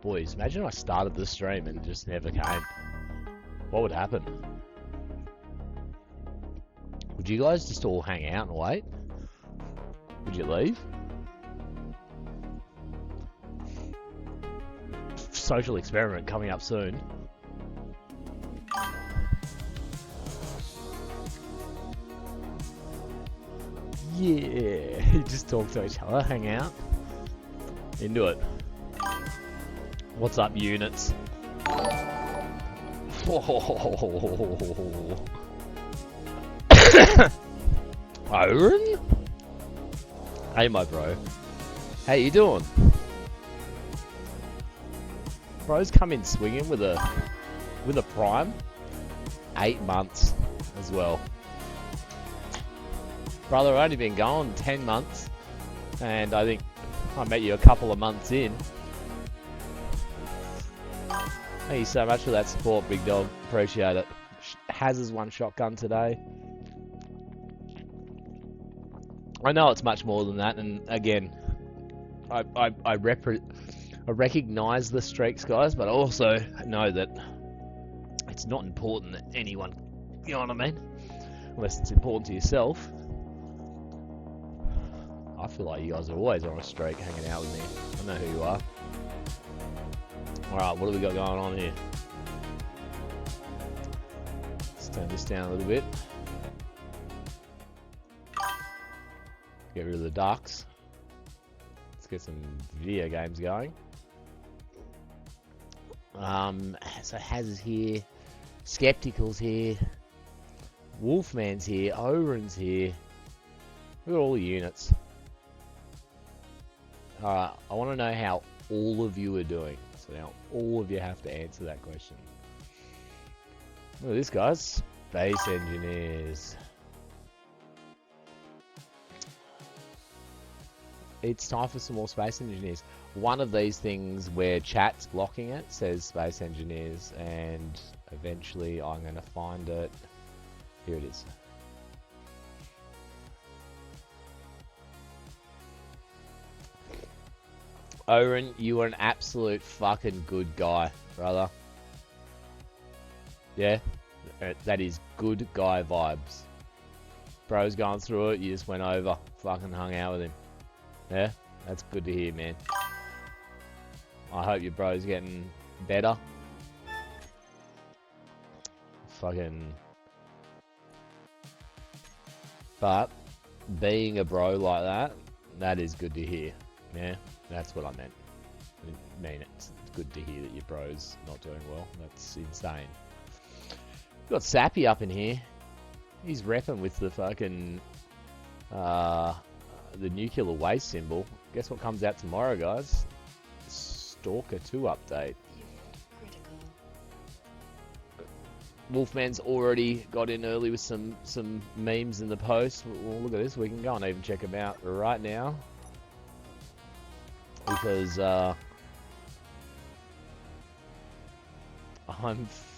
Boys, imagine I started the stream and it just never came. What would happen? Would you guys just all hang out and wait? Would you leave? Social experiment coming up soon. Yeah, just talk to each other, hang out. Into it. What's up, units? Oren? Hey, my bro. How you doing? Bro's come in swinging with a prime. 8 months as well. Brother, I've only been going 10 months, and I think I met you a couple of months in. Thank you so much for that support, big dog. Appreciate it. Has his one shotgun today. I know it's much more than that, and again, I recognise the streaks, guys, but I also know that it's not important that anyone, you know what I mean? Unless it's important to yourself. I feel like you guys are always on a streak hanging out with me. I know who you are. Alright, what do we got going on here? Let's turn this down a little bit. Get rid of the ducks. Let's get some video games going. So Haz is here. Skeptical's here. Wolfman's here. Oren's here. Look at all the units. Alright, I want to know how all of you are doing. So now all of you have to answer that question. Look at this, guys. Space engineers. It's time for some more space engineers. One of these things where chat's blocking it says space engineers, and eventually I'm going to find it. Here it is. Oren, you are an absolute fucking good guy, brother. Yeah, that is good guy vibes. Bro's going through it, you just went over, fucking hung out with him. Yeah, that's good to hear, man. I hope your bro's getting better. Fucking... But, being a bro like that, that is good to hear. Yeah, that's what I meant. I mean, it's good to hear that your bro's not doing well. That's insane. We've got Sappy up in here. He's repping with the fucking... the nuclear waste symbol. Guess what comes out tomorrow, guys? Stalker 2 update. Wolfman's already got in early with some memes in the post. Well, look at this. We can go and even check them out right now. Because I'm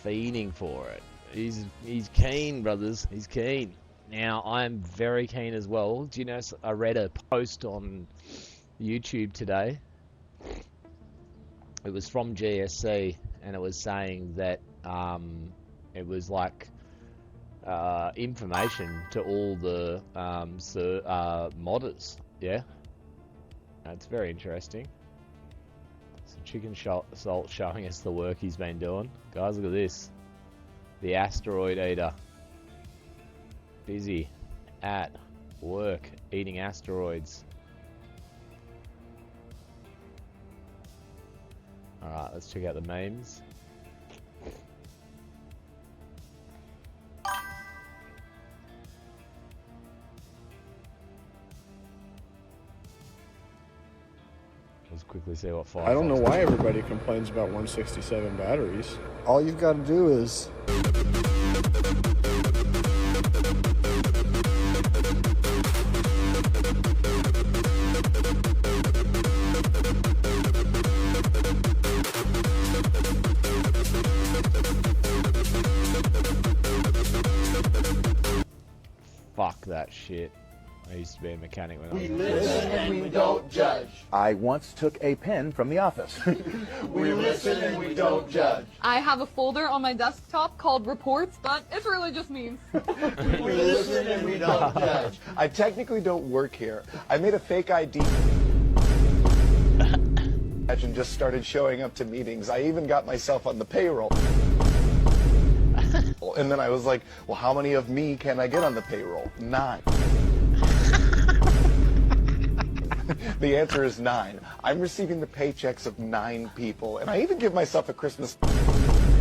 fiending for it. He's keen, brothers. He's keen. Now, I'm very keen as well. Do you know, I read a post on YouTube today. It was from GSC, and it was saying that it was like information to all the modders. Yeah, that's very interesting. Some chicken salt showing us the work he's been doing. Guys, look at this. The asteroid eater. Busy at work eating asteroids. Alright, let's check out the memes. Let's quickly see what I don't know Firefox why does. everybody complains about 167 batteries. All you've got to do is... Fuck that shit. I used to be a mechanic when I was We a listen kid. and we don't judge. I once took a pen from the office. We listen and we don't judge. I have a folder on my desktop called reports, but it's really just memes. We listen and we don't judge. I technically don't work here. I made a fake ID and just started showing up to meetings. I even got myself on the payroll. And then I was like, well, how many of me can I get on the payroll? 9. The answer is 9. I'm receiving the paychecks of 9 people, and I even give myself a Christmas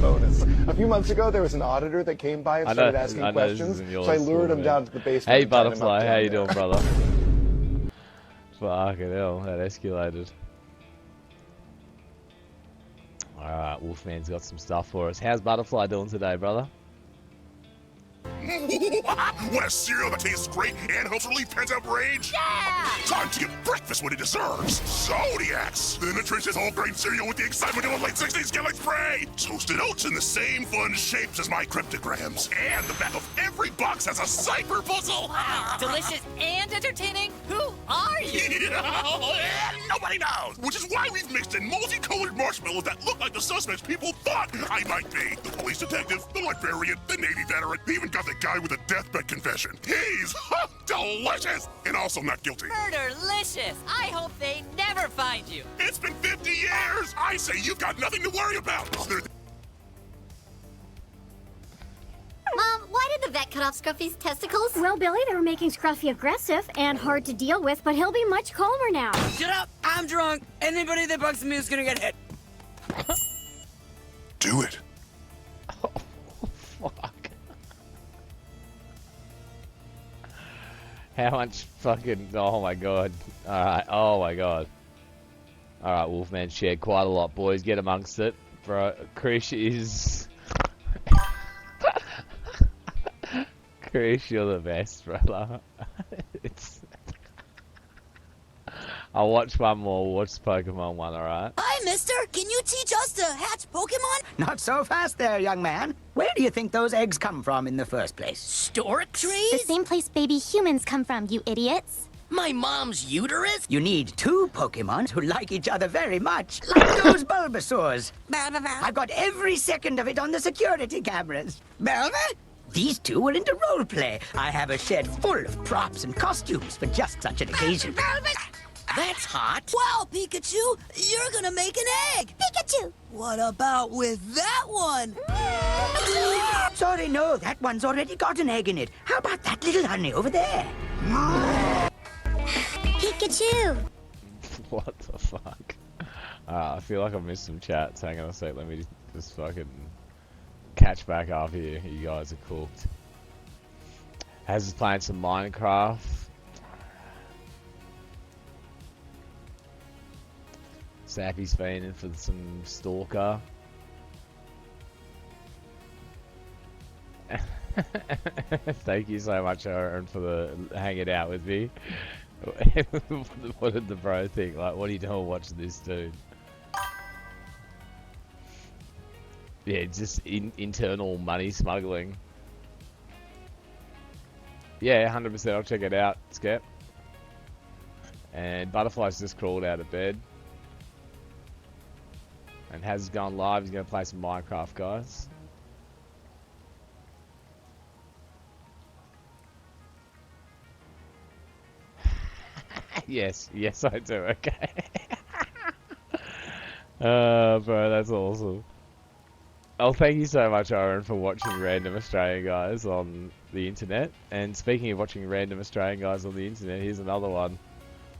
bonus. A few months ago, there was an auditor that came by and I know- started asking I know this questions, isn't yours, so I lured him man. down to the basement. Hey and tied him up Butterfly, how down you there. doing, brother? Fucking hell, that escalated. Alright, Wolfman's got some stuff for us. How's Butterfly doing today, brother? Want a cereal that tastes great and helps relieve pent-up rage? Yeah! Time to give breakfast what it deserves. Zodiacs! The nutritious whole-grain cereal with the excitement of a late 60s Kellogg's spray! Toasted oats in the same fun shapes as my cryptograms. And the back of every box has a cipher puzzle! Delicious and entertaining. Who are you? Nobody knows! Which is why we've mixed in multicolored marshmallows that look like the suspects people thought I might be. The police detective, the librarian, the Navy veteran, they even got the guy with a deathbed confession. He's delicious! And also not guilty. Murderlicious. I hope they never find you. It's been 50 years! I say you've got nothing to worry about! Mom, why did the vet cut off Scruffy's testicles? Well, Billy, they were making Scruffy aggressive and hard to deal with, but he'll be much calmer now. Shut up. I'm drunk. Anybody that bugs me is gonna get hit. Do it. Fuck. How much fucking... Oh my god. Alright, oh my god. Alright, Wolfman shared quite a lot, boys. Get amongst it. Bro, Krish is... Krish, you're the best, brother. It's... I'll watch one more. Watch the Pokemon one, alright? Hi, mister. Can you teach us to hatch Pokemon? Not so fast there, young man. Where do you think those eggs come from in the first place? Stork The trees? same place baby humans come from, you idiots. My mom's uterus? You need 2 Pokemon who like each other very much, like those Bulbasaurs. I've got every second of it on the security cameras. These 2 are into role play. I have a shed full of props and costumes for just such an occasion. That's hot. Wow, Pikachu, you're gonna make an egg. Pikachu! What about with that one? Sorry, no, that one's already got an egg in it. How about that little honey over there? Pikachu! What the fuck? I feel like I've missed some chats. Hang on a sec. Let me just fucking catch back up here. You guys are cooked. Has is playing some Minecraft. Sappy's fiending for some Stalker. Thank you so much, Aaron, for the hanging out with me. What did the bro think? Like, what are you doing watching this dude? Yeah, just internal money smuggling. Yeah, 100%. I'll check it out, Skep. And Butterfly's just crawled out of bed. And has gone live. He's going to play some Minecraft, guys. Yes, yes I do, okay. Bro, that's awesome. Oh, thank you so much, Aaron, for watching Random Australian Guys on the internet. And speaking of watching Random Australian Guys on the internet, here's another one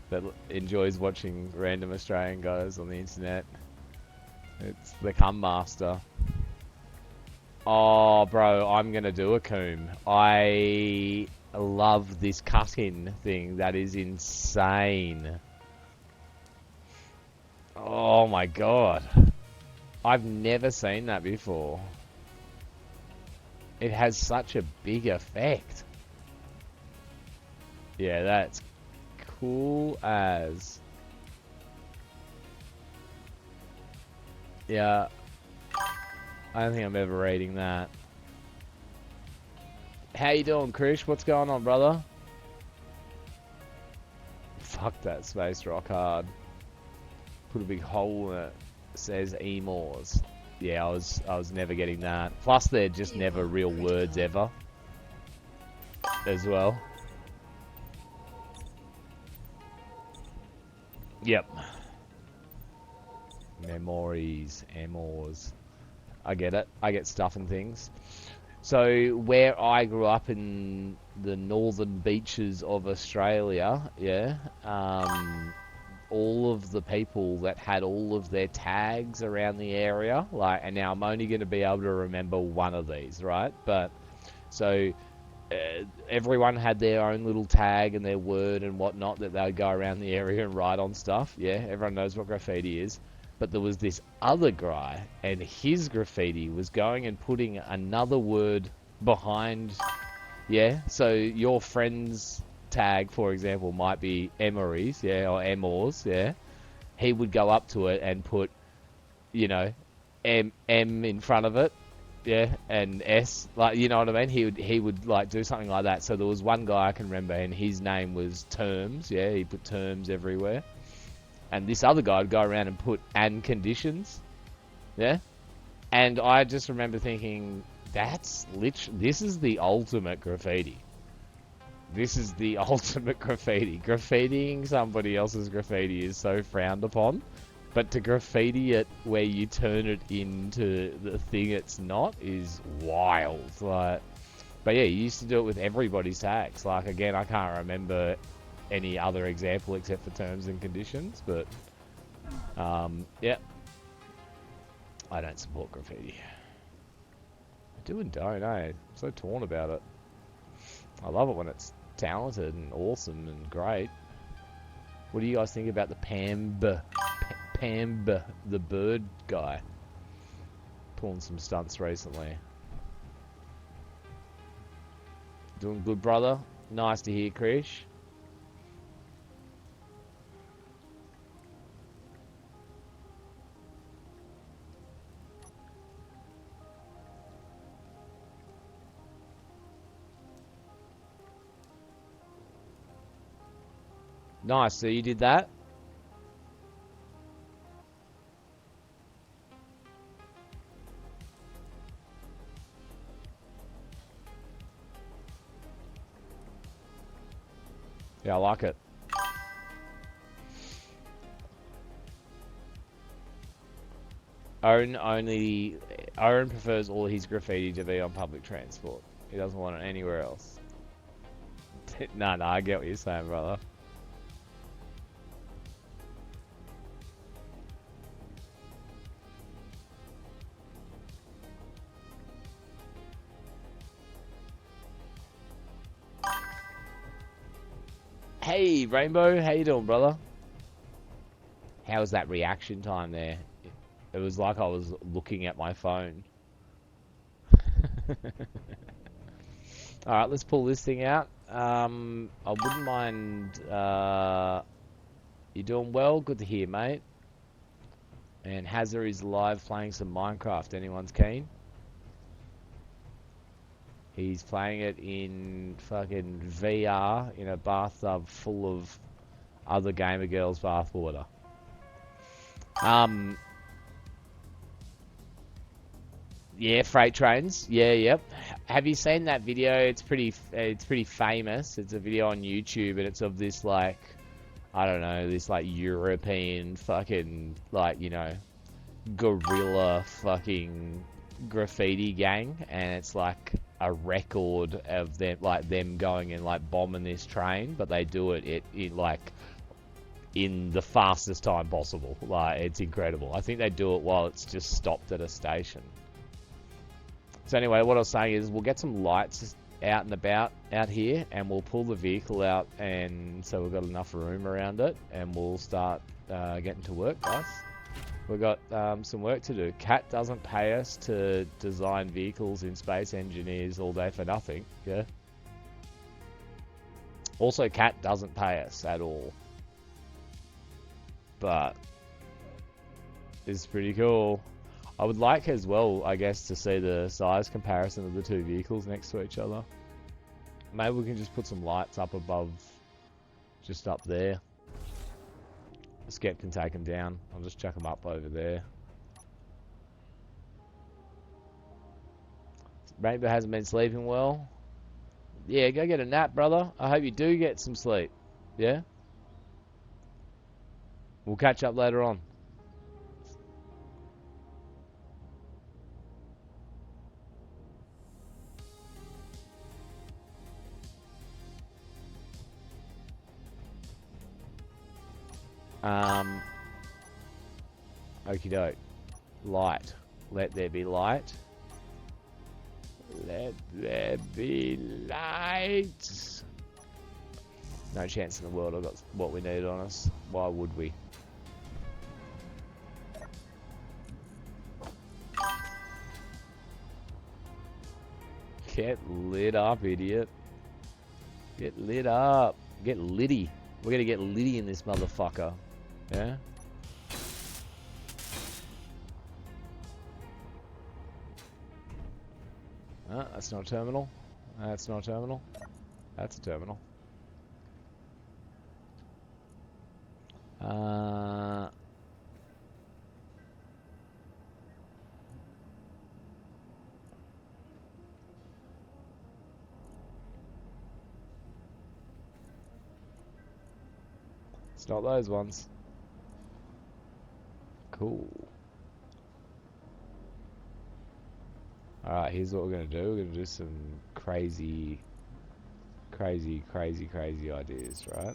that enjoys watching Random Australian Guys on the internet. It's the Cum Master. Oh, bro, I'm gonna do a coom. I love this cut-in thing. That is insane. Oh my god. I've never seen that before. It has such a big effect. Yeah, that's cool as. Yeah. I don't think I'm ever reading that. How you doing, Krish? What's going on, brother? Fuck that space rock hard. Put a big hole in it. Says Emors. Yeah, I was never getting that. Plus, they're just never real words ever. As well. Yep. Memories, Emors. I get it. I get stuff and things. So, where I grew up in the northern beaches of Australia, yeah, all of the people that had all of their tags around the area, like, and now I'm only going to be able to remember one of these, right? But, so, everyone had their own little tag and their word and whatnot that they would go around the area and write on stuff, yeah? Everyone knows what graffiti is. But there was this other guy, and his graffiti was going and putting another word behind, yeah? So your friend's tag, for example, might be Emery's, yeah, or Emors, yeah? He would go up to it and put, you know, M in front of it, yeah, and S, like, you know what I mean? He would like do something like that. So there was one guy I can remember, and his name was Terms, yeah? He put Terms everywhere. And this other guy would go around and put "and conditions," yeah. And I just remember thinking, that's this is the ultimate graffiti. This is the ultimate graffiti. Graffitiing somebody else's graffiti is so frowned upon, but to graffiti it where you turn it into the thing it's not is wild. Like, but yeah, you used to do it with everybody's tags. Like, again, I can't remember any other example except for terms and conditions, but yeah, I don't support graffiti. I do and don't, I'm so torn about it. I love it when it's talented and awesome and great. What do you guys think about the Pamb, the bird guy? Pulling some stunts recently. Doing good, brother. Nice to hear, Krish. Nice, so you did that? Yeah, I like it. Owen prefers all his graffiti to be on public transport. He doesn't want it anywhere else. No, I get what you're saying, brother. Hey, Rainbow, how you doing, brother? How was that reaction time there? It was like I was looking at my phone. Alright, let's pull this thing out. I wouldn't mind... you doing well? Good to hear, mate. And Hazard is live playing some Minecraft. Anyone's keen? He's playing it in fucking VR in a bathtub full of other gamer girls' bathwater. Yeah, freight trains. Yeah, yep. Have you seen that video? It's pretty famous. It's a video on YouTube, and it's of this, like, I don't know, this like European fucking, like, you know, guerrilla fucking graffiti gang, and it's like a record of them, like, them going and like bombing this train, but they do it in the fastest time possible. Like, it's incredible. I think they do it while it's just stopped at a station. So anyway, what I was saying is we'll get some lights out and about out here, and we'll pull the vehicle out, and so we've got enough room around it, and we'll start getting to work, guys. We've got some work to do. Cat doesn't pay us to design vehicles in Space Engineers all day for nothing, yeah? Also, Cat doesn't pay us at all. But it's pretty cool. I would like as well, I guess, to see the size comparison of the two vehicles next to each other. Maybe we can just put some lights up above, just up there. Skep can take them down. I'll just chuck them up over there. Rainbow hasn't been sleeping well. Yeah, go get a nap, brother. I hope you do get some sleep. Yeah? We'll catch up later on. Okie doke. Light. Let there be light. Let there be light. No chance in the world I've got what we need on us. Why would we? Get lit up, idiot. Get lit up. Get litty. We're gonna get litty in this motherfucker. Yeah? That's not a terminal. That's not a terminal. That's a terminal. It's not those ones. Cool. Alright, here's what we're going to do. We're going to do some crazy ideas, right?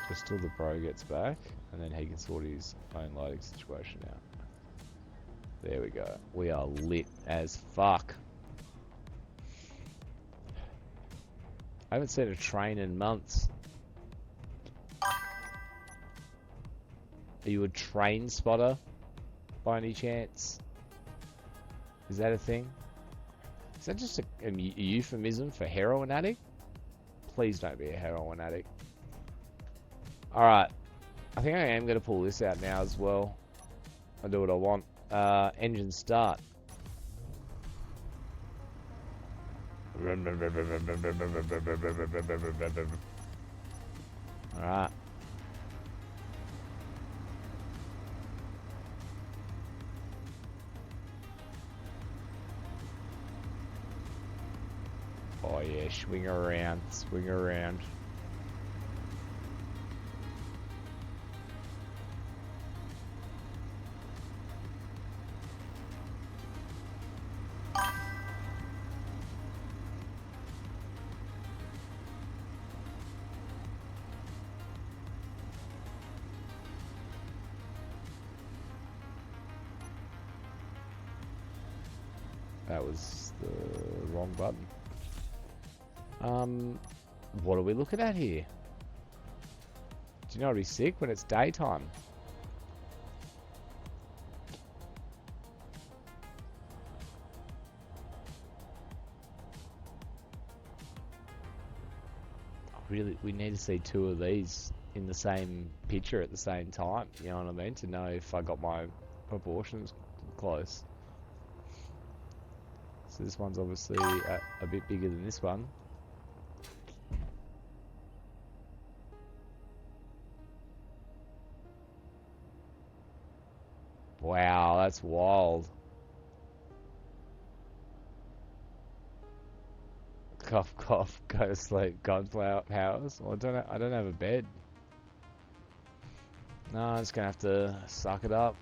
Just till the bro gets back, and then he can sort his own lighting situation out. There we go. We are lit as fuck. I haven't seen a train in months. Are you a train spotter, by any chance? Is that a thing? Is that just a euphemism for heroin addict? Please don't be a heroin addict. Alright. I think I am going to pull this out now as well. I'll do what I want. Engine start. Alright. Oh yeah, swing around, swing around. That was the wrong button. What are we looking at here? Do you know what'd be sick? When it's daytime. Really, we need to see two of these in the same picture at the same time. You know what I mean? To know if I got my proportions close. So this one's obviously a bit bigger than this one. Wow, that's wild. Cough, cough, go to sleep. Godflower powers. Well, I don't have a bed. No, I'm just gonna have to suck it up.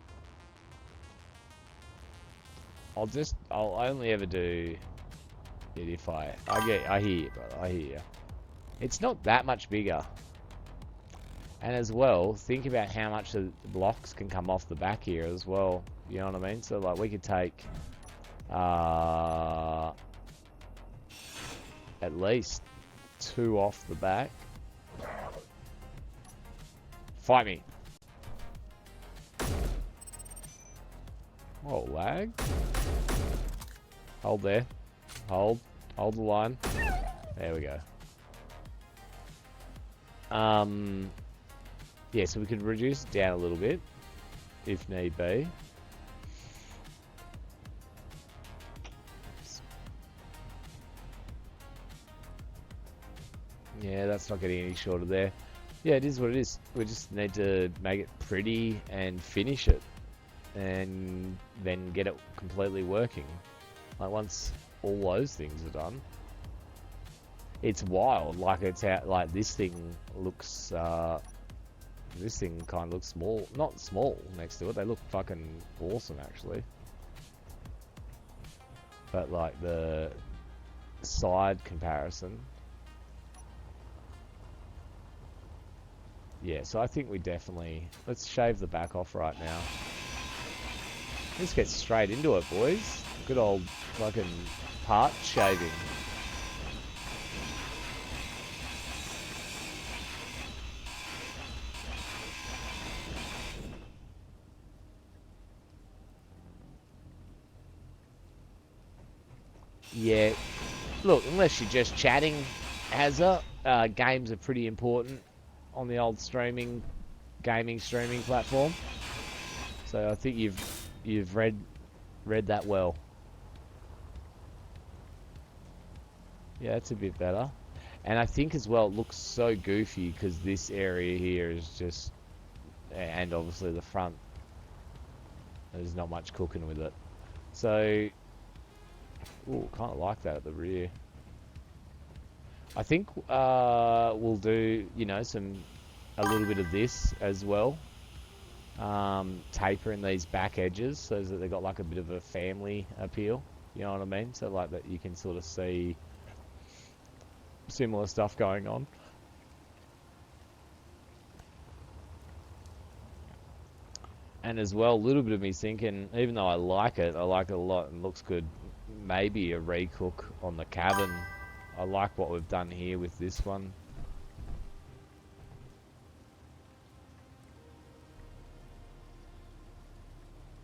I'll only ever do it if I hear you, brother. I hear you. It's not that much bigger. And as well, think about how much the blocks can come off the back here as well. You know what I mean? So like we could take at least 2 off the back. Fight me. Oh, lag. Hold there. Hold the line. There we go. Yeah, so we could reduce it down a little bit, if need be. Yeah, that's not getting any shorter there. Yeah, it is what it is. We just need to make it pretty and finish it. And then get it completely working. Like, once all those things are done. It's wild. Like, it's how, like, this thing looks, this thing kind of looks small. Not small next to it. They look fucking awesome, actually. But, like, the side comparison. Yeah, so I think we definitely... Let's shave the back off right now. Let's get straight into it, boys. Good old fucking part shaving. Yeah, look, unless you're just chatting, Hazza, games are pretty important on the old gaming streaming platform. So I think you've read that well. Yeah, it's a bit better. And I think as well, it looks so goofy because this area here is just, and obviously the front, there's not much cooking with it. So, ooh, kind of like that at the rear. I think we'll do, you know, a little bit of this as well. Tapering these back edges so that they've got like a bit of a family appeal. You know what I mean? So like that you can sort of see similar stuff going on. And as well, a little bit of me thinking, even though I like it a lot and looks good, maybe a recook on the cabin. I like what we've done here with this one.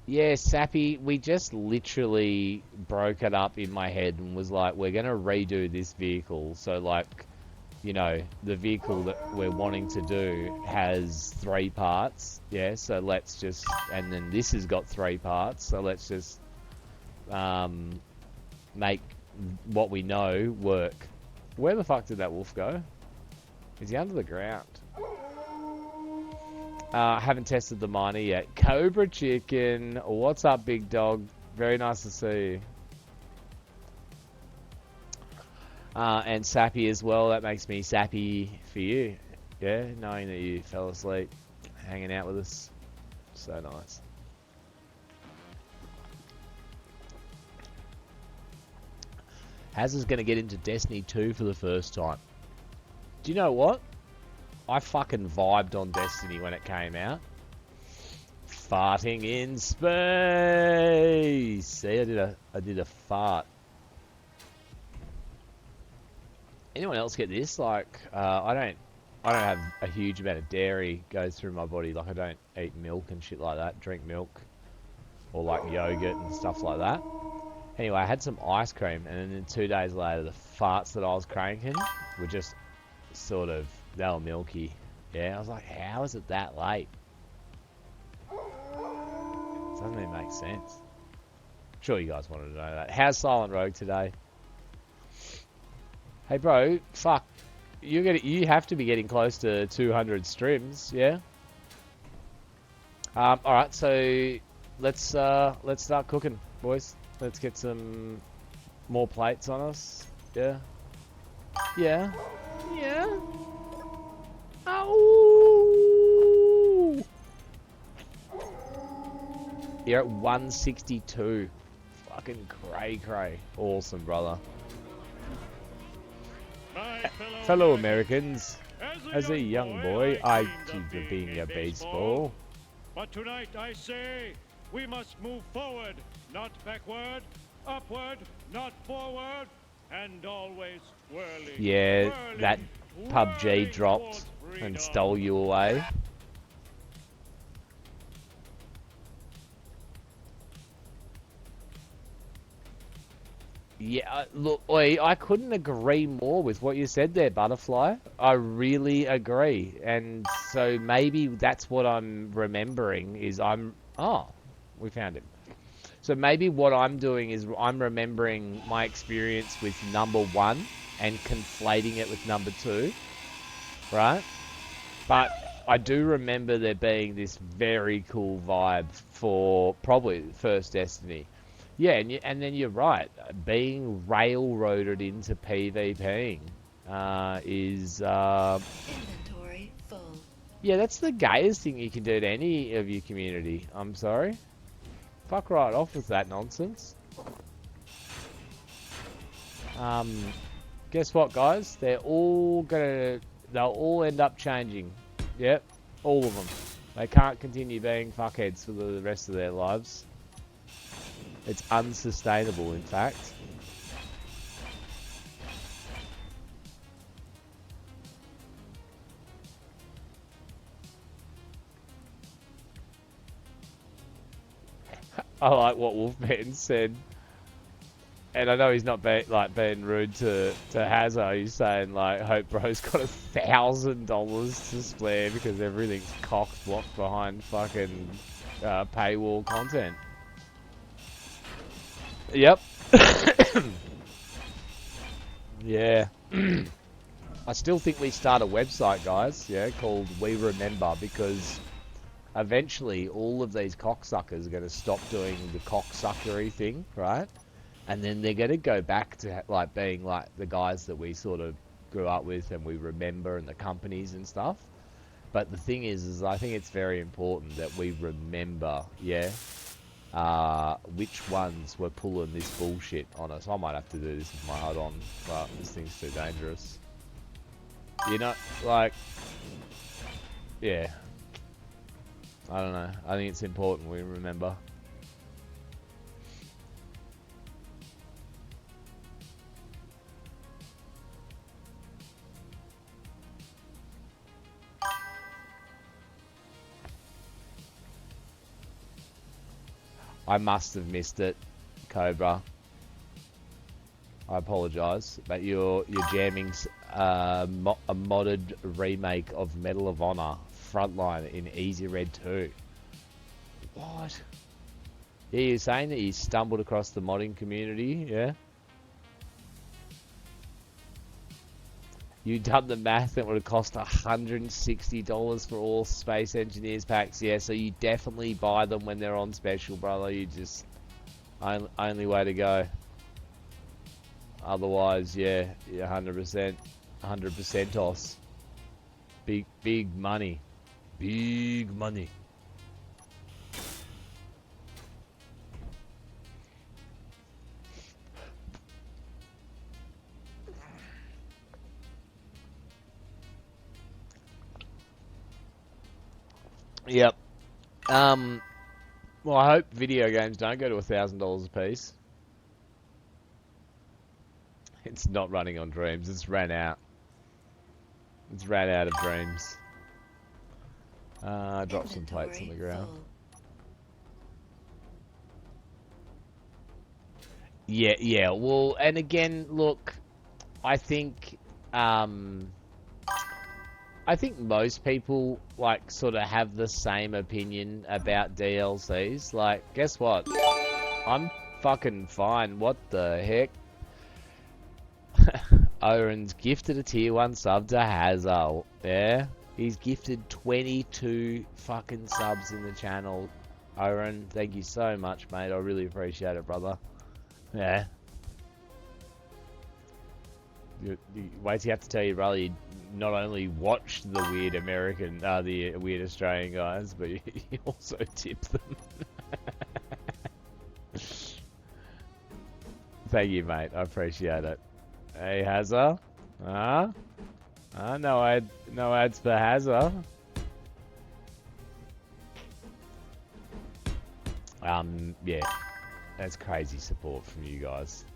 Yeah, Sappy, we just literally broke it up in my head and was like, we're going to redo this vehicle. So, like, you know, the vehicle that we're wanting to do has 3 parts. Yeah, so let's just... And then this has got 3 parts. So let's just make what we know work. Where the fuck did that wolf go? Is he under the ground? Haven't tested the miner yet. Cobra Chicken. What's up, big dog? Very nice to see you. And Sappy as well. That makes me sappy for you. Yeah, knowing that you fell asleep, hanging out with us. So nice. Hazza's going to get into Destiny 2 for the first time. Do you know what? I fucking vibed on Destiny when it came out. Farting in space. See, I did a fart. Anyone else get this? Like, I don't have a huge amount of dairy goes through my body. Like, I don't eat milk and shit like that. Drink milk or like yogurt and stuff like that. Anyway, I had some ice cream, and then 2 days later, the farts that I was cranking were just sort of, they were milky. Yeah, I was like, how is it that late? Doesn't even make sense. I'm sure you guys wanted to know that. How's Silent Rogue today? Hey, bro, fuck. You have to be getting close to 200 streams, yeah? Alright, so let's start cooking, boys. Let's get some more plates on us. Yeah. Yeah. Yeah. Oh. You're at 162. Fucking cray. Awesome, brother. Fellow Americans, as a young boy, I keep being a baseball. But tonight I say we must move forward, not backward, upward, not forward, and always whirling. Yeah, whirling, that PUBG dropped and stole you away. Yeah, look, oi, I couldn't agree more with what you said there, Butterfly. I really agree. And so maybe that's what I'm remembering is oh, we found him. So maybe what I'm doing is I'm remembering my experience with number 1 and conflating it with number 2, right? But I do remember there being this very cool vibe for probably the first Destiny. Yeah, and then you're right. Being railroaded into PvPing is... Inventory full. Yeah, that's the gayest thing you can do to any of your community. I'm sorry. Fuck right off with that nonsense. Guess what, guys? They'll all end up changing. Yep, all of them. They can't continue being fuckheads for the rest of their lives. It's unsustainable, in fact. I like what Wolfman said. And I know he's not being rude to Hazard. He's saying, like, Hope Bro's got $1,000 to spare because everything's cocked blocked behind fucking paywall content. Yep. Yeah. I still think we start a website, guys, yeah, called We Remember, because eventually all of these cocksuckers are going to stop doing the cocksuckery thing, right? And then they're going to go back to like being like the guys that we sort of grew up with and we remember, and the companies and stuff. But the thing is I think it's very important that we remember, yeah, which ones were pulling this bullshit on us. I might have to do this with my HUD on, but this thing's too dangerous. You know, like, yeah. I don't know. I think it's important we remember. I must have missed it, Cobra. I apologise, but you're jamming a modded remake of Medal of Honor Frontline in Easy Red 2. What? Yeah, you're saying that you stumbled across the modding community, yeah? You done the math, it would have cost $160 for all Space Engineers packs. Yeah, so you definitely buy them when they're on special, brother. You just... only way to go. Otherwise, yeah, 100%. 100% toss. Big money. Big money. Yep. Well, I hope video games don't go to $1,000 a piece. It's not running on Dreams. It's ran out. It's ran out of Dreams. Drop some plates on the ground. Yeah. Well, and again, look, I think most people, like, sort of have the same opinion about DLCs. Like, guess what? I'm fucking fine. What the heck? Oren's gifted a tier 1 sub to Hazel. Yeah? He's gifted 22 fucking subs in the channel. Oren, thank you so much, mate. I really appreciate it, brother. Yeah. Wait till you have to tell your brother you not only watched the weird American, the weird Australian guys, but you also tip them. Thank you, mate. I appreciate it. Hey, Hazza. No ads for Hazza. Yeah. That's crazy support from you guys.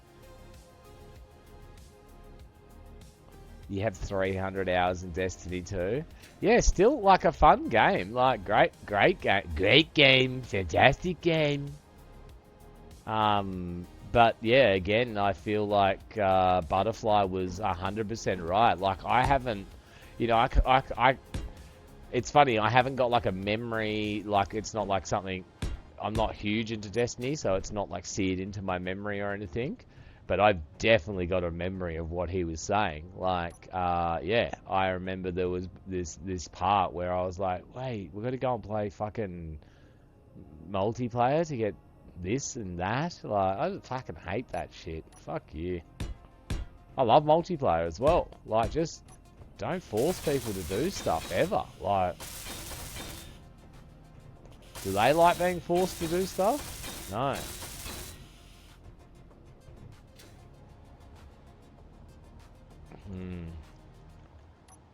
You have 300 hours in Destiny 2. Yeah, still like a fun game. Like great game, fantastic game. But yeah, again, I feel like Butterfly was 100% right. Like I haven't, you know, I it's funny, I haven't got like a memory, like it's not like something, I'm not huge into Destiny, so it's not like seared into my memory or anything. But I've definitely got a memory of what he was saying. Like, yeah, I remember there was this part where I was like, wait, we're gonna go and play fucking multiplayer to get this and that. Like, I fucking hate that shit. Fuck you. I love multiplayer as well. Like, just don't force people to do stuff ever. Like, do they like being forced to do stuff? No.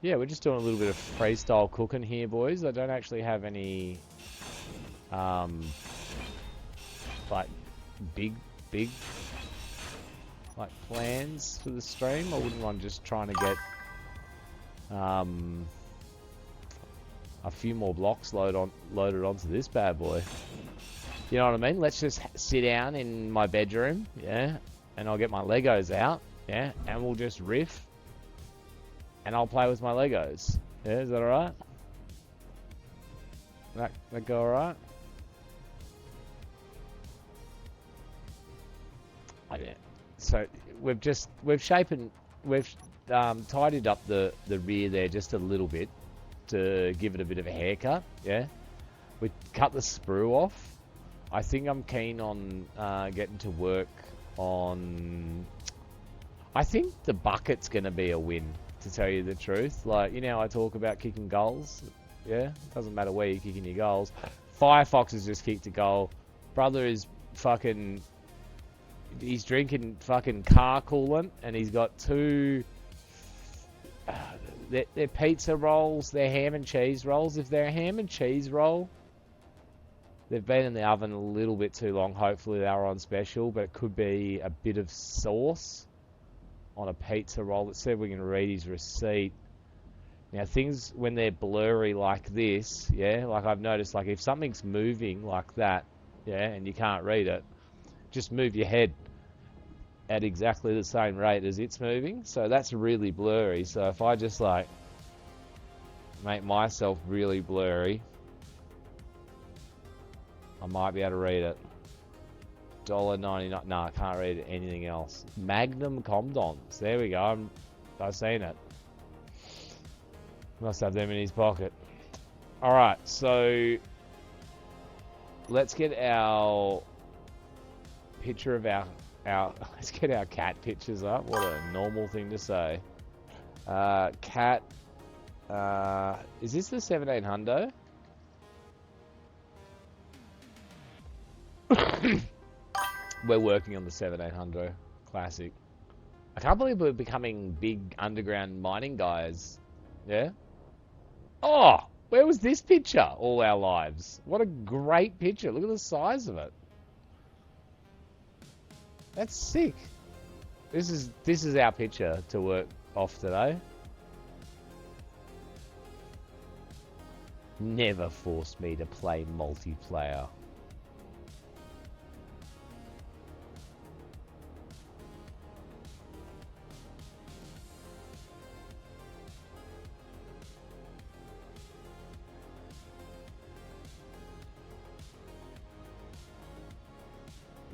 Yeah, we're just doing a little bit of freestyle cooking here, boys. I don't actually have any, like, big, like, plans for the stream. I wouldn't mind just trying to get, a few more blocks loaded onto this bad boy. You know what I mean? Let's just sit down in my bedroom, yeah, and I'll get my Legos out, yeah, and we'll just riff. And I'll play with my Legos. Yeah, is that alright? That go alright? Oh, yeah. So we've tidied up the rear there just a little bit to give it a bit of a haircut. Yeah, we cut the sprue off. I think I'm keen on getting to work on. I think the bucket's gonna be a win. To tell you the truth, like, you know, I talk about kicking goals. Yeah, doesn't matter where you're kicking your goals. Firefox has just kicked a goal. Brother is fucking. He's drinking fucking car coolant, and he's got two. They're pizza rolls. They're ham and cheese rolls. If they're a ham and cheese roll, they've been in the oven a little bit too long. Hopefully they're on special, but it could be a bit of sauce on a pizza roll. Let's see if we can read his receipt. Now, things when they're blurry like this, yeah, like I've noticed, like if something's moving like that, yeah, and you can't read it, just move your head at exactly the same rate as it's moving. So that's really blurry. So if I just like make myself really blurry, I might be able to read it. $1.99. No, I can't read anything else. Magnum Comdons. There we go. I've seen it. Must have them in his pocket. Alright, so let's get our picture of our let's get our cat pictures up. What a normal thing to say. Cat. Is this the 1700? We're working on the 1700 classic. I can't believe we're becoming big underground mining guys. Yeah? Oh! Where was this picture all our lives? What a great picture. Look at the size of it. That's sick. This is our picture to work off today. Never forced me to play multiplayer.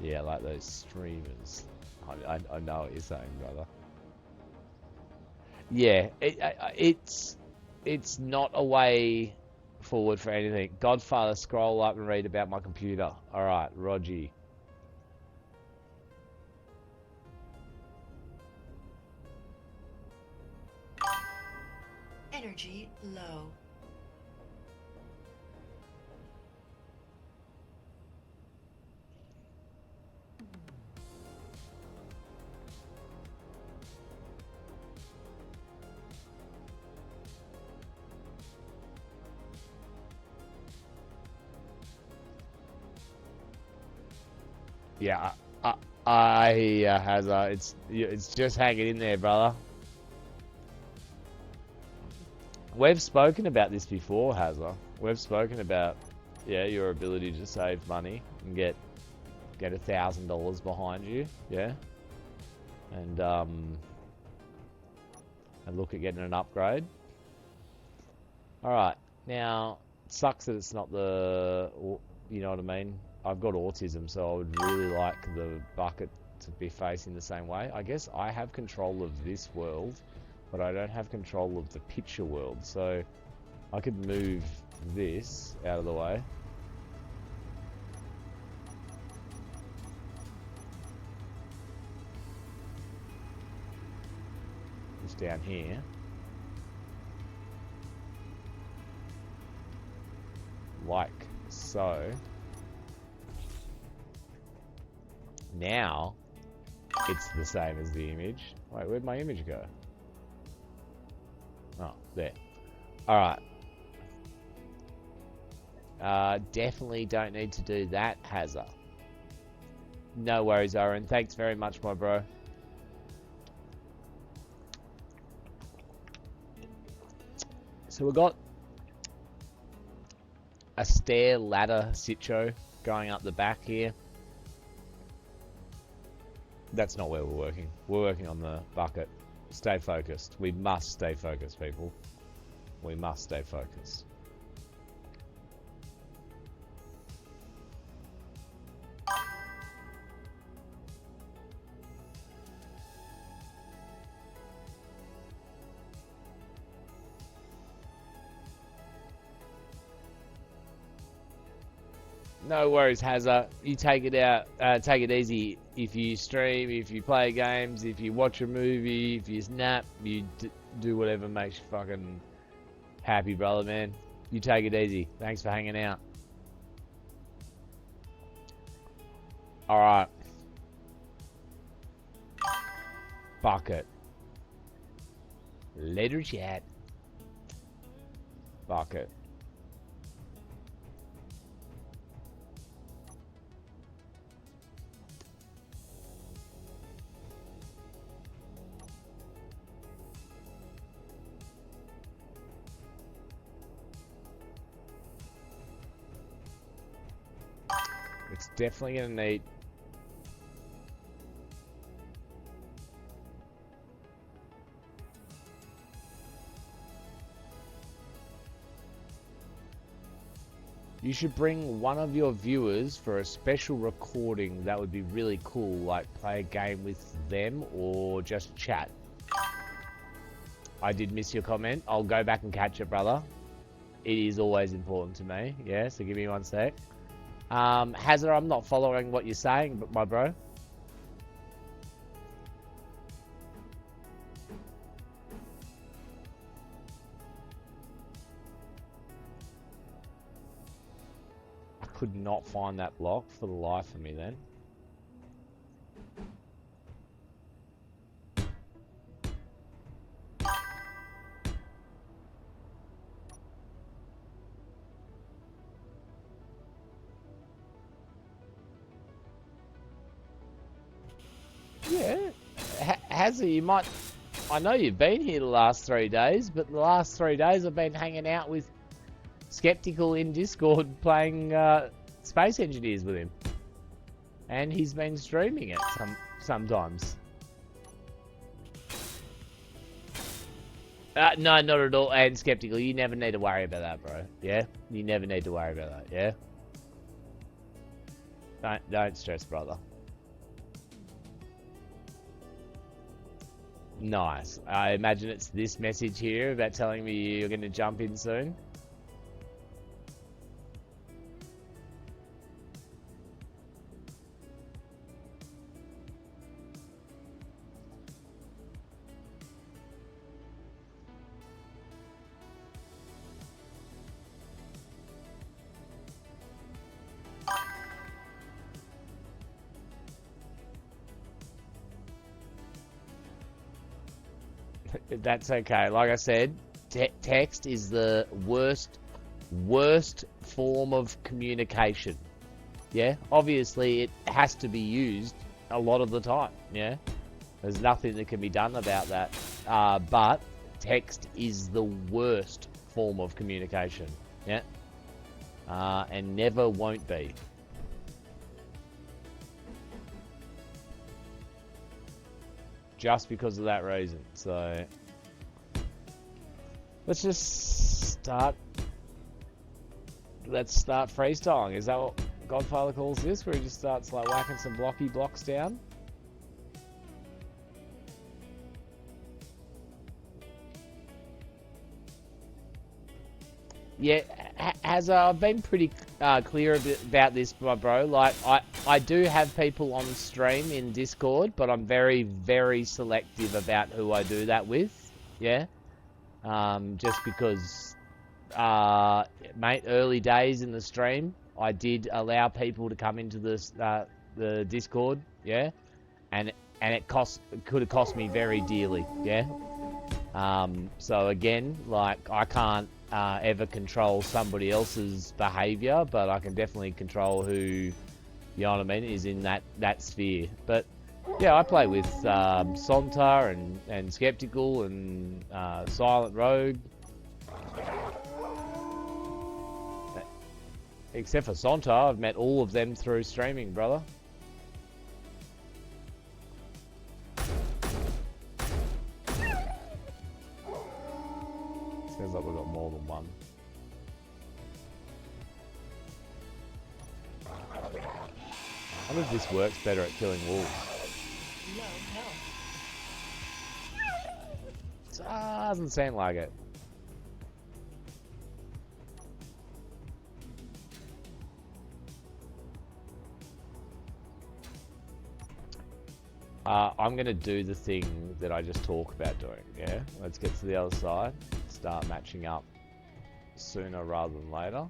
Yeah, like those streamers. I know what you're saying, brother. Yeah, it's not a way forward for anything. Godfather, scroll up and read about my computer. Alright, Roger. Energy low. Yeah, Hazza, it's just hanging in there, brother. We've spoken about this before, Hazza. We've spoken about, yeah, your ability to save money and get get $1,000 behind you, yeah, and look at getting an upgrade. All right, now it sucks that it's not the, you know what I mean. I've got autism, so I would really like the bucket to be facing the same way. I guess I have control of this world, but I don't have control of the picture world, so I could move this out of the way. Just down here. Like so. Now, it's the same as the image. Wait, where'd my image go? Oh, there. Alright. Definitely don't need to do that, Hazza. No worries, Oren. Thanks very much, my bro. So we've got a stair ladder sitcho going up the back here. That's not where we're working. We're working on the bucket. Stay focused. We must stay focused, people. We must stay focused. No worries, Hazza. You take it out. Take it easy. If you stream, if you play games, if you watch a movie, if you snap, you do whatever makes you fucking happy, brother, man. You take it easy. Thanks for hanging out. Alright. Bucket. Later chat. Bucket. It's definitely going to need... You should bring one of your viewers for a special recording. That would be really cool. Like play a game with them or just chat. I did miss your comment. I'll go back and catch it, brother. It is always important to me. Yeah, so give me 1 sec. Hazard, I'm not following what you're saying, but my bro. I could not find that block for the life of me then. Yeah, Hazzy, you might... I know you've been here the last 3 days, but the last 3 days I've been hanging out with Skeptical in Discord playing Space Engineers with him. And he's been streaming it sometimes. No, not at all. And Skeptical, you never need to worry about that, bro. Yeah? You never need to worry about that, yeah? Don't stress, brother. Nice. I imagine it's this message here about telling me you're going to jump in soon. That's okay. Like I said, text is the worst form of communication. Yeah? Obviously, it has to be used a lot of the time. Yeah? There's nothing that can be done about that. But text is the worst form of communication. Yeah? And never won't be. just because of that reason. So let's just start. Let's start freestyling. Is that what Godfather calls this? Where he just starts like whacking some blocky blocks down? Yeah, I've been pretty clear about this, my bro. Like, I do have people on stream in Discord, but I'm very, very selective about who I do that with. Yeah, just because, mate, early days in the stream, I did allow people to come into this the Discord. Yeah, and it could have cost me very dearly. Yeah. So again, like, I can't ever control somebody else's behavior, but I can definitely control who, you know what I mean, is in that sphere. But yeah, I play with Sonta and Skeptical and Silent Rogue. Except for Sonta, I've met all of them through streaming, brother. Sounds like we've got more than one. I wonder if this works better at killing wolves. Doesn't sound like it. I'm going to do the thing that I just talked about doing, yeah? Let's get to the other side. Start matching up sooner rather than later.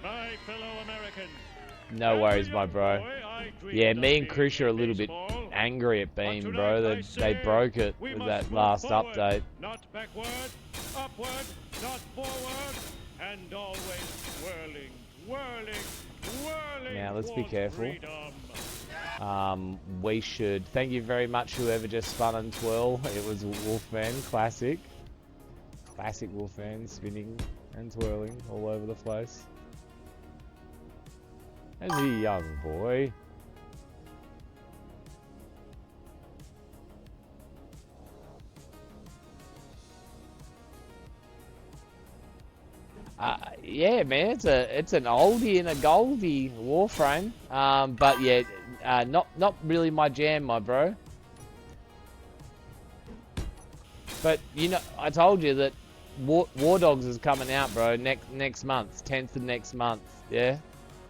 My fellow Americans. No worries, my bro. Yeah, me and Krish are a little bit angry at Beam, bro. They broke it with that last update. Not backward, upward, not forward, and always whirling, whirling, whirling. Now let's be careful. We should. Thank you very much, whoever just spun and twirl. It was Wolfman, classic Wolfman, spinning and twirling all over the place. As a young boy. Yeah, man, it's an oldie and a goldie Warframe. But yeah, not really my jam, my bro. But you know, I told you that War Dogs is coming out, bro. Next month, 10th of next month. Yeah.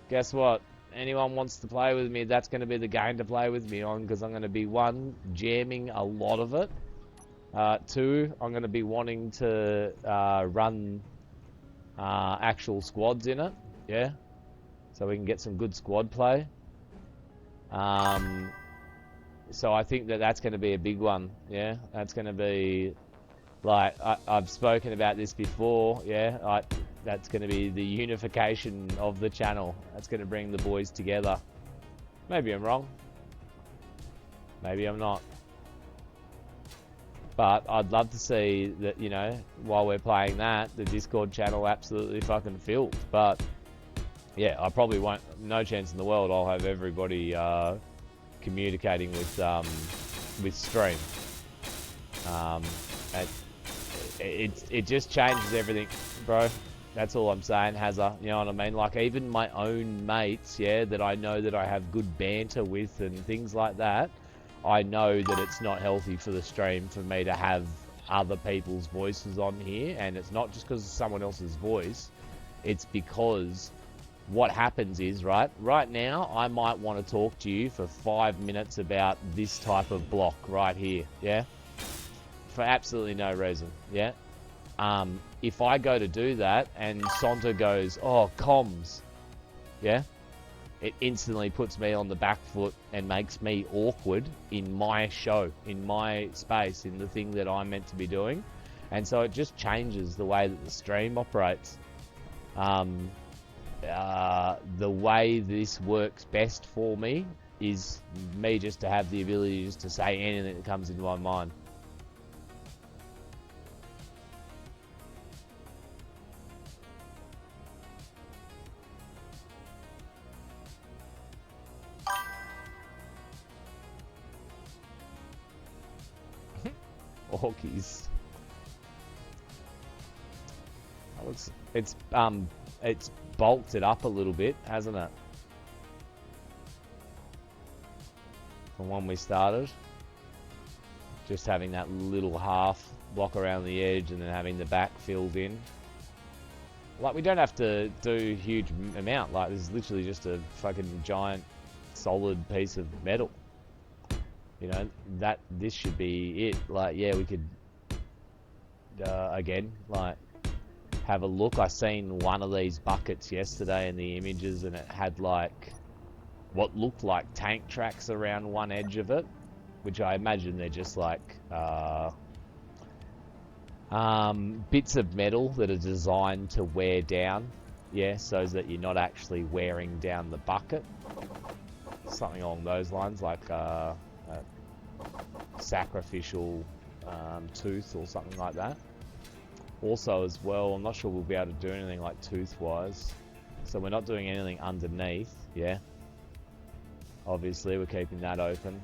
Guess what? Anyone wants to play with me, that's going to be the game to play with me on, because I'm going to be, 1, jamming a lot of it. 2, I'm going to be wanting to run actual squads in it, yeah? So we can get some good squad play. So I think that's going to be a big one, yeah? That's going to be, like, I've spoken about this before, yeah? That's going to be the unification of the channel. That's going to bring the boys together. Maybe I'm wrong. Maybe I'm not. But I'd love to see that, you know, while we're playing that, the Discord channel absolutely fucking filled. But, yeah, I probably won't, no chance in the world I'll have everybody communicating with Stream. It just changes everything, bro. That's all I'm saying, Hazza. You know what I mean? Like, even my own mates, yeah, that I know that I have good banter with and things like that, I know that it's not healthy for the stream for me to have other people's voices on here. And it's not just because of someone else's voice. It's because what happens is, right now, I might want to talk to you for 5 minutes about this type of block right here, yeah? For absolutely no reason, yeah? If I go to do that and Sonta goes, oh, comms, yeah, it instantly puts me on the back foot and makes me awkward in my show, in my space, in the thing that I'm meant to be doing. And so it just changes the way that the stream operates. The way this works best for me is me just to have the ability just to say anything that comes into my mind. porkies. That looks, it's bulked it up a little bit, hasn't it? From when we started. Just having that little half block around the edge and then having the back filled in. Like, we don't have to do a huge amount. Like, this is literally just a fucking giant solid piece of metal. You know, this should be it. Like, yeah, we could again, like, have a look. I seen one of these buckets yesterday in the images, and it had like what looked like tank tracks around one edge of it, which I imagine they're just like bits of metal that are designed to wear down, yeah, so that you're not actually wearing down the bucket. Something along those lines, like a sacrificial tooth or something like that. Also as well, I'm not sure we'll be able to do anything like tooth-wise, so we're not doing anything underneath, yeah. Obviously, we're keeping that open.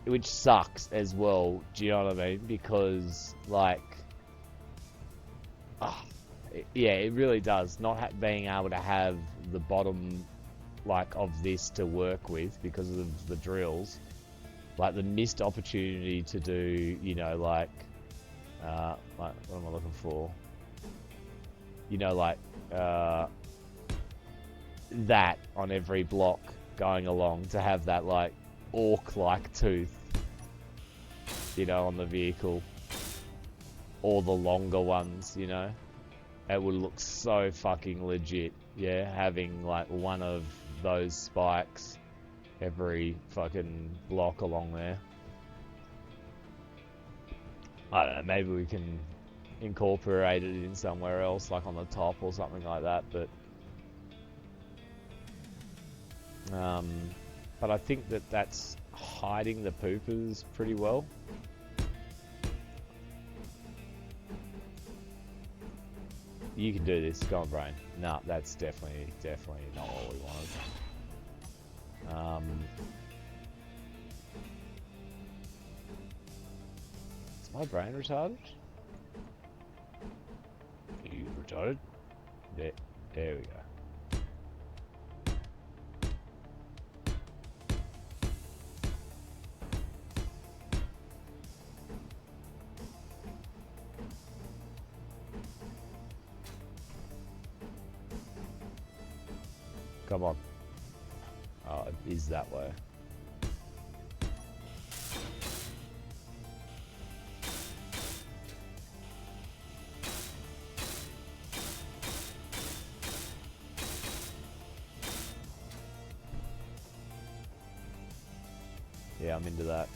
Which sucks as well, do you know what I mean? Because, like, yeah, it really does. Not being able to have the bottom, like, of this to work with because of the drills. Like, the missed opportunity to do, you know, like what am I looking for? You know, like, that on every block going along, to have that, like, orc-like tooth, you know, on the vehicle, or the longer ones, you know, it would look so fucking legit, yeah, having like one of those spikes every fucking block along there. I don't know, maybe we can incorporate it in somewhere else, like on the top or something like that, but I think that that's hiding the poopers pretty well. You can do this. Go on, Brain. No, that's definitely not what we wanted. Is my brain retarded? Are you retarded? There we go. Come on. Oh, it is that way. Yeah, I'm into that.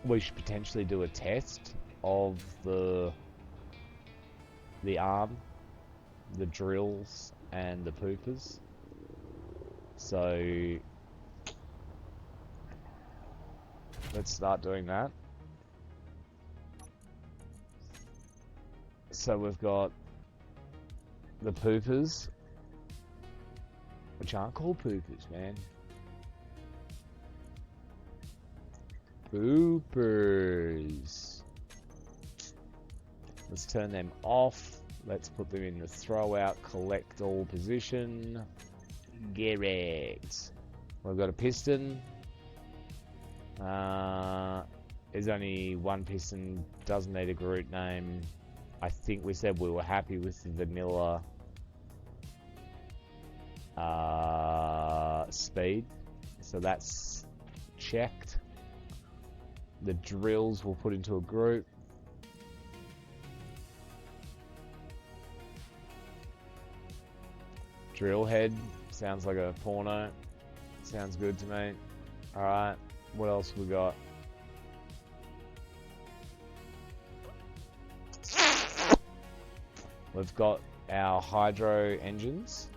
We should potentially do a test of the arm, the drills, and the poopers. So let's start doing that. So we've got the poopers, which aren't called poopers, man. Poopers. Let's turn them off. Let's put them in the throw out, collect all position. Correct. We've got a piston. There's only one piston, doesn't need a group name. I think we said we were happy with the vanilla speed. So that's checked. The drills we'll put into a group. Drill head Sounds like a porno. Sounds good to me. Alright, what else we got? We've got our hydro engines.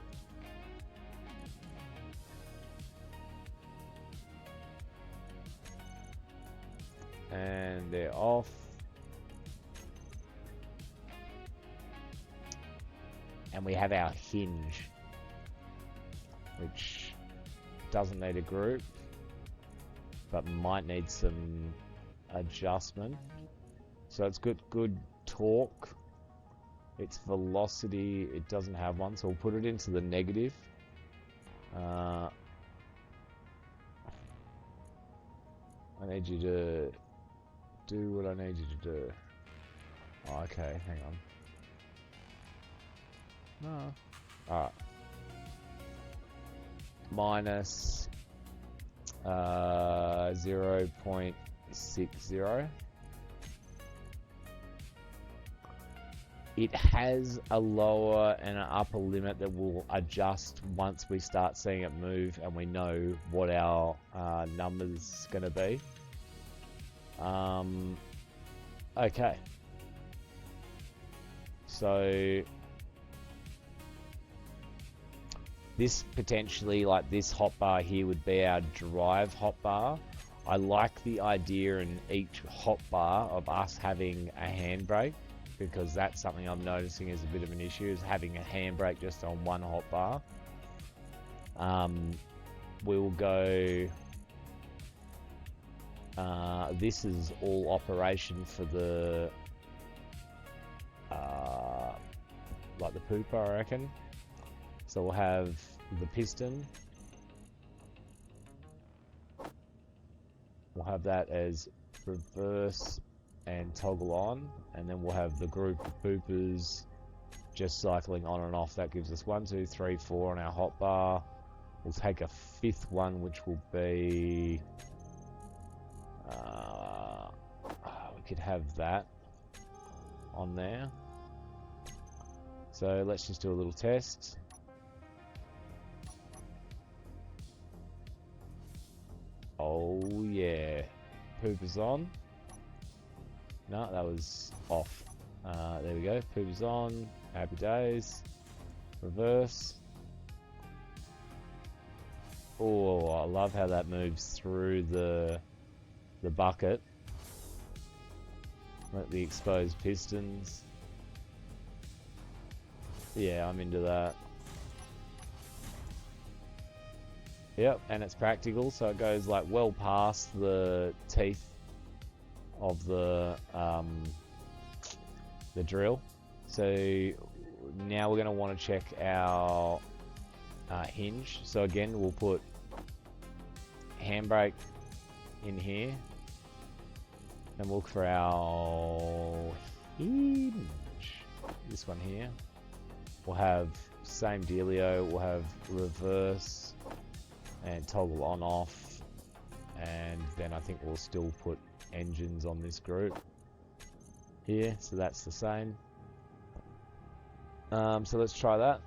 And they're off. And we have our hinge, which doesn't need a group, but might need some adjustment. So it's good torque. Its velocity, it doesn't have one, so we'll put it into the negative. I need you to do what I need you to do. Oh, okay, hang on. No. Alright. Minus 0.60. It has a lower and an upper limit that will adjust once we start seeing it move and we know what our number's going to be. Okay. So this potentially, like this hotbar here, would be our drive hotbar. I like the idea in each hotbar of us having a handbrake, because that's something I'm noticing is a bit of an issue, is having a handbrake just on one hotbar. We'll go... this is all operation for the... like the pooper, I reckon. So we'll have the piston. We'll have that as reverse and toggle on, and then we'll have the group of poopers just cycling on and off. That gives us 1, 2, 3, 4 on our hotbar. We'll take a fifth one, which will be... we could have that on there. So let's just do a little test. Oh yeah, pooper's on. No, that was off. There we go, pooper's on. Happy days. Reverse. Oh, I love how that moves through the bucket. Let the exposed pistons. Yeah, I'm into that. Yep, and it's practical, so it goes like well past the teeth of the drill. So now we're going to want to check our hinge. So again, we'll put handbrake in here and look for our hinge. This one here. We'll have same dealio. We'll have reverse and toggle on off, and then I think we'll still put engines on this group here, so that's the same. So let's try that.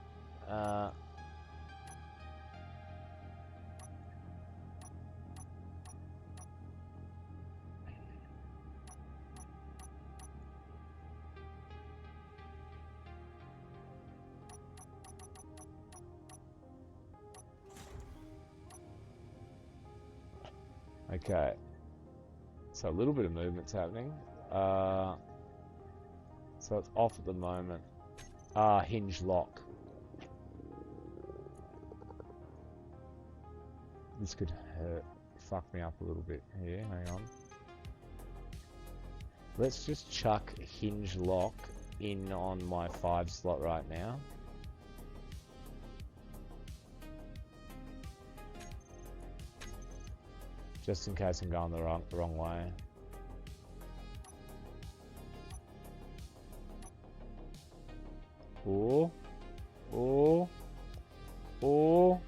Okay, so a little bit of movement's happening. So it's off at the moment. Hinge lock. This could fuck me up a little bit here, hang on. Let's just chuck hinge lock in on my 5 slot right now. Just in case I'm going the wrong way. Oh, oh, oh.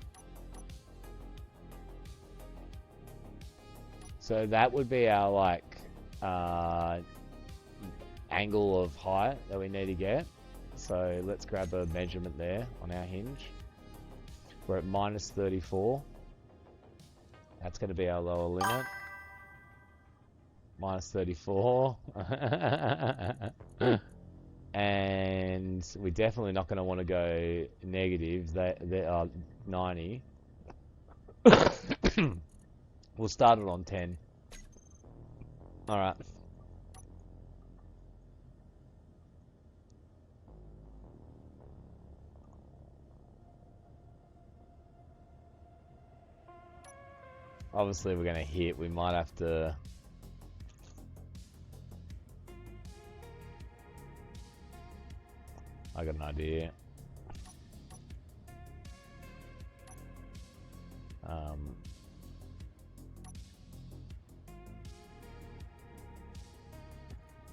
So that would be our like angle of height that we need to get. So let's grab a measurement there on our hinge. We're at minus 34. That's going to be our lower limit. Minus 34. And we're definitely not going to want to go negative. They are 90. We'll start it on 10. Alright. Obviously we're going to hit. We might have to... I got an idea.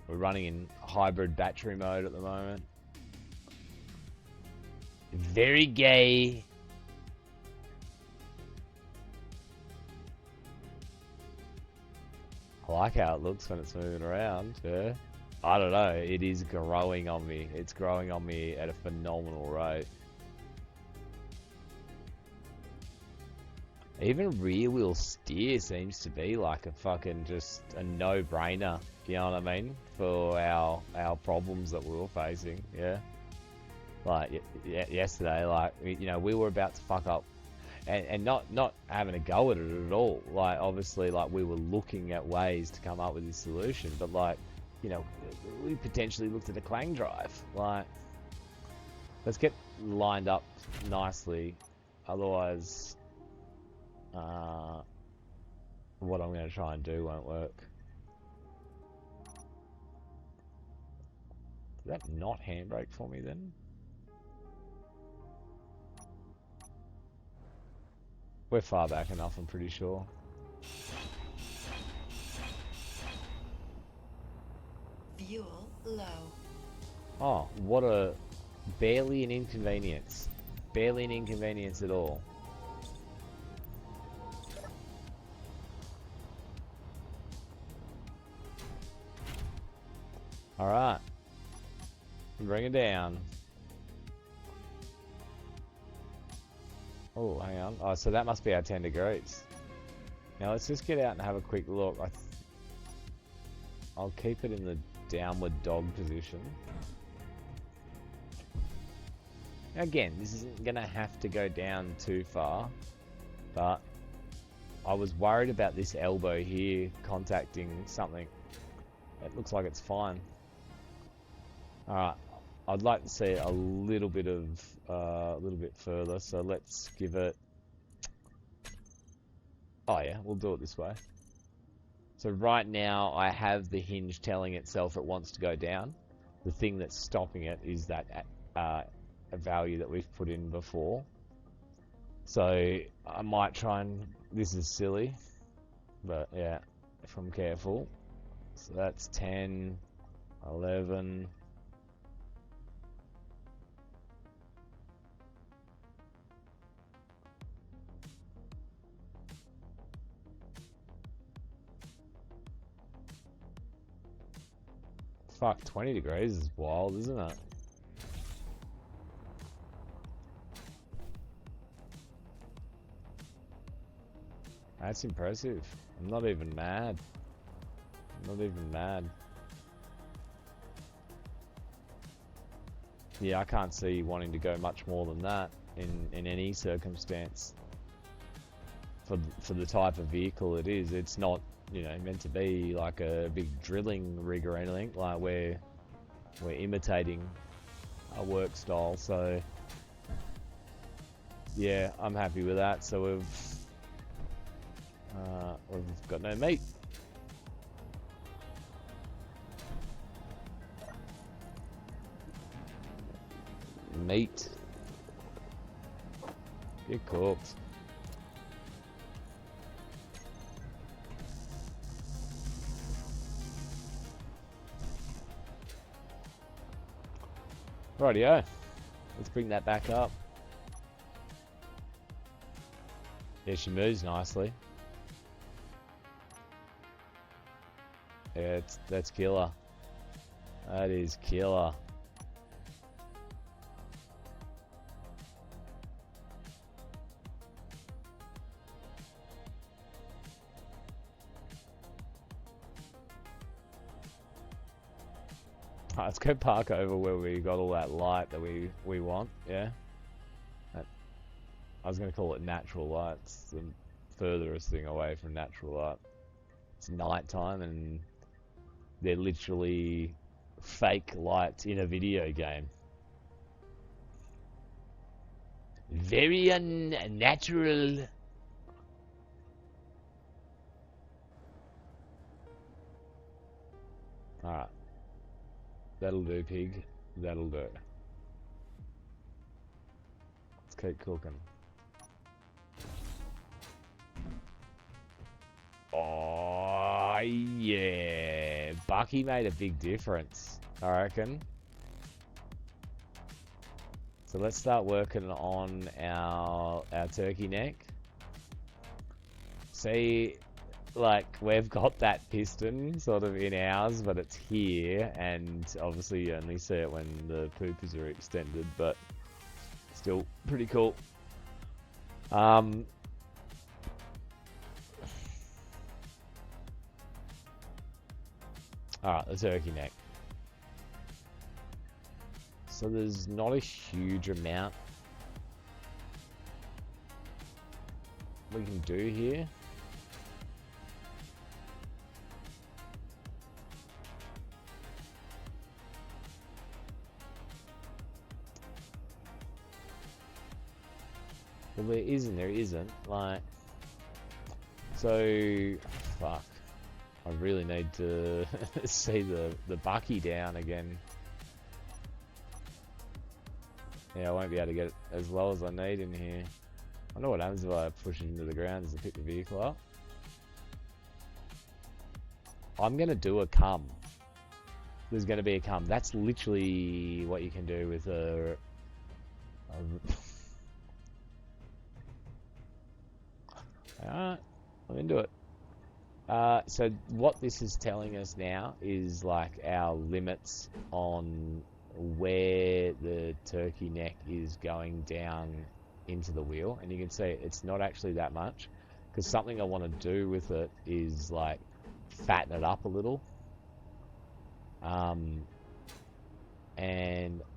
We're running in hybrid battery mode at the moment. Very gay. I like how it looks when it's moving around, yeah. I don't know, it is growing on me. It's growing on me at a phenomenal rate. Even rear wheel steer seems to be like a fucking just a no-brainer, you know what I mean? For our problems that we were facing, yeah. Like yesterday, like, you know, we were about to fuck up and not having a go at it at all. Like, obviously, like, we were looking at ways to come up with this solution, but like, you know, we potentially looked at a clang drive. Like, let's get lined up nicely, otherwise what I'm going to try and do won't work. Did that not handbrake for me then? We're far back enough, I'm pretty sure. Fuel low. Oh, what a... barely an inconvenience. Barely an inconvenience at all. Alright. Bring it down. Oh, hang on. Oh, so that must be our 10 degrees. Now let's just get out and have a quick look. I'll keep it in the downward dog position. Again, this isn't going to have to go down too far, but I was worried about this elbow here contacting something. It looks like it's fine. Alright, I'd like to see a little bit further, so let's give it... Oh yeah, we'll do it this way. So right now I have the hinge telling itself it wants to go down. The thing that's stopping it is that a value that we've put in before. So I might try and... This is silly, but yeah, if I'm careful. So that's 10, 11... Fuck, 20 degrees is wild, isn't it? That's impressive. I'm not even mad. I'm not even mad. Yeah, I can't see wanting to go much more than that in any circumstance. For the type of vehicle it is, it's not, you know, meant to be like a big drilling rig or anything. Like we're imitating a work style, so yeah, I'm happy with that. So we've got no meat. Meat. Get cooked. Rightio. Let's bring that back up. Yeah, she moves nicely. Yeah, that's killer. That is killer. Alright, let's go park over where we got all that light that we want, yeah? I was going to call it natural light. It's the furthest thing away from natural light. It's nighttime and they're literally fake lights in a video game. Very unnatural. Alright. That'll do, pig. That'll do. Let's keep cooking. Oh, yeah. Bucky made a big difference, I reckon. So let's start working on our turkey neck. See, like, we've got that piston sort of in ours, but it's here, and obviously you only see it when the poopers are extended, but still pretty cool. Alright, the turkey neck. So there's not a huge amount we can do here. Well, there isn't, like, so, fuck. I really need to see the Bucky down again. Yeah, I won't be able to get it as low as I need in here. I wonder what happens if I push it into the ground. Does it pick the vehicle up? I'm going to do a cum. There's going to be a cum. That's literally what you can do with a Alright, I'm into it. So what this is telling us now is like our limits on where the turkey neck is going down into the wheel, and you can see it's not actually that much, because something I want to do with it is like fatten it up a little, and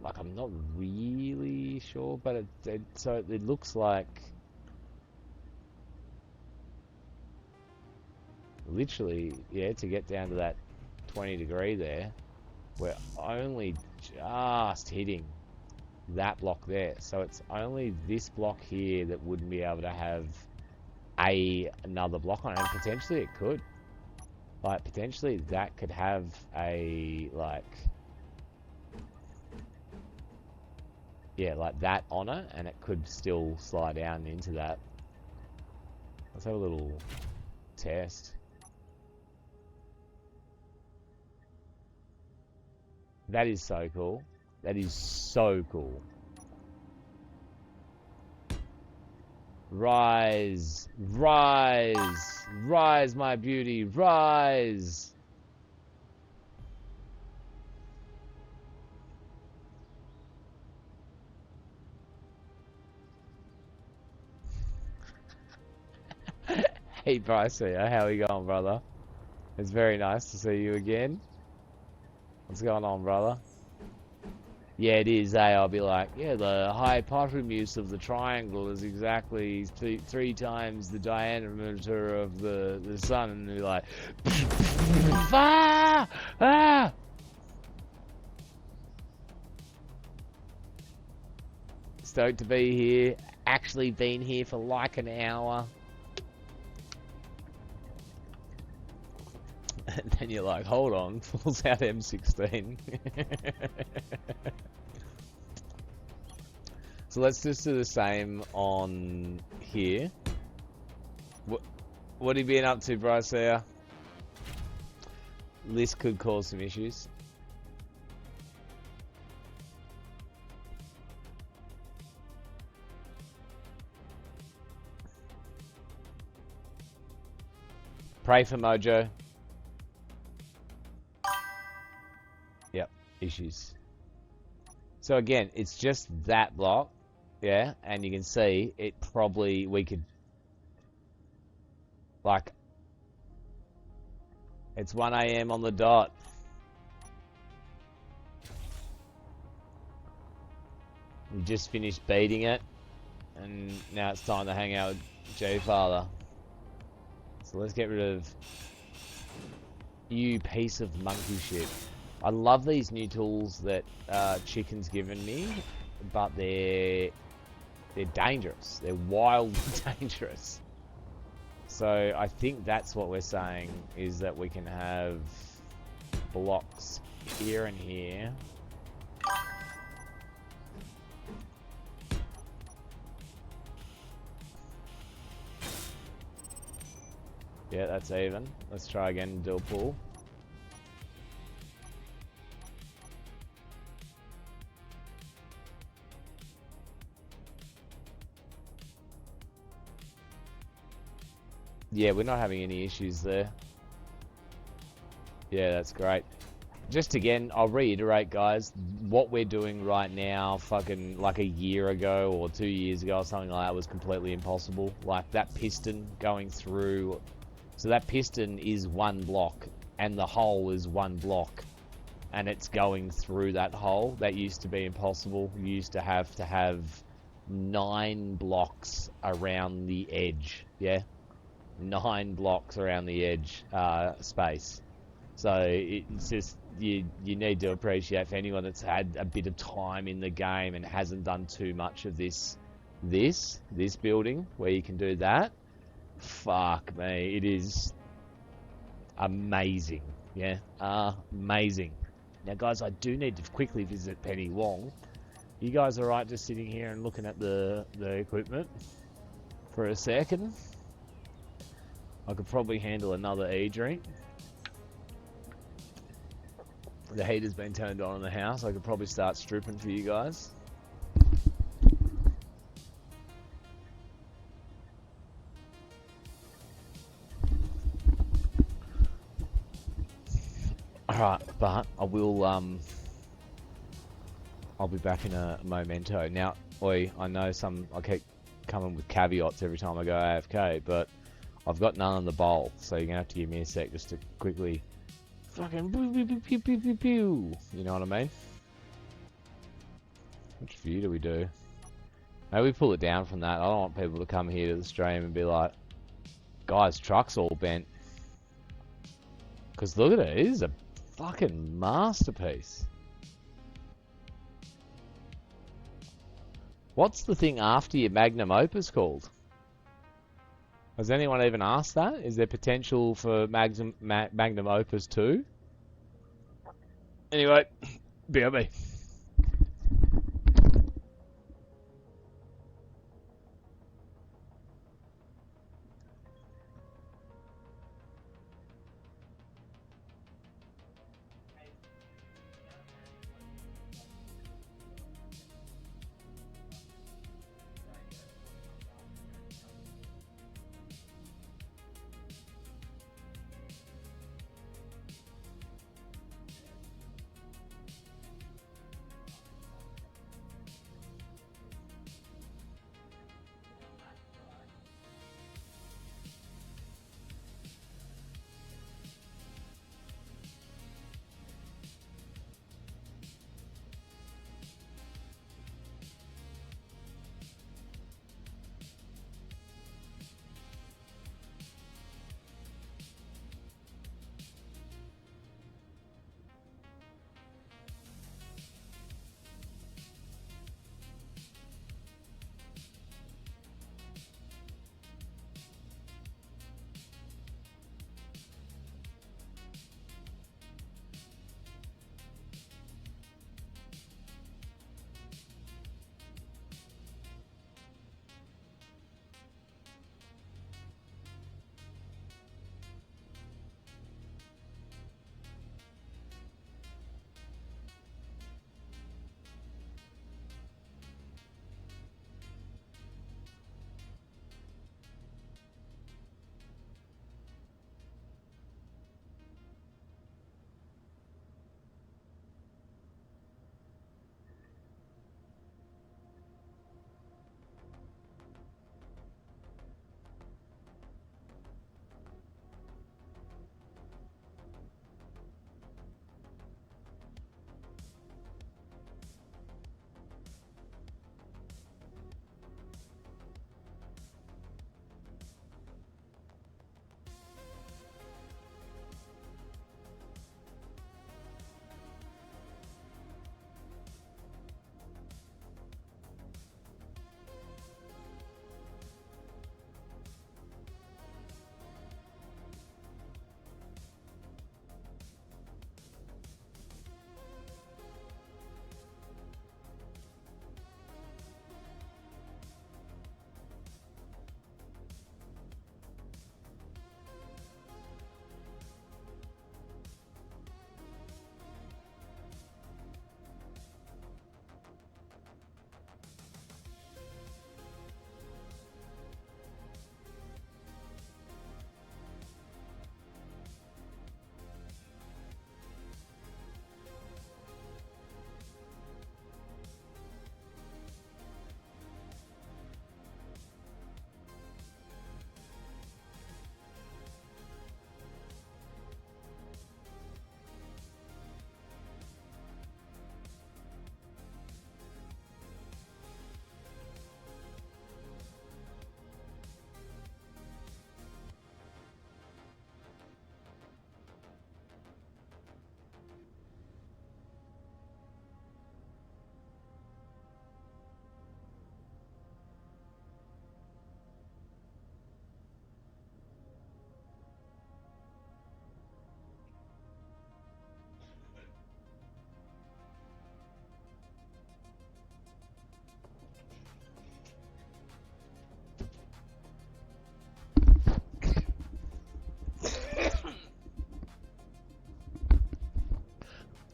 like I'm not really sure, but so it looks like literally, yeah, to get down to that 20 degree there, we're only just hitting that block there. So it's only this block here that wouldn't be able to have another block on it, and potentially it could. Like, potentially that could have a, like, yeah, like that on it, and it could still slide down into that. Let's have a little test. That is so cool. That is so cool. Rise, rise, rise, my beauty, rise. Hey, Bryce, how are you going, brother? It's very nice to see you again. What's going on, brother? Yeah, it is, eh? I'll be like, yeah, the hypotenuse of the triangle is exactly three times the diameter of the sun, and you're like, ah! Ah! Stoked to be here. Actually been here for like an hour. And then you're like, hold on, pulls out M16. So let's just do the same on here. What have you been up to, Bryce? There? This could cause some issues. Pray for Mojo. Yep, issues. So again, it's just that block, yeah, and you can see it probably, we could, like, it's 1 AM on the dot. We just finished beating it, and now it's time to hang out with J-Father. So let's get rid of you piece of monkey shit. I love these new tools that Chicken's given me, but they're dangerous. They're wildly dangerous. So I think that's what we're saying, is that we can have blocks here and here. Yeah, that's even. Let's try again and do a pull. Yeah, we're not having any issues there. Yeah, that's great. Just again, I'll reiterate, guys, what we're doing right now, fucking like a year ago or 2 years ago or something like that, was completely impossible. Like that piston going through. So that piston is one block, and the hole is one block, and it's going through that hole. That used to be impossible. You used to have 9 blocks around the edge, yeah? 9 blocks around the edge space. So it's just, you need to appreciate, for anyone that's had a bit of time in the game and hasn't done too much of this building, where you can do that. Fuck me, it is amazing. Yeah, amazing. Now guys, I do need to quickly visit Penny Wong. You guys alright just sitting here and looking at the equipment for a second? I could probably handle another e-drink. The heater's been turned on in the house. I could probably start stripping for you guys. Alright, but I will, I'll be back in a momento. Now, I know I keep coming with caveats every time I go AFK, but I've got none in the bowl, so you're going to have to give me a sec just to quickly fucking pew, pew, pew, pew. You know what I mean? Which view do we do? Maybe we pull it down from that. I don't want people to come here to the stream and be like, guys, truck's all bent. Because look at it, it is a fucking masterpiece. What's the thing after your magnum opus called? Has anyone even asked that? Is there potential for magnum opus 2? Anyway, BRB.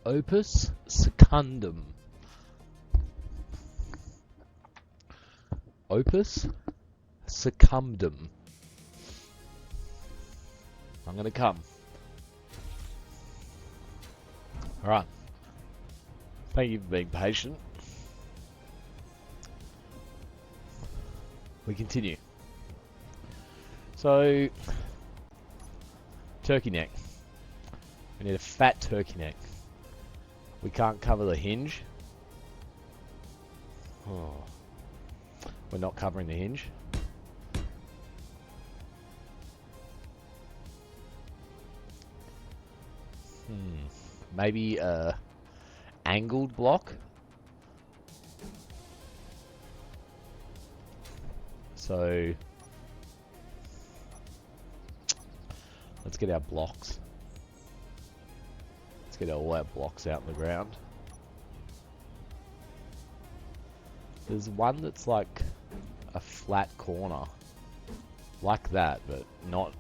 Opus secundum. Opus secundum. I'm gonna come. Alright. Thank you for being patient. We continue. So, turkey neck. We need a fat turkey neck. We can't cover the hinge. Oh. We're not covering the hinge. Maybe a angled block. So let's get our blocks. Let's get all our blocks out in the ground. There's one that's like a flat corner. Like that, but not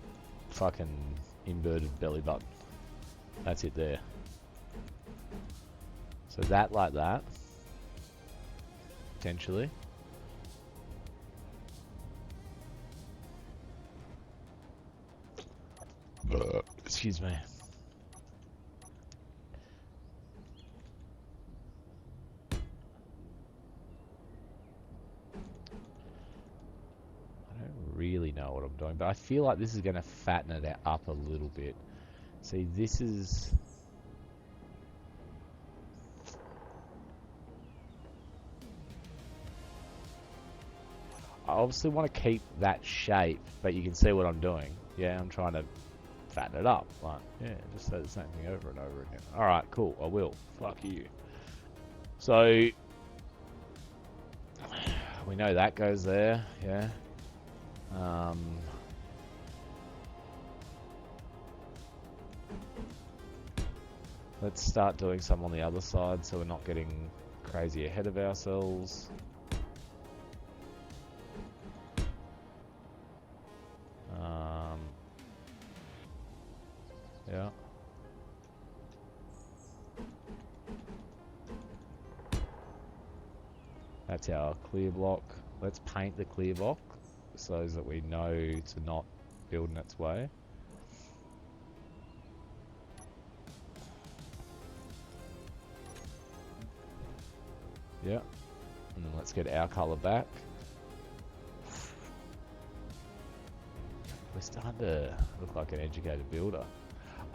fucking inverted belly button. That's it there. So that like that. Potentially. Excuse me. I don't really know what I'm doing, but I feel like this is going to fatten it up a little bit. See, this is... I obviously want to keep that shape, but you can see what I'm doing. Yeah, I'm trying to fatten it up. Like, yeah, just say the same thing over and over again. Alright, cool, I will. Fuck you. So, we know that goes there, yeah. Let's start doing some on the other side so we're not getting crazy ahead of ourselves. Yeah. That's our clear block. Let's paint the clear block so that we know to not build in its way. Yeah. And then let's get our colour back. We're starting to look like an educated builder.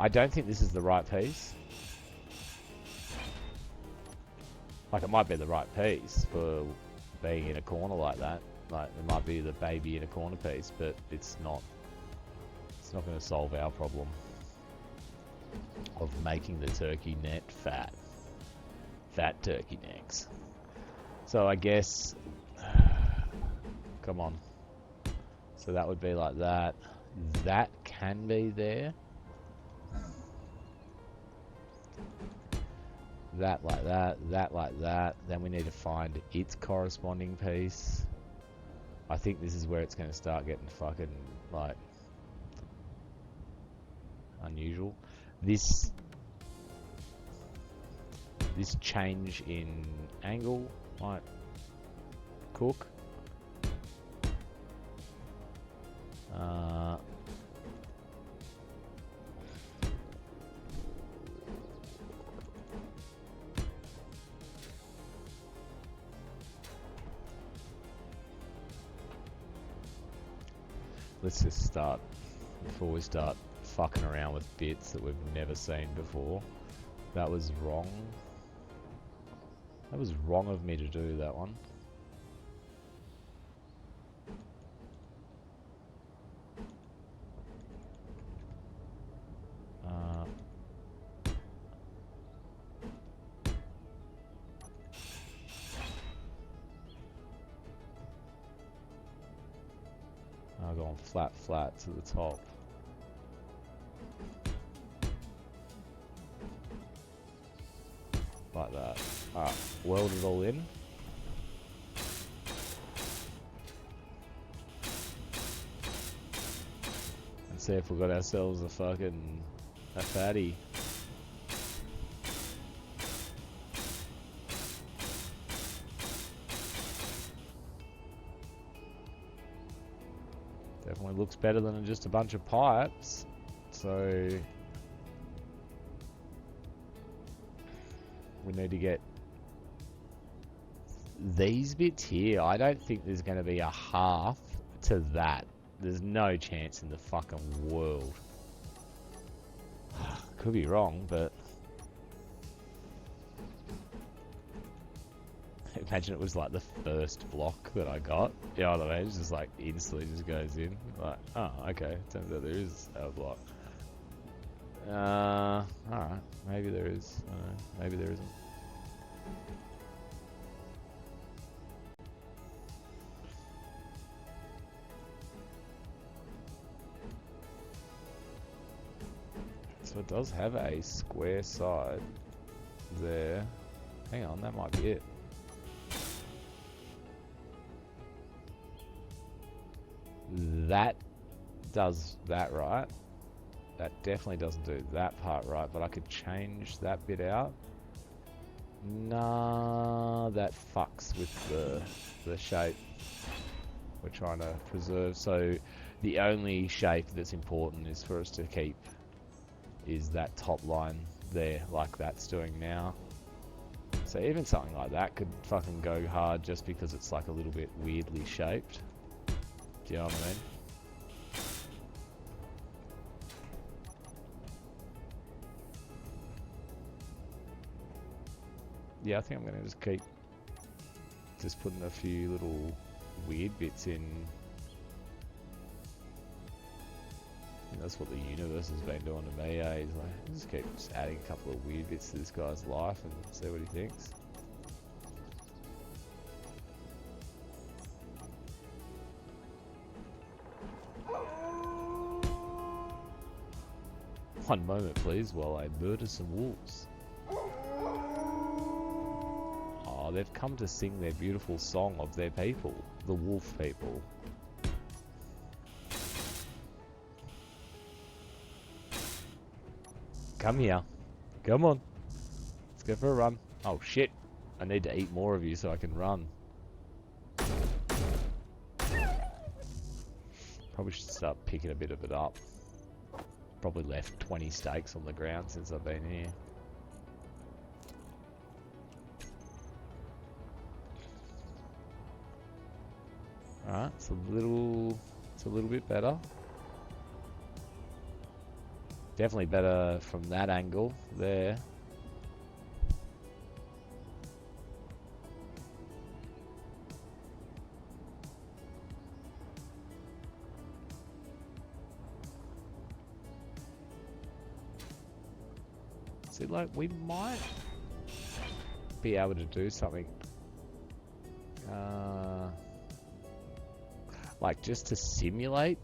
I don't think this is the right piece. Like, it might be the right piece for being in a corner like that. Like, it might be the baby in a corner piece, but it's not going to solve our problem of making the turkey net fat. Fat turkey necks. So I guess, come on. So that would be like that. That can be there. That like that, that like that. Then we need to find its corresponding piece. I think this is where it's going to start getting fucking, like, unusual. This change in angle might cook. Let's just start, before we start fucking around with bits that we've never seen before. That was wrong. That was wrong of me to do that one. I'm going flat to the top. Like that. Alright, weld it all in. And see if we got ourselves a fatty. looks better than just a bunch of pipes. So we need to get these bits here. I don't think there's going to be a half to that. There's no chance in the fucking world. Could be wrong, but imagine it was like the first block that I got. You know what I mean? It's just like instantly just goes in. Like, oh, okay. Turns out there is a block. Alright. Maybe there is. I don't know. Maybe there isn't. So it does have a square side there. Hang on, that might be it. That does that right. That definitely doesn't do that part right, but I could change that bit out. Nah, that fucks with the shape we're trying to preserve. So the only shape that's important is for us to keep is that top line there, like that's doing now. So even something like that could fucking go hard just because it's like a little bit weirdly shaped. Do you know what I mean? Yeah, I think I'm gonna just keep putting a few little weird bits in. That's what the universe has been doing to me, eh? He's like, just keep adding a couple of weird bits to this guy's life and see what he thinks. One moment, please, while I murder some wolves. Oh, they've come to sing their beautiful song of their people, the wolf people. Come here. Come on. Let's go for a run. Oh shit. I need to eat more of you so I can run. Probably should start picking a bit of it up. Probably left 20 steaks on the ground since I've been here. Alright, it's a little bit better. Definitely better from that angle there. See, like, we might be able to do something. Like, just to simulate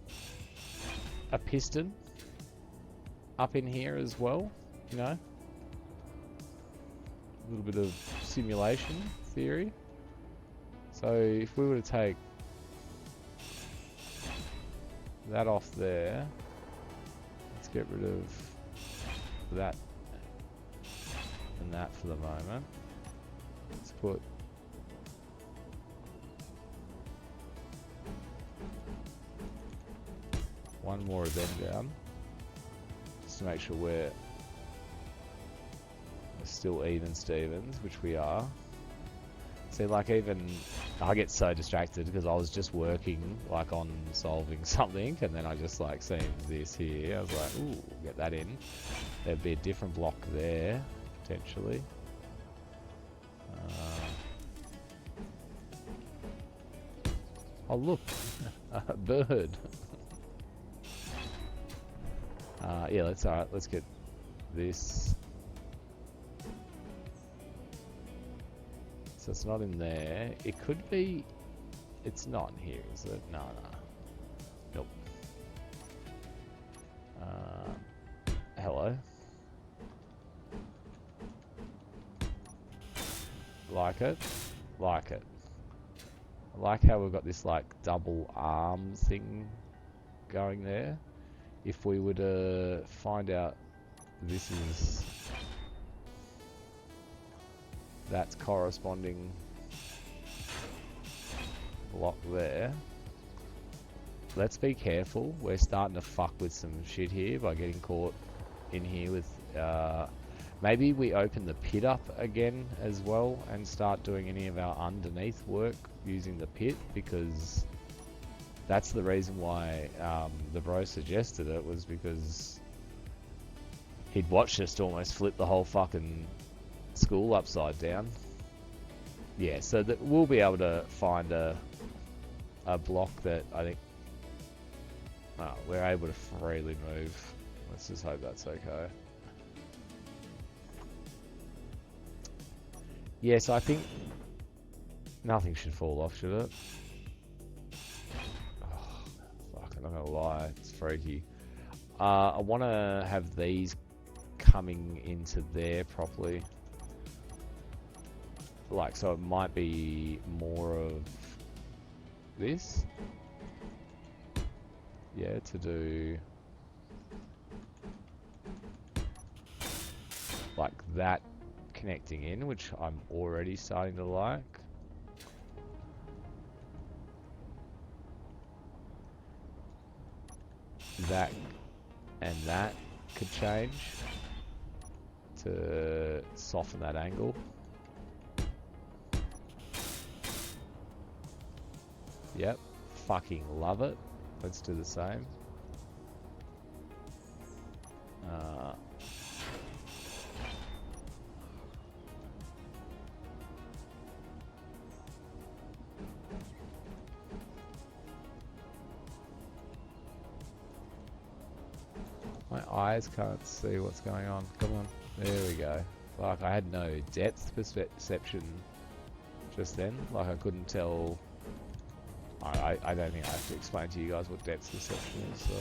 a piston up in here as well, you know? A little bit of simulation theory. So if we were to take that off there, let's get rid of that and that for the moment. Let's put one more of them down. To make sure we're still even Stevens, which we are. See, like, even I get so distracted because I was just working like on solving something, and then I just like seen this here. I was like, ooh, get that in. There'd be a different block there potentially. Oh look, a bird. Yeah, let's get this. So it's not in there. It could be. It's not in here, is it? No. Nope. Hello. Like it. Like it. I like how we've got this like double arm thing going there. If we were to find out this is that's corresponding block there, let's be careful. We're starting to fuck with some shit here by getting caught in here with, maybe we open the pit up again as well and start doing any of our underneath work using the pit, because that's the reason why the bro suggested it, was because he'd watched us almost flip the whole fucking school upside down. Yeah, so that we'll be able to find a block that I think we're able to freely move. Let's just hope that's okay. Yes, I think nothing should fall off, should it? Oh, fuck, I'm not gonna lie, it's freaky. I want to have these coming into there properly. Like, so it might be more of this. Yeah, to do like that connecting in, which I'm already starting to like. That and that could change to soften that angle. Yep, fucking love it. Let's do the same. My eyes can't see what's going on. Come on. There we go. Fuck, I had no depth perception just then. Like, I couldn't tell. I don't think I have to explain to you guys what depth perception is, so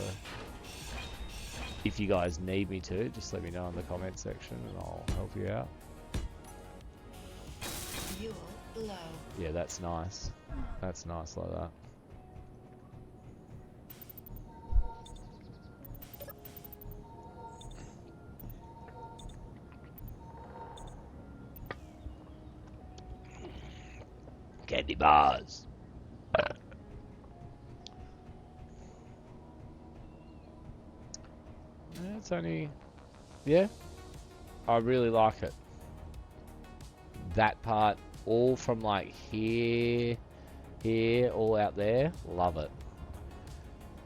if you guys need me to, just let me know in the comment section and I'll help you out. Fuel low. Yeah, that's nice. That's nice like that. Candy bars. It's only, yeah, I really like it. That part, all from like here, all out there, love it.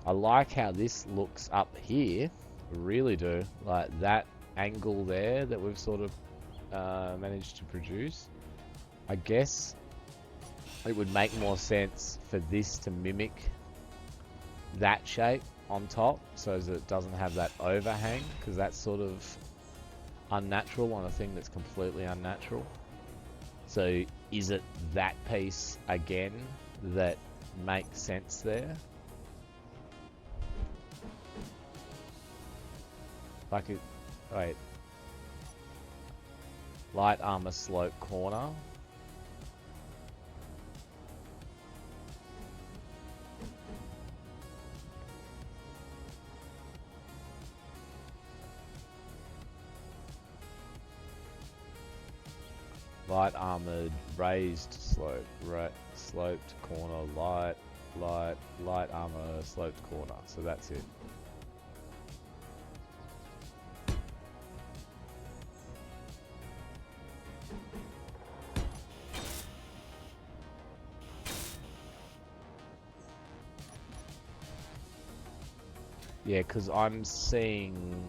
I like how this looks up here, really do. Like that angle there that we've sort of managed to produce. I guess it would make more sense for this to mimic that shape on top, so that it doesn't have that overhang, because that's sort of unnatural on a thing that's completely unnatural. So is it that piece again that makes sense there? Like it, wait, light armor slope corner. Light armored raised slope, right? Sloped corner, light armor sloped corner. So that's it. Yeah, because I'm seeing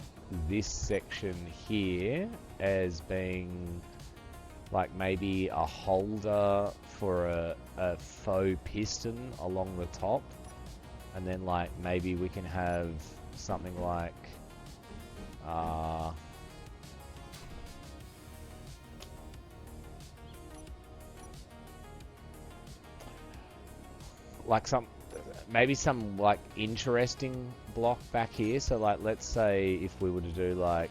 this section here as being like maybe a holder for a faux piston along the top, and then like maybe we can have something like maybe some like interesting block back here. So like, let's say if we were to do like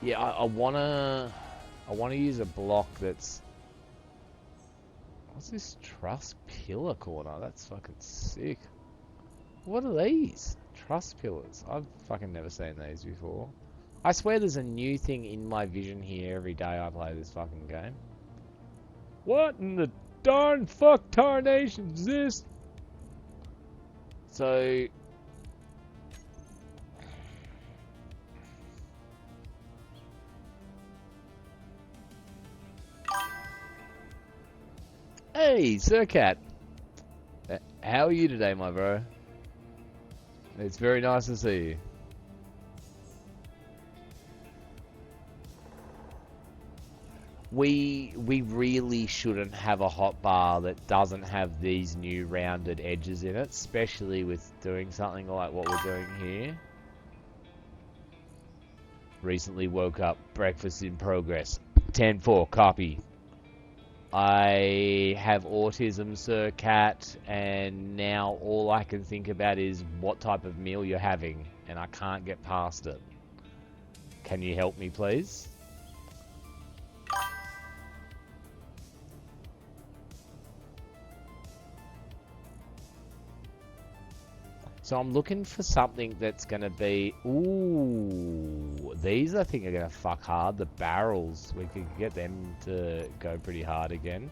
yeah, I wanna use a block that's, what's this truss pillar corner? That's fucking sick. What are these? Truss pillars. I've fucking never seen these before. I swear there's a new thing in my vision here every day I play this fucking game. What in the darn fuck tarnations this. So hey, Sir Cat. How are you today, my bro? It's very nice to see you. We really shouldn't have a hotbar that doesn't have these new rounded edges in it, especially with doing something like what we're doing here. Recently woke up, breakfast in progress. 10-4, copy. I have autism, Sir Cat, and now all I can think about is what type of meal you're having, and I can't get past it. Can you help me, please? So I'm looking for something that's going to be... Ooh, these I think are going to fuck hard. The barrels, we could get them to go pretty hard again.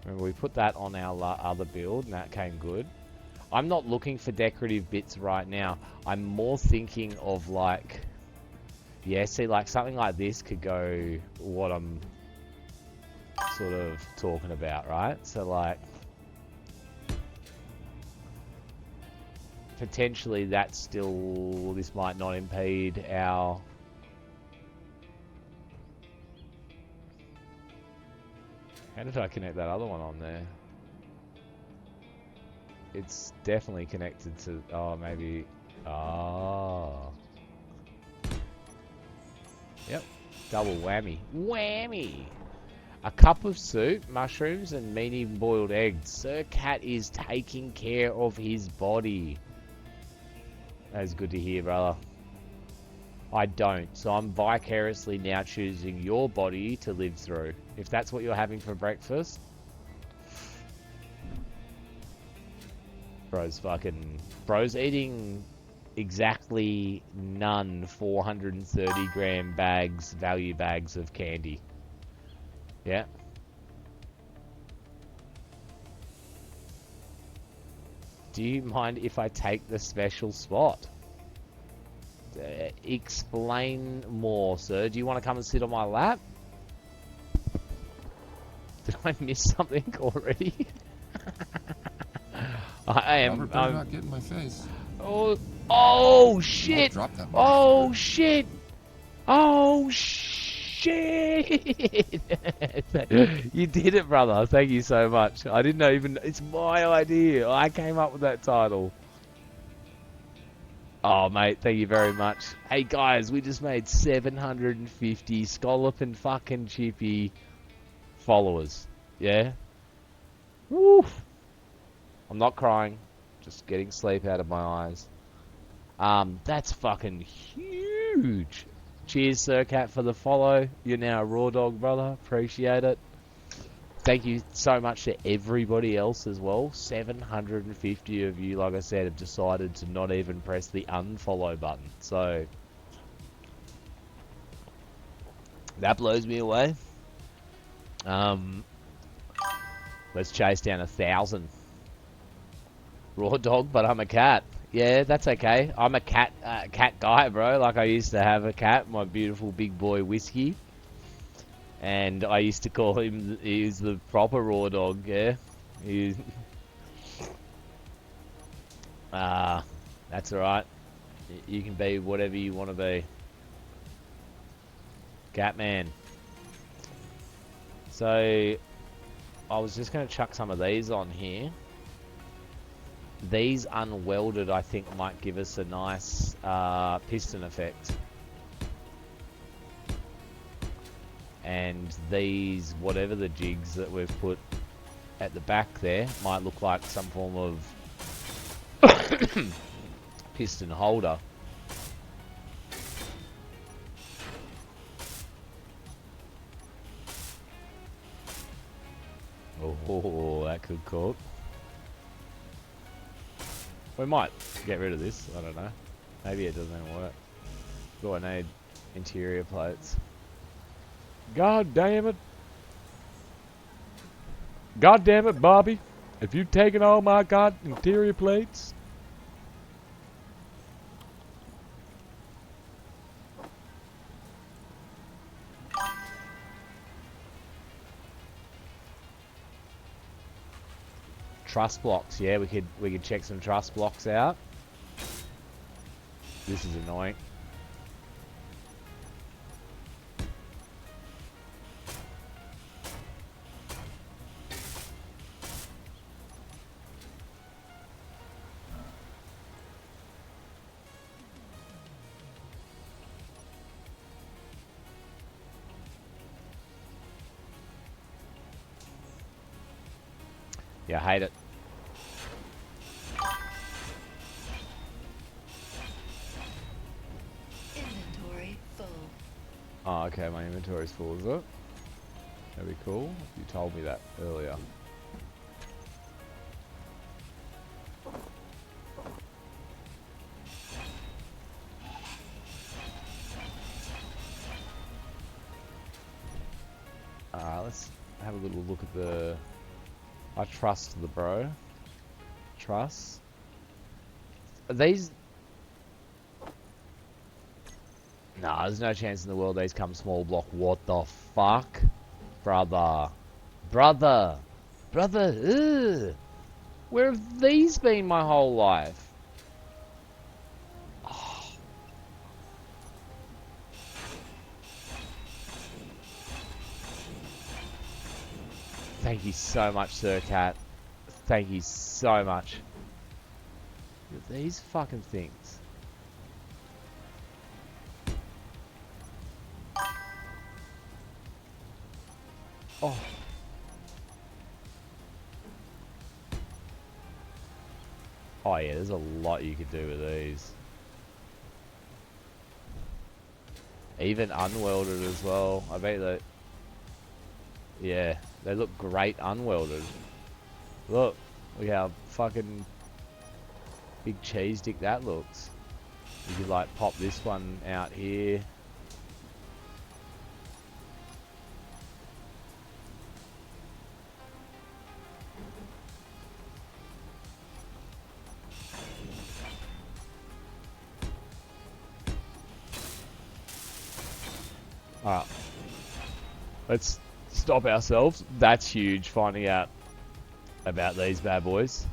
Remember, we put that on our other build, and that came good. I'm not looking for decorative bits right now. I'm more thinking of like... Yeah, see, like something like this could go what I'm sort of talking about, right? So like... Potentially that's still, this might not impede our... How did I connect that other one on there? It's definitely connected to, oh maybe, oh. Yep, double whammy. Whammy! A cup of soup, mushrooms and medium boiled eggs. Sir Cat is taking care of his body. That's good to hear, brother. I don't, so I'm vicariously now choosing your body to live through. If that's what you're having for breakfast. Bro's eating exactly none 430 gram bags, value bags of candy. Yeah. Do you mind if I take the special spot? Explain more, sir. Do you want to come and sit on my lap? Did I miss something already? I am. Robert, better not get in my face. Oh shit! Drop that Oh shit! Oh shit! You did it, brother. Thank you so much. I didn't even. It's my idea. I came up with that title. Oh, mate, thank you very much. Hey, guys, we just made 750 Scallop and fucking Chippy followers. Yeah? Woo! I'm not crying. Just getting sleep out of my eyes. That's fucking huge. Cheers, Sir Cat, for the follow. You're now a raw dog, brother. Appreciate it. Thank you so much to everybody else as well. 750 of you, like I said, have decided to not even press the unfollow button. So, that blows me away. Let's chase down 1,000. Raw dog, but I'm a cat. Yeah, that's okay. I'm a cat guy, bro. Like, I used to have a cat, my beautiful big boy Whiskey. And I used to call him, he was the proper raw dog, yeah. That's alright. You can be whatever you want to be. Catman. So, I was just going to chuck some of these on here. These unwelded, I think, might give us a nice piston effect. And these, whatever the jigs that we've put at the back there, might look like some form of piston holder. Oh, that could cook. We might get rid of this, I don't know. Maybe it doesn't even work. Do I need interior plates? God damn it! God damn it, Bobby. If you've taken all my interior plates. Truss blocks, yeah, we could check some truss blocks out. This is annoying. Yeah, I hate it. Inventory full. Oh, okay, my inventory's full, is it? That'd be cool. You told me that earlier. Let's have a little look at the... I trust the bro. Trust. Are these... Nah, there's no chance in the world these come small block. What the fuck? Brother. Brother. Brother. Ugh. Where have these been my whole life? Oh. Thank you so much, Sir Cat. Thank you so much. These fucking things. Oh. Oh yeah, there's a lot you could do with these. Even unwelded as well. I bet that... Yeah, they look great unwelded. Look how fucking big cheese dick that looks. You could like pop this one out here. Alright. Let's stop ourselves. That's huge, finding out about these bad boys.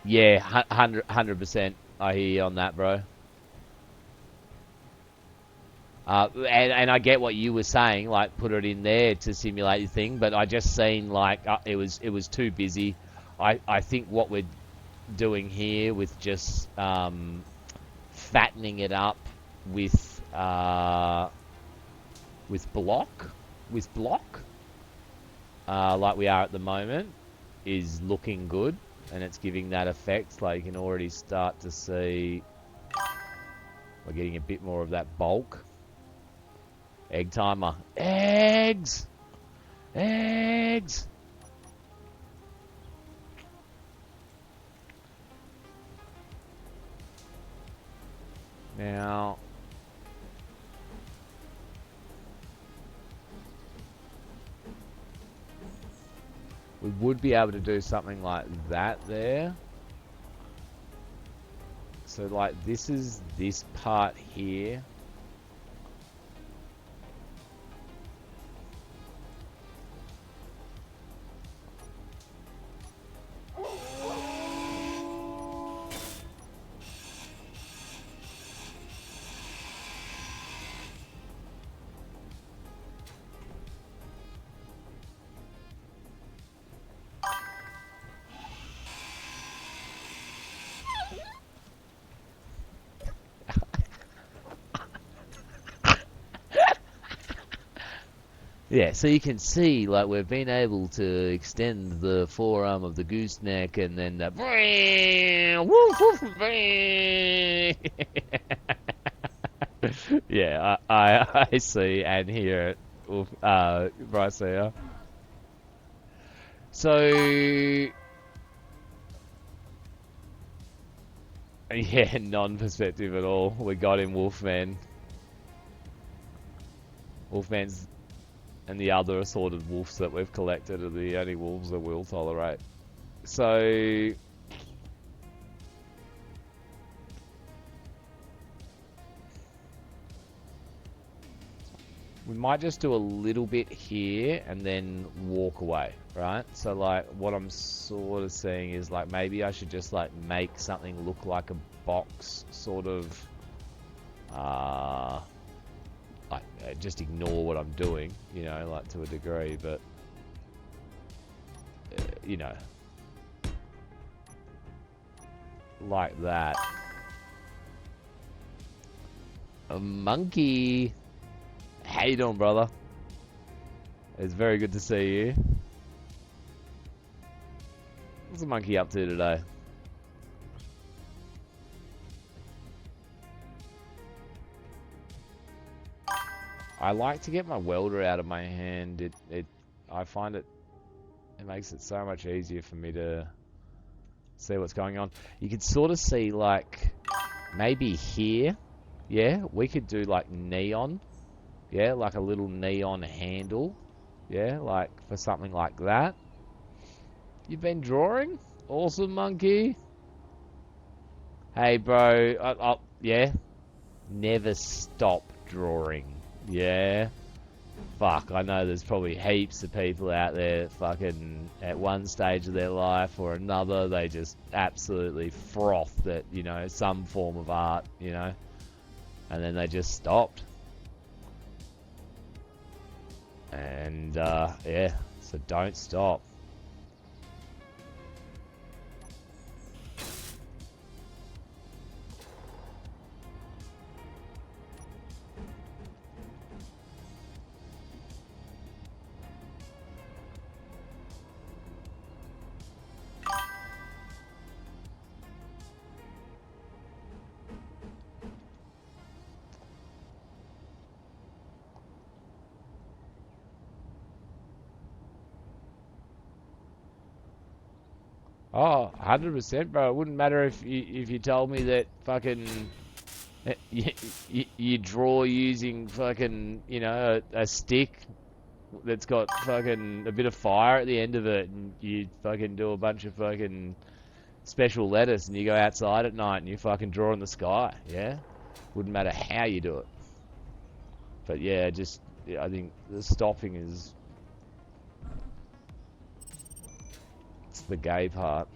Yeah, 100%. I hear you on that, bro. And I get what you were saying, like put it in there to simulate the thing, but I just seen like it was too busy. I think what we're doing here with just fattening it up with block, like we are at the moment, is looking good, and it's giving that effect. Like you can already start to see we're getting a bit more of that bulk. Egg timer. Eggs! Eggs! Now... we would be able to do something like that there. So like this is this part here. Yeah, so you can see, like, we've been able to extend the forearm of the gooseneck and then the... Yeah, I see and hear it, Bryce here. So... yeah, non-perspective at all. We got him, Wolfman. Wolfman's and the other assorted wolves that we've collected are the only wolves that we'll tolerate. So we might just do a little bit here and then walk away, right? So like what I'm sort of saying is like maybe I should just like make something look like a box, sort of like just ignore what I'm doing, you know, like to a degree, but you know, like that. A monkey. How you doing, brother? It's very good to see you. What's the monkey up to today? I like to get my welder out of my hand. I find it makes it so much easier for me to see what's going on. You could sort of see like maybe here, yeah, we could do like neon. Yeah, like a little neon handle. Yeah, like for something like that. You've been drawing? Awesome, monkey. Hey, bro. Yeah. Never stop drawing. Yeah. Fuck, I know there's probably heaps of people out there fucking at one stage of their life or another, they just absolutely frothed at, you know, some form of art, you know. And then they just stopped. And, yeah, so don't stop. Oh, 100%, bro. It wouldn't matter if you told me that fucking you draw using fucking, you know, a stick that's got fucking a bit of fire at the end of it, and you fucking do a bunch of fucking special letters, and you go outside at night and you fucking draw in the sky. Yeah, wouldn't matter how you do it. But yeah, just I think the stopping is. It's the gay part.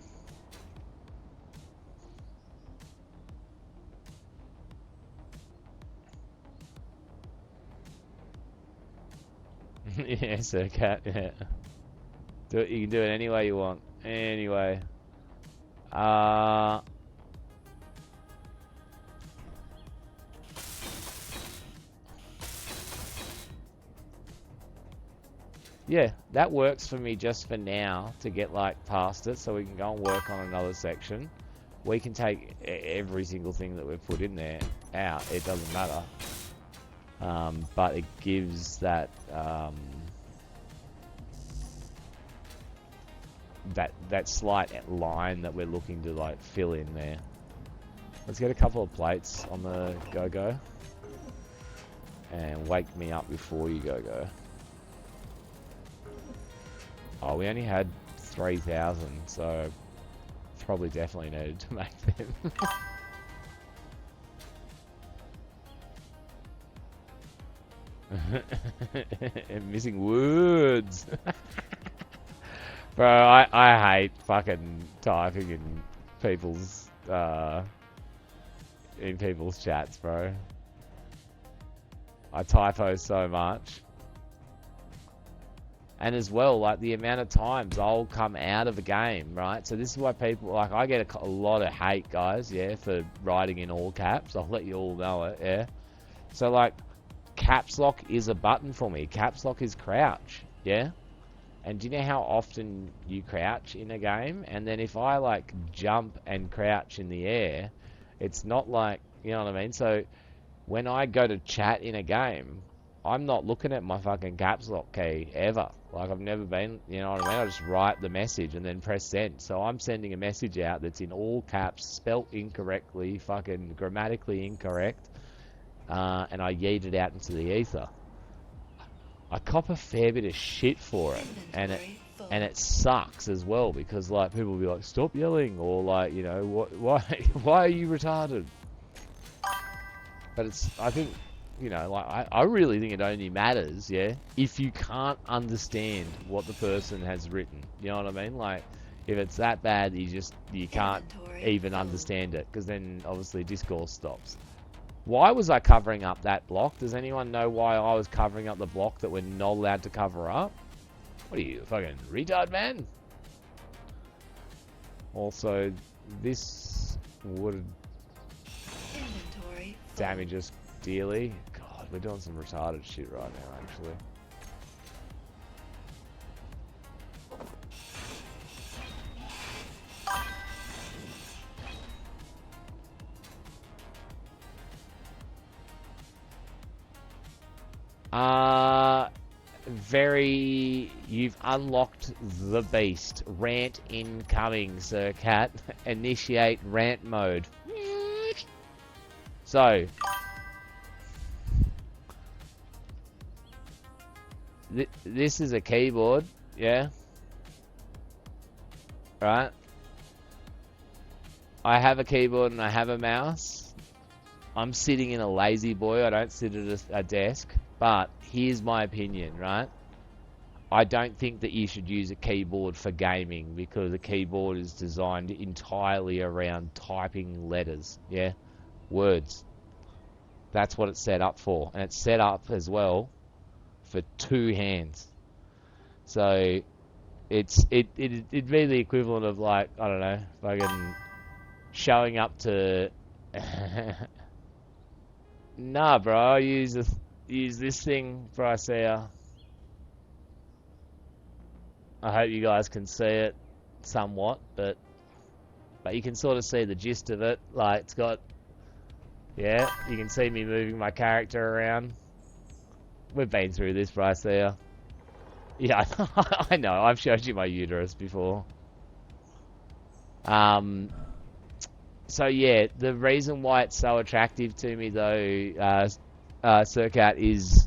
Yeah, so cat, yeah. Do it, you can do it any way you want. Anyway. Yeah, that works for me just for now to get like past it, so we can go and work on another section. We can take every single thing that we've put in there out. It doesn't matter, but it gives that that slight line that we're looking to like fill in there. Let's get a couple of plates on the go-go, and wake me up before you go-go. Oh, we only had 3,000, so probably definitely needed to make them. Missing words. Bro, I hate fucking typing in people's chats, bro. I typo so much. And as well, like the amount of times I'll come out of a game, right? So this is why people, like I get a lot of hate, guys, yeah, for writing in all caps. I'll let you all know it, yeah. So like, caps lock is a button for me. Caps lock is crouch, yeah. And do you know how often you crouch in a game? And then if I like jump and crouch in the air, it's not like, you know what I mean? So when I go to chat in a game, I'm not looking at my fucking caps lock key ever. Like I've never been, you know what I mean? I just write the message and then press send. So I'm sending a message out that's in all caps, spelt incorrectly, fucking grammatically incorrect, and I yeet it out into the ether. I cop a fair bit of shit for it, and it sucks as well because like people will be like, stop yelling, or like, you know, why are you retarded? But I think, you know, like I really think it only matters, yeah, if you can't understand what the person has written. You know what I mean? Like, if it's that bad, you can't even understand it, because then obviously discourse stops. Why was I covering up that block? Does anyone know why I was covering up the block that we're not allowed to cover up? What are you, fucking retard, man? Also, this would damage us dearly. God, we're doing some retarded shit right now, actually. You've unlocked the beast. Rant incoming, Sir Cat. Initiate rant mode. So, this is a keyboard, yeah? Right? I have a keyboard and I have a mouse. I'm sitting in a lazy boy. I don't sit at a desk. But here's my opinion, right? I don't think that you should use a keyboard for gaming, because a keyboard is designed entirely around typing letters, yeah? Words. That's what it's set up for. And it's set up as well for 2 hands. So it'd be the equivalent of, like, I don't know, fucking showing up to nah, bro, I use this thing, Brycea. I hope you guys can see it somewhat, but you can sort of see the gist of it. Like, it's got, yeah, you can see me moving my character around. We've been through this, Brycea. Yeah, I know, I've showed you my uterus before. So yeah, the reason why it's so attractive to me though, Sir Cat, is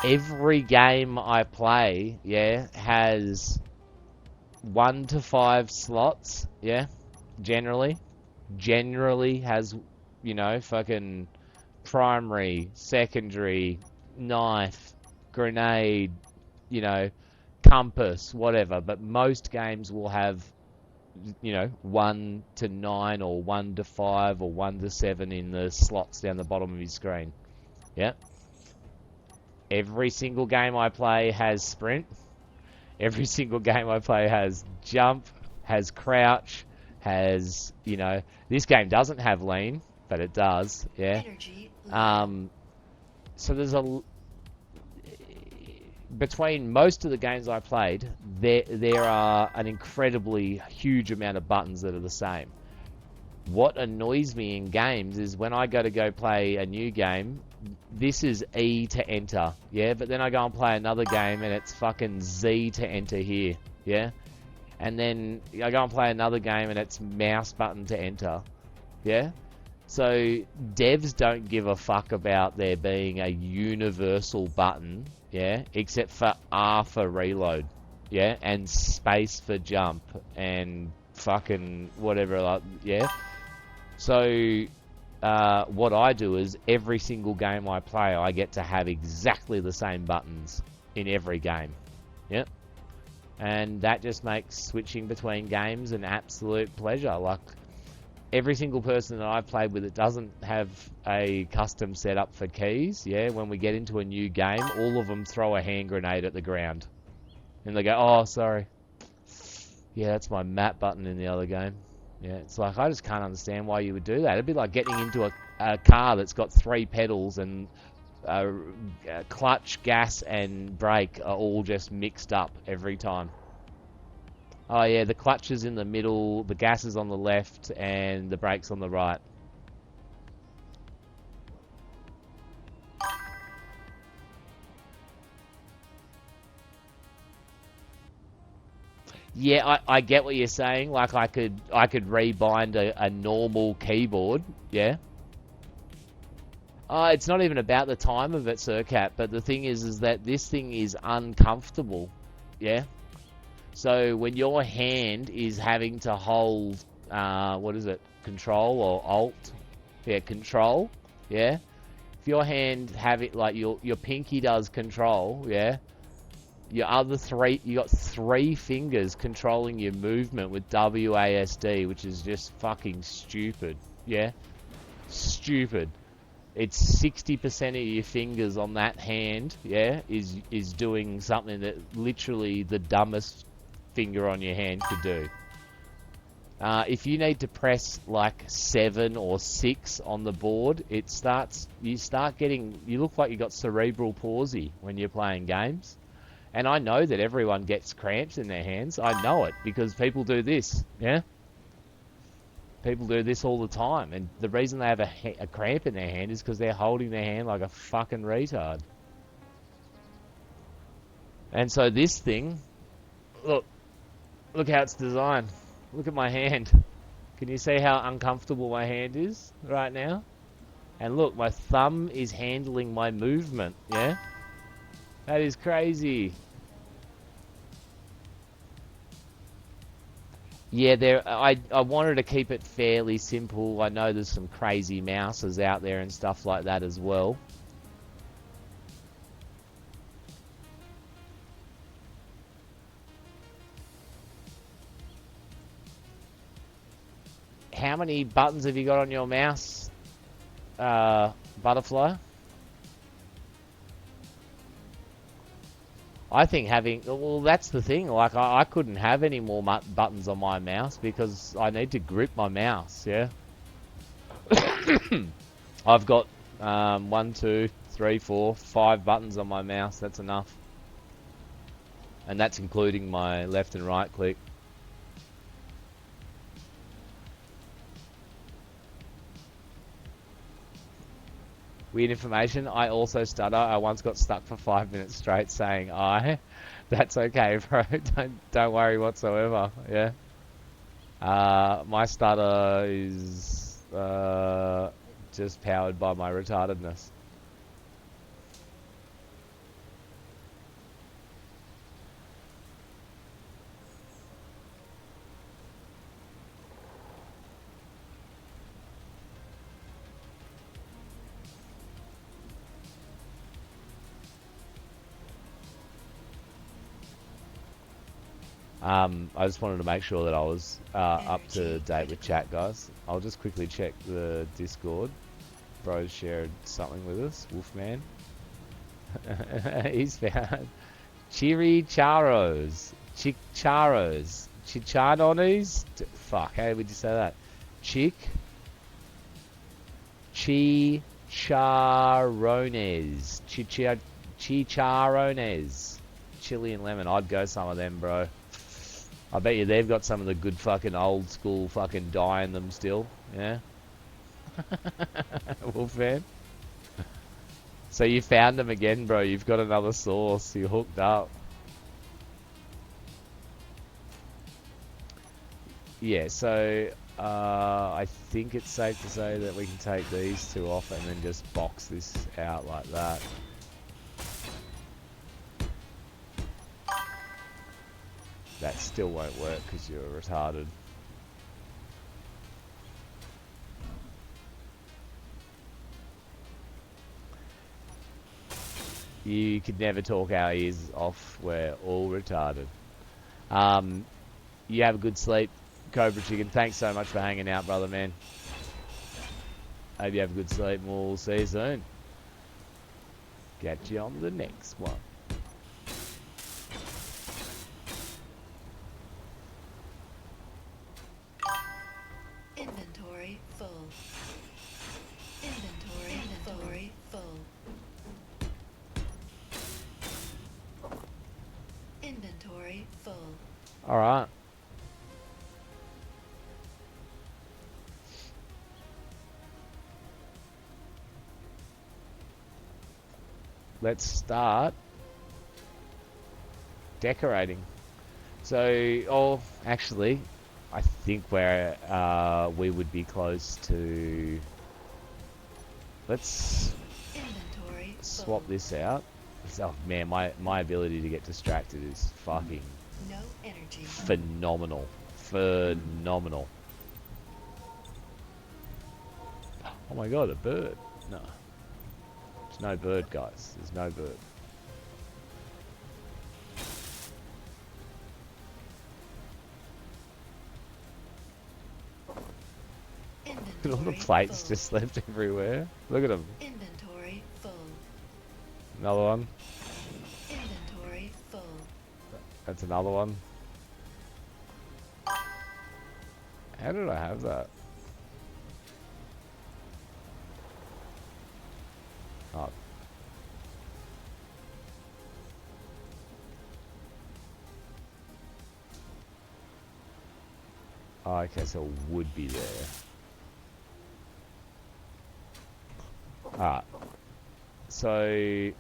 every game I play, yeah, has 1 to 5 slots, yeah, generally has, you know, fucking primary, secondary, knife, grenade, you know, compass, whatever, but most games will have, you know, 1 to 9 or 1 to 5 or 1 to 7 in the slots down the bottom of your screen. Yeah. Every single game I play has sprint. Every single game I play has jump, has crouch, has, you know, this game doesn't have lean, but it does, yeah. So there's between most of the games I played, there are an incredibly huge amount of buttons that are the same. What annoys me in games is when I go play a new game, this is E to enter, yeah? But then I go and play another game and it's fucking Z to enter here, yeah? And then I go and play another game and it's mouse button to enter, yeah? So devs don't give a fuck about there being a universal button, yeah, except for R for reload, yeah, and space for jump, and fucking whatever, like, yeah. So what I do is every single game I play, I get to have exactly the same buttons in every game, yeah. And that just makes switching between games an absolute pleasure. Like, every single person that I've played with, it doesn't have a custom setup for keys, yeah? When we get into a new game, all of them throw a hand grenade at the ground. And they go, oh, sorry. Yeah, that's my map button in the other game. Yeah, it's like, I just can't understand why you would do that. It'd be like getting into a car that's got 3 pedals and clutch, gas, and brake are all just mixed up every time. Oh yeah, the clutch is in the middle, the gas is on the left, and the brake's on the right. Yeah, I get what you're saying. Like, I could rebind a normal keyboard, yeah. It's not even about the time of it, Sir Cat, but the thing is that this thing is uncomfortable, yeah? So when your hand is having to hold, what is it, Control or Alt? Yeah, Control, yeah? If your hand have it, like your pinky does Control, yeah? Your other three, you got 3 fingers controlling your movement with WASD, which is just fucking stupid, yeah? Stupid. It's 60% of your fingers on that hand, yeah, is doing something that literally the dumbest finger on your hand could do. If you need to press like 7 or 6 on the board, you look like you got cerebral palsy when you're playing games. And I know that everyone gets cramps in their hands. I know it because people do this, yeah? People do this all the time, and the reason they have a cramp in their hand is because they're holding their hand like a fucking retard. And so this thing, look how it's designed. Look at my hand. Can you see how uncomfortable my hand is right now? And look, my thumb is handling my movement, yeah? That is crazy. Yeah, I wanted to keep it fairly simple. I know there's some crazy mouses out there and stuff like that as well. How many buttons have you got on your mouse, Butterfly? I think well, that's the thing, like, I couldn't have any more buttons on my mouse because I need to grip my mouse, yeah? I've got 1, 2, 3, 4, 5 buttons on my mouse, that's enough. And that's including my left and right click. Weird information, I also stutter. I once got stuck for 5 minutes straight saying I. That's okay, bro. Don't worry whatsoever, yeah? My stutter is just powered by my retardedness. I just wanted to make sure that I was up to date with chat, guys. I'll just quickly check the Discord. Bros shared something with us. Wolfman. He's found Chiricharos. Chicharos. Chichanones? Fuck, how would you say that? Chicharones. Chicharones. Chili and lemon. I'd go some of them, bro. I bet you they've got some of the good fucking old school fucking dye in them still, yeah? Wolfman? So you found them again, bro. You've got another source. You're hooked up. Yeah, so I think it's safe to say that we can take these 2 off and then just box this out like that. That still won't work because you're retarded. You could never talk our ears off. We're all retarded. You have a good sleep, Cobra Chicken. Thanks so much for hanging out, brother, man. Hope you have a good sleep and we'll see you soon. Catch you on the next one. Inventory full. Inventory full. Inventory full. Alright. Let's start decorating. So, actually, I think we would be close to let's Inventory swap full. this out. Oh man, my ability to get distracted is fucking No energy. phenomenal. Phenomenal. Oh my god, a bird. No. There's no bird, guys. There's no bird. Look at all the Inventory plates full. just left everywhere. Look at them. Inventory full. Another one. Inventory full. That's another one. How did I have that? Oh. Oh, okay, so it would be there. Alright. So...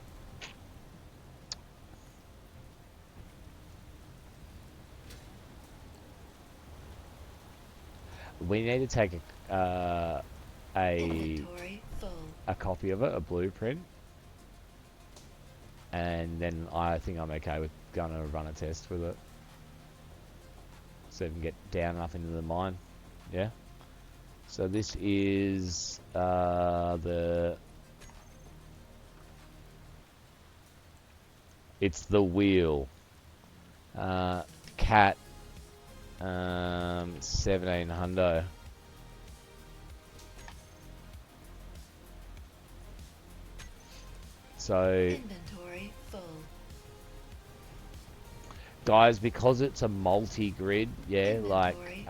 we need to take Inventory full. a copy of it, a blueprint. And then I think I'm okay with gonna run a test with it. So we can get down enough into the mine. Yeah. So this is it's the wheel. Cat 1700. So Inventory full. guys, because it's a multi-grid, yeah, like Inventory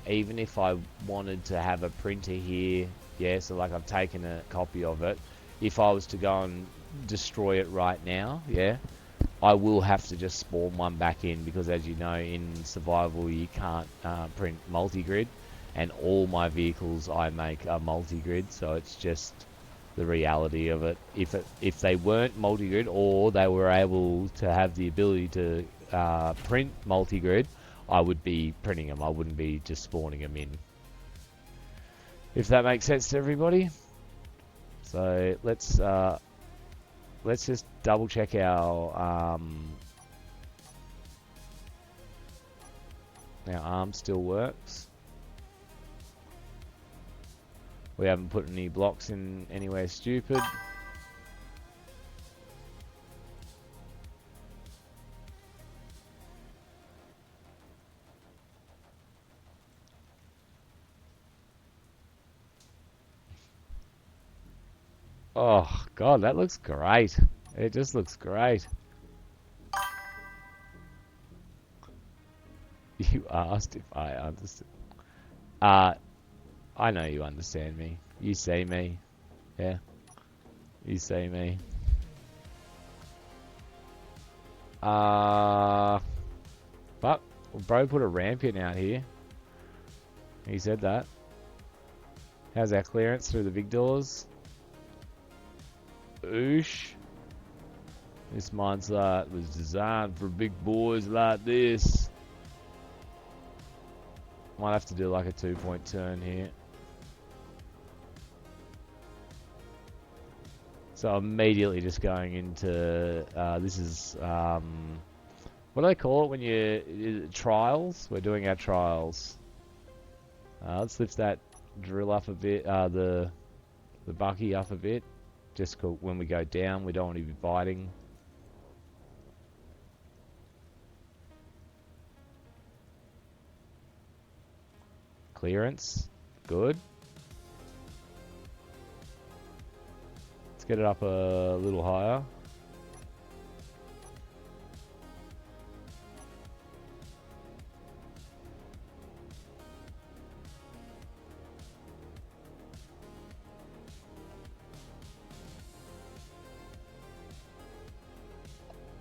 even if I wanted to have a printer here, yeah, so like I've taken a copy of it, if I was to go and destroy it right now, yeah, I will have to just spawn one back in, because as you know, in survival you can't print multi-grid, and all my vehicles I make are multi-grid, so it's just the reality of it. If they weren't multi-grid, or they were able to have the ability to print multi-grid, I would be printing them. I wouldn't be just spawning them in. If that makes sense to everybody. So let's just double check our arm still works. We haven't put any blocks in anywhere stupid. Oh god, that looks great. It just looks great. You asked if I understood. I know you understand me. You see me. Yeah. You see me. But bro put a rampion out here. He said that. How's our clearance through the big doors? Oosh. This mine site was designed for big boys like this. Might have to do like a 2-point turn here. So immediately just going into this is what do they call it when you trials? We're doing our trials. Let's lift that drill up a bit, the bucky up a bit. Just when we go down, we don't want to be biting. Clearance, good. Let's get it up a little higher.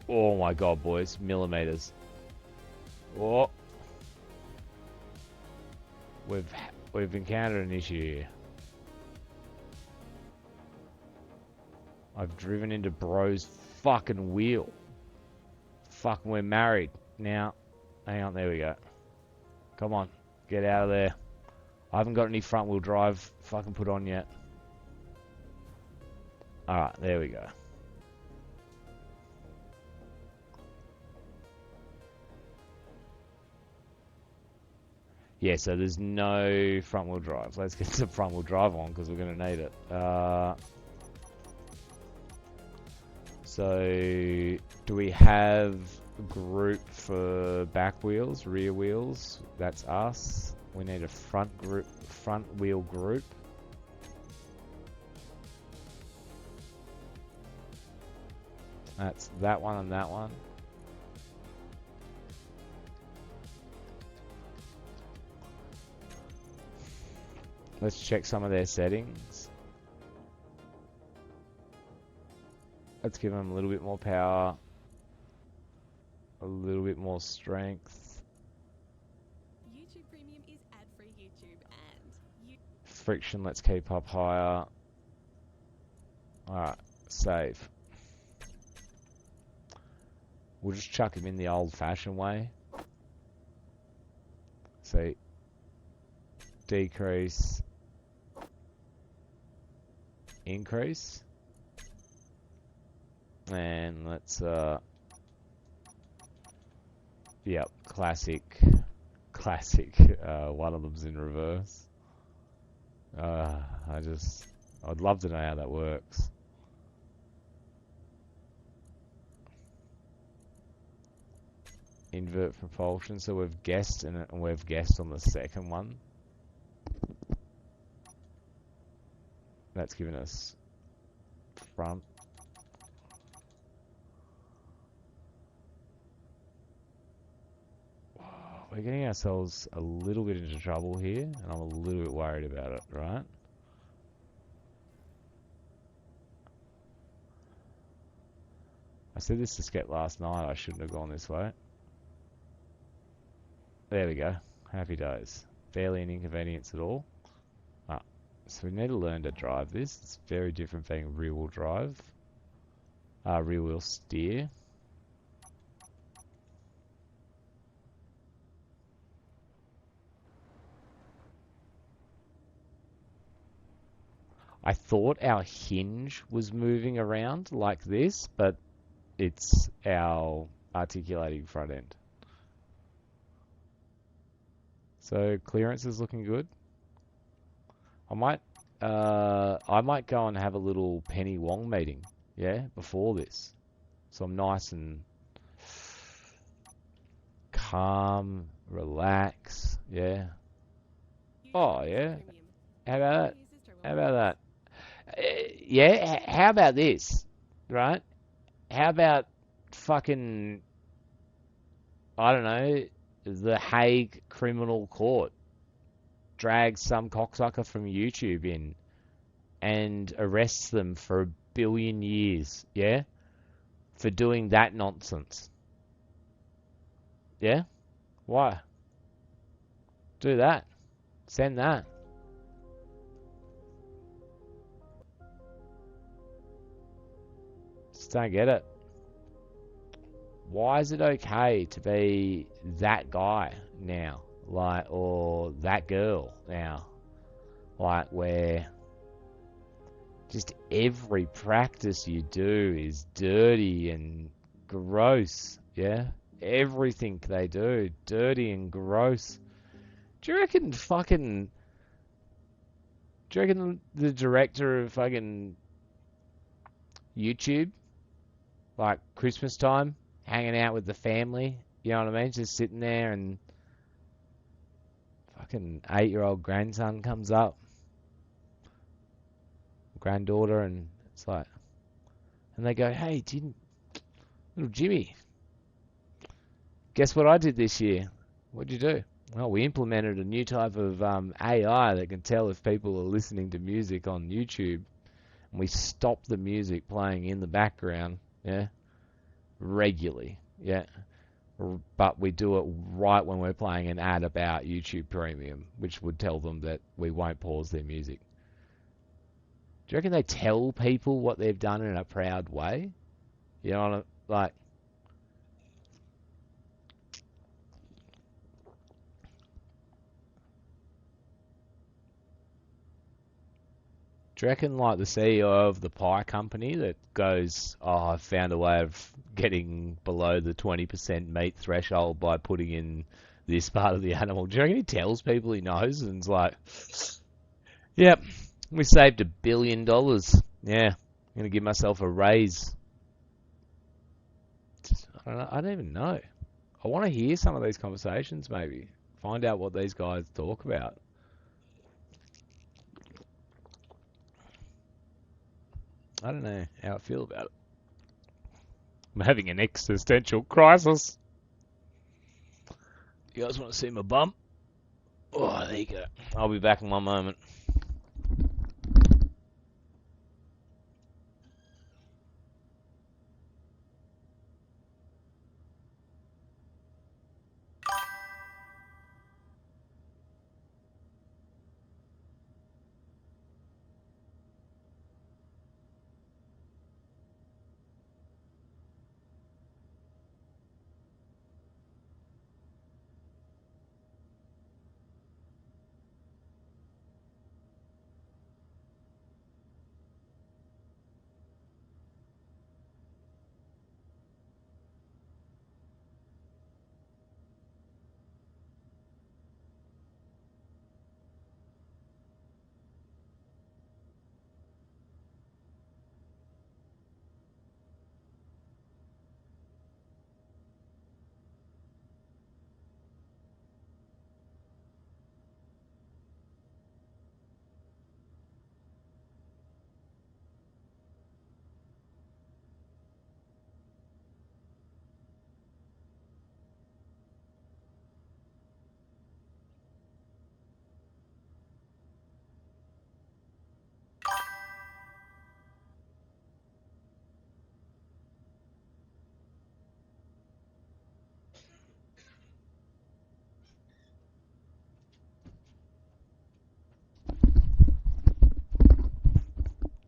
Oh my god, boys, millimeters. Oh. We've encountered an issue here. I've driven into bro's fucking wheel. Fucking, we're married. Now, hang on, there we go. Come on, get out of there. I haven't got any front wheel drive fucking put on yet. Alright, there we go. Yeah, so there's no front wheel drive. Let's get some front wheel drive on because we're going to need it. So, do we have a group for back wheels, rear wheels? That's us. We need a front wheel group. That's that one and that one. Let's check some of their settings. Let's give them a little bit more power, a little bit more strength. YouTube Premium is ad-free YouTube and Friction, let's keep up higher. Alright, save. We'll just chuck him in the old-fashioned way. So, decrease, increase. And let's, yep, classic, one of them's in reverse. I'd love to know how that works. Invert propulsion, so we've guessed, and we've guessed on the second one. That's given us front. We're getting ourselves a little bit into trouble here, and I'm a little bit worried about it, right? I said this to Skep last night, I shouldn't have gone this way. There we go. Happy days. Barely an inconvenience at all. So we need to learn to drive this. It's very different being rear wheel drive. Rear wheel steer. I thought our hinge was moving around like this, but it's our articulating front end. So clearance is looking good. I might go and have a little Penny Wong meeting, yeah, before this. So I'm nice and calm, relax, yeah. Oh, yeah. How about that? How about that? Yeah, how about this, right? How about fucking, I don't know, the Hague Criminal Court drags some cocksucker from YouTube in and arrests them for 1 billion years, yeah? For doing that nonsense. Yeah? Why? Do that. Send that. Just don't get it. Why is it okay to be that guy now? Like, or that girl now? Like, where just every practice you do is dirty and gross, yeah? Everything they do, dirty and gross. Do you reckon the director of fucking YouTube, like Christmas time, hanging out with the family, you know what I mean? Just sitting there and fucking 8-year-old grandson comes up, granddaughter, and it's like, and they go, hey, little Jimmy, guess what I did this year? What'd you do? Well, we implemented a new type of AI that can tell if people are listening to music on YouTube, and we stop the music playing in the background, yeah, regularly, yeah. But we do it right when we're playing an ad about YouTube Premium, which would tell them that we won't pause their music. Do you reckon they tell people what they've done in a proud way? You know, like, Do you reckon like the CEO of the pie company that goes, oh, I've found a way of getting below the 20% meat threshold by putting in this part of the animal? Do you reckon he tells people he knows and is like, yep, we saved $1 billion. Yeah, I'm going to give myself a raise. I don't know. I don't even know. I want to hear some of these conversations maybe. Find out what these guys talk about. I don't know how I feel about it. I'm having an existential crisis. You guys want to see my bum? Oh, there you go. I'll be back in one moment.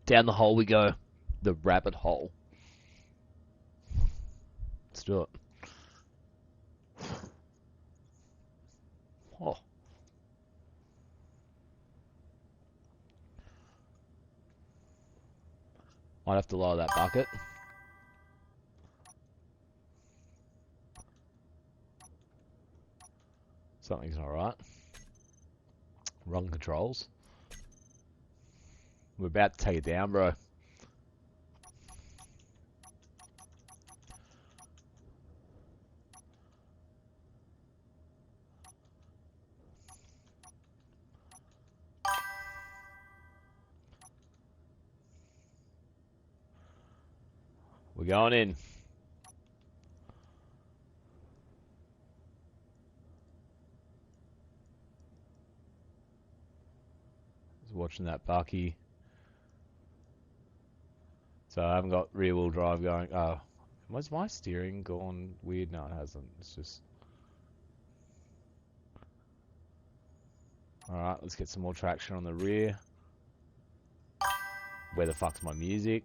Down the hole we go. The rabbit hole. Let's do it. Oh. Might have to lower that bucket. Something's not right. Wrong controls. We're about to take it down, bro. We're going in. Just watching that Bucky. So I haven't got rear wheel drive going. Oh, was my steering gone weird? No, it hasn't. It's just. Alright, let's get some more traction on the rear. Where the fuck's my music?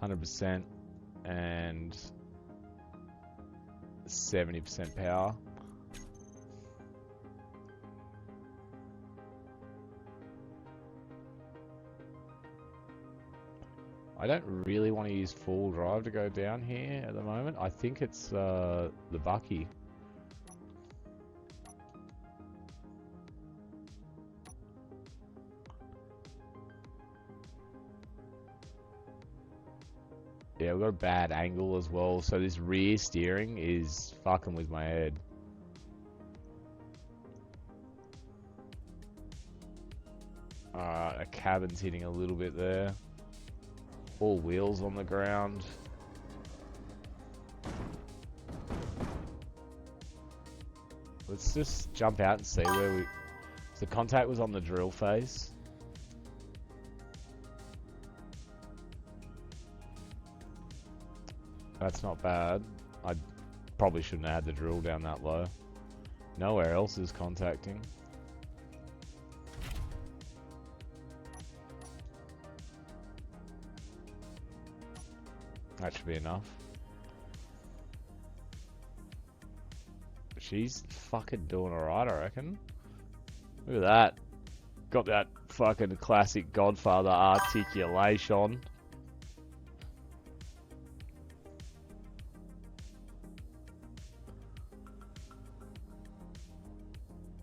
100% and 70% power. I don't really want to use full drive to go down here at the moment. I think it's the Bucky. Yeah, we've got a bad angle as well, so this rear steering is fucking with my head. Alright, a cabin's hitting a little bit there. All wheels on the ground. Let's just jump out and see where we... So the contact was on the drill face. That's not bad. I probably shouldn't have had the drill down that low. Nowhere else is contacting. That should be enough. She's fucking doing alright, I reckon. Look at that. Got that fucking classic Godfather articulation.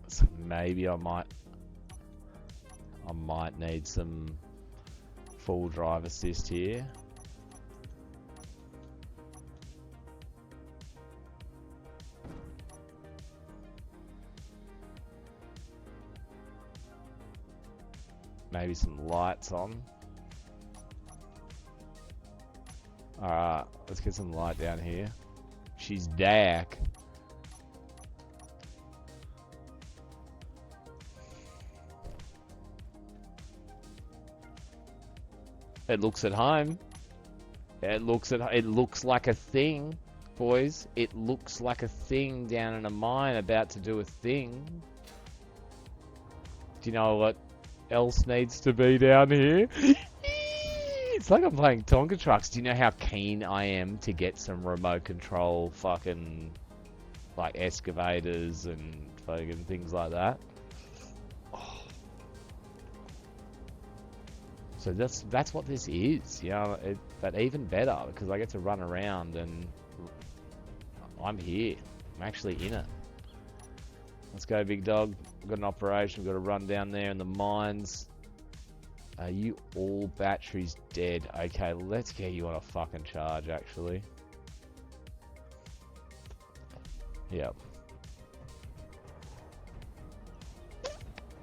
So maybe I might need some full drive assist here. Maybe some lights on. Alright, let's get some light down here. She's dark. It looks at home. It looks like a thing, boys. It looks like a thing down in a mine about to do a thing. Do you know what else needs to be down here? It's like I'm playing Tonka Trucks. Do you know how keen I am to get some remote control fucking like excavators and fucking things like that? Oh. So that's what this is, you know, but even better because I get to run around and I'm here. I'm actually in it. Let's go, big dog. We've got an operation. We've got to run down there in the mines. Are you all batteries dead? Okay, let's get you on a fucking charge, actually. Yep.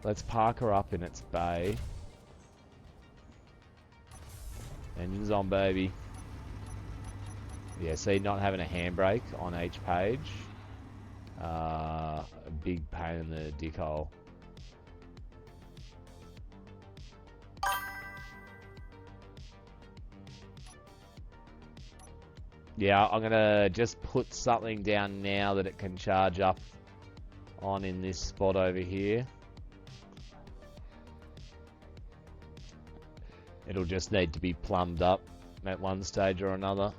Let's park her up in its bay. Engines on, baby. Yeah, see, not having a handbrake on each page. A big pain in the dick hole. Yeah, I'm gonna just put something down now that it can charge up on in this spot over here. It'll just need to be plumbed up at one stage or another.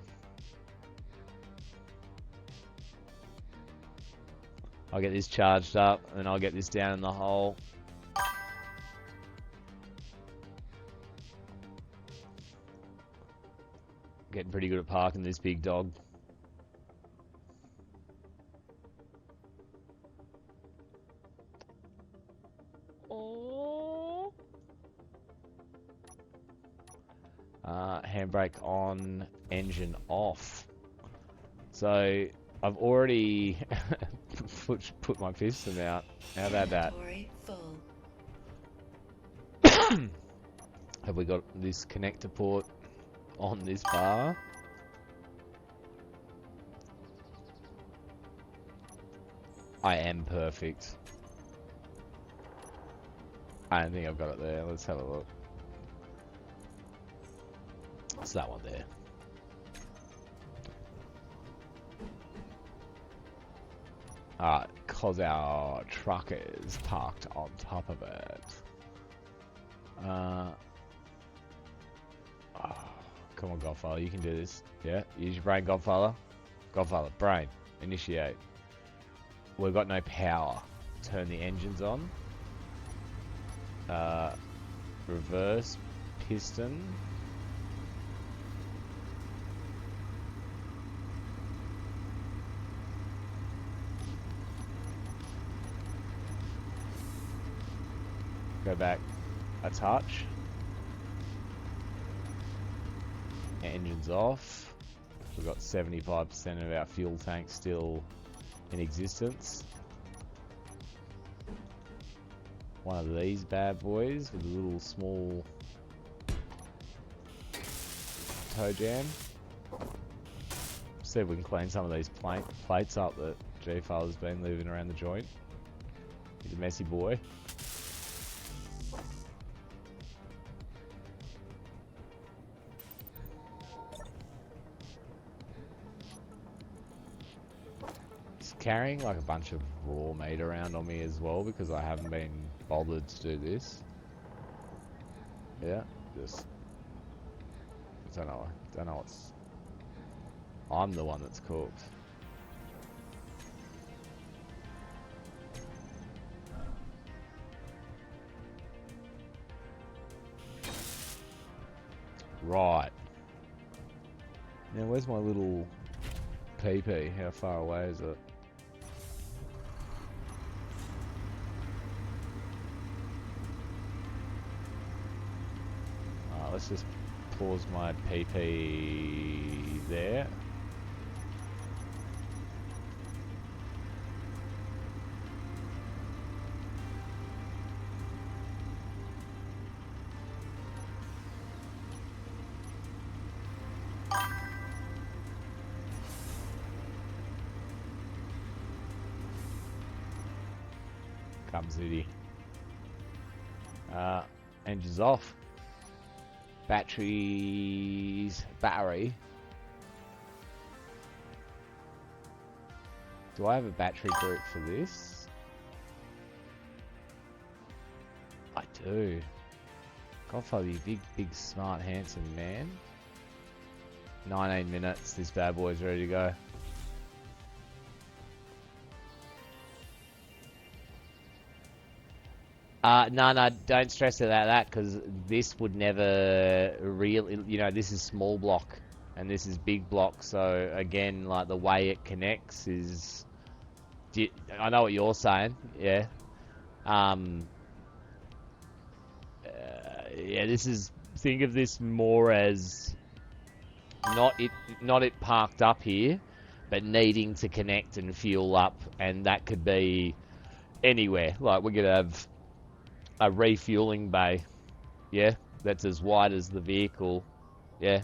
I'll get this charged up and then I'll get this down in the hole. Getting pretty good at parking this big dog. Oh. Handbrake on, engine off. So I've already put my piston out. How about that? Have we got this connector port on this bar? I am perfect. I don't think I've got it there. Let's have a look. It's that one there. Alright, cause our truck is parked on top of it. Oh, come on, Godfather, you can do this. Yeah, use your brain, Godfather. Godfather, brain, initiate. We've got no power. Turn the engines on. Reverse piston. Go back a touch. Engines off. We've got 75% of our fuel tank still in existence. One of these bad boys with a little small toe jam. See if we can clean some of these plates up that G-Father's been leaving around the joint. He's a messy boy. Carrying like a bunch of raw meat around on me as well because I haven't been bothered to do this. Yeah, just don't know what's I'm the one that's cooked. Right. Now, where's my little PP? How far away is it? Let's just pause my PP there. Comes Zooty. Engines off. Battery. Do I have a battery group for this? I do. Godfather, you big, smart, handsome man. 19 minutes, this bad boy's ready to go. No, don't stress about that, because this would never really, you know, this is small block and this is big block, so again, like, the way it connects is, I know what you're saying, yeah. Yeah, this is, think of this more as not it parked up here, but needing to connect and fuel up, and that could be anywhere. Like, we're gonna have a refueling bay, yeah, that's as wide as the vehicle, yeah,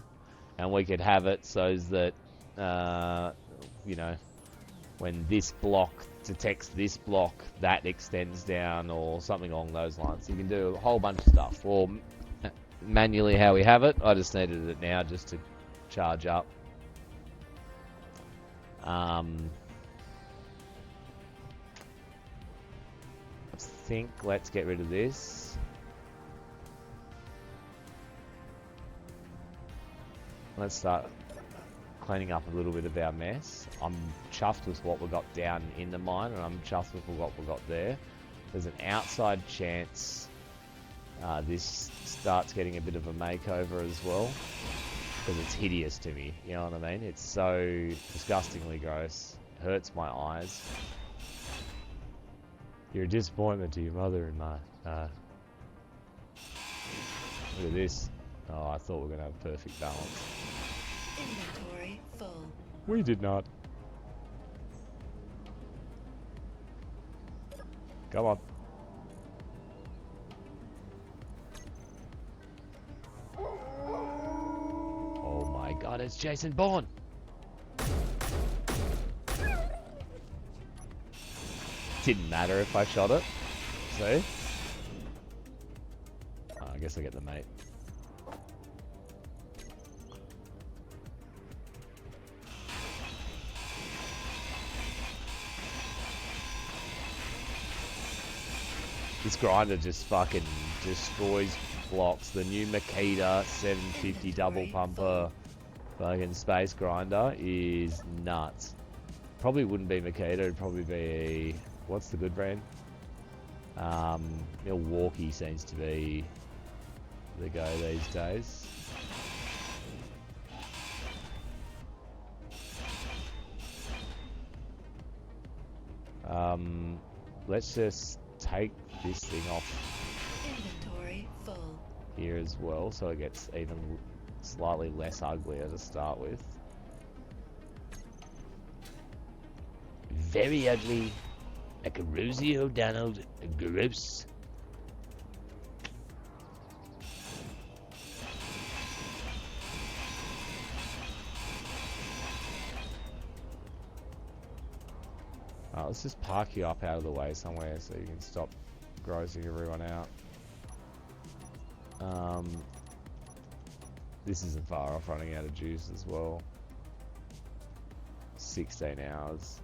and we could have it so that, you know, when this block detects this block, that extends down, or something along those lines. You can do a whole bunch of stuff, or manually how we have it. I just needed it now just to charge up. I think let's get rid of this. Let's start cleaning up a little bit of our mess. I'm chuffed with what we got down in the mine, and I'm chuffed with what we got there. There's an outside chance this starts getting a bit of a makeover as well, because it's hideous to me, you know what I mean? It's so disgustingly gross. It hurts my eyes. You're a disappointment to your mother and my... look at this. Oh, I thought we were going to have perfect balance. Inventory full. We did not. Come on. Oh my god, it's Jason Bourne! Didn't matter if I shot it. See? Oh, I guess I get the mate. This grinder just fucking destroys blocks. The new Makita 750 double pumper fucking space grinder is nuts. Probably wouldn't be Makita, it'd probably be... What's the good brand? Milwaukee seems to be the go these days. Let's just take this thing off Inventory full. here as well, so it gets even slightly less uglier to start with. Very ugly, like a Rosie O'Donnell, gross. Let's just park you up out of the way somewhere so you can stop grossing everyone out. This isn't far off running out of juice as well. 16 hours.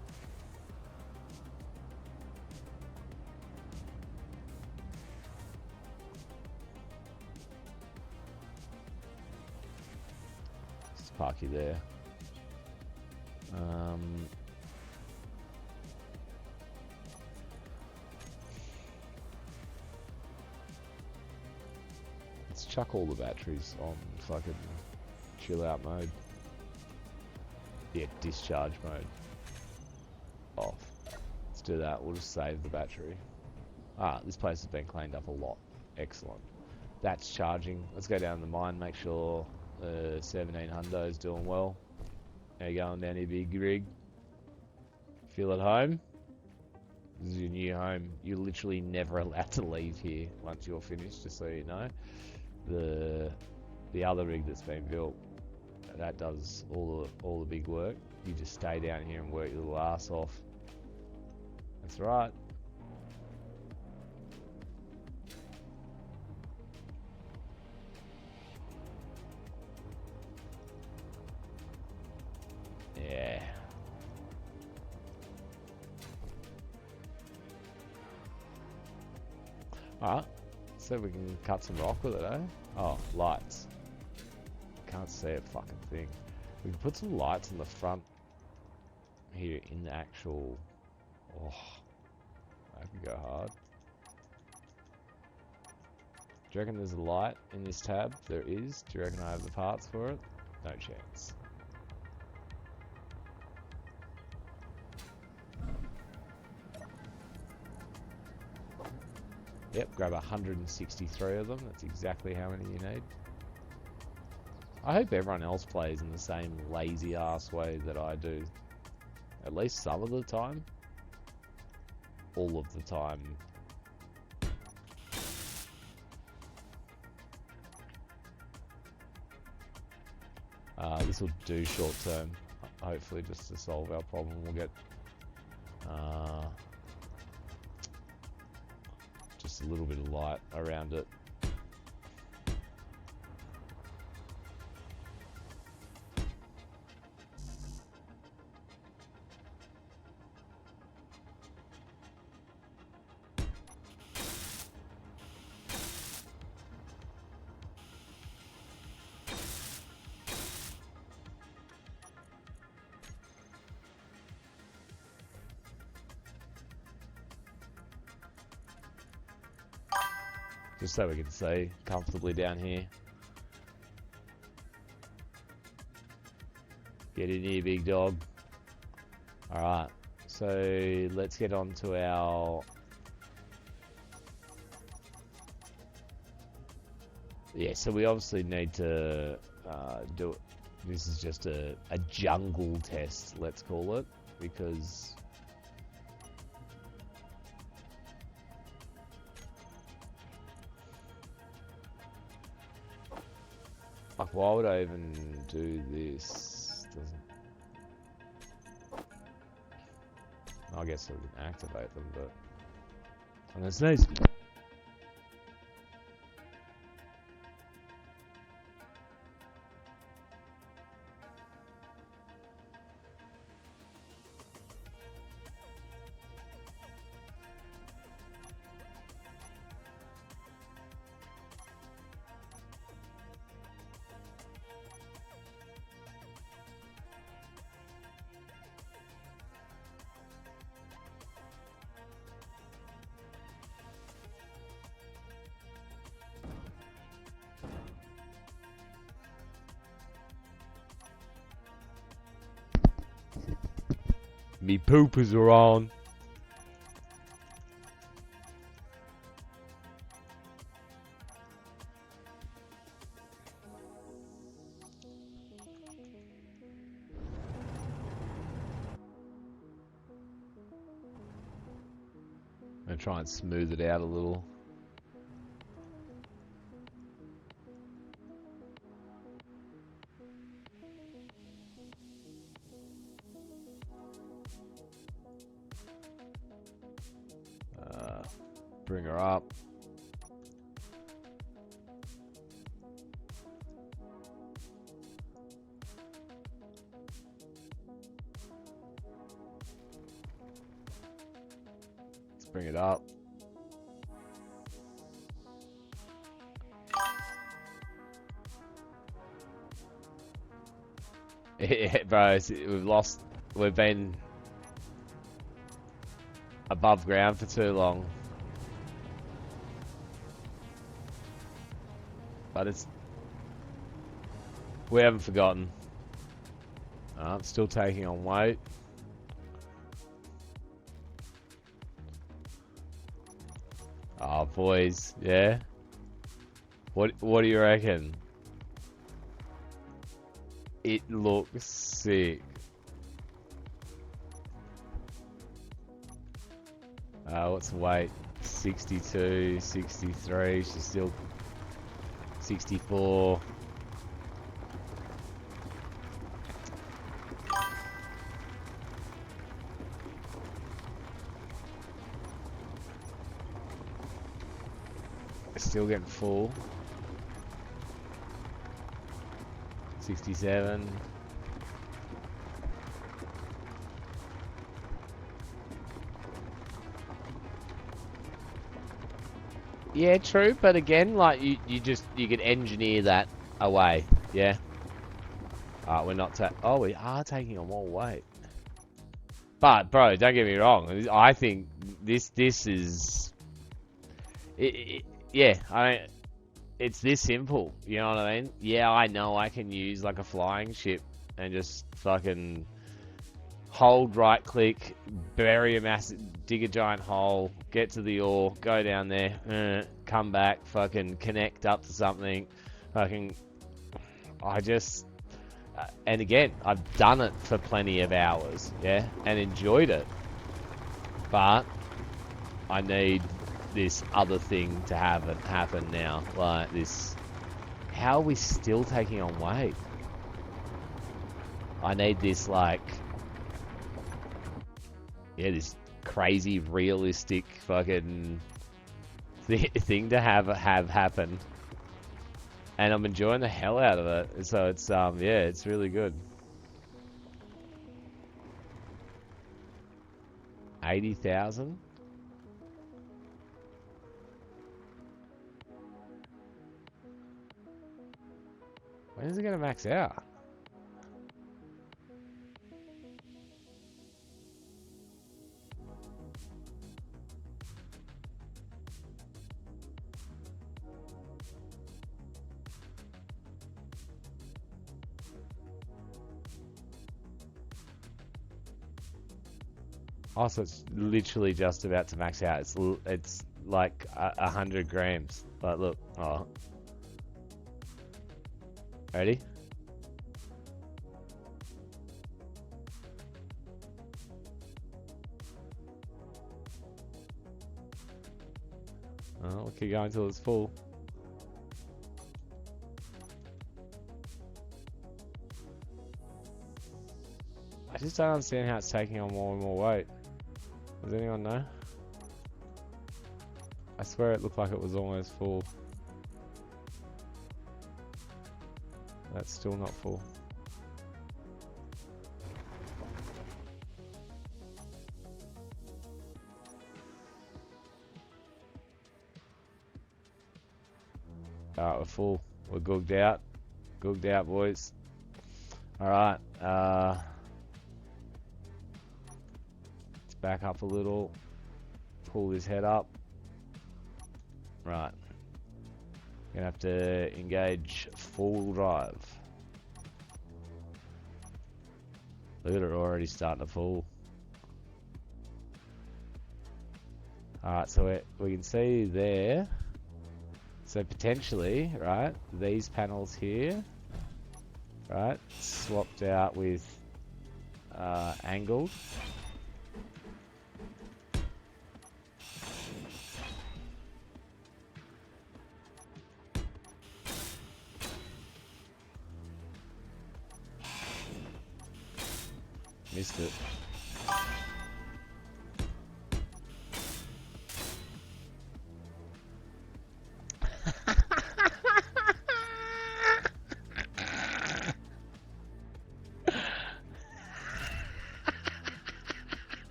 Just park you there. Let's chuck all the batteries on fucking chill out mode. Yeah, discharge mode. Off. Let's do that. We'll just save the battery. Ah, this place has been cleaned up a lot. Excellent. That's charging. Let's go down the mine, make sure the 17 hundo is doing well. How you going down here, big rig? Feel at home? This is your new home. You're literally never allowed to leave here once you're finished, just so you know. The other rig that's been built, that does all the big work. You just stay down here and work your little ass off. That's right. Yeah. Alright, so we can cut some rock with it, eh? Oh, lights. Can't see a fucking thing. We can put some lights in the front here in the actual... Oh, that could go hard. Do you reckon there's a light in this tab? There is. Do you reckon I have the parts for it? No chance. Yep, grab 163 of them. That's exactly how many you need. I hope everyone else plays in the same lazy ass way that I do. At least some of the time. All of the time. This will do short term. Hopefully just to solve our problem. We'll get just a little bit of light around it. Just so we can see comfortably down here. Get in here, big dog. Alright, so let's get on to our... Yeah, so we obviously need to do it. This is just a jungle test, let's call it, because... Like, why would I even do this? I guess we can activate them, but I'm gonna sneeze. Me poopers are on. I'm gonna try and smooth it out a little. Bring her up. Let's bring it up. Yeah, bro, we've lost we've been above ground for too long. But we haven't forgotten. I'm still taking on weight. Oh, boys, yeah. What do you reckon? It looks sick. What's the weight? 62, 63. She's still 64. Still getting full. 67. Yeah, true, but again, like you could engineer that away, yeah. We're not we are taking on more weight. But bro, don't get me wrong. I think this is yeah. It's this simple. You know what I mean? Yeah, I know I can use like a flying ship and just fucking hold right click, bury a massive, dig a giant hole, get to the ore, go down there, come back, fucking connect up to something, fucking. And again, I've done it for plenty of hours, yeah, and enjoyed it. But I need this other thing to happen now, like this. How are we still taking on weight? I need this, like, yeah, this crazy realistic fucking thing to have happen, and I'm enjoying the hell out of it. So it's yeah, it's really good. 80,000. When is it gonna max out? Also, it's literally just about to max out. It's like 100 grams. But look, oh. Ready? Oh, we'll keep going until it's full. I just don't understand how it's taking on more and more weight. Does anyone know? I swear it looked like it was almost full. That's still not full. Alright, we're full. We're googed out. Googed out, boys. Alright, let's back up a little. Pull his head up. Right. Gonna have to engage full drive. Look at it already starting to fall. Alright, so we can see there. So potentially, right, these panels here, right, swapped out with angled. Missed it.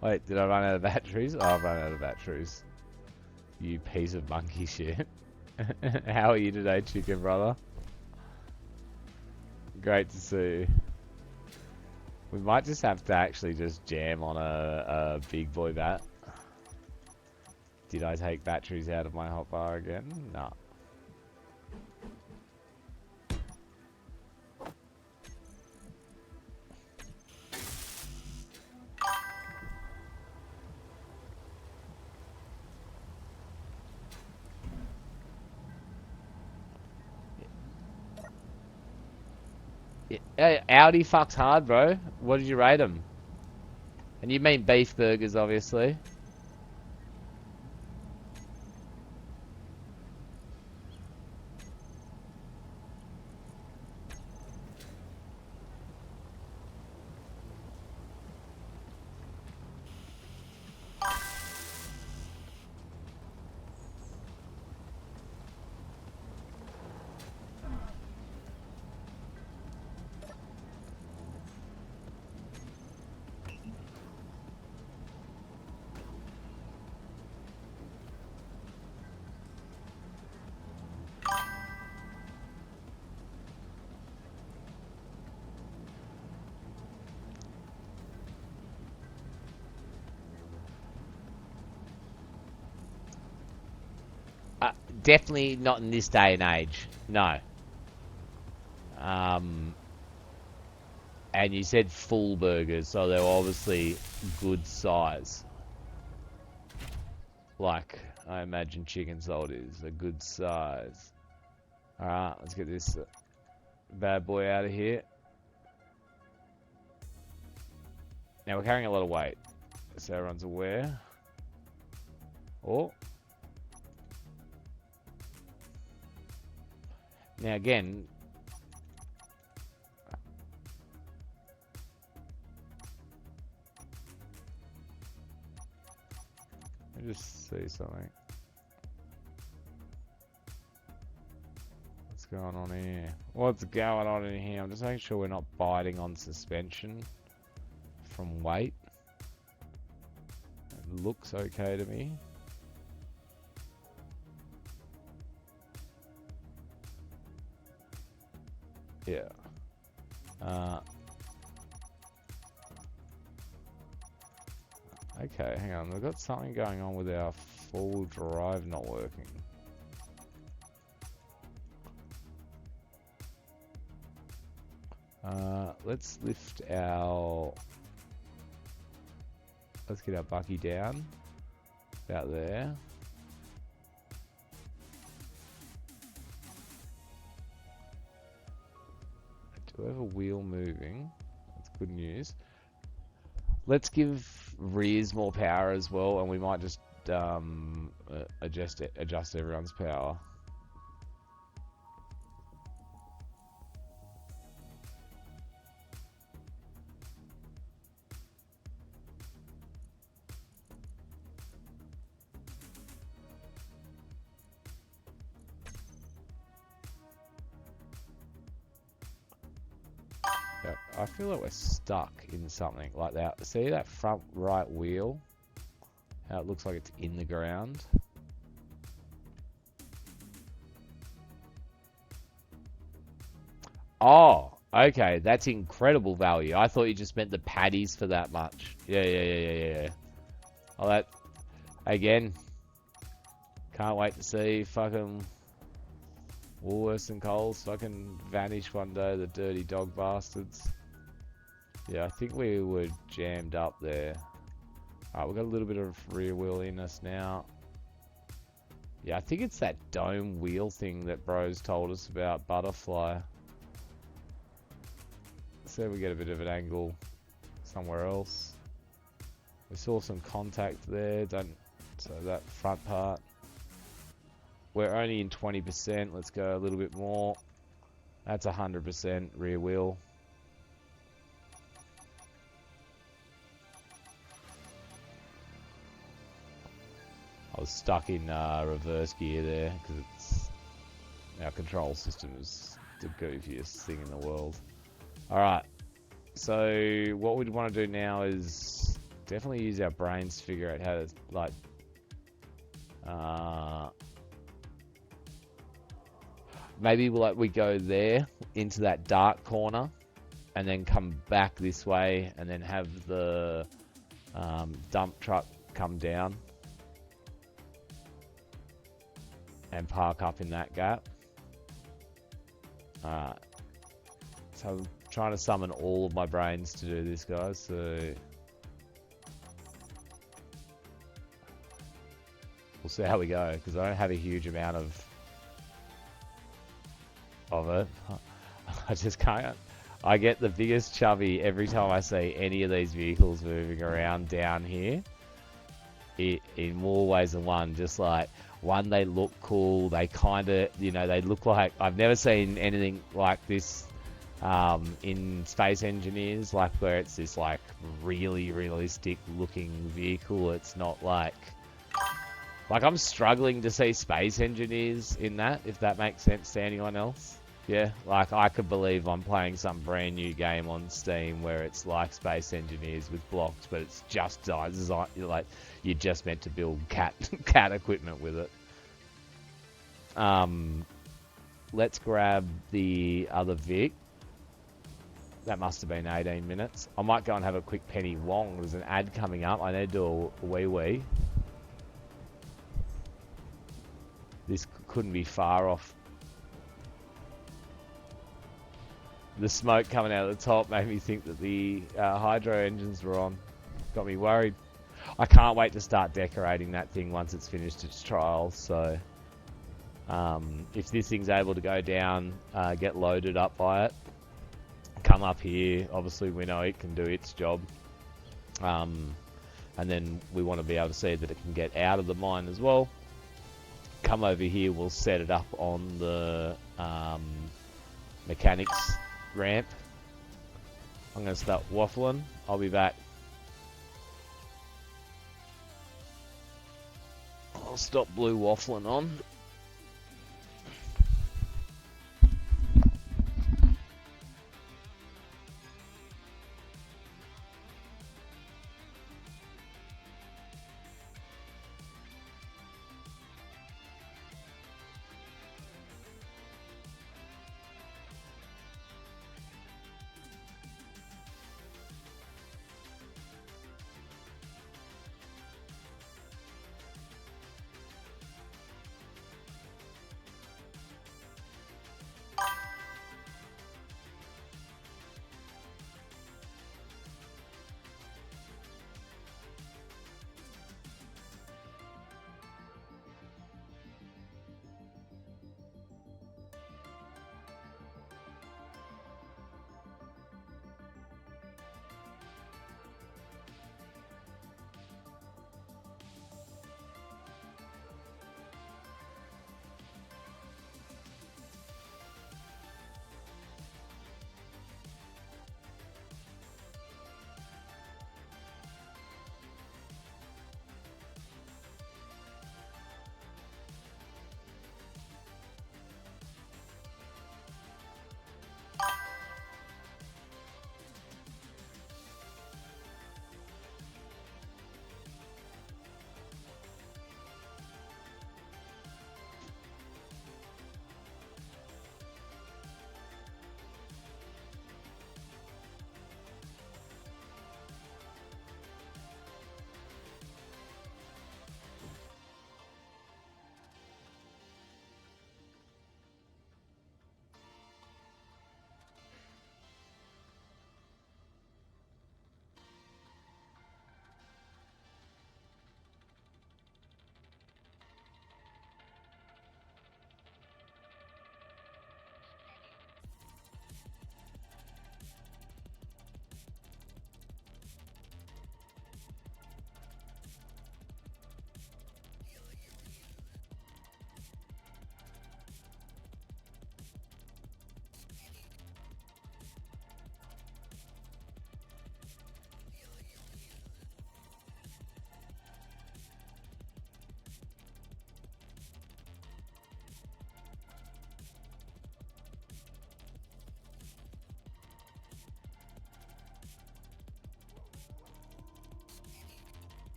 Wait, did I run out of batteries? Oh, I've run out of batteries. You piece of monkey shit. How are you today, chicken brother? Great to see. We might just have to actually just jam on a big boy bat. Did I take batteries out of my hotbar again? No. Hey, Audi fucks hard, bro. What did you rate them? And you mean beef burgers, obviously. Definitely not in this day and age. No. And you said full burgers, so they're obviously good size. Like, I imagine chicken salt is a good size. Alright, let's get this bad boy out of here. Now, we're carrying a lot of weight, so everyone's aware. Oh. Now again, let me just see something. What's going on here? What's going on in here? I'm just making sure we're not biting on suspension from weight. It looks okay to me. Yeah. Okay, hang on. We've got something going on with our full drive not working. Let's lift our... Let's get our bucky down. About there. Do we have a wheel moving? That's good news. Let's give rears more power as well, and we might just adjust everyone's power. I feel like we're stuck in something like that. See that front right wheel? How it looks like it's in the ground. Oh, okay. That's incredible value. I thought you just meant the patties for that much. Yeah. Oh, that... Again. Can't wait to see fucking... Woolworths and Coles fucking vanish one day, the dirty dog bastards. Yeah, I think we were jammed up there. Alright, we've got a little bit of rear wheel in us now. Yeah, I think it's that dome wheel thing that bros told us about, butterfly. Let's see if we get a bit of an angle somewhere else. We saw some contact there, so that front part. We're only in 20%. Let's go a little bit more. That's 100% rear wheel. I was stuck in reverse gear there because our control system is the goofiest thing in the world. Alright, so what we'd want to do now is definitely use our brains to figure out how to, like, maybe we go there into that dark corner, and then come back this way, and then have the dump truck come down and park up in that gap. Alright. So I'm trying to summon all of my brains to do this, guys. So we'll see how we go, because I don't have a huge amount of it. I just can't. I get the biggest chubby every time I see any of these vehicles moving around down here. In more ways than one. Just like, one, they look cool. They kind of, you know, they look like... I've never seen anything like this in Space Engineers, like where it's this like really realistic looking vehicle. It's not like I'm struggling to see Space Engineers in that, if that makes sense to anyone else. Yeah, like I could believe I'm playing some brand new game on Steam where it's like Space Engineers with blocks, but it's just designed like you're just meant to build cat equipment with it. Let's grab the other Vic. That must have been 18 minutes. I might go and have a quick Penny Wong. There's an ad coming up. I need to do a wee. This couldn't be far off. The smoke coming out of the top made me think that the hydro engines were on. Got me worried. I can't wait to start decorating that thing once it's finished its trials. So if this thing's able to go down, get loaded up by it, come up here. Obviously we know it can do its job. And then we want to be able to see that it can get out of the mine as well. Come over here, we'll set it up on the mechanics ramp. I'm going to start waffling. I'll be back. I'll stop blue waffling on.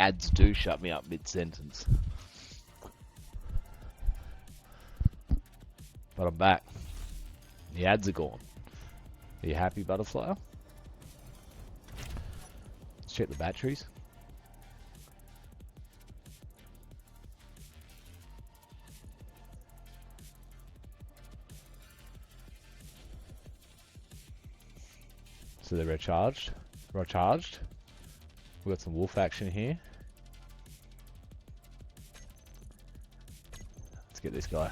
ads do shut me up mid-sentence. But I'm back. The ads are gone. Are you happy, Butterfly? Let's check the batteries. So they're recharged. Recharged. We've got some wolf action here. Let's get this guy.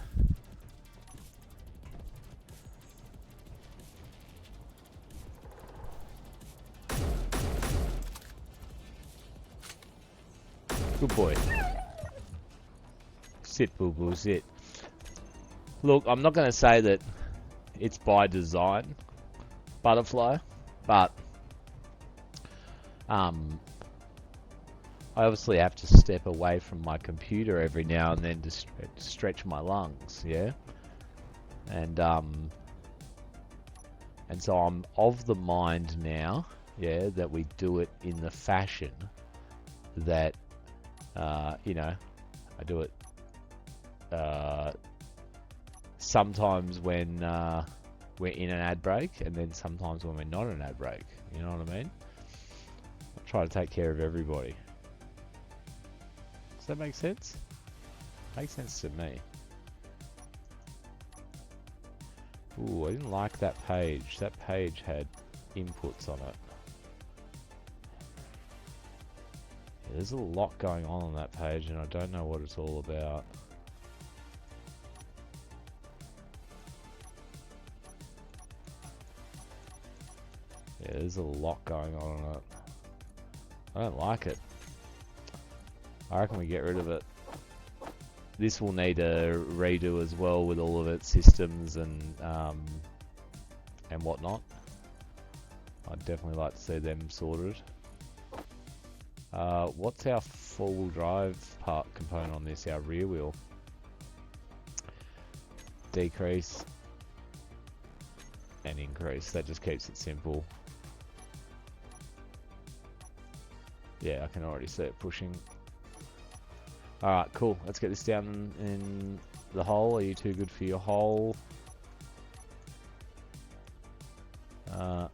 Good boy. Sit, boo boo, sit. Look, I'm not going to say that it's by design, Butterfly, but I obviously have to step away from my computer every now and then to stretch my lungs, yeah? And so I'm of the mind now, yeah, that we do it in the fashion that you know, I do it sometimes when we're in an ad break, and then sometimes when we're not in an ad break. You know what I mean? I try to take care of everybody. Does that make sense? Makes sense to me. Ooh, I didn't like that page. That page had inputs on it. There's a lot going on that page, and I don't know what it's all about. Yeah, there's a lot going on it. I don't like it. I reckon we get rid of it. This will need a redo as well with all of its systems and whatnot. I'd definitely like to see them sorted. What's our four-wheel drive part component on this? Our rear wheel. Decrease and increase. That just keeps it simple. Yeah, I can already see it pushing. Alright, cool. Let's get this down in the hole. Are you too good for your hole? There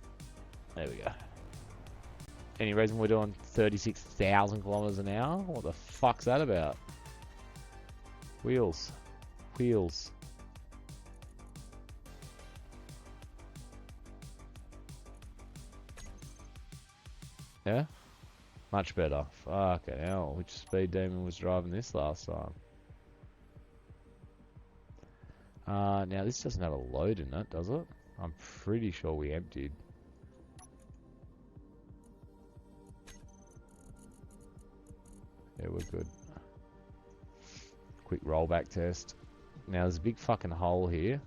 we go. Any reason we're doing 36,000 kilometers an hour? What the fuck's that about? Wheels. Wheels. Yeah? Much better. Fucking hell. Which speed demon was driving this last time? Now this doesn't have a load in it, does it? I'm pretty sure we emptied. Yeah, we're good. Quick rollback test. Now there's a big fucking hole here.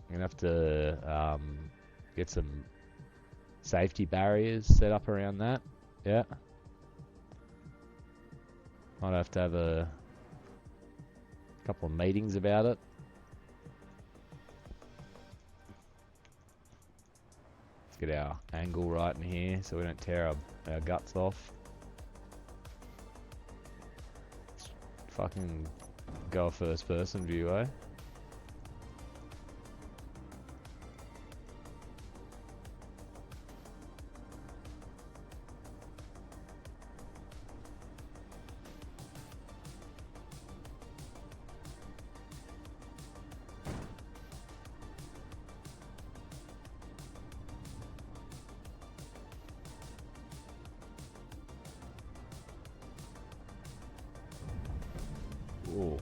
I'm gonna have to get some safety barriers set up around that. Yeah. Might have to have a couple of meetings about it. Let's get our angle right in here so we don't tear our guts off. Fucking go a first person view, eh? Ooh.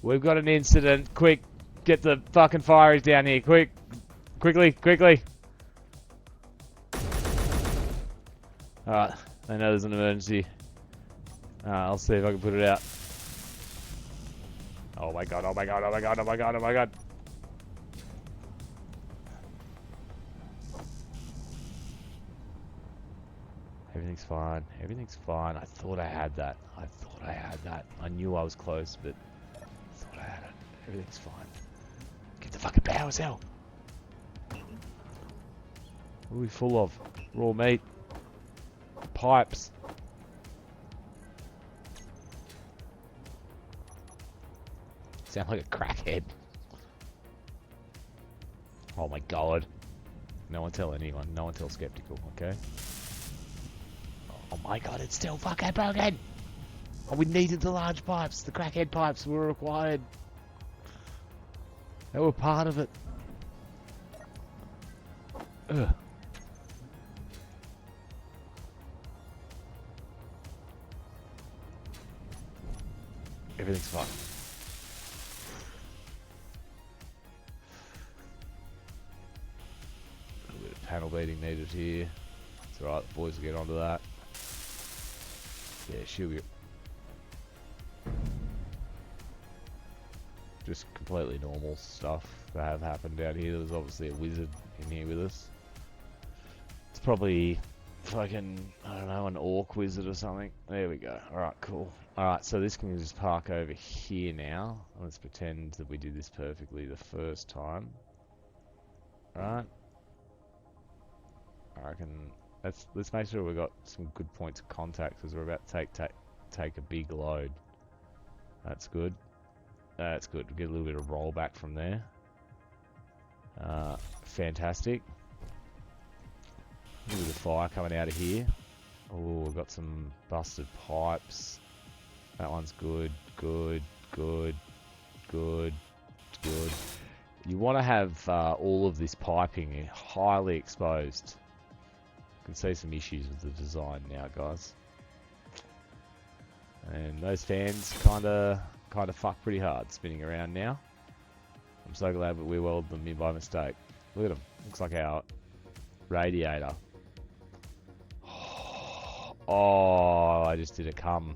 We've got an incident. Quick, get the fucking fireys down here. Quick. Quickly, quickly. Alright, I know there's an emergency. I'll see if I can put it out. Oh my god, oh my god, oh my god, oh my god, oh my god. Everything's fine. Everything's fine. I thought I had that. I thought I had that. I knew I was close, but I thought I had it. Everything's fine. Get the fucking powers out. What are we full of? Raw meat. Pipes. Sound like a crackhead. Oh my god. No one tell anyone. No one tell Skeptical, okay? Oh my god, it's still fucking broken! Oh, we needed the large pipes. The crackhead pipes were required. They were part of it. Ugh. Everything's fine. A little bit of panel beating needed here. It's alright, the boys will get onto that. Yeah, she'll get... Just completely normal stuff that have happened down here. There was obviously a wizard in here with us. It's probably fucking, I don't know, an orc wizard or something. There we go. Alright, cool. Alright, so this can just park over here now. Let's pretend that we did this perfectly the first time. Alright. I reckon let's make sure we've got some good points of contact because we're about to take a big load. That's good. That's good. We'll get a little bit of rollback from there. Fantastic. A little bit of fire coming out of here. Oh, we've got some busted pipes. That one's good, good, good, good, good. You want to have all of this piping highly exposed. You can see some issues with the design now, guys. And those fans kind of fuck pretty hard spinning around now. I'm so glad that we welded them in by mistake. Look at them. Looks like our radiator. Oh, I just did a cum.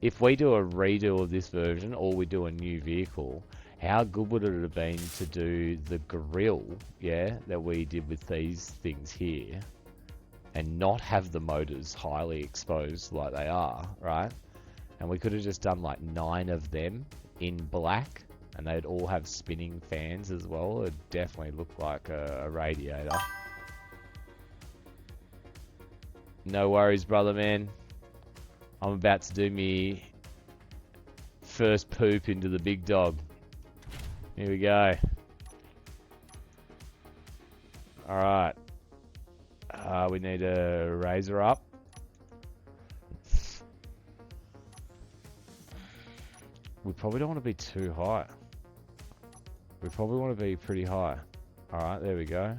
If we do a redo of this version or we do a new vehicle, how good would it have been to do the grill, yeah, that we did with these things here and not have the motors highly exposed like they are, right? And we could have just done like 9 of them in black and they'd all have spinning fans as well. It'd definitely look like a radiator. No worries, brother man. I'm about to do me first poop into the big dog. Here we go. Alright. We need a razor up. We probably don't want to be too high. We probably want to be pretty high. Alright, there we go.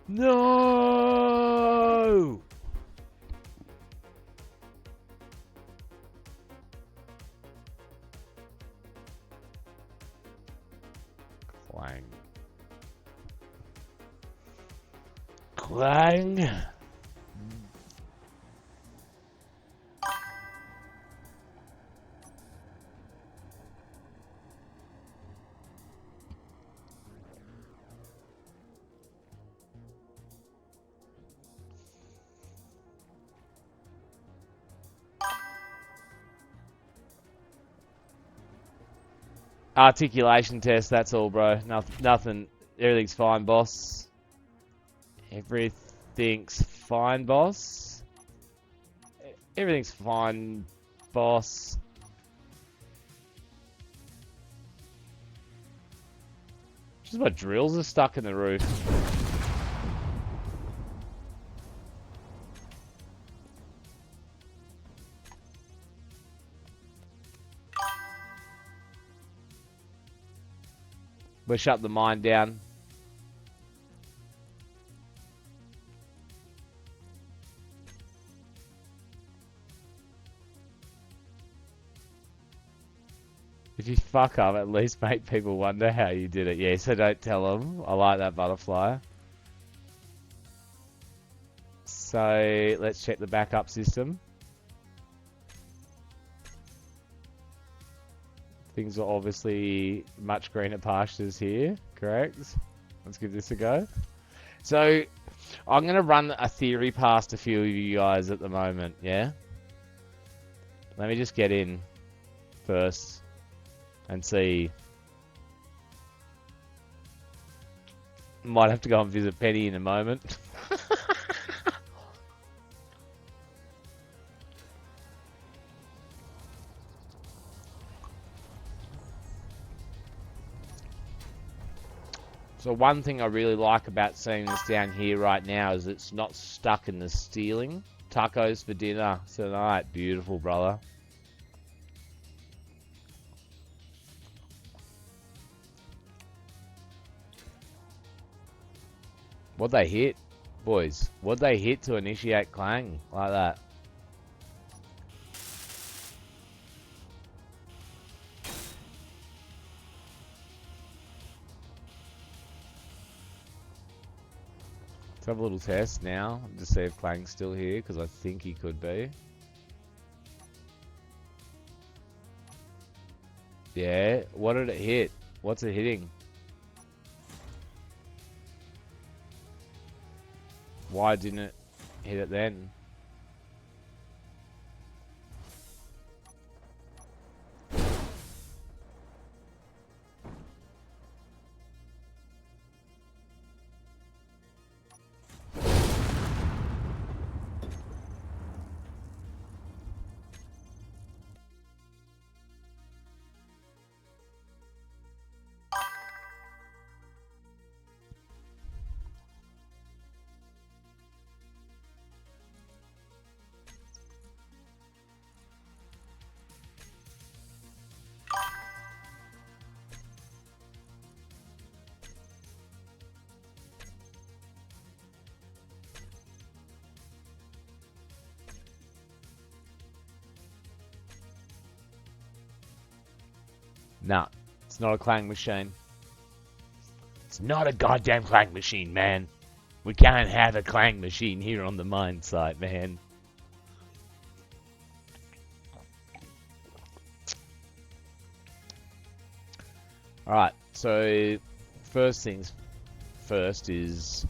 No! Clang. Clang. Articulation test, that's all, bro. Nothing. Everything's fine, boss. Everything's fine, boss. Everything's fine, boss. Just my drills are stuck in the roof. We'll shut the mine down. If you fuck up, at least make people wonder how you did it. Yeah, so don't tell them. I like that butterfly. So, let's check the backup system. Things are obviously much greener pastures here, correct? Let's give this a go. So, I'm going to run a theory past a few of you guys at the moment, yeah? Let me just get in first and see. Might have to go and visit Penny in a moment. So one thing I really like about seeing this down here right now is it's not stuck in the ceiling. Tacos for dinner tonight. Beautiful, brother. What'd they hit, boys? What'd they hit to initiate Clang like that? Let's have a little test now to see if Clang's still here, because I think he could be. Yeah, what did it hit? What's it hitting? Why didn't it hit it then? Nah, it's not a Clang machine. It's not a goddamn Clang machine, man. We can't have a Clang machine here on the mine site, man. Alright, so first things first is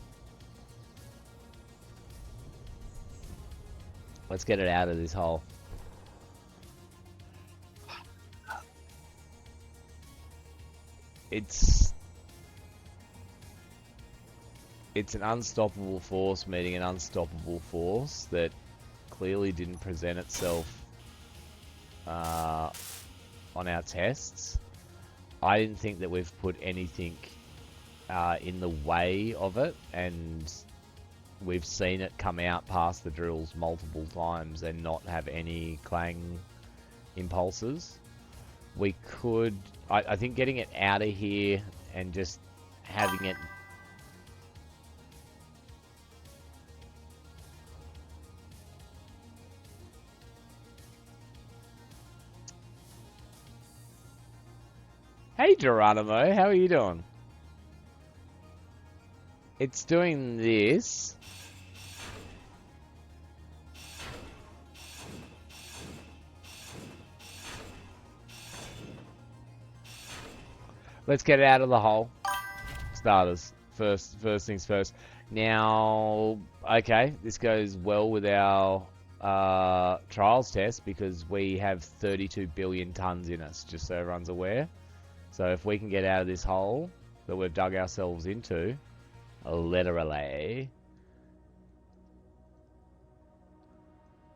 let's get it out of this hole. It's an unstoppable force meeting an unstoppable force that clearly didn't present itself on our tests. I didn't think that we've put anything in the way of it, and we've seen it come out past the drills multiple times and not have any Clang impulses. We could, I think getting it out of here and just having it Hey Geronimo, how are you doing? It's doing this. Let's get it out of the hole. Starters. First things first. Now, okay, this goes well with our trials test because we have 32 billion tons in us, just so everyone's aware. So if we can get out of this hole that we've dug ourselves into, literally.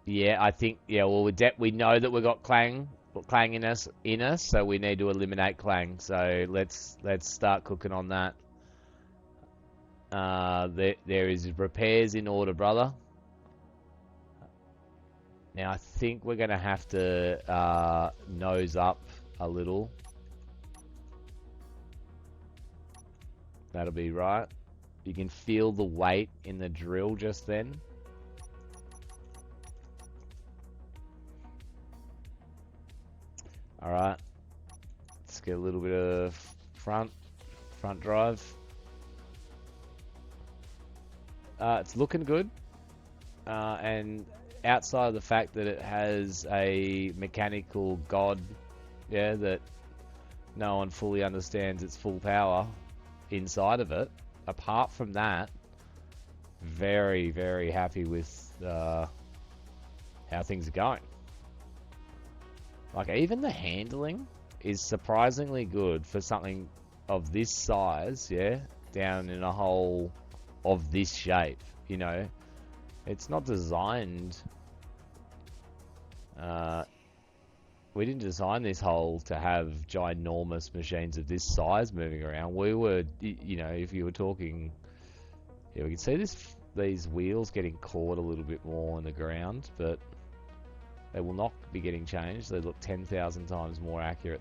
Yeah, I think, yeah, well, we know that we've got Clang in us, so we need to eliminate Clang. So let's start cooking on that. There is repairs in order, brother. Now I think we're gonna have to nose up a little. That'll be right. You can feel the weight in the drill just then. Alright. Let's get a little bit of front drive. It's looking good. And outside of the fact that it has a mechanical god, yeah, that no one fully understands its full power inside of it, apart from that, very, very happy with how things are going. Like, even the handling is surprisingly good for something of this size, yeah? Down in a hole of this shape, you know? It's not designed... we didn't design this hole to have ginormous machines of this size moving around. We were, you know, if you were talking... Yeah, we can see these wheels getting caught a little bit more in the ground, but they will not be getting changed. They look 10,000 times more accurate.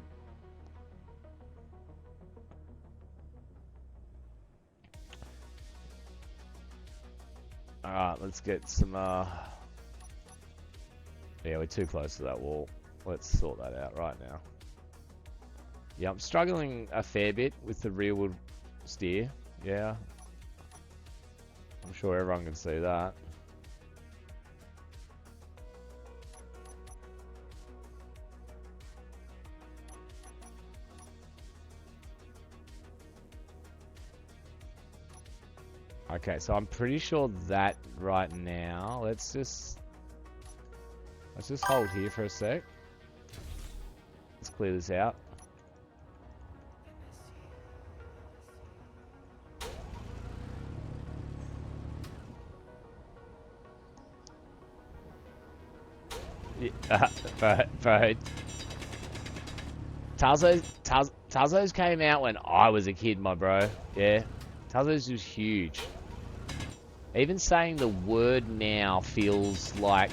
Alright, let's get some... Yeah, we're too close to that wall. Let's sort that out right now. Yeah, I'm struggling a fair bit with the rear wheel steer. Yeah. I'm sure everyone can see that. Okay, so I'm pretty sure that right now, let's just hold here for a sec. Let's clear this out. Yeah, bro. Tazos came out when I was a kid, my bro. Yeah, Tazos was huge. Even saying the word now feels like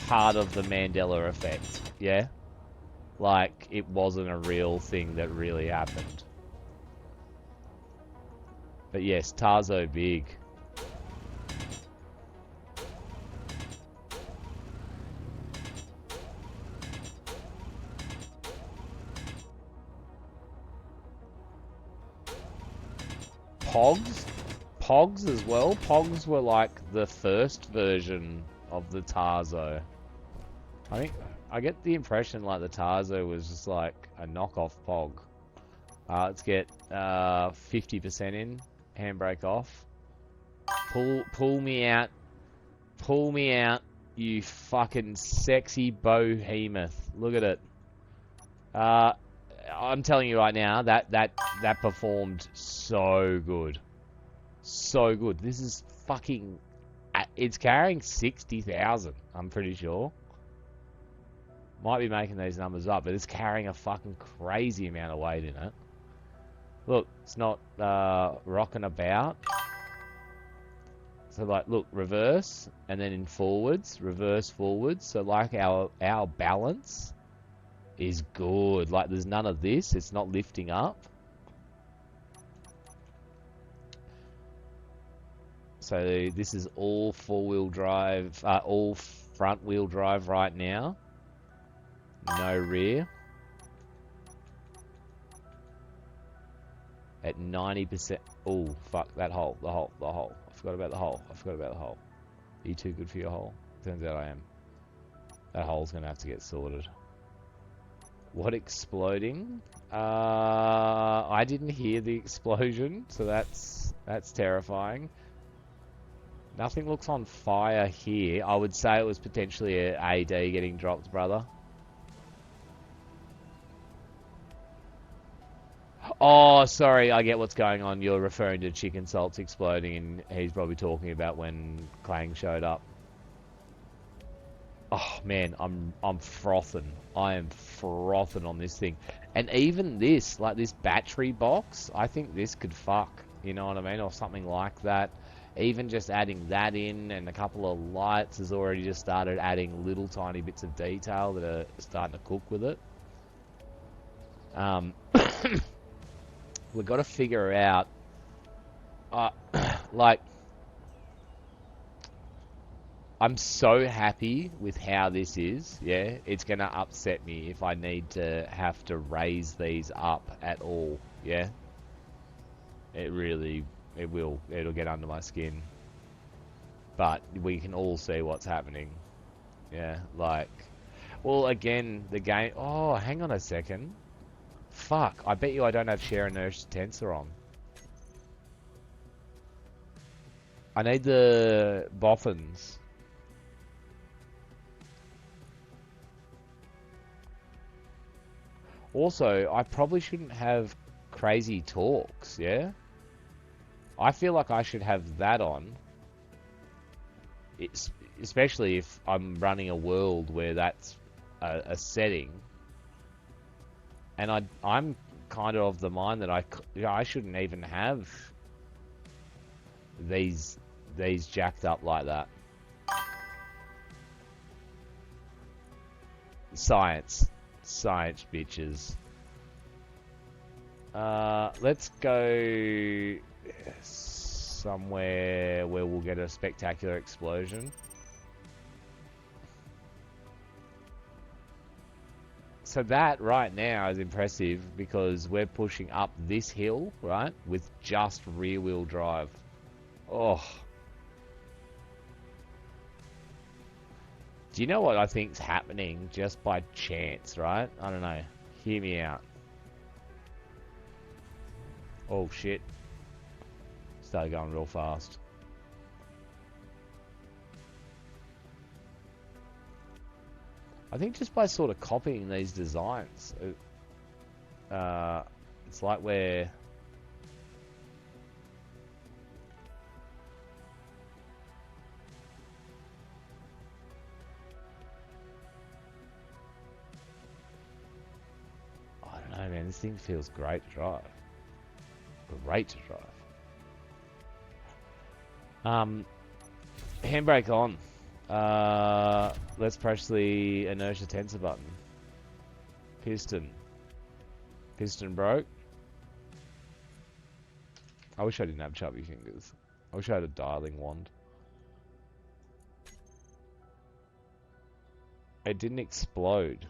part of the Mandela effect, yeah? Like, it wasn't a real thing that really happened. But yes, Tazo big. Pogs as well. Pogs were like the first version of the Tazo. I think I get the impression like the Tazo was just like a knockoff Pog. Let's get 50% in. Handbrake off. Pull me out. Pull me out, you fucking sexy behemoth. Look at it. I'm telling you right now, that performed so good. So good. This is fucking... It's carrying 60,000, I'm pretty sure. Might be making these numbers up, but it's carrying a fucking crazy amount of weight in it. Look, it's not rocking about. So like, look, reverse, and then in forwards, reverse forwards. So like our balance is good. Like there's none of this. It's not lifting up. So this is all four-wheel drive, all front-wheel drive right now. No rear. At 90%. Oh, fuck, that hole. The hole. I forgot about the hole. Are you too good for your hole? Turns out I am. That hole's going to have to get sorted. What exploding? I didn't hear the explosion, so that's terrifying. Nothing looks on fire here. I would say it was potentially an AD getting dropped, brother. Oh, sorry, I get what's going on. You're referring to chicken salts exploding, and he's probably talking about when Clang showed up. Oh man, I'm frothing. I am frothing on this thing. And even this, like this battery box, I think this could fuck. You know what I mean? Or something like that. Even just adding that in and a couple of lights has already just started adding little tiny bits of detail that are starting to cook with it. We've got to figure out, like, I'm so happy with how this is, yeah? It's going to upset me if I need to have to raise these up at all, yeah? It will. It'll get under my skin. But we can all see what's happening. Yeah, like... Well, again, the game... Oh, hang on a second. Fuck, I bet you I don't have share inertia tensor on. I need the boffins. Also, I probably shouldn't have crazy talks, yeah? I feel like I should have that on. It's, especially if I'm running a world where that's a setting. And I'm kind of the mind that I shouldn't even have these jacked up like that. Science, bitches. Let's go somewhere where we'll get a spectacular explosion. So that right now is impressive because we're pushing up this hill, right, with just rear-wheel drive. Oh. Do you know what I think's happening just by chance, right? I don't know. Hear me out. Oh, shit. Started going real fast. I think just by sort of copying these designs, it's like we're... I don't know, man. This thing feels great to drive. Great to drive. Handbrake on. Let's press the inertia tensor button. Piston broke. I wish I didn't have chubby fingers. I wish I had a dialing wand. It didn't explode.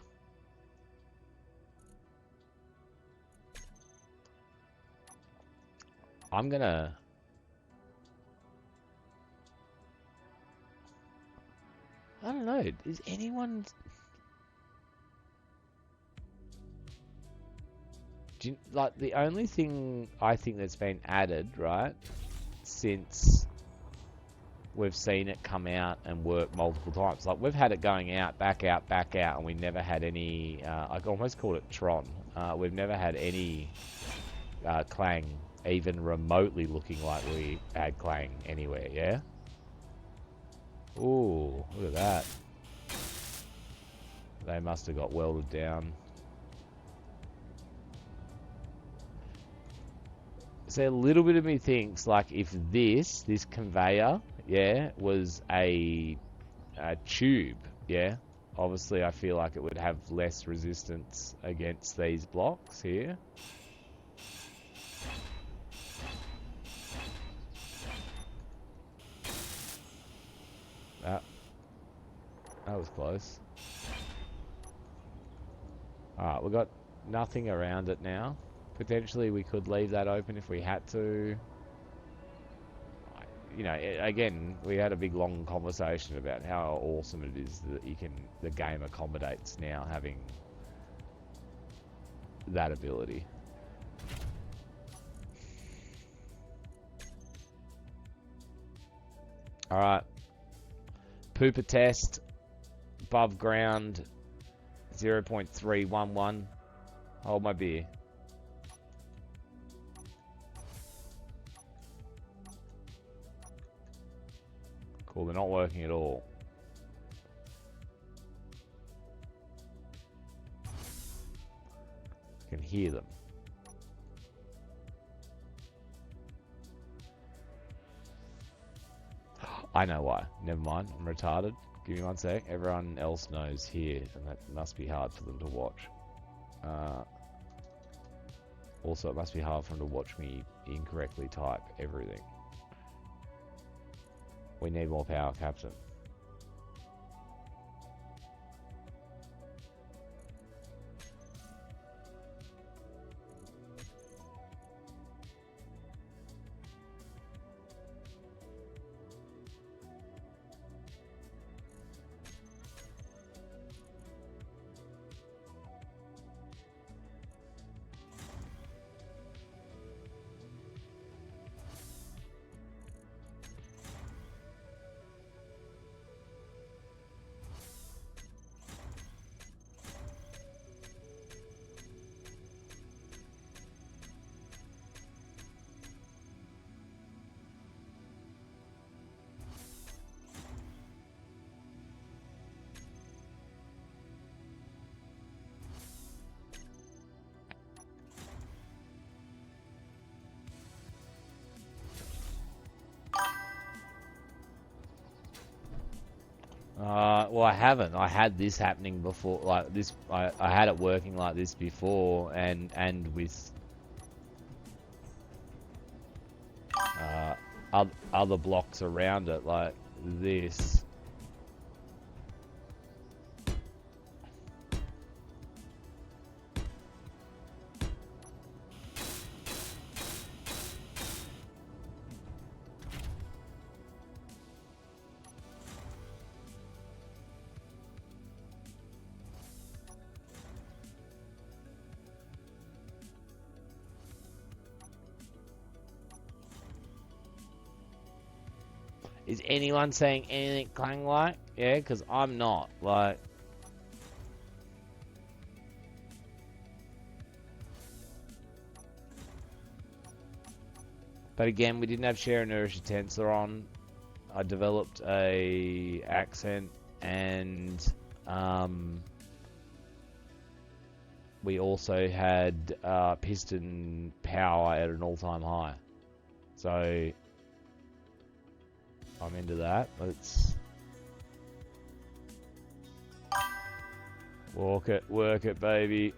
I'm gonna... I don't know. Is anyone... like, the only thing I think that's been added, right, since we've seen it come out and work multiple times. Like, we've had it going out, back out, and we never had any... I almost called it Tron. We've never had any clang even remotely looking like we had clang anywhere, yeah? Ooh, look at that. They must have got welded down. So a little bit of me thinks, like, if this conveyor, yeah, was a tube, yeah, obviously I feel like it would have less resistance against these blocks here. That was close. Alright, we've got nothing around it now. Potentially we could leave that open if we had to. You know, again, we had a big long conversation about how awesome it is that the game accommodates now having that ability. Alright. Pooper test. Above ground. 0.311. Hold my beer. Cool, they're not working at all. I can hear them. I know why. Never mind, I'm retarded. Give me one sec. Everyone else knows here, and that must be hard for them to watch. Also, it must be hard for them to watch me incorrectly type everything. We need more power, Captain. Well, I haven't. I had this happening before, like this. I had it working like this before, and with other blocks around it, like this. Is anyone saying anything clang like? Yeah, because I'm not. Like, but again, we didn't have Share and Nourisher Tensor on. I developed a accent, and we also had piston power at an all-time high. So I'm into that. Let's work it, baby.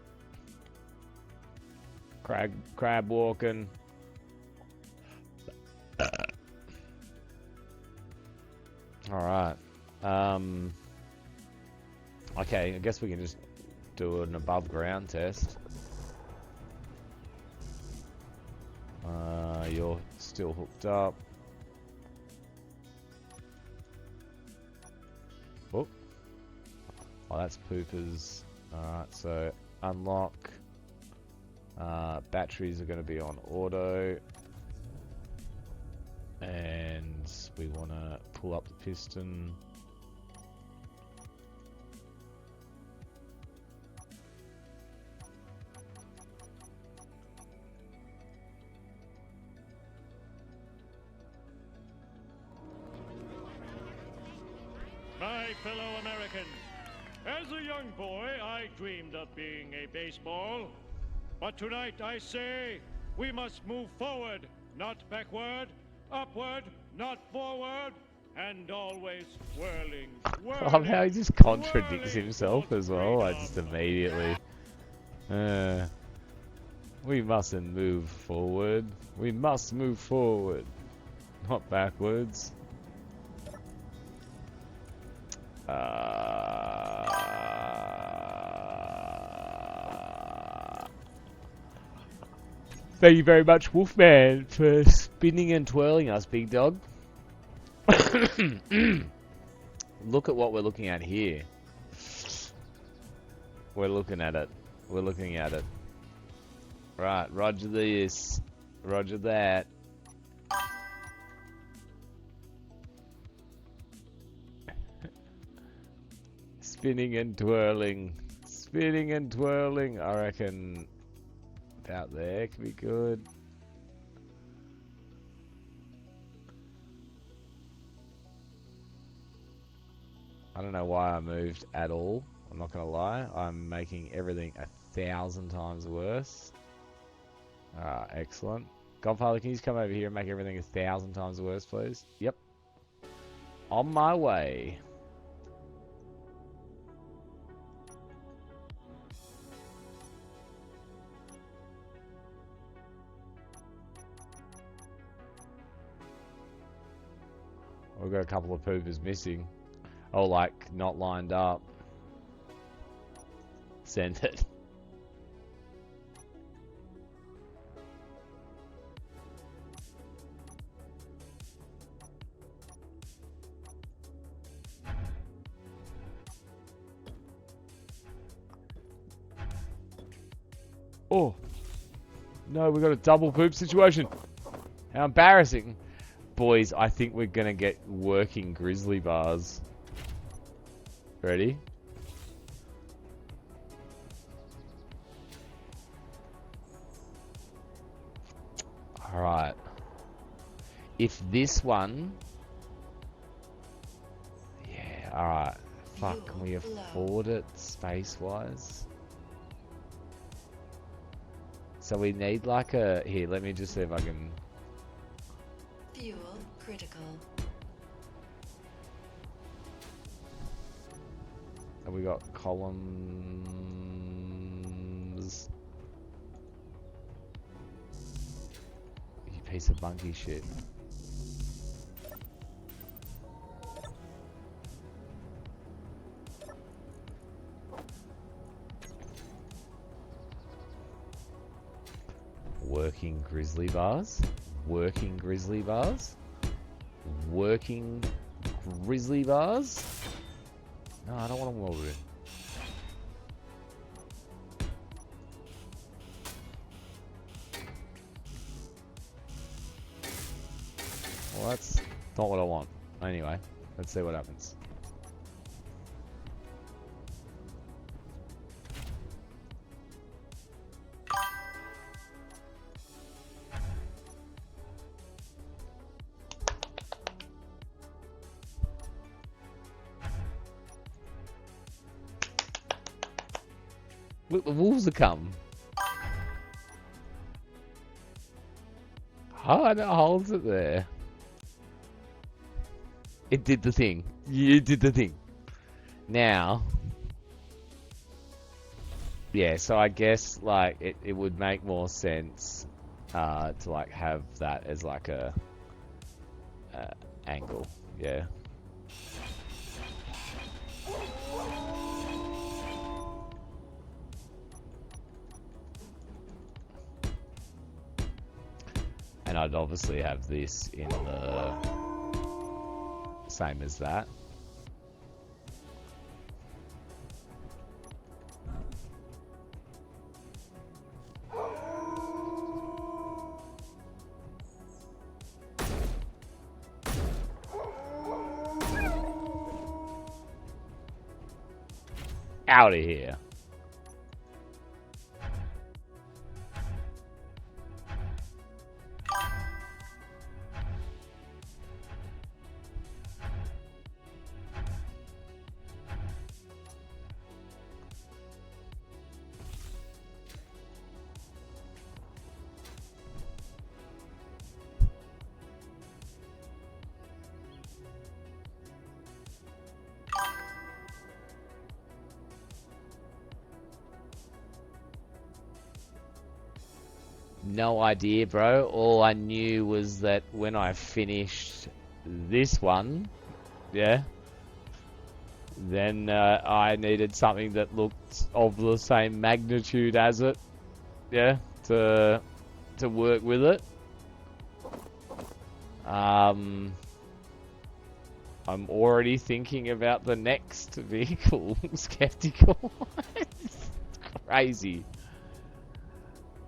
Crab walking. All right. Okay, I guess we can just do an above ground test. You're still hooked up. Oh, that's poopers. Alright, so unlock. Batteries are going to be on auto. And we want to pull up the piston. My fellow Americans, as a young boy, I dreamed of being a baseball. But tonight I say, we must move forward, not backward, upward, not forward, and always whirling. I love how he just contradicts himself as well, like just immediately. We mustn't move forward. We must move forward, not backwards. Thank you very much, Wolfman, for spinning and twirling us, big dog. Look at what we're looking at here. We're looking at it. We're looking at it. Right, roger this. Roger that. Spinning and twirling. Spinning and twirling. I reckon about there could be good. I don't know why I moved at all. I'm not gonna lie. I'm making everything 1,000 times worse. Excellent. Godfather, can you just come over here and make everything 1,000 times worse, please? Yep. On my way. We've got a couple of poopers missing. Oh, like, not lined up. Send it. Oh. No, we got a double poop situation. How embarrassing. Boys, I think we're gonna get working grizzly bars. Ready? Alright. If this one... Yeah, alright. Fuck, can we afford it space-wise? So we need like a... Here, let me just see if I can... Fuel critical. Have we got columns? You piece of bunky shit. Working grizzly bars? Working grizzly bars? Working grizzly bars? No, I don't want them welded in. Well, that's not what I want. Anyway, let's see what happens. Look, the wolves have come. Oh, and it holds it there. It did the thing. You did the thing. Now, yeah, so I guess like it would make more sense to like have that as like a angle, yeah. And I'd obviously have this in the same as that. Out of here. No idea, bro. All I knew was that when I finished this one, yeah, then I needed something that looked of the same magnitude as it, yeah, to work with it. I'm already thinking about the next vehicle. Skeptical. It's crazy.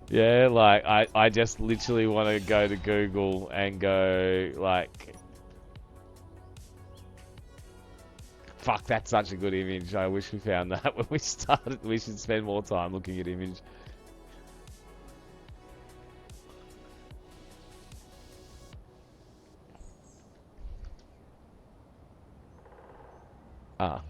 Yeah, like, I just literally want to go to Google and go, like... Fuck, that's such a good image. I wish we found that when we started. We should spend more time looking at image. Ah.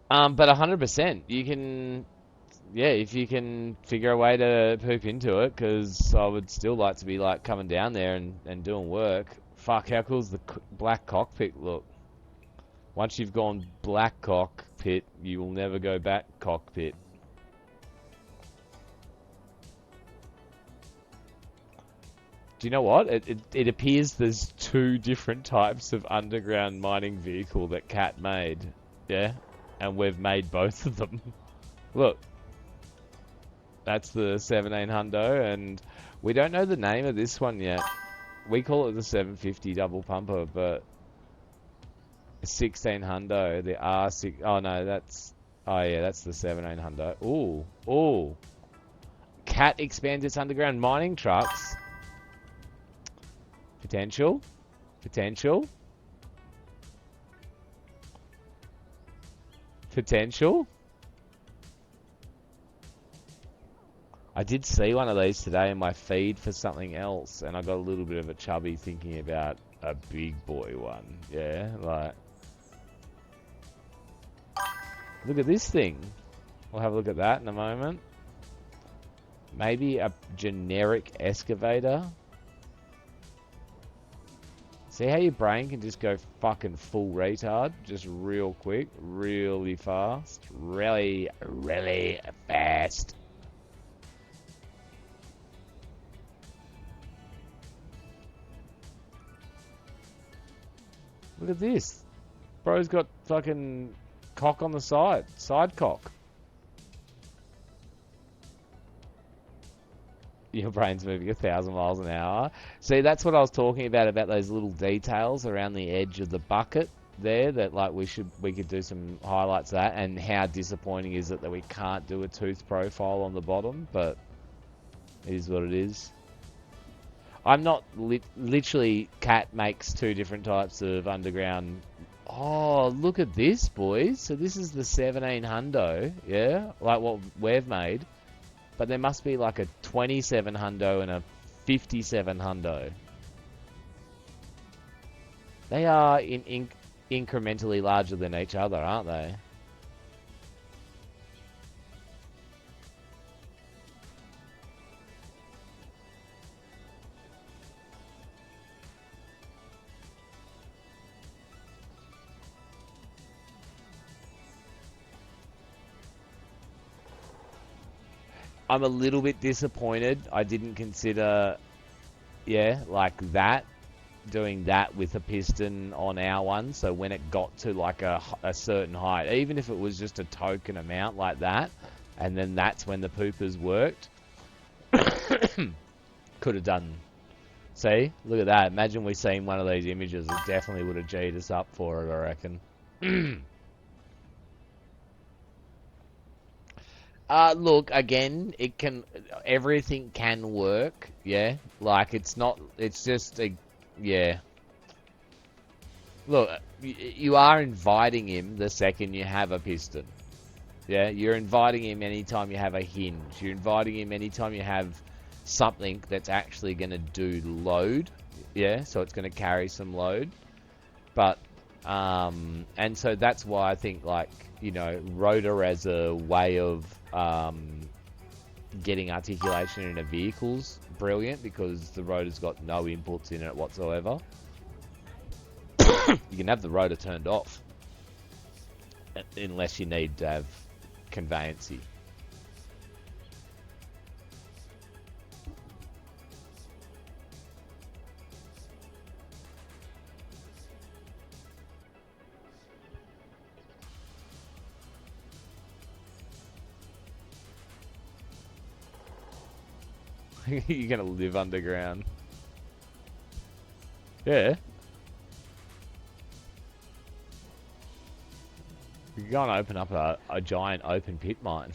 But 100%, you can, yeah, if you can figure a way to poop into it, because I would still like to be, like, coming down there and doing work. Fuck, how cool's the black cockpit look? Once you've gone black cockpit, you will never go back cockpit. Do you know what? It appears there's two different types of underground mining vehicle that Cat made, yeah? And we've made both of them. Look. That's the 17 hundo, and we don't know the name of this one yet. We call it the 750 double pumper, but 16 hundo, the R6, oh no, that's, oh yeah, that's the 17 hundo. Ooh, ooh. Cat expands its underground mining trucks. Potential. Potential. Potential. I did see one of these today in my feed for something else, and I got a little bit of a chubby thinking about a big boy one. Yeah, like... Look at this thing. We'll have a look at that in a moment. Maybe a generic excavator. See how your brain can just go fucking full retard? Just real quick, really fast, really, really fast. Look at this. Bro's got fucking cock on the side. Side cock. Your brain's moving 1,000 miles an hour. See, that's what I was talking about those little details around the edge of the bucket there that like we could do some highlights of that, and how disappointing is it that we can't do a tooth profile on the bottom, but it is what it is. I'm not literally Cat makes 2 different types of underground. Oh, look at this, boys. So this is the 17 hundo, yeah? Like what we've made. But there must be like a 27 hundo and a 57 hundo. They are incrementally larger than each other, aren't they? I'm a little bit disappointed. I didn't consider, yeah, like that, doing that with a piston on our one. So when it got to like a certain height, even if it was just a token amount like that, and then that's when the poopers worked, could have done. See, look at that. Imagine we seen one of these images. It definitely would have G'd us up for it, I reckon. Look, again, everything can work, yeah? Like, it's just yeah. Look, you are inviting him the second you have a piston. Yeah, you're inviting him anytime you have a hinge. You're inviting him anytime you have something that's actually going to do load, yeah? So it's going to carry some load. But, and so that's why I think, like, you know, rotor as a way of getting articulation in a vehicle's brilliant, because the rotor's got no inputs in it whatsoever. You can have the rotor turned off unless you need to have conveyancy. You're gonna live underground. Yeah. You're gonna open up a giant open pit mine.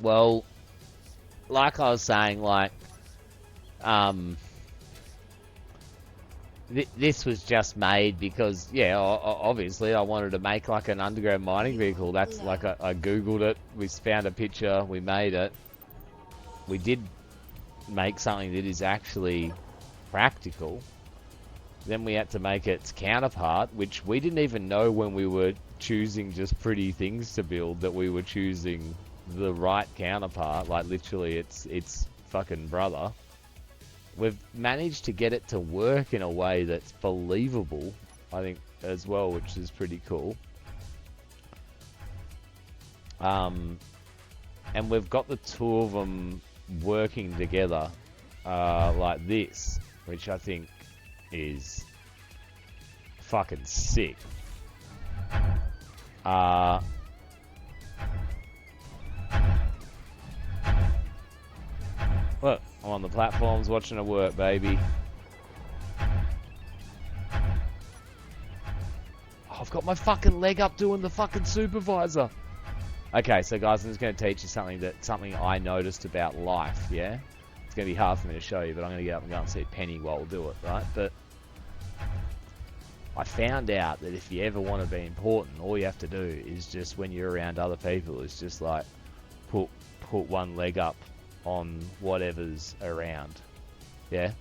Well, like I was saying, like, this was just made because, yeah, obviously I wanted to make like an underground mining vehicle. That's like, I googled it, we found a picture, we made it. We did make something that is actually practical. Then we had to make its counterpart, which we didn't even know when we were choosing just pretty things to build that we were choosing the right counterpart. Like, literally it's fucking brother. We've managed to get it to work in a way that's believable, I think, as well, which is pretty cool. And we've got the two of them working together like this, which I think is fucking sick. Look, I'm on the platforms watching it work, baby. Oh, I've got my fucking leg up doing the fucking supervisor. Okay, so guys, I'm just going to teach you something I noticed about life, yeah? It's going to be hard for me to show you, but I'm going to get up and go and see Penny while we'll do it, right? But I found out that if you ever want to be important, all you have to do is just, when you're around other people, is just like put one leg up on whatever's around. Yeah?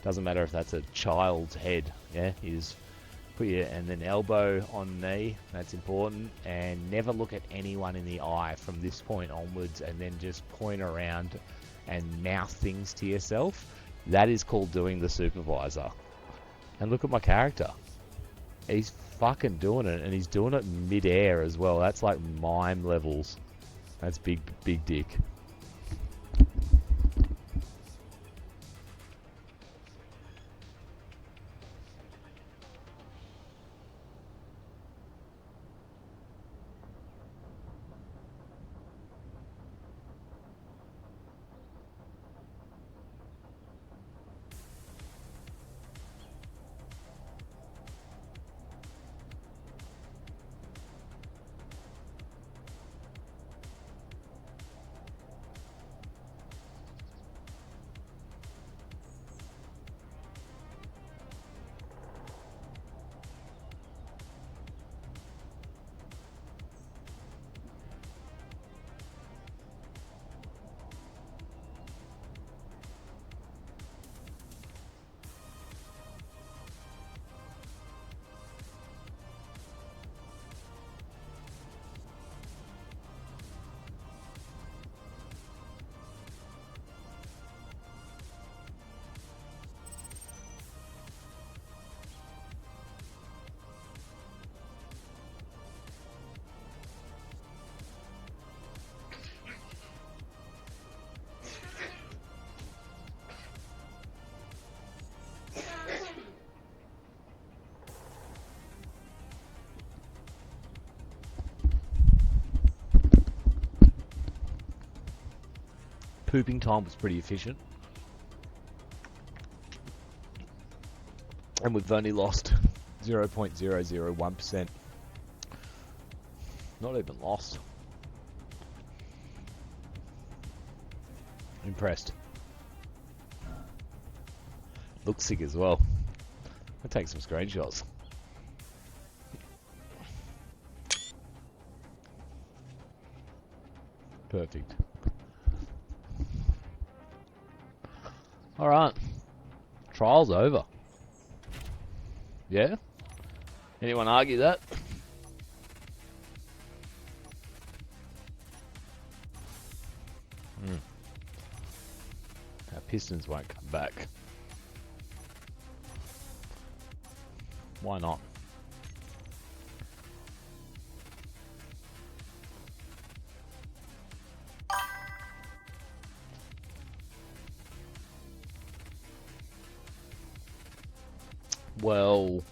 Doesn't matter if that's a child's head. Yeah? You just put your, and then elbow on knee, that's important, and never look at anyone in the eye from this point onwards, and then just point around and mouth things to yourself. That is called doing the supervisor. And look at my character. He's fucking doing it, and he's doing it mid-air as well. That's like mime levels. That's big dick. Pooping time was pretty efficient. And we've only lost 0.001%. Not even lost. Impressed. Looks sick as well. I'll take some screenshots. Perfect. Alright. Trial's over. Yeah? Anyone argue that? Our Pistons won't come back. Why not? Well,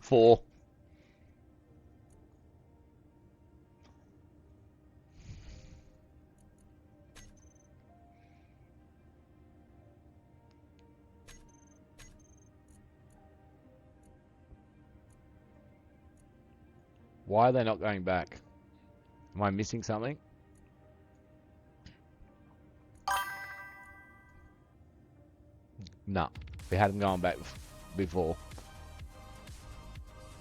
four. Why are they not going back? Am I missing something? No, we had them going back before.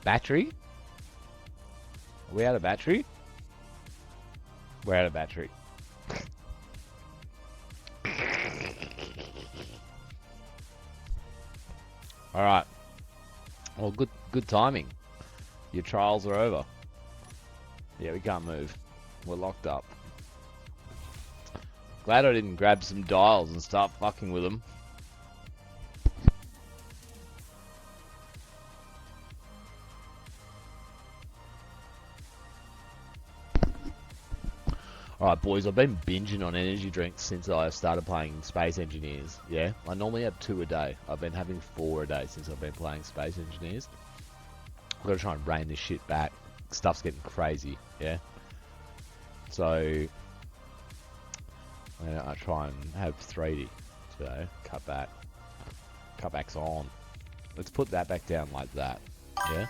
Battery? Are we out of battery? We're out of battery. Alright. Well, good timing. Your trials are over. Yeah, we can't move. We're locked up. Glad I didn't grab some dials and start fucking with them. Alright boys, I've been binging on energy drinks since I started playing Space Engineers, yeah? I normally have 2 a day. I've been having 4 a day since I've been playing Space Engineers. I've got to try and rein this shit back. Stuff's getting crazy, yeah? So, I try and have 3D today. Cut back. Cutback's on. Let's put that back down like that, yeah?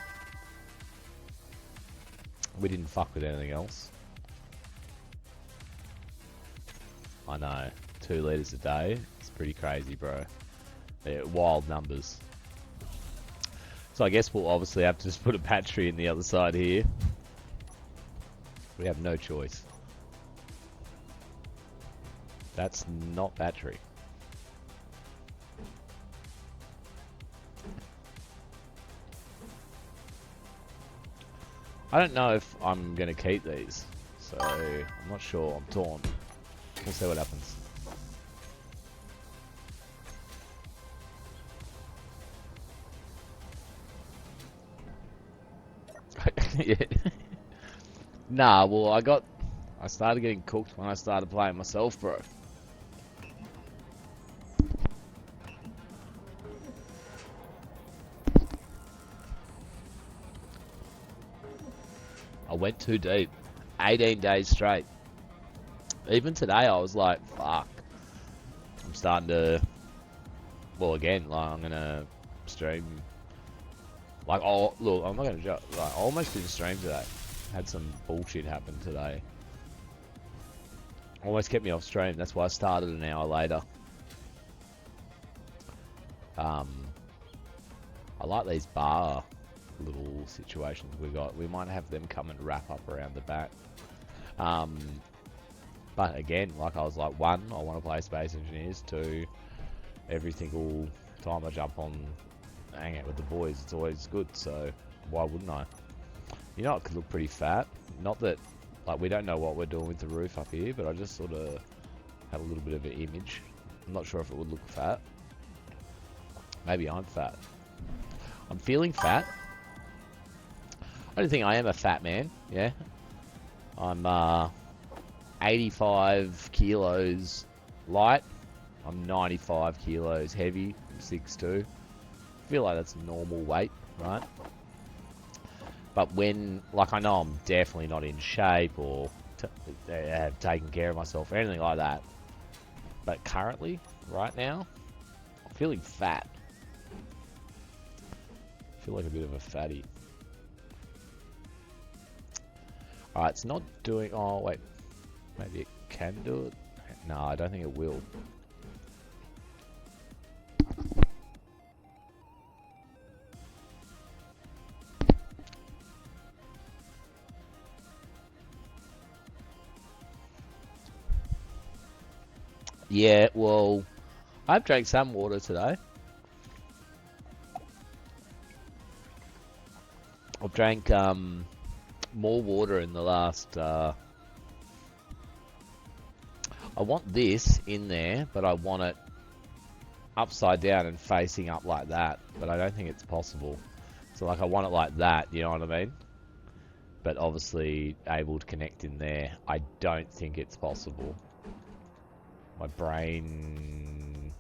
We didn't fuck with anything else. I know, 2 litres a day, it's pretty crazy, bro. They're wild numbers. So I guess we'll obviously have to just put a battery in the other side here. We have no choice. That's not battery. I don't know if I'm going to keep these, so I'm not sure. I'm torn. We'll see what happens. Yeah. Nah, well, I started getting cooked when I started playing myself, bro. I went too deep. 18 days straight. Even today, I was like, fuck. I'm starting to... Well, again, like, I'm gonna stream... Like, oh, look, I'm not gonna joke. Like, I almost didn't stream today. Had some bullshit happen today. Almost kept me off stream. That's why I started an hour later. I like these bar little situations we got. We might have them come and wrap up around the back. But again, like I was like, 1, I want to play Space Engineers. 2, every single time I jump on, hang out with the boys, it's always good. So why wouldn't I? You know, it could look pretty fat. Not that, like, we don't know what we're doing with the roof up here, but I just sort of had a little bit of an image. I'm not sure if it would look fat. Maybe I'm fat. I'm feeling fat. I don't think I am a fat man, yeah. I'm 85 kilos light. I'm 95 kilos heavy. I'm 6'2". I feel like that's normal weight, right? But when, like, I know I'm definitely not in shape or have taken care of myself or anything like that. But currently, right now, I'm feeling fat. I feel like a bit of a fatty. Alright, it's not doing... Oh, wait. Maybe it can do it? No, I don't think it will. Yeah, well, I've drank some water today. I've drank more water in the last... I want this in there, but I want it upside down and facing up like that. But I don't think it's possible. So, like, I want it like that, you know what I mean? But obviously able to connect in there. I don't think it's possible. My brain...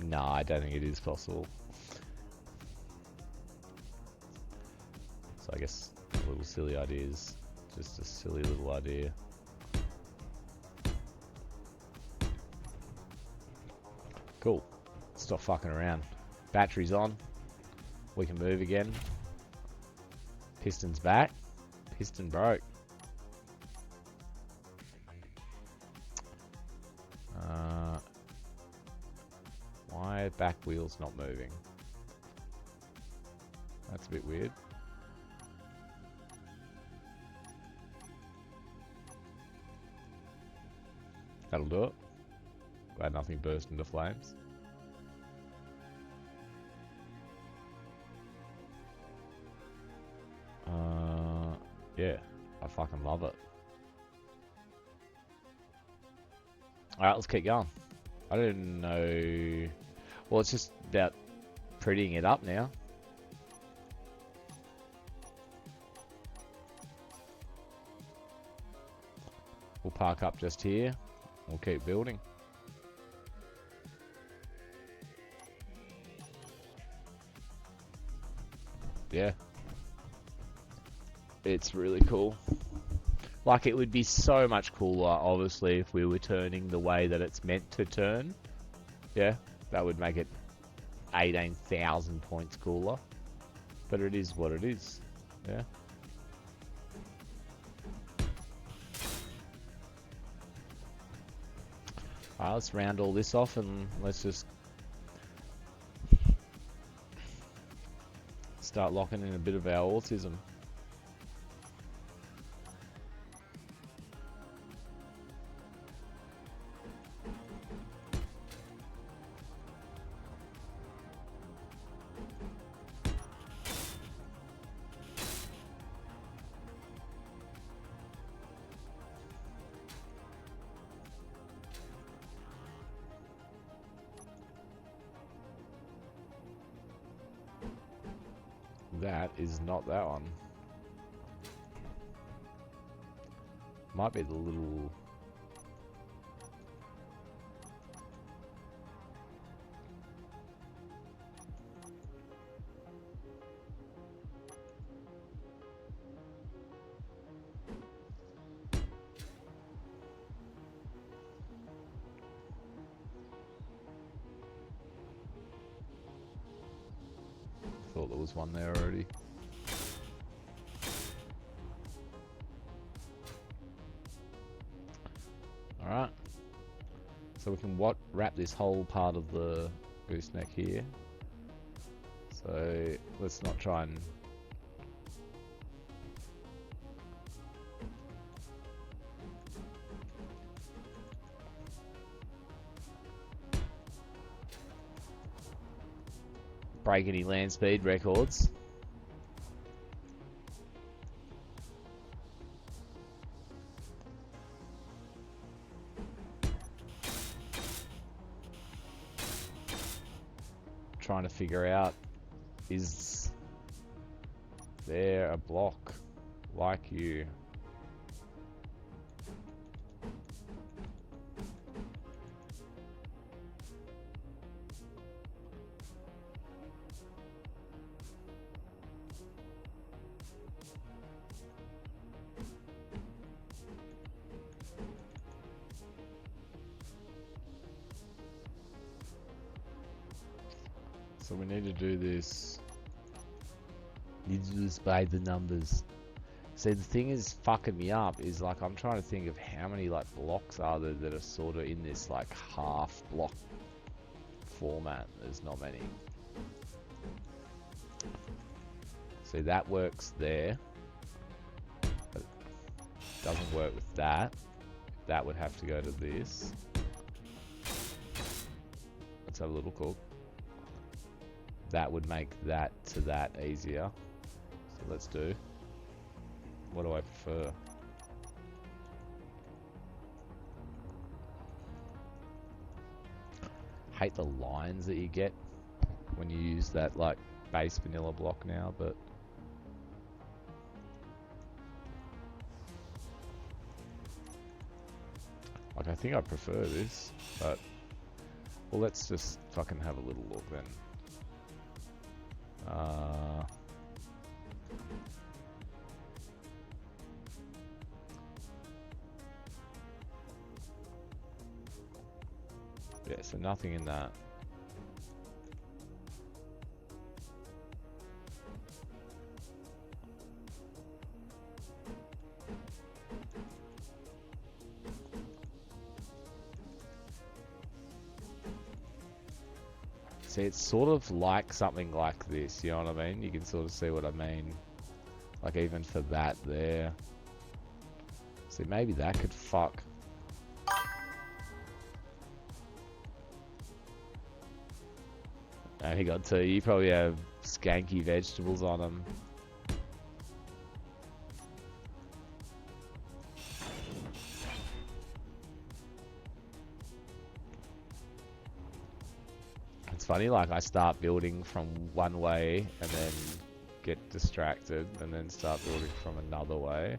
No, I don't think it is possible. So I guess a little silly ideas. Just a silly little idea. Cool. Stop fucking around. Battery's on. We can move again. Piston's back. Piston broke. Why are back wheels not moving? That's a bit weird. That'll do it. Glad nothing burst into flames. Yeah, I fucking love it. Alright, let's keep going. I don't know... Well, it's just about prettying it up now. We'll park up just here. We'll keep building. Yeah. It's really cool. Like, it would be so much cooler, obviously, if we were turning the way that it's meant to turn. Yeah, that would make it 18,000 points cooler. But it is what it is. Yeah. Alright, let's round all this off and let's just... start locking in a bit of our autism. That is not that one. Might be the little... Thought there was one there already. Alright. So we can wrap this whole part of the gooseneck here. So let's not try and... break any land speed records. Trying to figure out, is there a block like you? So we need to do this. Need to do this by the numbers. See, the thing is fucking me up is like I'm trying to think of how many like blocks are there that are sort of in this like half block format. There's not many. See, that works there. But it doesn't work with that. That would have to go to this. Let's have a little look. That would make that to that easier. So let's do. What do I prefer? Hate the lines that you get when you use that like base vanilla block now, but like I think I prefer this, but well, let's just fucking have a little look then. Yeah, so nothing in that. See, it's sort of like something like this, you know what I mean? You can sort of see what I mean. Like even for that there. See, maybe that could fuck. He got two. You probably have skanky vegetables on them. It's funny, like I start building from one way and then get distracted and then start building from another way.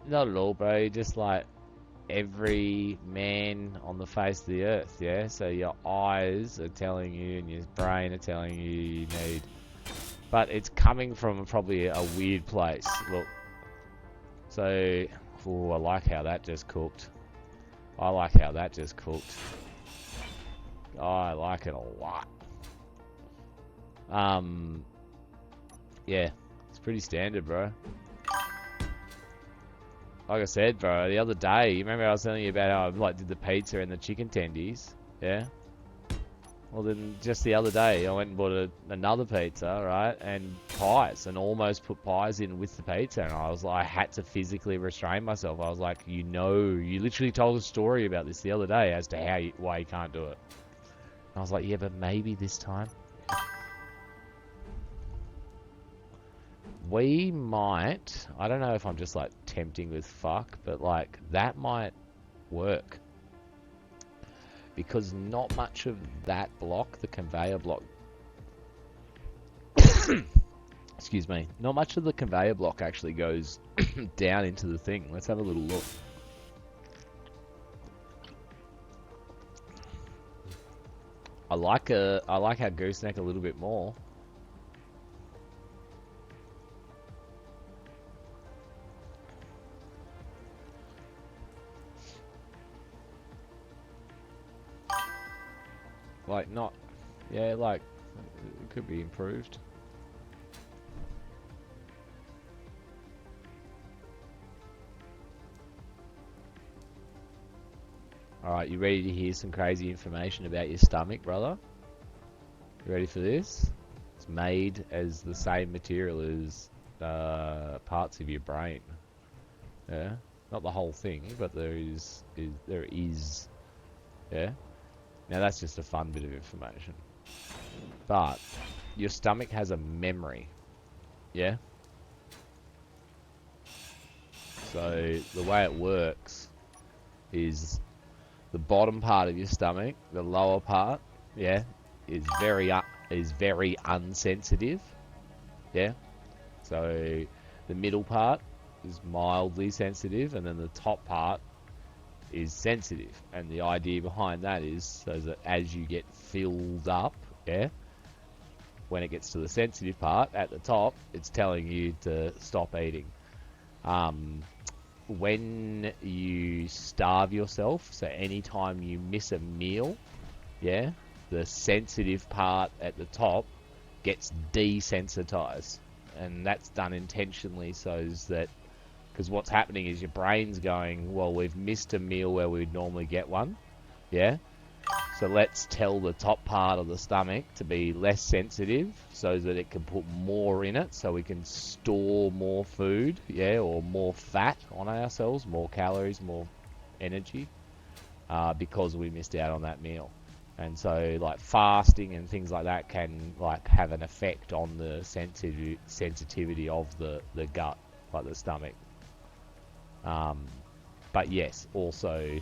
Not at all, bro. Just like every man on the face of the earth, yeah? So your eyes are telling you and your brain are telling you need... But it's coming from probably a weird place. Look. So... Oh, I like how that just cooked. I like how that just cooked. I like it a lot. Yeah, it's pretty standard, bro. Like I said, bro, the other day, you remember I was telling you about how I like did the pizza and the chicken tendies, yeah? Well, then just the other day, I went and bought another pizza, right, and pies, and almost put pies in with the pizza, and I was like, I had to physically restrain myself. I was like, you literally told a story about this the other day as to why you can't do it. And I was like, yeah, but maybe this time. We might, I don't know if I'm just like tempting with fuck, but like that might work. Because not much of that block, the conveyor block, excuse me, not much of the conveyor block actually goes down into the thing. Let's have a little look. I like our gooseneck a little bit more. Like not, yeah, like it could be improved. Alright, you ready to hear some crazy information about your stomach, brother? You ready for this? It's made as the same material as parts of your brain. Yeah? Not the whole thing, but there is. Yeah? Now that's just a fun bit of information. But your stomach has a memory. Yeah? So the way it works is the bottom part of your stomach, the lower part, yeah, is very unsensitive. Yeah? So the middle part is mildly sensitive, and then the top part is sensitive. And the idea behind that is so that as you get filled up, yeah, when it gets to the sensitive part at the top, it's telling you to stop eating. When you starve yourself, so anytime you miss a meal, yeah, the sensitive part at the top gets desensitized, and that's done intentionally so that, because what's happening is your brain's going, well, we've missed a meal where we'd normally get one, yeah, so let's tell the top part of the stomach to be less sensitive so that it can put more in it, so we can store more food, yeah, or more fat on ourselves, more calories, more energy, because we missed out on that meal. And so like fasting and things like that can like have an effect on the sensitivity of the gut, like the stomach. But yes, also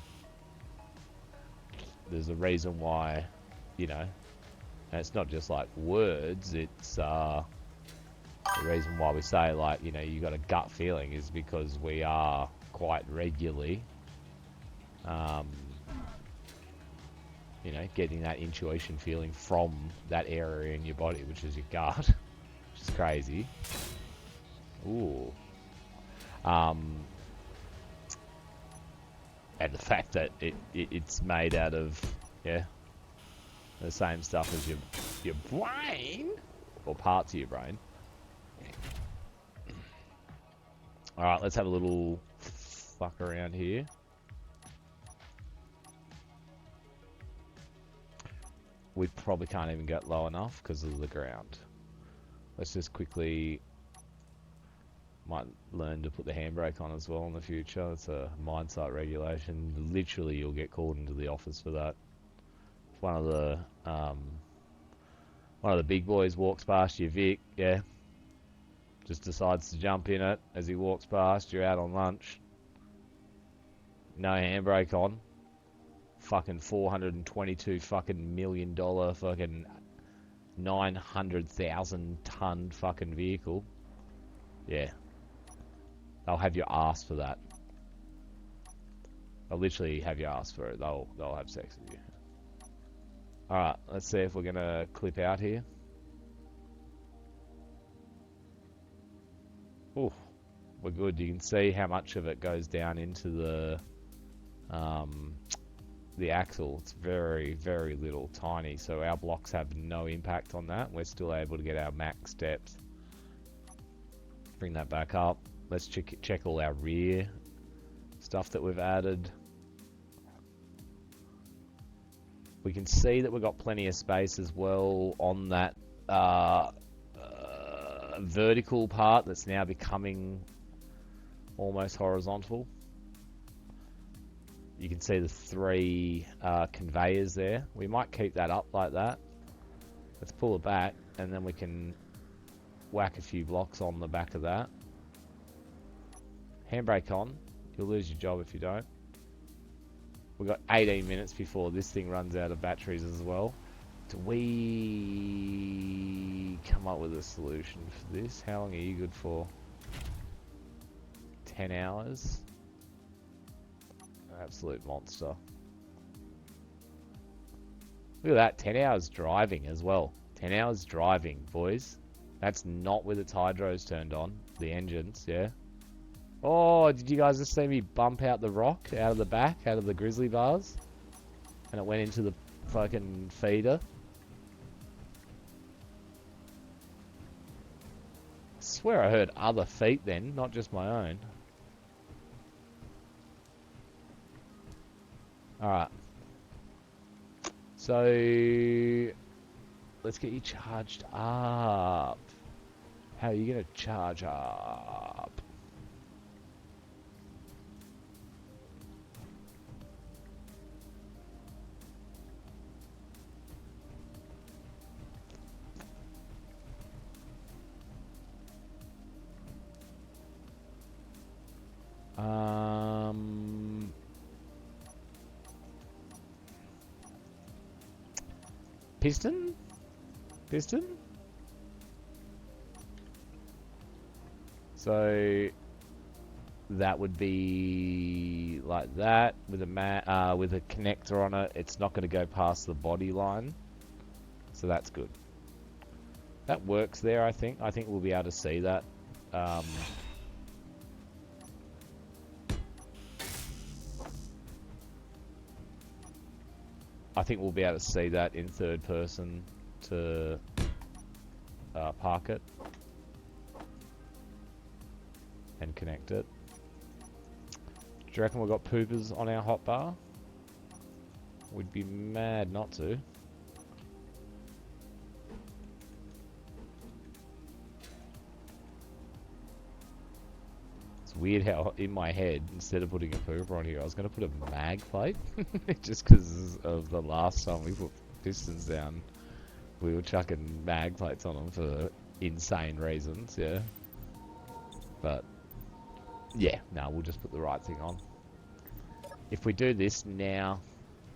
there's a reason why, you know, and it's not just like words, it's the reason why we say, like, you know, you got a gut feeling is because we are quite regularly, you know, getting that intuition feeling from that area in your body, which is your gut, which is crazy. Ooh. And the fact that it's made out of, yeah, the same stuff as your brain, or parts of your brain. Alright, let's have a little fuck around here. We probably can't even get low enough because of the ground. Let's just quickly... might learn to put the handbrake on as well in the future. It's a mine site regulation. Literally, you'll get called into the office for that. If one of the big boys walks past you, Vic, yeah, just decides to jump in it as he walks past, you're out on lunch, no handbrake on, fucking $422 fucking million fucking 900,000 ton fucking vehicle, yeah. They'll have your ass for that. They'll literally have your ass for it. They'll have sex with you. Alright, let's see if we're gonna clip out here. Ooh, we're good. You can see how much of it goes down into the axle. It's very, very little, tiny. So our blocks have no impact on that. We're still able to get our max depth. Bring that back up. Let's check all our rear stuff that we've added. We can see that we've got plenty of space as well on that vertical part that's now becoming almost horizontal. You can see the 3 conveyors there. We might keep that up like that. Let's pull it back and then we can whack a few blocks on the back of that. Handbrake on. You'll lose your job if you don't. We've got 18 minutes before this thing runs out of batteries as well. Do we come up with a solution for this? How long are you good for? 10 hours? Absolute monster. Look at that, 10 hours driving as well. 10 hours driving, boys. That's not with its hydros turned on. The engines, yeah. Oh, did you guys just see me bump out the rock out of the back, out of the grizzly bars? And it went into the fucking feeder. I swear I heard other feet then, not just my own. Alright. So, let's get you charged up. How are you going to charge up? Piston? Piston? So that would be like that with a with a connector on it. It's not going to go past the body line, so that's good. That works there, I think. I think we'll be able to see that. I think we'll be able to see that in third person to park it and connect it. Do you reckon we've got poopers on our hotbar? We'd be mad not to. It's weird how in my head, instead of putting a pooper on here, I was going to put a mag plate. Just because of the last time we put pistons down, we were chucking mag plates on them for insane reasons, yeah. But, yeah, no, we'll just put the right thing on. If we do this now,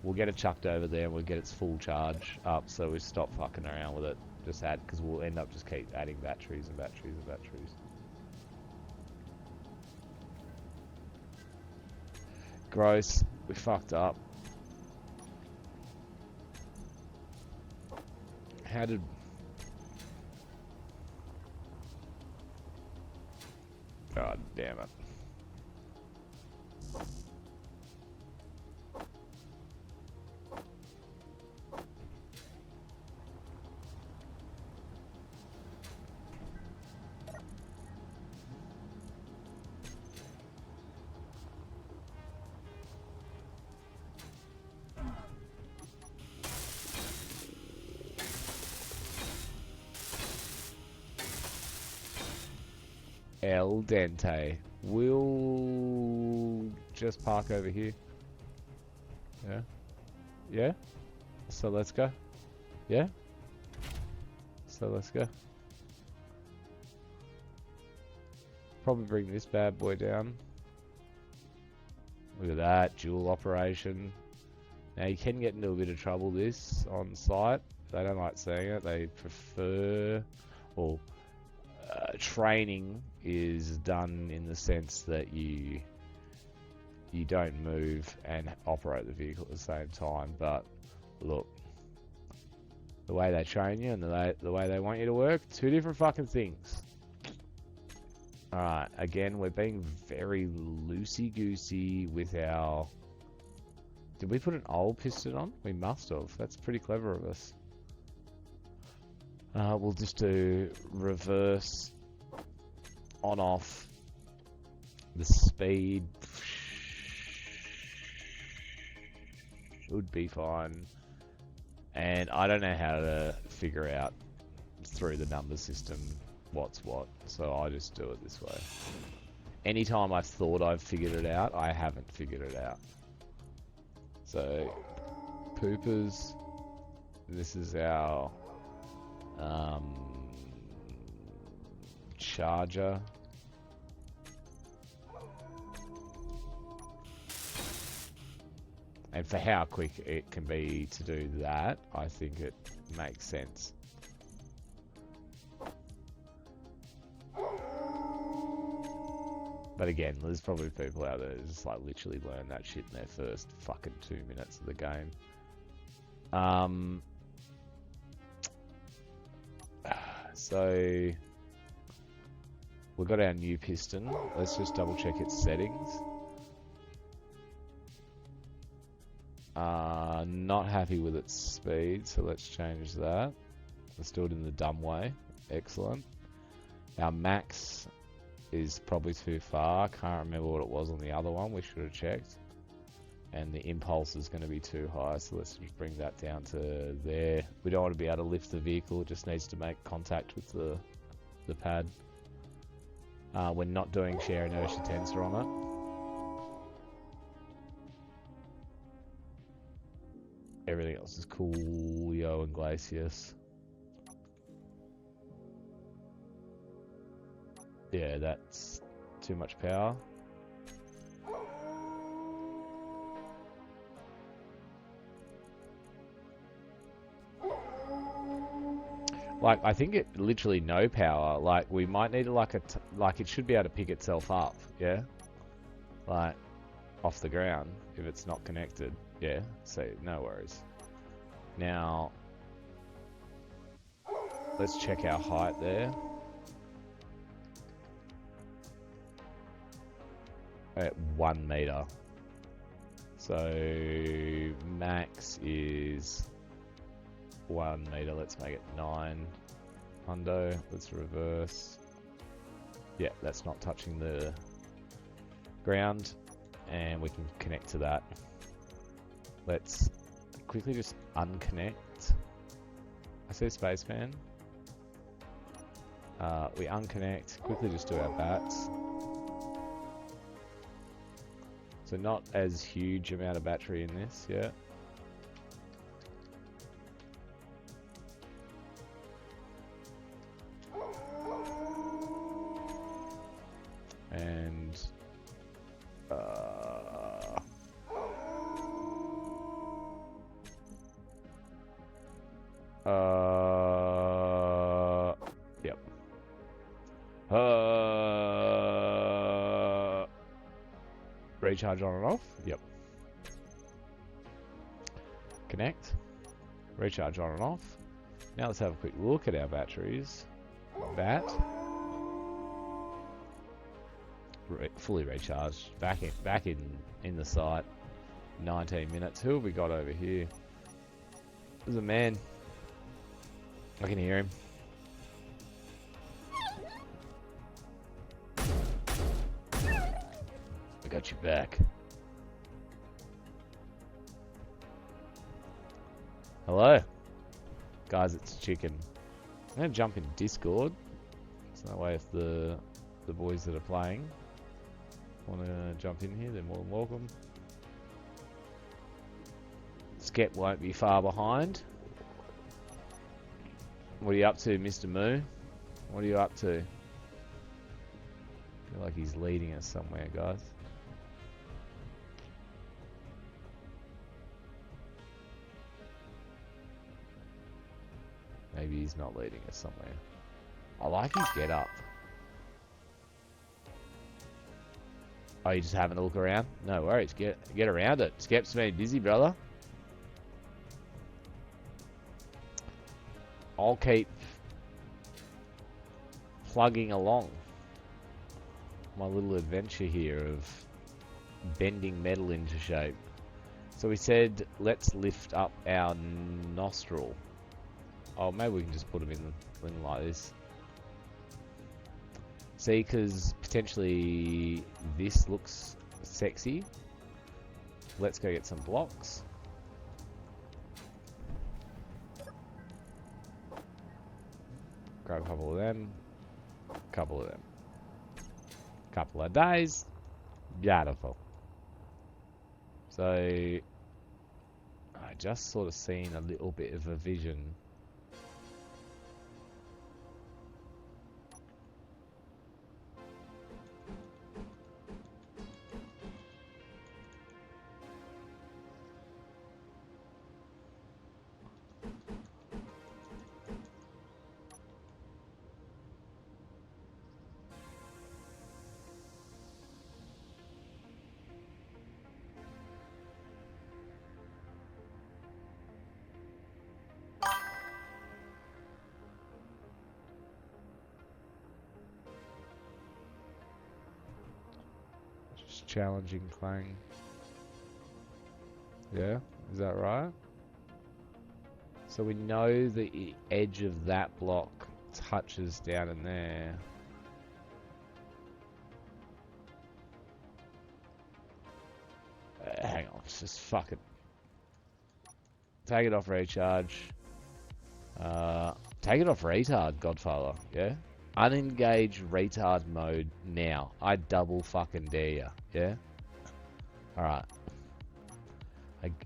we'll get it chucked over there and we'll get its full charge up, so we stop fucking around with it. Just add, because we'll end up just keep adding batteries and batteries and batteries. Gross. We fucked up. How did... God damn it. El Dente. We'll just park over here. Yeah? Yeah? So let's go. Yeah? So let's go. Probably bring this bad boy down. Look at that, dual operation. Now you can get into a bit of trouble this on site. They don't like seeing it. They prefer... Well, training is done in the sense that you don't move and operate the vehicle at the same time. But look, the way they train you and the way they want you to work, two different fucking things. Alright, again, we're being very loosey-goosey with our Did we put an old piston on? We must have. That's pretty clever of us. We'll just do reverse on off the speed. Would be fine. And I don't know how to figure out through the number system what's what, so I just do it this way. Anytime I've thought I've figured it out, I haven't figured it out. So, poopers, this is our charger. And for how quick it can be to do that, I think it makes sense. But again, there's probably people out there that just like literally learn that shit in their first fucking 2 minutes of the game. So we've got our new piston. Let's just double check its settings. Not happy with its speed, so let's change that. Let's do it in the dumb way. Excellent. Our max is probably too far. Can't remember what it was on the other one. We should have checked. And the impulse is going to be too high, so let's just bring that down to there. We don't want to be able to lift the vehicle. It just needs to make contact with the pad. We're not doing share inertia tensor on it. Everything else is coolio and Glacius. Yeah, that's too much power. Like, I think it literally no power. Like, we might need like like it should be able to pick itself up, yeah? Like, off the ground if it's not connected. Yeah, so no worries. Now, let's check our height there. At 1 meter. So max is 1 meter. Let's make it 9. Hundo. Let's reverse. Yeah, that's not touching the ground, and we can connect to that. Let's quickly just unconnect. I say spaceman. We unconnect. Quickly just do our bats. So not as huge amount of battery in this, yeah. And yep. Recharge on and off. Yep. Connect. Recharge on and off. Now let's have a quick look at our batteries. Bat. Fully recharged. Back in the site. 19 minutes. Who have we got over here? There's a man. I can hear him. I got your back. Hello. Guys, it's Chicken. I'm going to jump in Discord. So that way if the boys that are playing want to jump in here, they're more than welcome. Skep won't be far behind. What are you up to, Mr. Moo? What are you up to? I feel like he's leading us somewhere, guys. Maybe he's not leading us somewhere. I like his get up. Oh, you just having a look around? No worries, get around it. Skep's been busy, brother. I'll keep plugging along my little adventure here of bending metal into shape. So we said, let's lift up our nostril. Oh, maybe we can just put them in like this. See, because potentially this looks sexy. Let's go get some blocks. Grab a couple of them. Couple of them. Couple of days. Beautiful. So, I just sort of seen a little bit of a vision. Challenging Clang. Yeah, is that right? So we know the edge of that block touches down in there. Hang on, let's just fuck it. Take it off recharge. Take it off retard, Godfather. Yeah? Unengage retard mode now. I double fucking dare ya. Yeah? Alright.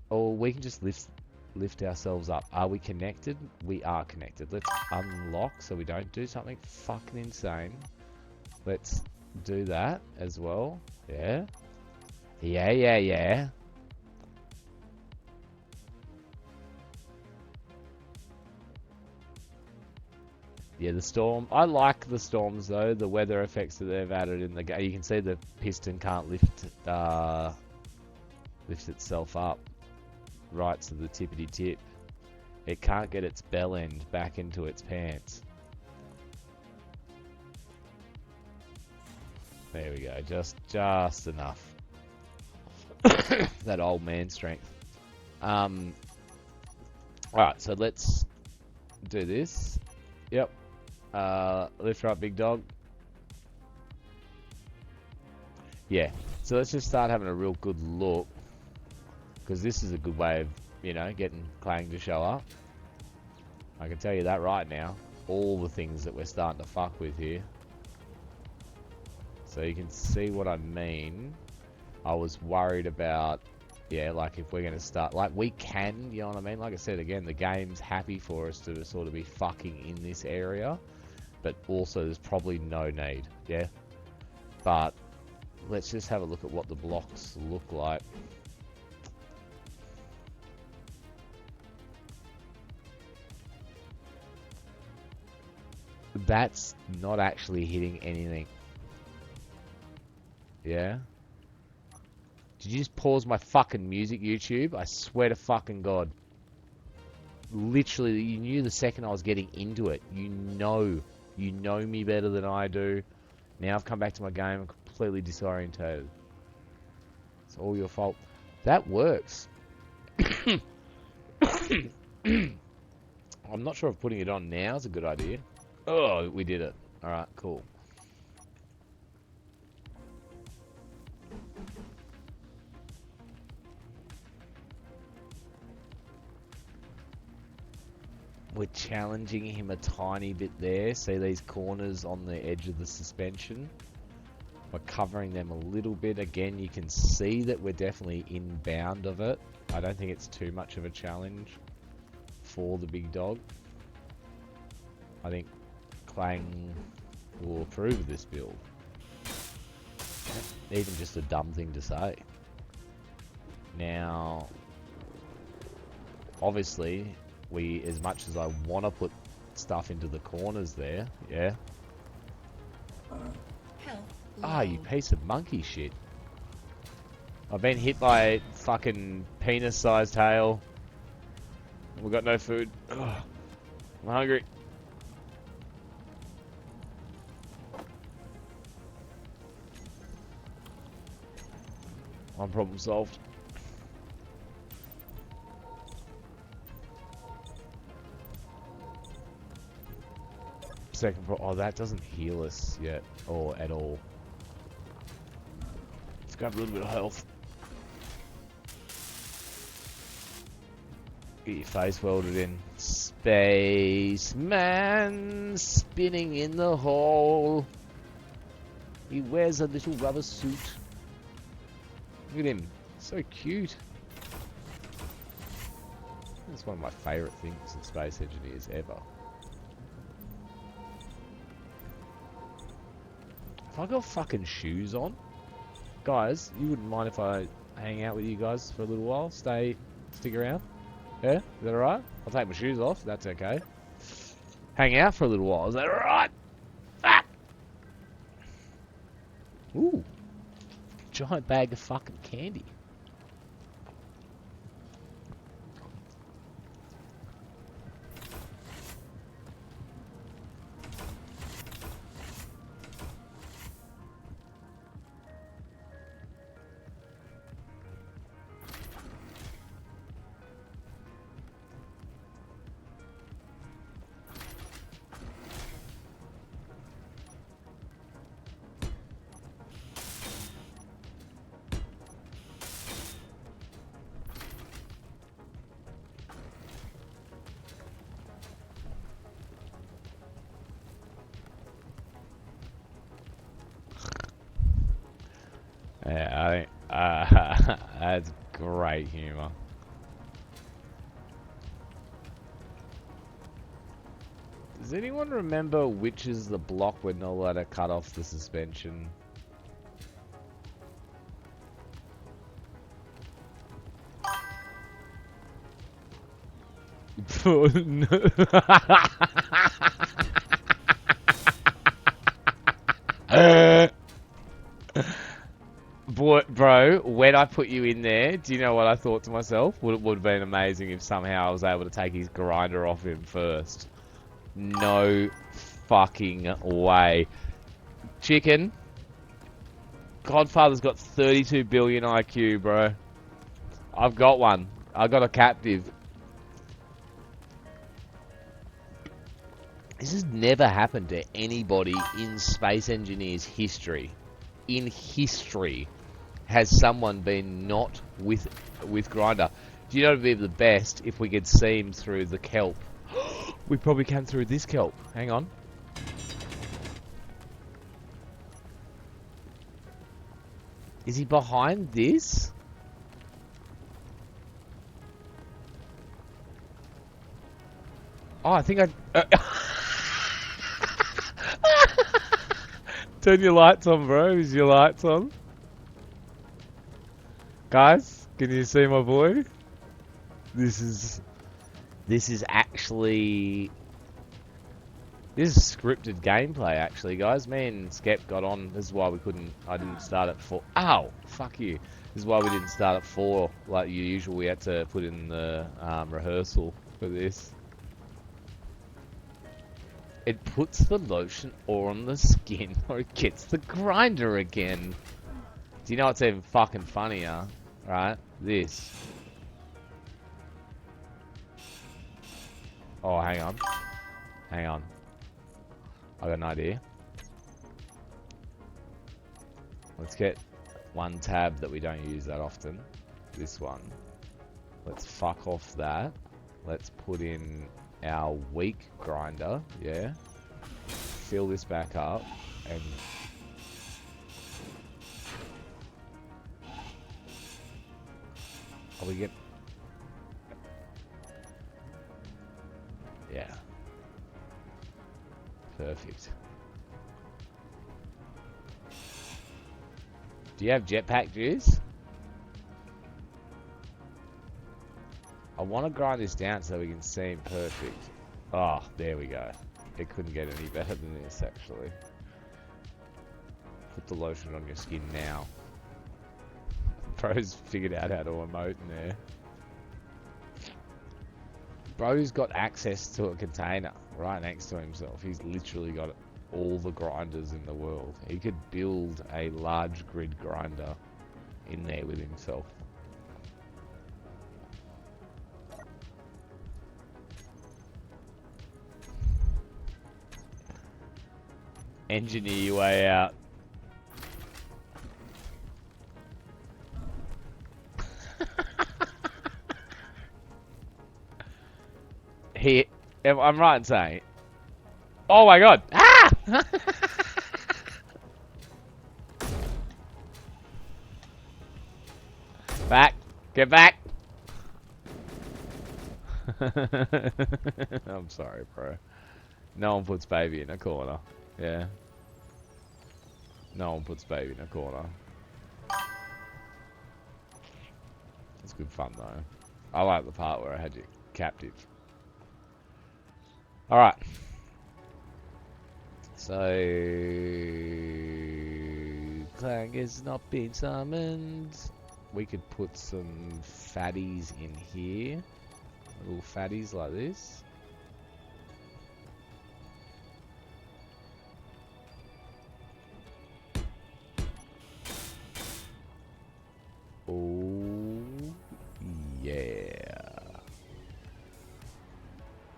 Or we can just lift ourselves up. Are we connected? We are connected. Let's unlock so we don't do something fucking insane. Let's do that as well. Yeah? Yeah. Yeah, the storm. I like the storms though. The weather effects that they've added in the game. You can see the piston can't lift itself up right to the tippity tip. It can't get its bell end back into its pants. There we go. Just enough. That old man strength. Alright, so let's do this. Yep. Lift her up, big dog. Yeah, so let's just start having a real good look, because this is a good way of, you know, getting Clang to show up. I can tell you that right now. All the things that we're starting to fuck with here. So you can see what I mean. I was worried about, yeah, like if we're going to start, like we can, you know what I mean? Like I said, again, the game's happy for us to sort of be fucking in this area. But also there's probably no need, yeah? But let's just have a look at what the blocks look like. That's not actually hitting anything. Yeah? Did you just pause my fucking music, YouTube? I swear to fucking God. Literally, you knew the second I was getting into it. You know me better than I do. Now I've come back to my game, I'm completely disorientated. It's all your fault. That works. I'm not sure if putting it on now is a good idea. Oh, we did it. Alright, cool. We're challenging him a tiny bit there. See these corners on the edge of the suspension? We're covering them a little bit. Again, you can see that we're definitely inbound of it. I don't think it's too much of a challenge for the big dog. I think Clang will approve of this build. Even just a dumb thing to say. Now, obviously, as much as I want to put stuff into the corners there, yeah. Ah, you piece of monkey shit. I've been hit by a fucking penis-sized hail. We've got no food. Ugh. I'm hungry. One problem solved. Second pro. Oh, that doesn't heal us yet, or at all. Let's grab a little bit of health. Get your face welded in. Spaceman spinning in the hole. He wears a little rubber suit. Look at him. So cute. That's one of my favourite things in Space Engineers ever. Have I got fucking shoes on? Guys, you wouldn't mind if I hang out with you guys for a little while? Stick around? Yeah? Is that alright? I'll take my shoes off, that's okay. Hang out for a little while, is that alright? Ah! Ooh. Giant bag of fucking candy. Yeah, I think that's great humour. Does anyone remember which is the block we're not allowed to cut off the suspension? Bro, when I put you in there, do you know what I thought to myself? Would have been amazing if somehow I was able to take his grinder off him first. No fucking way. Chicken. Godfather's got 32 billion IQ, bro. I've got one. I got a captive. This has never happened to anybody in Space Engineers history. In history, has someone been not with Grinder? Do you know it'd be the best if we could see him through the kelp? We probably can through this kelp. Hang on. Is he behind this? Oh, I think I... Turn your lights on, bro. Is your lights on? Guys, can you see my boy? This is actually... This is scripted gameplay, actually, guys. Me and Skep got on. This is why we couldn't... I didn't start at 4. Ow! Fuck you. This is why we didn't start at 4 like usual. We had to put in the rehearsal for this. It puts the lotion on the skin or it gets the grinder again. Do you know what's even fucking funnier? Right? This. Oh, hang on. Hang on. I got an idea. Let's get one tab that we don't use that often. This one. Let's fuck off that. Let's put in our weak grinder, yeah. Fill this back up and we get yeah. Perfect. Do you have jetpack juice? I want to grind this down so we can see him perfect. Oh, there we go. It couldn't get any better than this, actually. Put the lotion on your skin now. Bro's figured out how to emote in there. Bro's got access to a container right next to himself. He's literally got all the grinders in the world. He could build a large grid grinder in there with himself. Engineer your way out. I'm right in saying. Oh my god! Ah! Back! Get back! I'm sorry, bro. No one puts baby in a corner. Yeah. No one puts baby in a corner. It's good fun though. I like the part where I had you captive. Alright. So... Clang has not been summoned. We could put some fatties in here. Little fatties like this. Oh, yeah.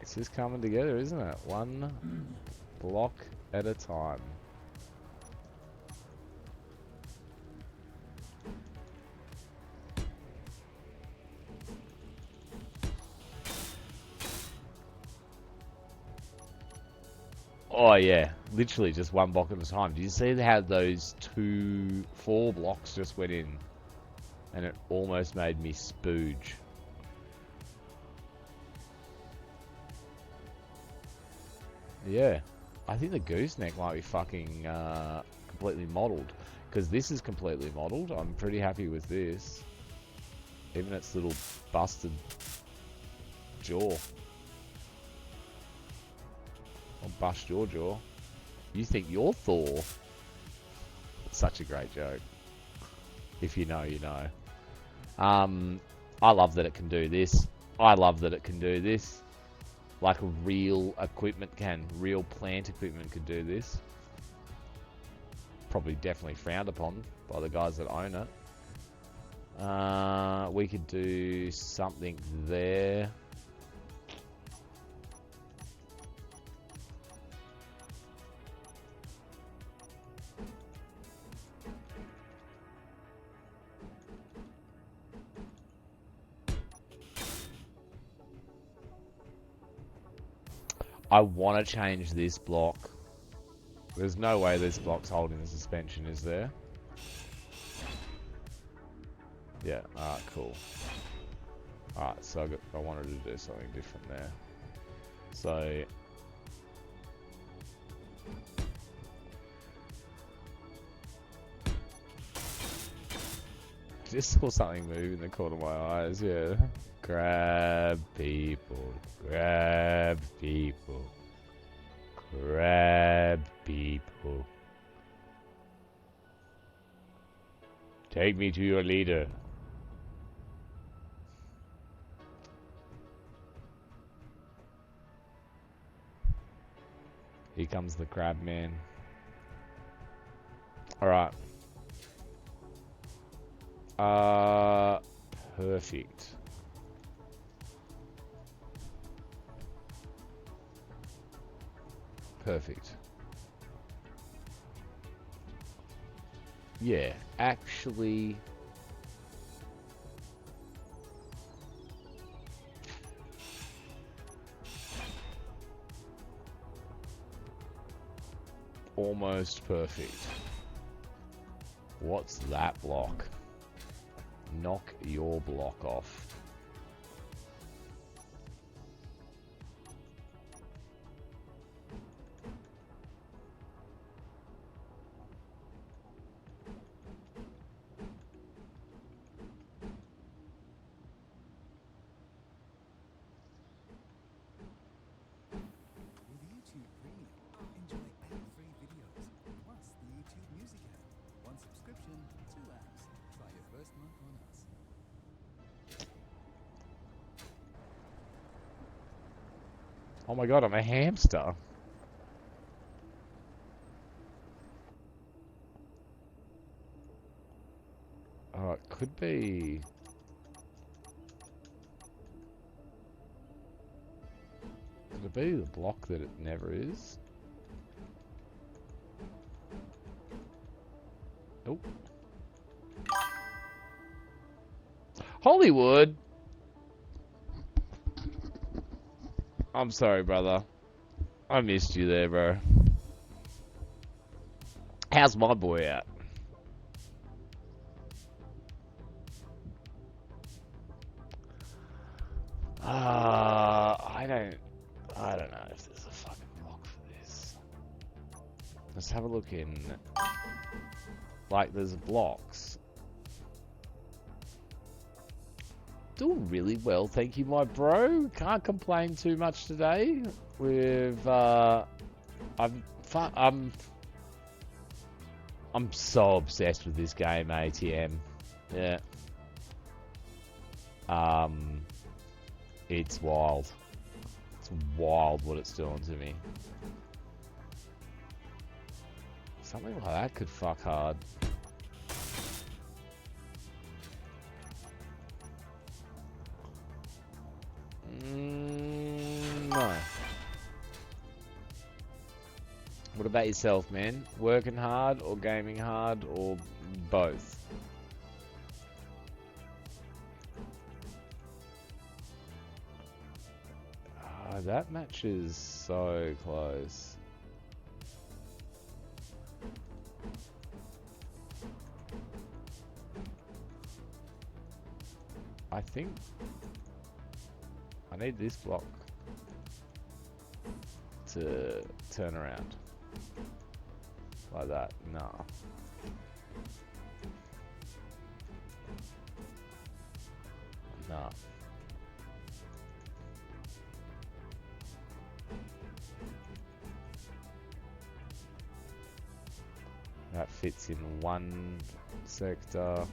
It's just coming together, isn't it? One block at a time. Oh yeah, literally just one block at a time. Do you see how those 4 blocks just went in? And it almost made me spooge. Yeah. I think the gooseneck might be fucking completely modelled. Because this is completely modelled. I'm pretty happy with this. Even its little busted jaw. Or bust your jaw. You think you're Thor? Such a great joke. If you know, you know. I love that it can do this. I love that it can do this. Like real equipment can. Real plant equipment could do this. Probably definitely frowned upon by the guys that own it. We could do something there. I want to change this block. There's no way this block's holding the suspension, is there? Yeah, alright, cool. Alright, so I wanted to do something different there. So... just saw something move in the corner of my eyes, yeah. Grab people. Grab people. Grab people. Take me to your leader. Here comes the crab man. Alright. Perfect. Perfect. Yeah, actually... almost perfect. What's that block? Knock your block off. Oh my god, I'm a hamster. Oh, it could be... could it be the block that it never is? Oh. Hollywood! I'm sorry, brother. I missed you there, bro. How's my boy out? I don't know if there's a fucking block for this. Let's have a look in. Like, there's blocks. Doing really well, thank you, my bro. Can't complain too much today. I'm so obsessed with this game, ATM. Yeah. It's wild. It's wild what it's doing to me. Something like that could fuck hard. No. What about yourself, man? Working hard or gaming hard or both? That match is so close. I think I need this block to turn around like that. Nah. Nah. That fits in one sector.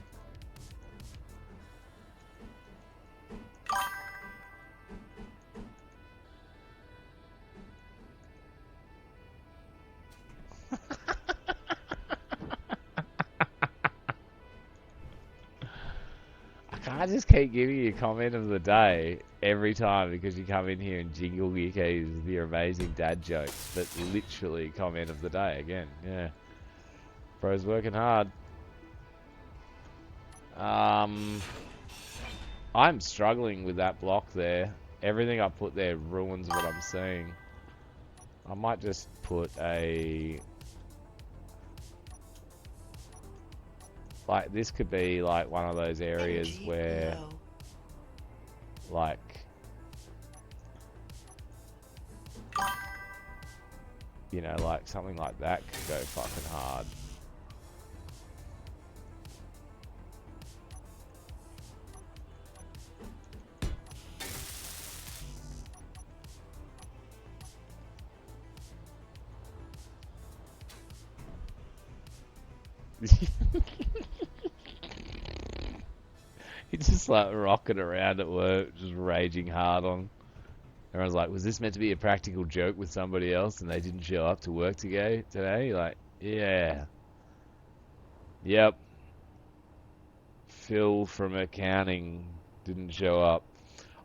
I just keep giving you comment of the day every time because you come in here and jingle your keys with your amazing dad jokes. But literally comment of the day again. Yeah. Bro's working hard. I'm struggling with that block there. Everything I put there ruins what I'm seeing. I might just put a... Like, this could be, like, one of those areas where... Like... You know, like, something like that could go fucking hard. He's just like rocking around at work, just raging hard on. Everyone's like, was this meant to be a practical joke with somebody else and they didn't show up to work today? Like, yeah. Yep. Phil from accounting didn't show up.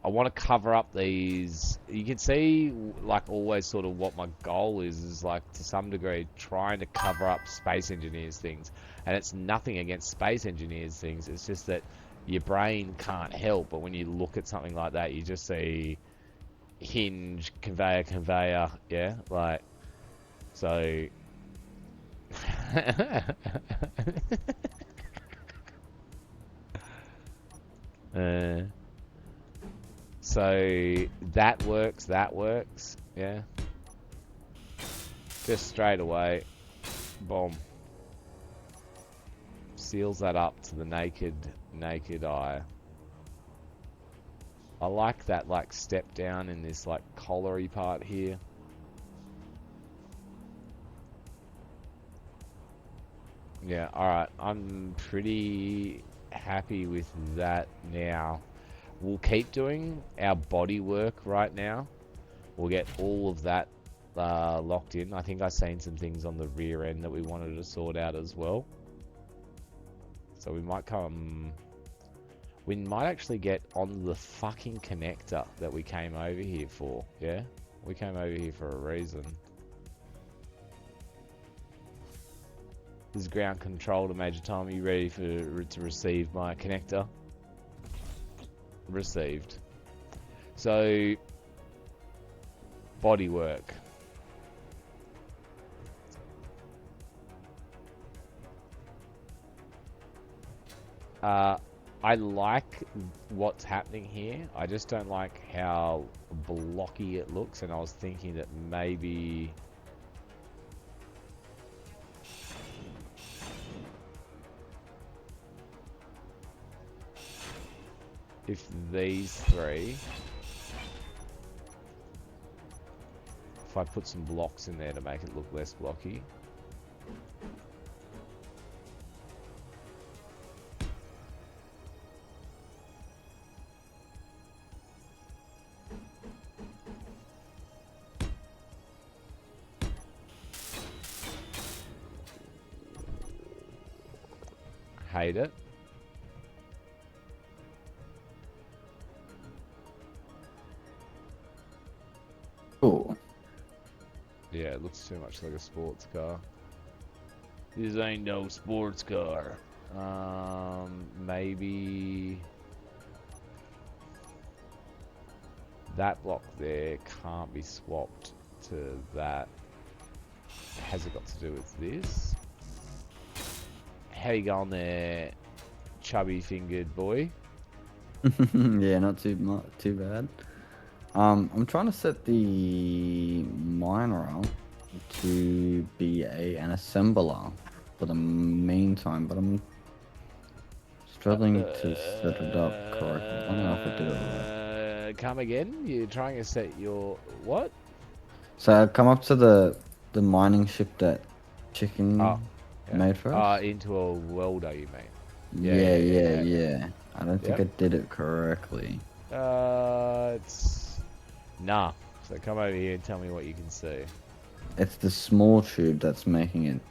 I want to cover up these. You can see, like, always sort of what my goal is like, to some degree, trying to cover up Space Engineers things. And it's nothing against Space Engineers things. It's just that your brain can't help. But when you look at something like that, you just see hinge, conveyor, yeah? Like, so... So that works, yeah. Just straight away, boom. Seals that up to the naked eye. I like that, like, step down in this, like, collary part here. Yeah, alright, I'm pretty happy with that now. We'll keep doing our body work right now. We'll get all of that locked in. I think I've seen some things on the rear end that we wanted to sort out as well. So we might we might actually get on the fucking connector that we came over here for, yeah? We came over here for a reason. This is ground control to Major Tom. Are you ready to receive my connector? Received. So, bodywork. I like what's happening here. I just don't like how blocky it looks, and I was thinking that maybe if these three, if I put some blocks in there to make it look less blocky. Hate it. Oh. Yeah, it looks too much like a sports car. This ain't no sports car. Maybe that block there can't be swapped to that. Has it got to do with this? How you going there, chubby fingered boy? Yeah, not too bad. I'm trying to set the miner up to be an assembler for the meantime, but I'm struggling to set it up correctly. I don't know if I did it right. Come again? You're trying to set your what? So I come up to the mining ship that Chicken made for us. Into a welder, you mean? Yeah. I don't think I did it correctly. It's nah. So come over here and tell me what you can see. It's the small tube that's making it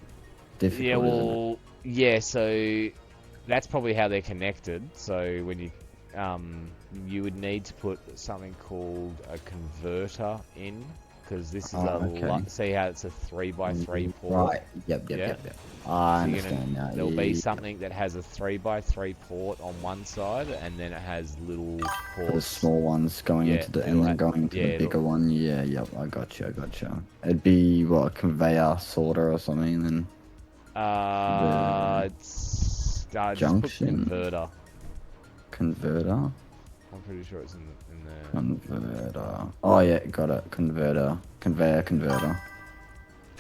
difficult. Yeah, isn't it? well, yeah. So that's probably how they're connected. So when you would need to put something called a converter in, because this is see how it's a 3x3 port. Right. Yep. I understand now. There'll be something that has a 3x3 port on one side, and then it has little ports. The small ones going into the and then going to the bigger one. Yeah. Yep. I gotcha. It'd be what, a conveyor sorter or something then. It's just junction put converter. I'm pretty sure it's in there. Converter. Oh yeah, got it. Converter. Conveyor.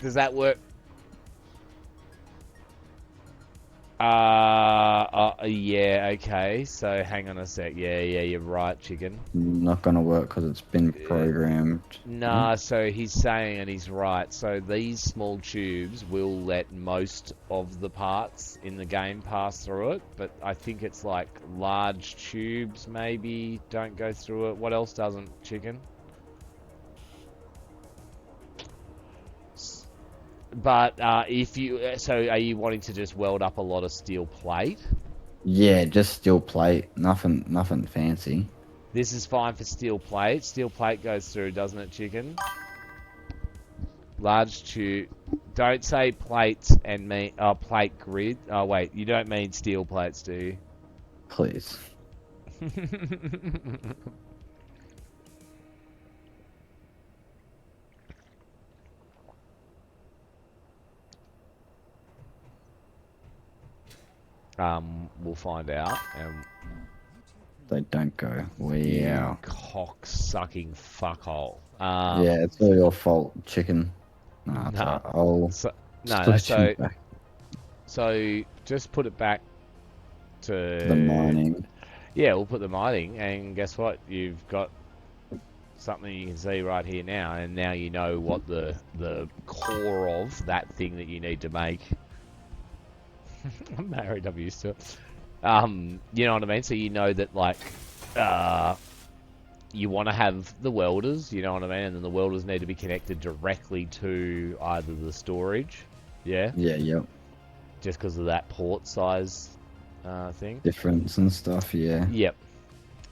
Does that work? Yeah, okay. So hang on a sec. Yeah, you're right, chicken. Not gonna work because it's been programmed. Nah, so he's saying, and he's right. So these small tubes will let most of the parts in the game pass through it, but I think it's like large tubes maybe don't go through it. What else doesn't, chicken? But if you, so are you wanting to just weld up a lot of steel plate? Yeah, just steel plate. Nothing fancy. This is fine for steel plate. Steel plate goes through, doesn't it, chicken? Large tube. Don't say plates and mean plate grid. Oh wait, you don't mean steel plates, do you? Please. We'll find out. They don't go. Wow. Cock-sucking fuckhole. Yeah, it's all your fault, chicken. Nah. So just put it back to the mining. Yeah, we'll put the mining, and guess what? You've got something you can see right here now, and now you know what the core of that thing that you need to make. I'm married, I'm used to it. You know what I mean? So you know that, like, you want to have the welders, you know what I mean? And then the welders need to be connected directly to either the storage, yeah? Yeah, yep. Just because of that port size thing. Difference and stuff, yeah. Yep.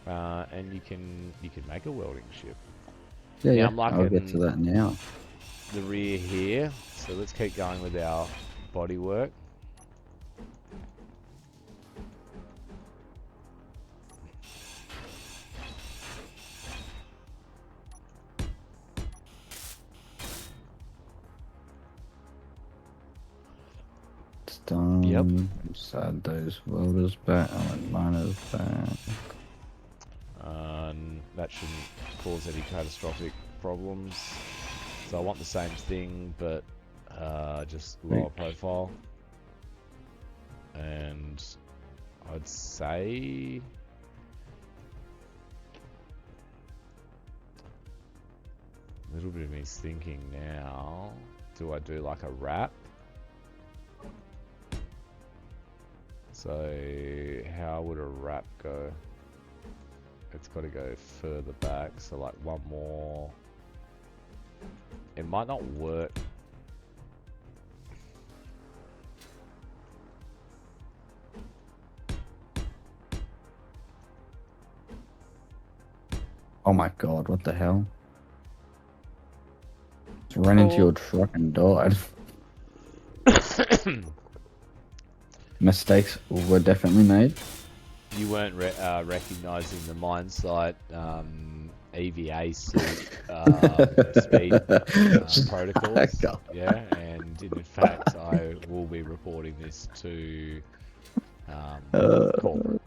And you can make a welding ship. Yeah, I'm liking I'll get to that now. The rear here. So let's keep going with our body work. done. Yep. Just add those welders back. I want miners back. That shouldn't cause any catastrophic problems. So I want the same thing, but just lower profile. And I'd say a little bit of me's thinking now. Do I do like a wrap? So how would a wrap go? It's got to go further back, so like one more. It might not work. Oh my god, what the hell? Just ran into your truck and died. Mistakes were definitely made. You weren't recognizing the mine site EVA suit speed protocols. Yeah, and in fact, I will be reporting this to corporate.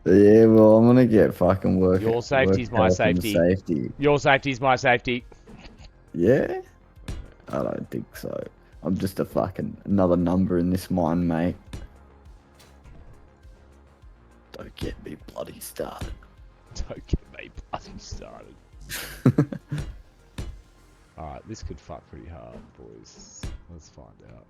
Yeah, well, I'm gonna get fucking work. Your safety's my safety. Your safety's my safety. Yeah? I don't think so. I'm just a fucking another number in this mine, mate. Don't get me bloody started. Don't get me bloody started. Alright, this could fuck pretty hard, boys. Let's find out.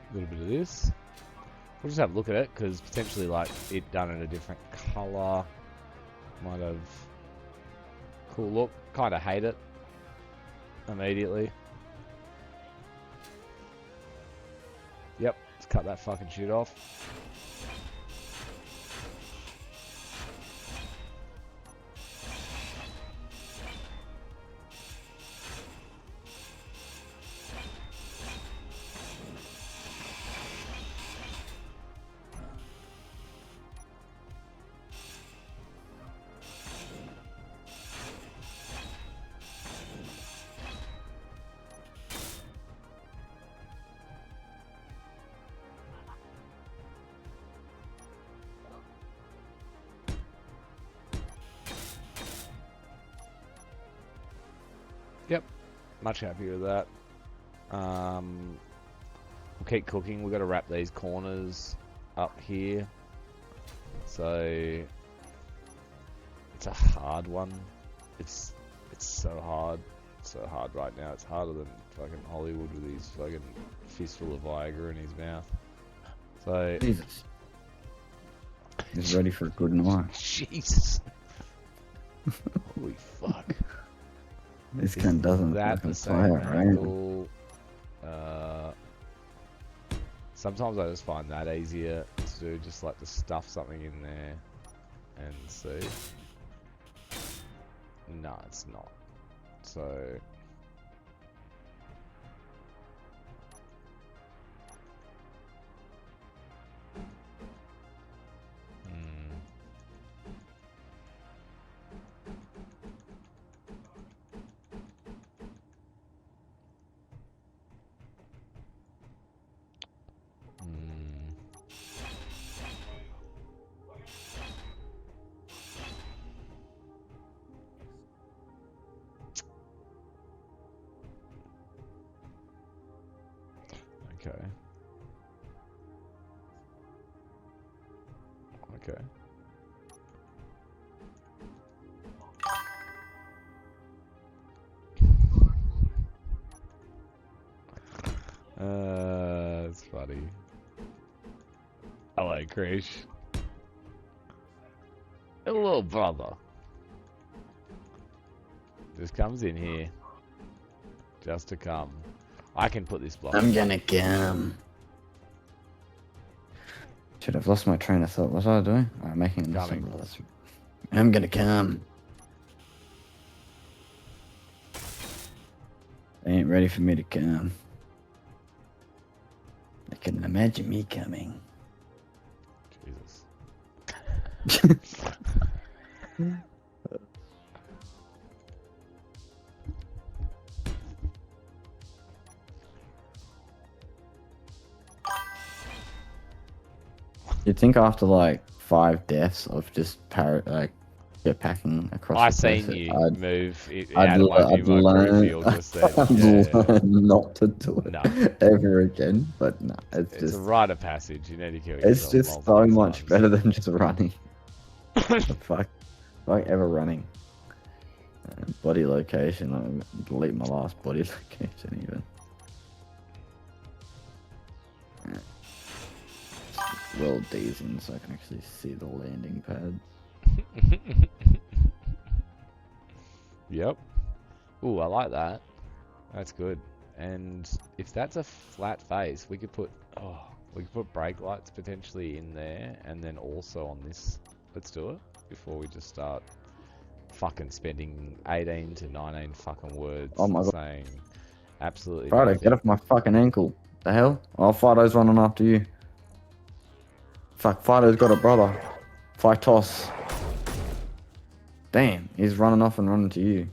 A little bit of this. We'll just have a look at it, because potentially like it done in a different colour might have cool look. Kind of hate it immediately. Yep, let's cut that fucking shit off. Yep, much happier with that. We'll keep cooking. We've got to wrap these corners up here. So it's a hard one. It's so hard. So hard right now. It's harder than fucking Hollywood with his fucking fistful of Viagra in his mouth. So Jesus. He's ready for a good night. Jesus. Holy fuck. This cunt doesn't fucking play around. Sometimes I just find that easier to do, just like to stuff something in there and see. No, it's not. So okay. Okay. It's funny. Hello, Krish. Hello, brother. Just comes in here. Just to come. I can put this block. I'm gonna come. Should have lost my train of thought. What was I doing? I'm making this. I'm gonna come. They ain't ready for me to come. I can imagine me coming. Jesus. You'd think after like 5 deaths of just packing across I the seen place, you move I'd out of my I'd view, my learn, field just then. I'd Yeah. learn not to do it No. ever again. But no, It's just a rite of passage. You need to kill it's yourself just so multiple much times. better than just running. The fuck ever running. Body location. I delete my last body location even. Roll D's in so I can actually see the landing pad. Yep. Ooh, I like that. That's good. And if that's a flat face, we could put brake lights potentially in there, and then also on this. Let's do it before we just start fucking spending 18 to 19 fucking words Oh my God. saying absolutely Friday, nothing. get off my fucking ankle. The hell? Oh, Fido's running after you. Fuck, Fido's got a brother. Fitos. Damn, he's running off and running to you.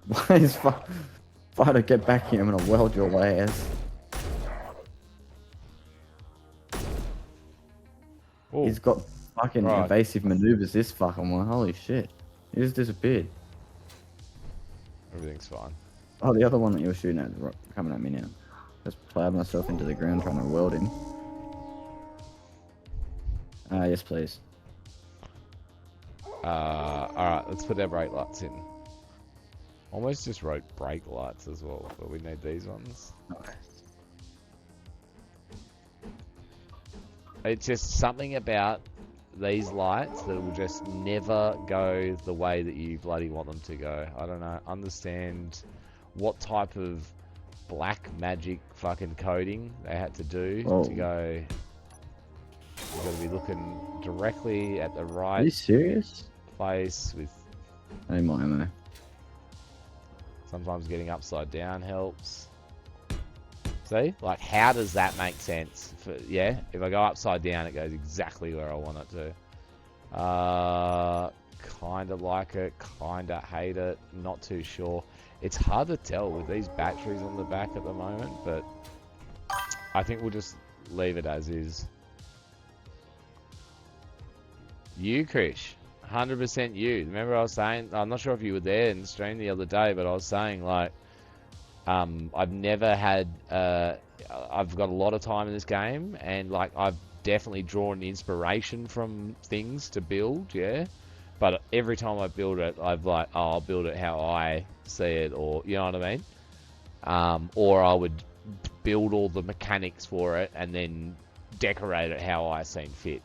Why is Fido, get back here, I'm gonna weld your ass. Ooh. He's got fucking Right. evasive maneuvers this fucking one. Holy shit. He just disappeared. Everything's fine. Oh, the other one that you were shooting at is coming at me now. Just plowed myself into the ground trying to weld him. Yes, please. Alright, let's put our brake lights in. Almost just wrote brake lights as well, but we need these ones. Okay. It's just something about these lights that will just never go the way that you bloody want them to go. I don't know. Understand what type of black magic fucking coding they had to do to go. You've got to be looking directly at the right Are you serious? place with. I need more ammo. Sometimes getting upside down helps. See? Like, how does that make sense? Yeah? If I go upside down, it goes exactly where I want it to. Kinda like it, kinda hate it, not too sure. It's hard to tell with these batteries on the back at the moment, but I think we'll just leave it as is. You, Krish. 100% you. Remember I was saying, I'm not sure if you were there in the stream the other day, but I was saying, like, I've never had, I've got a lot of time in this game, and, like, I've definitely drawn inspiration from things to build, yeah? But every time I build it, I've like, oh, I'll build it how I see it, or, you know what I mean? Or I would build all the mechanics for it, and then decorate it how I seen fit.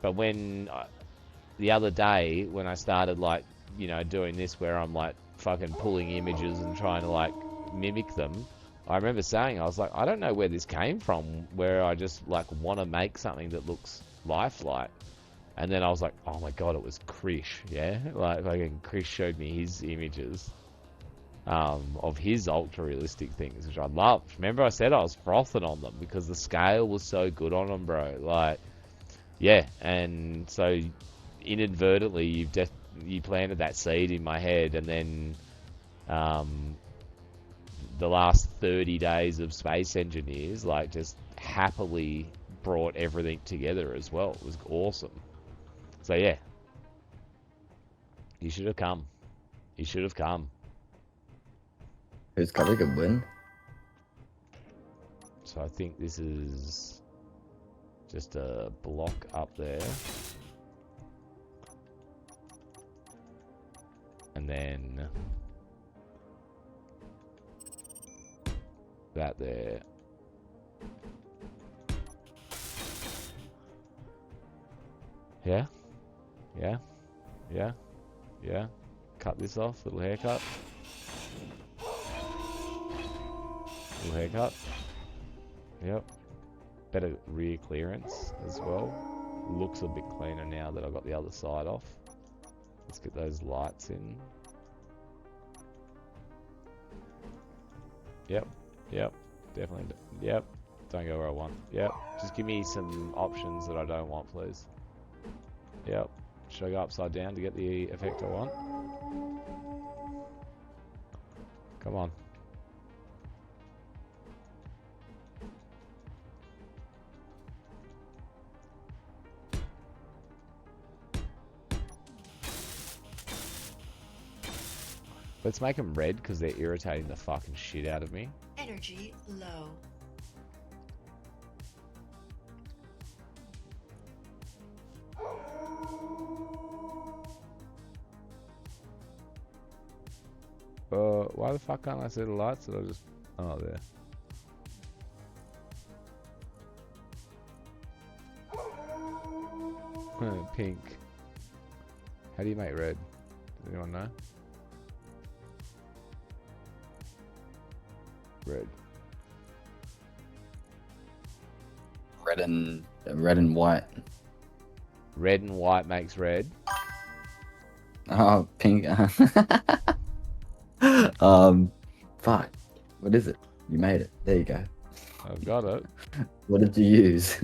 But when... the other day, when I started, like, you know, doing this where I'm, like, fucking pulling images and trying to, like, mimic them, I remember saying, I was like, I don't know where this came from, where I just, like, want to make something that looks lifelike. And then I was like, oh my god, it was Krish, yeah? Like, fucking Krish showed me his images of his ultra-realistic things, which I loved. Remember I said I was frothing on them because the scale was so good on them, bro. Like, yeah, and so... inadvertently you planted that seed in my head, and then the last 30 days of Space Engineers, like, just happily brought everything together as well. It was awesome. So yeah, you should have come. You should have come. Who's got a good win? So I think this is just a block up there. And then that there. Yeah? Yeah? Yeah? Yeah? Cut this off, little haircut. Little haircut. Yep. Better rear clearance as well. Looks a bit cleaner now that I've got the other side off. Let's get those lights in. Yep. Yep. Definitely. Yep. Don't go where I want. Yep. Just give me some options that I don't want, please. Yep. Should I go upside down to get the effect I want? Come on. Let's make them red because they're irritating the fucking shit out of me. Energy low. Why the fuck can't I see the lights that I just... Oh, there. Pink. How do you make red? Does anyone know? Red. Red and white. Red and white makes red. Oh, pink. Fuck. What is it? You made it. There you go. I've got it. What did you use?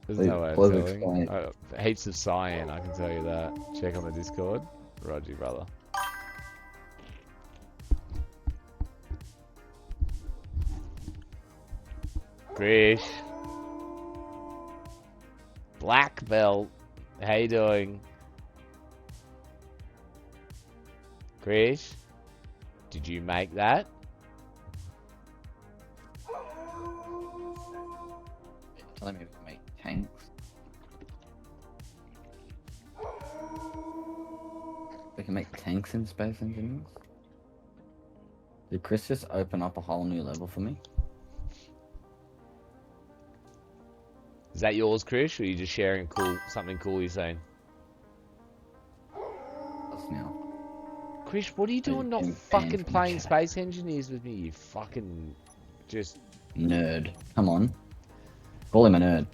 There's no way of telling. Heaps of cyan, I can tell you that. Check on the Discord. Roger, brother. Grish. Black belt. How you doing? Grish? Did you make that? Telling me to make tanks. We can make tanks in Space Engineers? Did Chris just open up a whole new level for me? Is that yours, Chris, or are you just sharing something cool you're saying? Us now. Chris, what are you doing not fucking playing Space Engineers with me, you fucking just... Nerd. Come on. Call him a nerd.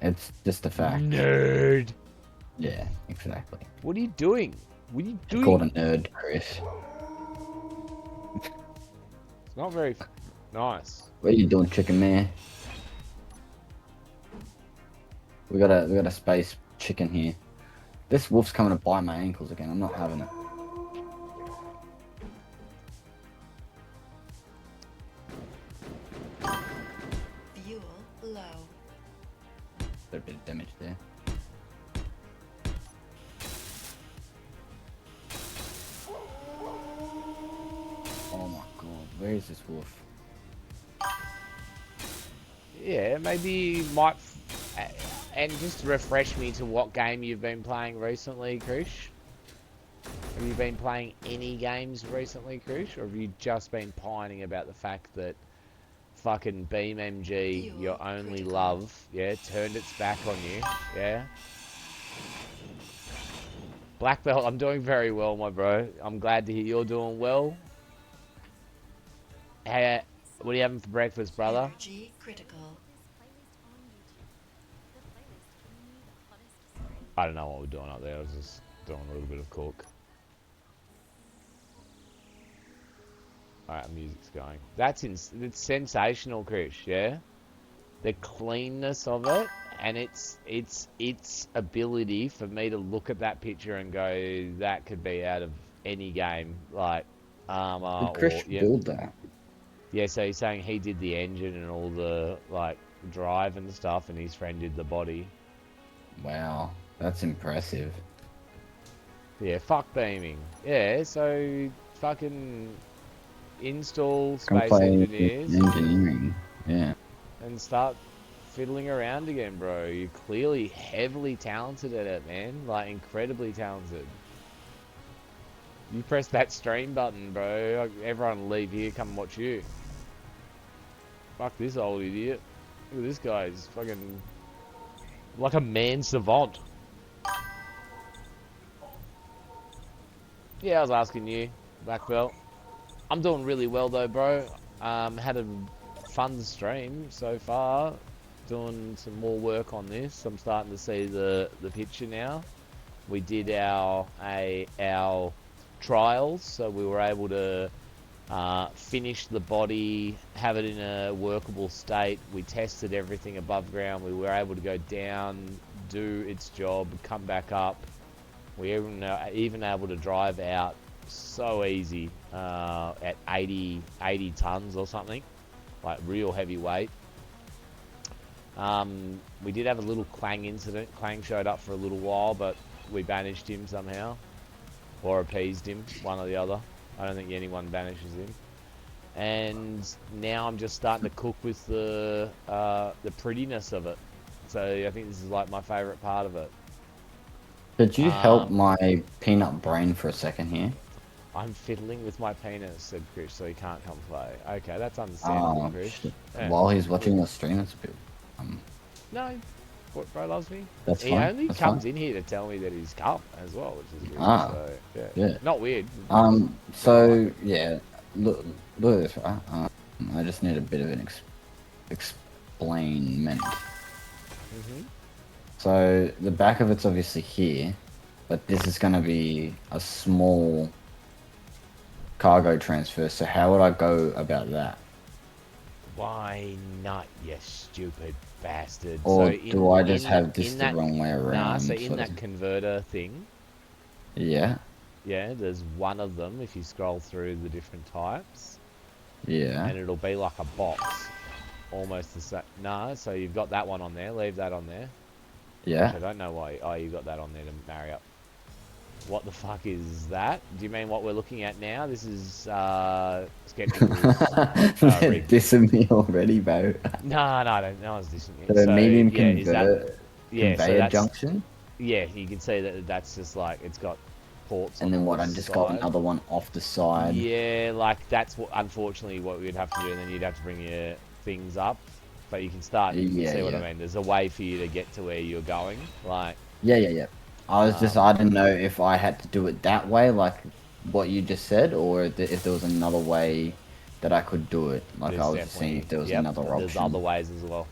It's just a fact. Nerd! Yeah, exactly. What are you doing? What are you doing? Called a nerd, Chris. It's not very nice. What are you doing, chicken man? We got a space chicken here. This wolf's coming to bite my ankles again. I'm not having it. Fuel low. A bit of damage there. Oh my god, where is this wolf? Yeah, maybe you might... And just refresh me to what game you've been playing recently, Krish. Have you been playing any games recently, Krish? Or have you just been pining about the fact that fucking BeamMG, your only love, yeah, turned its back on you, yeah? Black belt, I'm doing very well, my bro. I'm glad to hear you're doing well. Hey, what are you having for breakfast, brother? Energy critical. I don't know what we're doing up there. I was just doing a little bit of cook. Alright, the music's going. It's sensational, Chris, yeah? The cleanness of it and its ability for me to look at that picture and go, that could be out of any game, like Armour. Did Chris build that? Yeah, so he's saying he did the engine and all the like drive and stuff, and his friend did the body. Wow, that's impressive. Yeah, fuck beaming. Yeah, so fucking install Come Space play Engineers engineering. Yeah. and start fiddling around again, bro. You're clearly heavily talented at it, man. Like, incredibly talented. You press that stream button, bro. Everyone leave here, come watch you. Fuck this old idiot. Look at this guy. He's fucking... like a man savant. Yeah, I was asking you, Black Belt. I'm doing really well though, bro. Had a fun stream so far. Doing some more work on this. I'm starting to see the picture now. We did our trials, so we were able to Finish the body, have it in a workable state. We tested everything above ground. We were able to go down, do its job, come back up. We even able to drive out so easy at 80 tons or something, like real heavy weight. We did have a little Clang incident. Clang showed up for a little while, but we banished him somehow, or appeased him, one or the other. I don't think anyone banishes him. And now I'm just starting to cook with the prettiness of it. So I think this is like my favourite part of it. Could you help my peanut brain for a second here? I'm fiddling with my penis, said Chris, so he can't come play. Okay, that's understandable, Chris. Shit. Yeah. While he's watching the stream, it's a bit... No, bro loves me. That's he fine. only That's comes fine. in here to tell me that he's come as well, which is weird. Ah, So, yeah. yeah. Not weird. So, yeah, look at this, right? I just need a bit of an explainment. So, the back of it's obviously here, but this is going to be a small cargo transfer, so how would I go about that? Why not, you stupid bastard? Or so do I just have this the wrong way Nah, around? so in sort that of? converter thing, Yeah, yeah, there's one of them if you scroll through the different types. yeah. And it'll be like a box. Almost the same. Nah, so you've got that one on there. Leave that on there. Yeah. Which I don't know why. Oh, you got that on there to marry up. What the fuck is that? Do you mean what we're looking at now? This is Skeptical's They're dissing me already, bro. No, I don't. No one's dissing you. The medium yeah, is that, conveyor junction? Yeah, you can see that that's just like it's got ports. And on then the what? I just got side. another one off the side. Yeah, like that's what unfortunately what we'd have to do, and then you'd have to bring your things up. But you can start. You can see what I mean. There's a way for you to get to where you're going. Like. Yeah. I was just, I didn't know if I had to do it that way, like what you just said, or if there was another way that I could do it. Like I was just seeing if there was another option. There's other ways as well.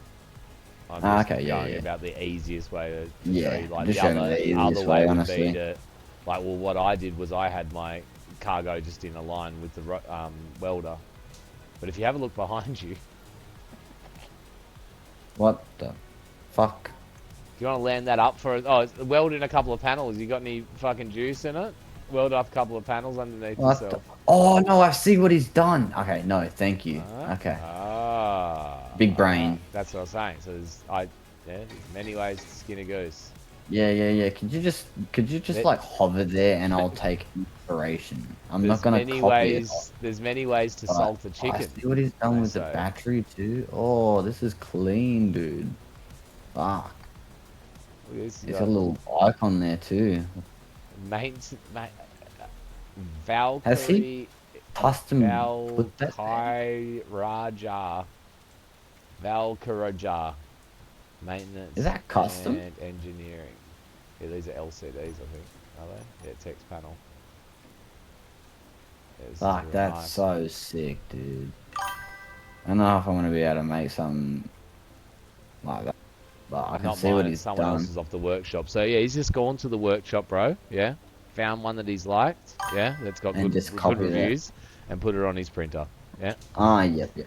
I'm just going about the easiest way to show you. Like just the show me the easiest other way, would honestly. be to, like, well, what I did was I had my cargo just in a line with the welder. But if you have a look behind you, what the fuck? do you want to land that up for? Oh, it's welding a couple of panels. You got any fucking juice in it? Weld up a couple of panels underneath What yourself. Oh no, I see what he's done. Okay, no, thank you. Okay. Big brain. That's what I was saying. So there's many ways to skin a goose. Yeah. Could you just like hover there and I'll take inspiration. I'm not gonna many copy ways. it. There's many ways to salt a chicken. I see what he's done with the battery too. Oh, this is clean, dude. Fuck. There's There's a little icon there too. Valkyrie. Has he custom put that Valkyraja. Valkyraja. Maintenance. Is that custom? And engineering. Yeah, these are LCDs, I think. Are they? Yeah, text panel. Yeah, this is Fuck, real that's nice. so sick, dude. I don't know if I'm gonna be able to make something like that, but I can Not see mine, what he's someone done. else's off the workshop. So yeah, he's just gone to the workshop, bro. Yeah, found one that he's liked. Yeah, that's got And good, just good copied it. reviews, and put it on his printer. Yeah. Ah, yep. Yeah.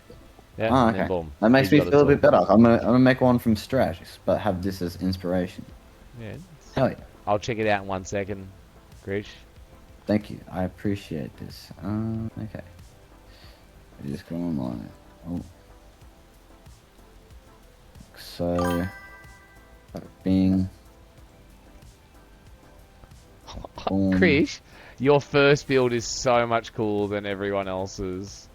Oh, and then okay. boom, That makes he's me got feel a tool. bit better. I'm gonna make one from scratch, but have this as inspiration. Yeah. Hell yeah. I'll check it out in 1 second, Krish. Thank you. I appreciate this. Okay. I just go online. Oh. So, Bing. Boom. Krish, your first build is so much cooler than everyone else's.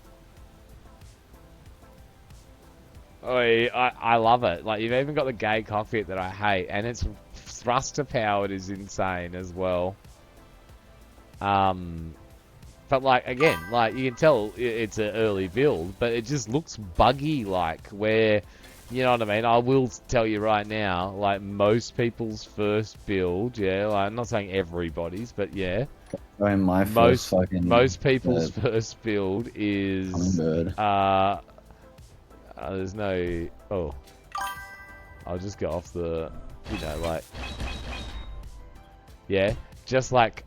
I love it. Like, you've even got the gay cockpit that I hate, and its thruster powered is insane as well. But like, again, like, you can tell it's an early build, but it just looks buggy, like, where, you know what I mean? I will tell you right now, like, most people's first build, yeah, like, I'm not saying everybody's, but yeah. Oh, my first fucking Most people's first build is, hummingbird. there's no, I'll just go off the, you know, like, yeah, just like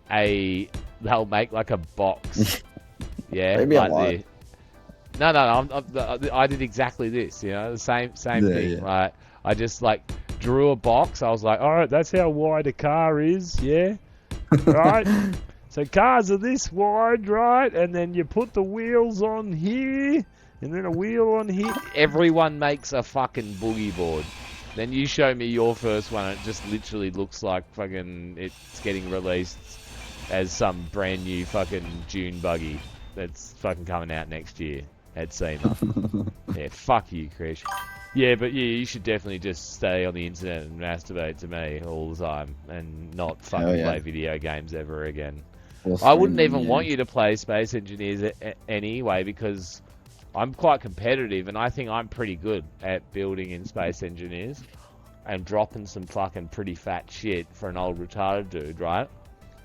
they'll make like a box, yeah, Yeah, Maybe I like lied. no, I did exactly this. You know, the same Yeah, thing. yeah. Like I just like drew a box. I was like, all right, that's how wide a car is. Yeah, right. So cars are this wide, right? And then you put the wheels on here, and then a wheel on here. Everyone makes a fucking boogie board. Then you show me your first one, and it just literally looks like fucking it's getting released as some brand new fucking Dune buggy that's fucking coming out next year at SEMA. Yeah, fuck you, Krish. Yeah, but yeah, you should definitely just stay on the internet and masturbate to me all the time and not fucking play video games ever again. I wouldn't even want you to play Space Engineers anyway because I'm quite competitive and I think I'm pretty good at building in Space Engineers and dropping some fucking pretty fat shit for an old retarded dude, right?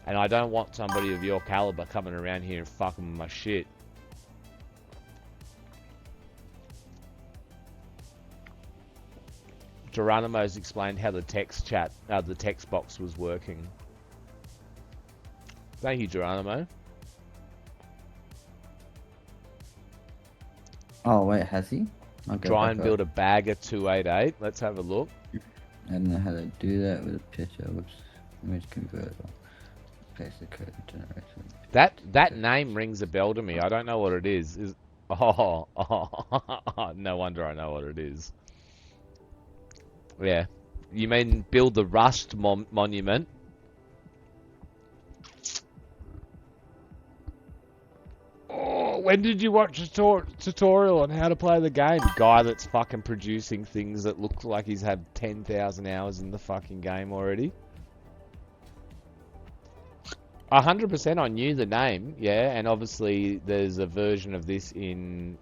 And I don't want somebody of your caliber coming around here and fucking with my shit. Geronimo's explained how the text box was working. Thank you, Geronimo. Oh wait, has he? Try and build a bagger 288. Let's have a look. I don't know how to do that with a picture. Whoops. Image converter. Paste the code generation. That name rings a bell to me. I don't know what it is. No wonder I know what it is. Yeah. You mean build the Rust monument? Oh, when did you watch a tutorial on how to play the game? Guy that's fucking producing things that look like he's had 10,000 hours in the fucking game already. 100% I knew the name, yeah, and obviously there's a version of this in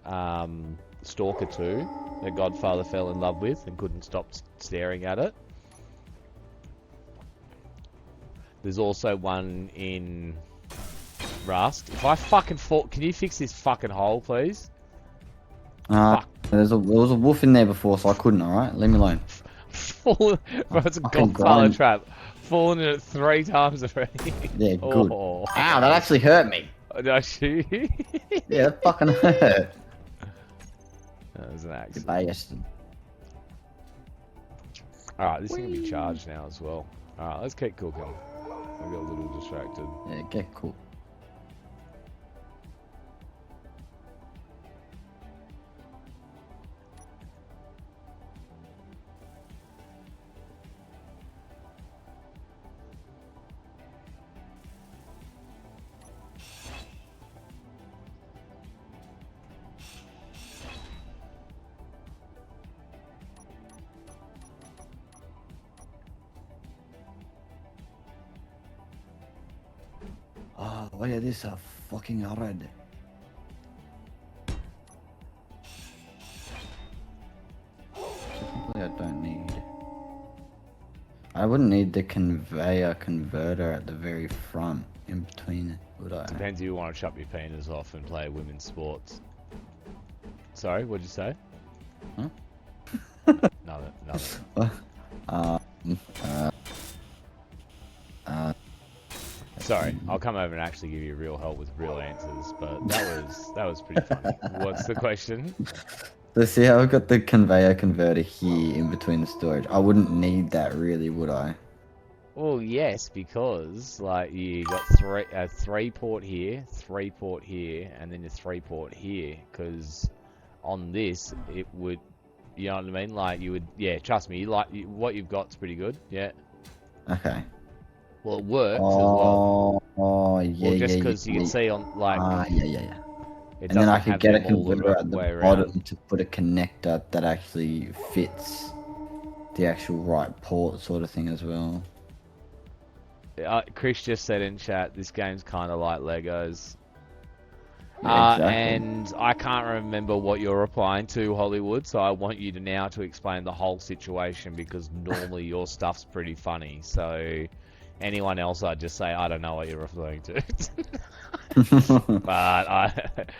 Stalker 2 that Godfather fell in love with and couldn't stop staring at it. There's also one in Rust. If I fucking fall, can you fix this fucking hole, please? There was a wolf in there before, so I couldn't. All right, leave me alone. Bro, it's a Godfather trap. Fallen in it 3 times already. Yeah, good. Oh. Ow, that actually hurt me. Did I shoot you? Yeah, that fucking hurt. That was an accident. Bastard. Alright, this thing can be charged now as well. Alright, let's keep cooking. I got a little distracted. Yeah, get cool. Oh, look at this, fucking red. Technically, I don't need. I wouldn't need the conveyor converter at the very front, in between, would I? Depends if you want to chop your penis off and play women's sports. Sorry, what'd you say? Huh? Nothing. Sorry, I'll come over and actually give you real help with real answers, but that was pretty funny. What's the question? So see how I've got the conveyor converter here in between the storage. I wouldn't need that really, would I? Well, yes, because like you got three port here, 3 port here, and then a 3 port here. Because on this, it would, you know what I mean? Like you would, yeah. Trust me, what you've got's pretty good. Yeah. Okay. Well, it works as well. Oh, yeah, well, just because you can see on like. Yeah. It And then I doesn't could have get a them all the converter at the way bottom around. to put a connector that actually fits the actual right port sort of thing as well. Chris just said in chat, this game's kind of like Legos. Yeah, exactly. And I can't remember what you're replying to, Hollywood, so I want you to now to explain the whole situation because normally your stuff's pretty funny. So anyone else, I'd just say, I don't know what you're referring to. But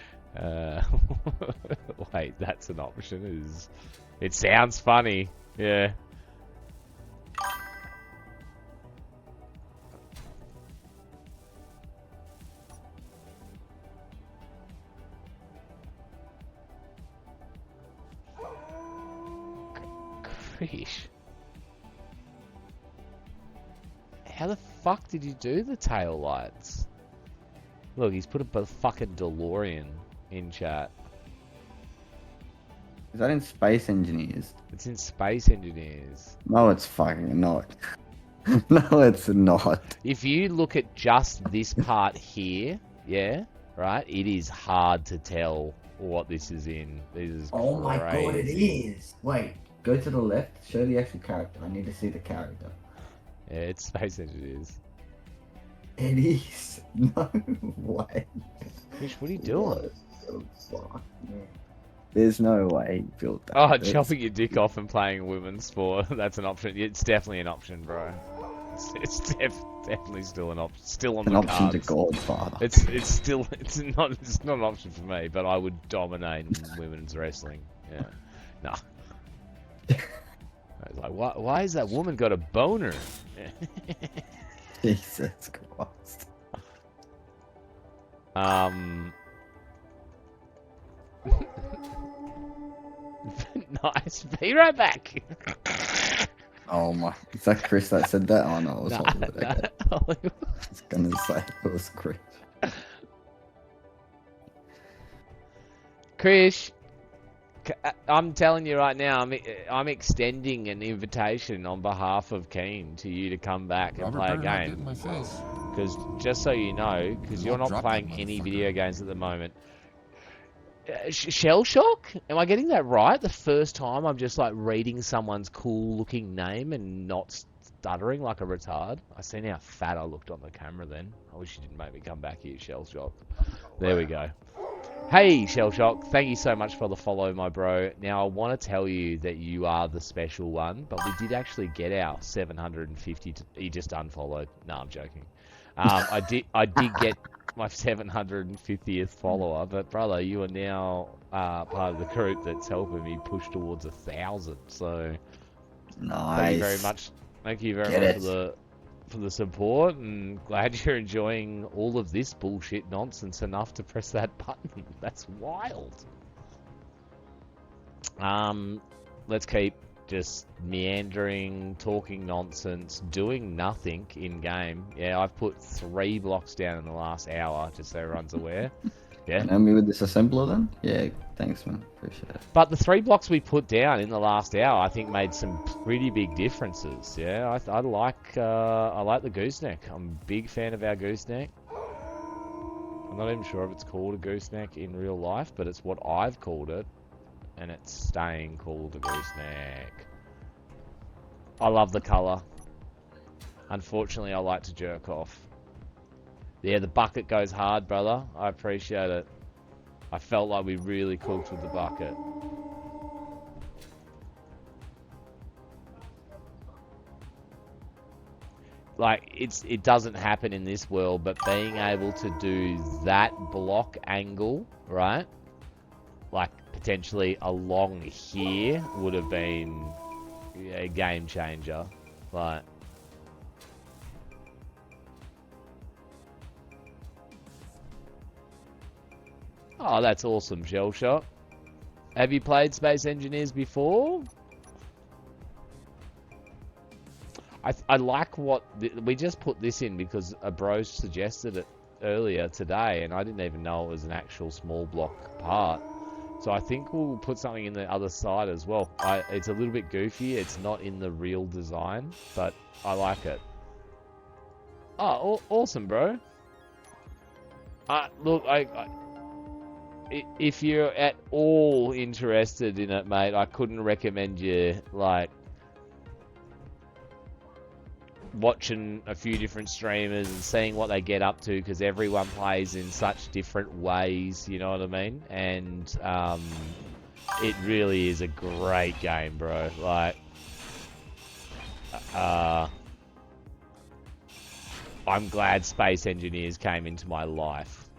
wait, that's an option. It sounds funny. Yeah. Krish. How the fuck did you do the tail lights? Look, he's put a fucking DeLorean in chat. Is that in Space Engineers? It's in Space Engineers. No, it's fucking not. No, it's not. If you look at just this part here, yeah, right, it is hard to tell what this is in. This is Oh my god, it crazy. is. Wait, go to the left. Show the actual character. I need to see the character. Yeah, it's Space Engineers. It is. No way. Krish, what are you doing? Fuck, man. There's no way he built that. Oh, That's- chopping your dick off and playing women's sport. That's an option. It's definitely an option, bro. It's definitely still an option. Still on an the option to cards. Godfather. It's still it's not an option for me, but I would dominate in women's wrestling. Yeah, nah. I was like, why has that woman got a boner? Jesus Christ. Nice. Be right back. Oh my. Is that Chris that said that? Oh no, it was Nah, Hollywood. Okay. I was gonna say it was Chris. Krish, I'm telling you right now, I'm extending an invitation on behalf of Keen to you to come back and play a game. Because just so you know, because you're not playing any video games at the moment. Shell Shock? Am I getting that right? The first time I'm just like reading someone's cool looking name and not stuttering like a retard. I seen how fat I looked on the camera then. I wish you didn't make me come back here, Shell Shock. There we go. Hey, Shell Shock, thank you so much for the follow, my bro. Now, I want to tell you that you are the special one, but we did actually get our 750. He just unfollowed. No, I'm joking. I did get my 750th follower, but brother, you are now part of the group that's helping me push towards 1,000. So, nice. Thank you very much. Thank you very much for the support, and glad you're enjoying all of this bullshit nonsense enough to press that button. That's wild. Let's keep just meandering, talking nonsense, doing nothing in game. Yeah, I've put 3 blocks down in the last hour, just so everyone's aware. Yeah. Help me with this assembler then? Yeah, thanks man. Appreciate it. But the 3 blocks we put down in the last hour, I think, made some pretty big differences. Yeah, I like the gooseneck. I'm a big fan of our gooseneck. I'm not even sure if it's called a gooseneck in real life, but it's what I've called it, and it's staying called a gooseneck. I love the color. Unfortunately, I like to jerk off. Yeah, the bucket goes hard, brother. I appreciate it. I felt like we really cooked with the bucket. Like, it doesn't happen in this world, but being able to do that block angle, right? Like, potentially along here would have been a game changer. Like, oh, that's awesome, Shell Shot. Have you played Space Engineers before? I like what... we just put this in because a bro suggested it earlier today, and I didn't even know it was an actual small block part. So I think we'll put something in the other side as well. It's a little bit goofy. It's not in the real design, but I like it. Oh, awesome, bro. Look, if you're at all interested in it, mate, I couldn't recommend you, like, watching a few different streamers and seeing what they get up to, because everyone plays in such different ways, you know what I mean? And it really is a great game, bro. Like, I'm glad Space Engineers came into my life.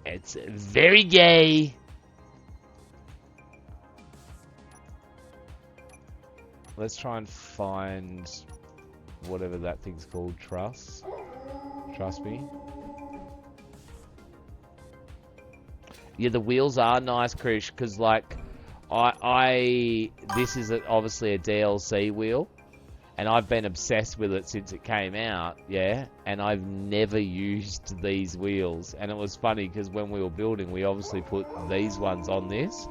It's very gay. Let's try and find whatever that thing's called. Trust me. Yeah, the wheels are nice, Krish, because, like, This is obviously a DLC wheel, and I've been obsessed with it since it came out, yeah, and I've never used these wheels. And it was funny because when we were building, we obviously put these ones on this,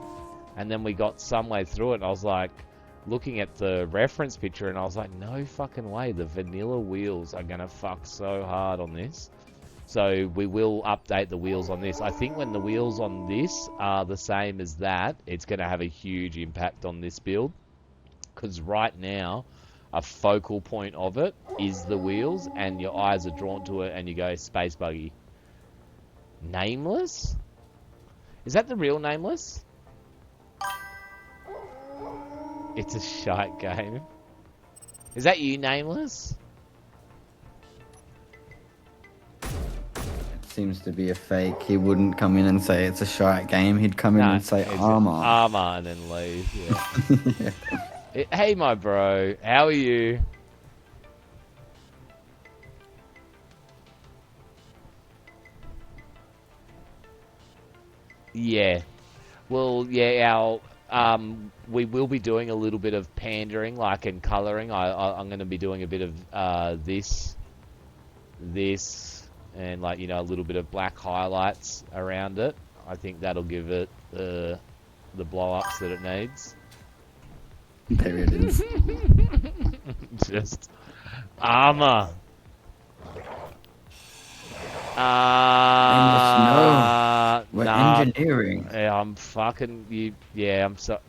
and then we got some way through it, and I was like, looking at the reference picture, and I was like, no fucking way, the vanilla wheels are gonna fuck so hard on this. So we will update the wheels on this. I think when the wheels on this are the same as that, it's gonna have a huge impact on this build, because right now a focal point of it is the wheels, and your eyes are drawn to it, and you go space buggy. Nameless? Is that the real Nameless? It's a shite game. Is that you, Nameless? It seems to be a fake. He wouldn't come in and say it's a shite game. He'd come in and say armor. Armor and then leave, yeah. Hey, my bro. How are you? Yeah. Well, yeah, we will be doing a little bit of pandering, like, and colouring. I'm going to be doing a bit of this, and, like, you know, a little bit of black highlights around it. I think that'll give it the blow-ups that it needs. There it is. Just armor. We're nah, engineering. Yeah, I'm fucking you. Yeah, I'm so.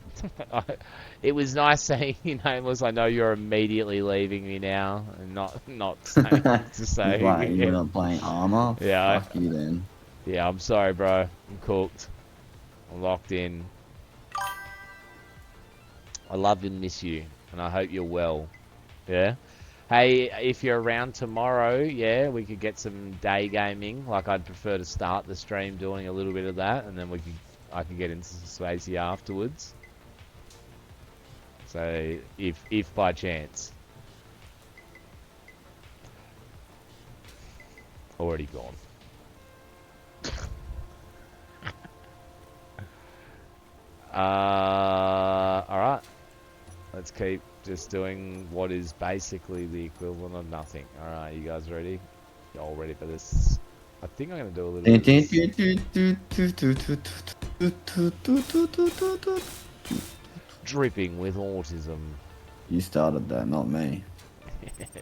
It was nice seeing you, Nameless. I know you're immediately leaving me now, and not saying to say. Right, you're not playing armor? Yeah. Fuck you then. Yeah, I'm sorry, bro. I'm cooked. I'm locked in. I love and miss you, and I hope you're well. Yeah. Hey, if you're around tomorrow, yeah, we could get some day gaming. Like, I'd prefer to start the stream doing a little bit of that, and then I could get into some Spacey afterwards. So, if by chance. Already gone. Alright. Let's keep just doing what is basically the equivalent of nothing. Alright, you guys ready? You all ready for this? I think I'm going to do a little bit of this. Dripping with autism. You started that, not me.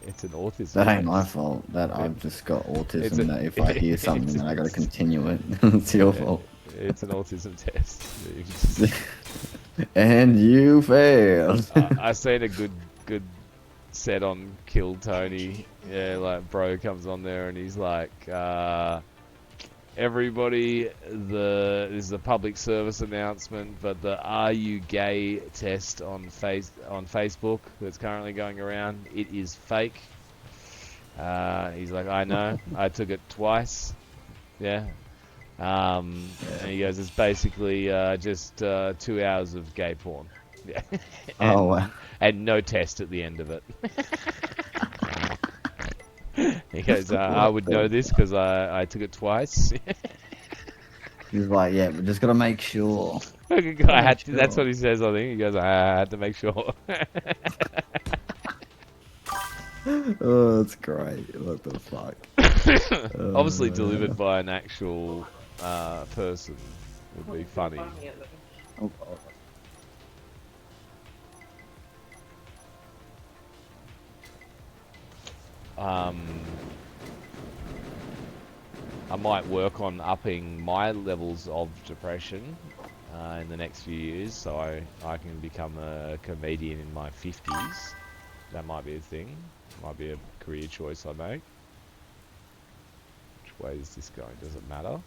It's an autism. That ain't my fault. That I've just got autism. That if I hear something, then I gotta continue it. It's your fault. It's an autism test. And you failed. I seen a good set on Kill Tony. Yeah, like bro comes on there and he's like, everybody, this is a public service announcement, but the "Are You Gay" test on Facebook that's currently going around, it is fake. He's like, I know, I took it twice. Yeah. And he goes, it's basically just 2 hours of gay porn. Yeah. Oh wow. And no test at the end of it. He goes, I would know this because I took it twice. He's like, yeah, but just gotta make sure. That's what he says, I think. He goes, I had to make sure. Oh, that's great. What the fuck? Obviously delivered by an actual person would be funny. Oh, I might work on upping my levels of depression in the next few years, so I can become a comedian in my 50s. That might be a thing. Might be a career choice I make. Which way is this going? Does it matter?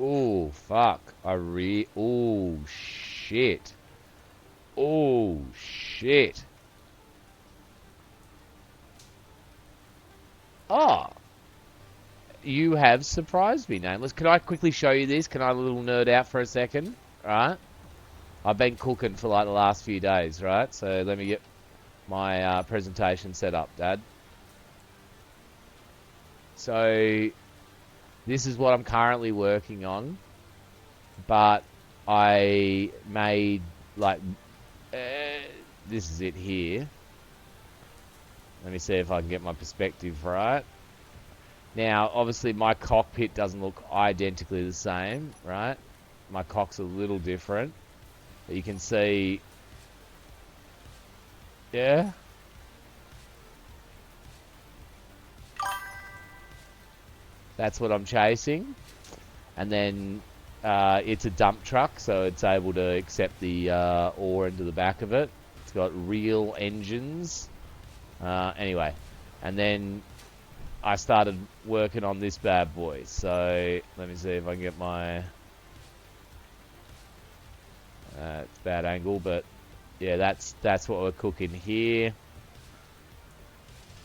Oh, fuck. Oh, shit. Oh, shit. Oh. You have surprised me, Nameless. Can I quickly show you this? Can I little nerd out for a second? Right? I've been cooking for like the last few days, right? So let me get... my presentation set up, Dad. So this is what I'm currently working on, but I made like this is it here. Let me see if I can get my perspective right. Now, obviously, my cockpit doesn't look identically the same, right? My cock's a little different, but you can see, yeah. That's what I'm chasing. And then it's a dump truck, so it's able to accept the ore into the back of it. It's got real engines. Anyway, and then I started working on this bad boy. So let me see if I can get my... it's bad angle, but yeah, that's what we're cooking here.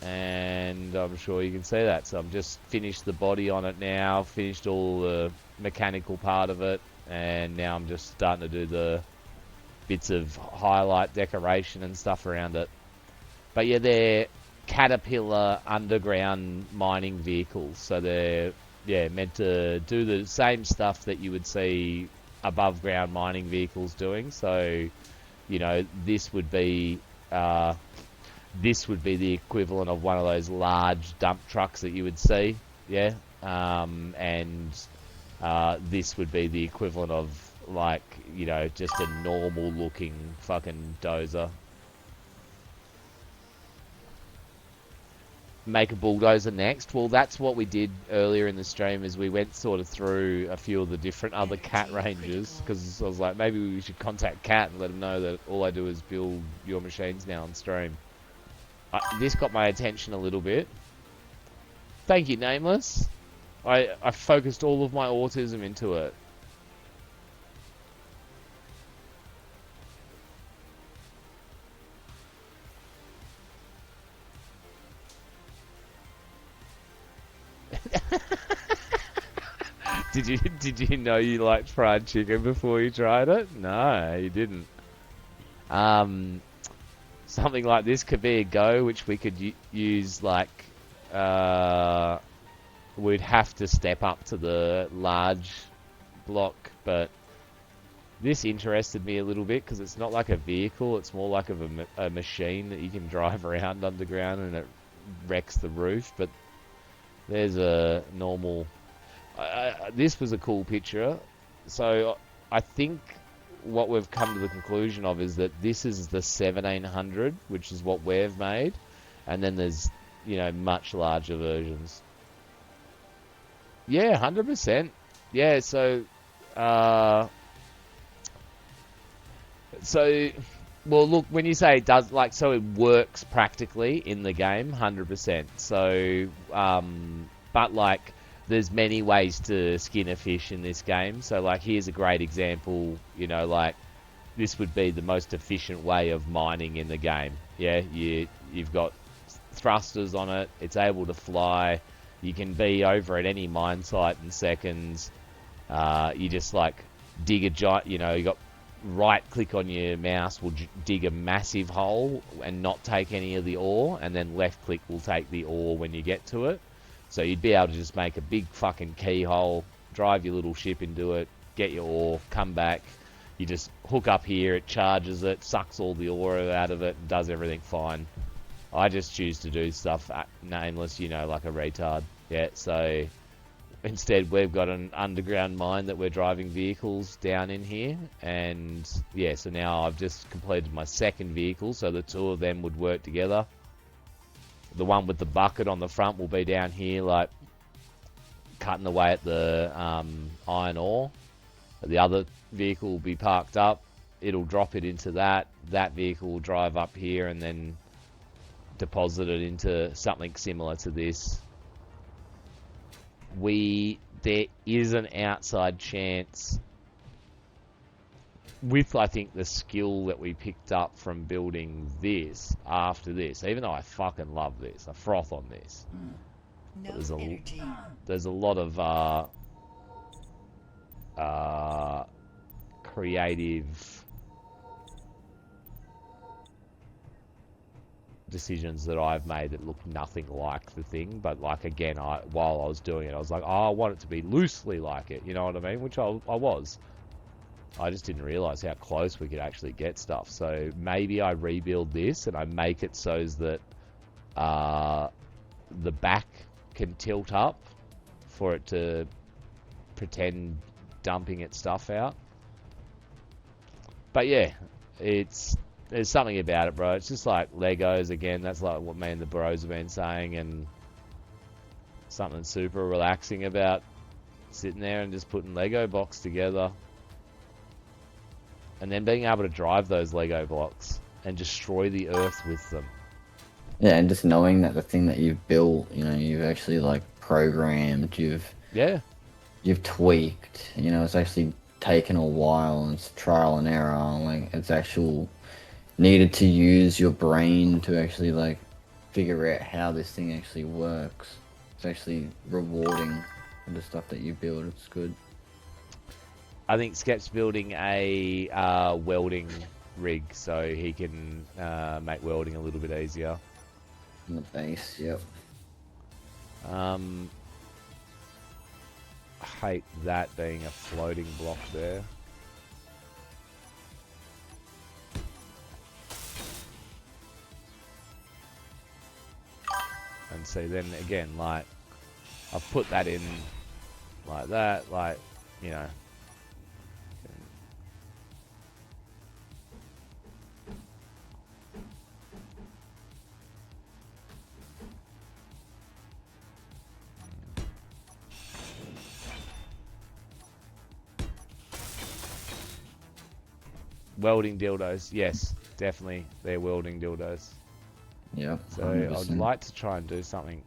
And I'm sure you can see that. So I'm just finished the body on it now, finished all the mechanical part of it, and now I'm just starting to do the bits of highlight decoration and stuff around it. But yeah, they're Caterpillar underground mining vehicles, so they're meant to do the same stuff that you would see above ground mining vehicles doing. So, you know, this would be the equivalent of one of those large dump trucks that you would see, yeah. And this would be the equivalent of, like, you know, just a normal looking fucking dozer. Make a bulldozer next. Well, that's what we did earlier in the stream, is we went sort of through a few of the different other cat ranges, because I was like, maybe we should contact Cat and let him know that all I do is build your machines now on stream. This got my attention a little bit. Thank you, Nameless. I focused all of my autism into it. Did you know you liked fried chicken before you tried it? No, you didn't. Something like this could be a go, which we could use, like, we'd have to step up to the large block, but this interested me a little bit because it's not like a vehicle, it's more like a machine that you can drive around underground and it wrecks the roof. But there's a normal... this was a cool picture. So I think what we've come to the conclusion of is that this is the 1700, which is what we've made, and then there's, you know, much larger versions. Yeah, 100%. Yeah, so well, look, when you say it does, like, so it works practically in the game, 100%. So but like, there's many ways to skin a fish in this game. So, like, here's a great example, you know, like, this would be the most efficient way of mining in the game. Yeah, you've got thrusters on it, it's able to fly, you can be over at any mine site in seconds. You just, like, dig a giant, you know, you got right click on your mouse will dig a massive hole and not take any of the ore, and then left click will take the ore when you get to it. So you'd be able to just make a big fucking keyhole, drive your little ship into it, get your ore, come back. You just hook up here, it charges it, sucks all the ore out of it, and does everything fine. I just choose to do stuff nameless, you know, like a retard. Yeah, so instead we've got an underground mine that we're driving vehicles down in here. And yeah, so now I've just completed my second vehicle, so the two of them would work together. The one with the bucket on the front will be down here, like, cutting away at the iron ore. The other vehicle will be parked up. It'll drop it into that. That vehicle will drive up here and then deposit it into something similar to this. There is an outside chance, with, I think, the skill that we picked up from building this after this, even though I fucking love this, I froth on this. There's a lot of creative decisions that I've made that look nothing like the thing, but like again, while I was doing it, I was like, oh, I want it to be loosely like it, you know what I mean? Which I was. I just didn't realize how close we could actually get stuff. So maybe I rebuild this and I make it so that the back can tilt up for it to pretend dumping its stuff out. But yeah, there's something about it, bro. It's just like Legos again. That's like what me and the bros have been saying, and something super relaxing about sitting there and just putting Lego blocks together. And then being able to drive those Lego blocks and destroy the earth with them. Yeah, and just knowing that the thing that you've built, you know, you've actually like programmed, you've tweaked, you know, it's actually taken a while, and it's trial and error, like it's actual needed to use your brain to actually like figure out how this thing actually works. It's actually rewarding for the stuff that you build. It's good. I think Skep's building a welding rig so he can make welding a little bit easier. On the base, yep. I hate that being a floating block there. And see, then again, like, I've put that in like that, like, you know. Welding dildos, yes, definitely, they're welding dildos. Yeah. So 100%. I'd like to try and do something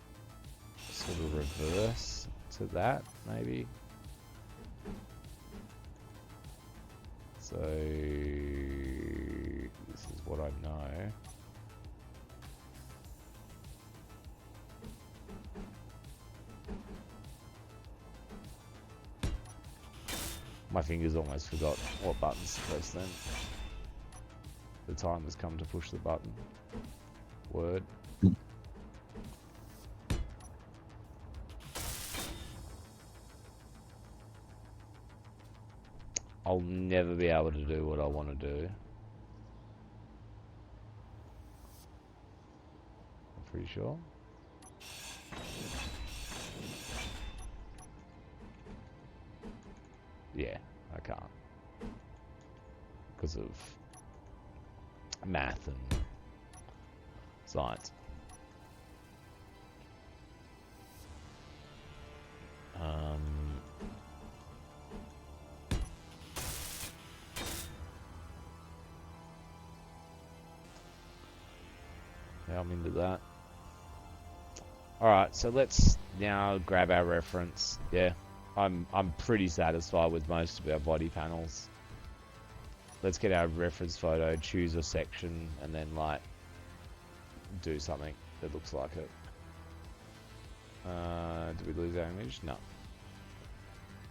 sort of reverse to that, maybe. So this is what I know. My fingers almost forgot what button's to press then. The time has come to push the button. Word. I'll never be able to do what I want to do. I'm pretty sure. Yeah, I can't. Because of math and science. Yeah, I'm into that. Alright, so let's now grab our reference. Yeah. I'm pretty satisfied with most of our body panels. Let's get our reference photo, choose a section, and then like do something that looks like it. Did we lose our image? No.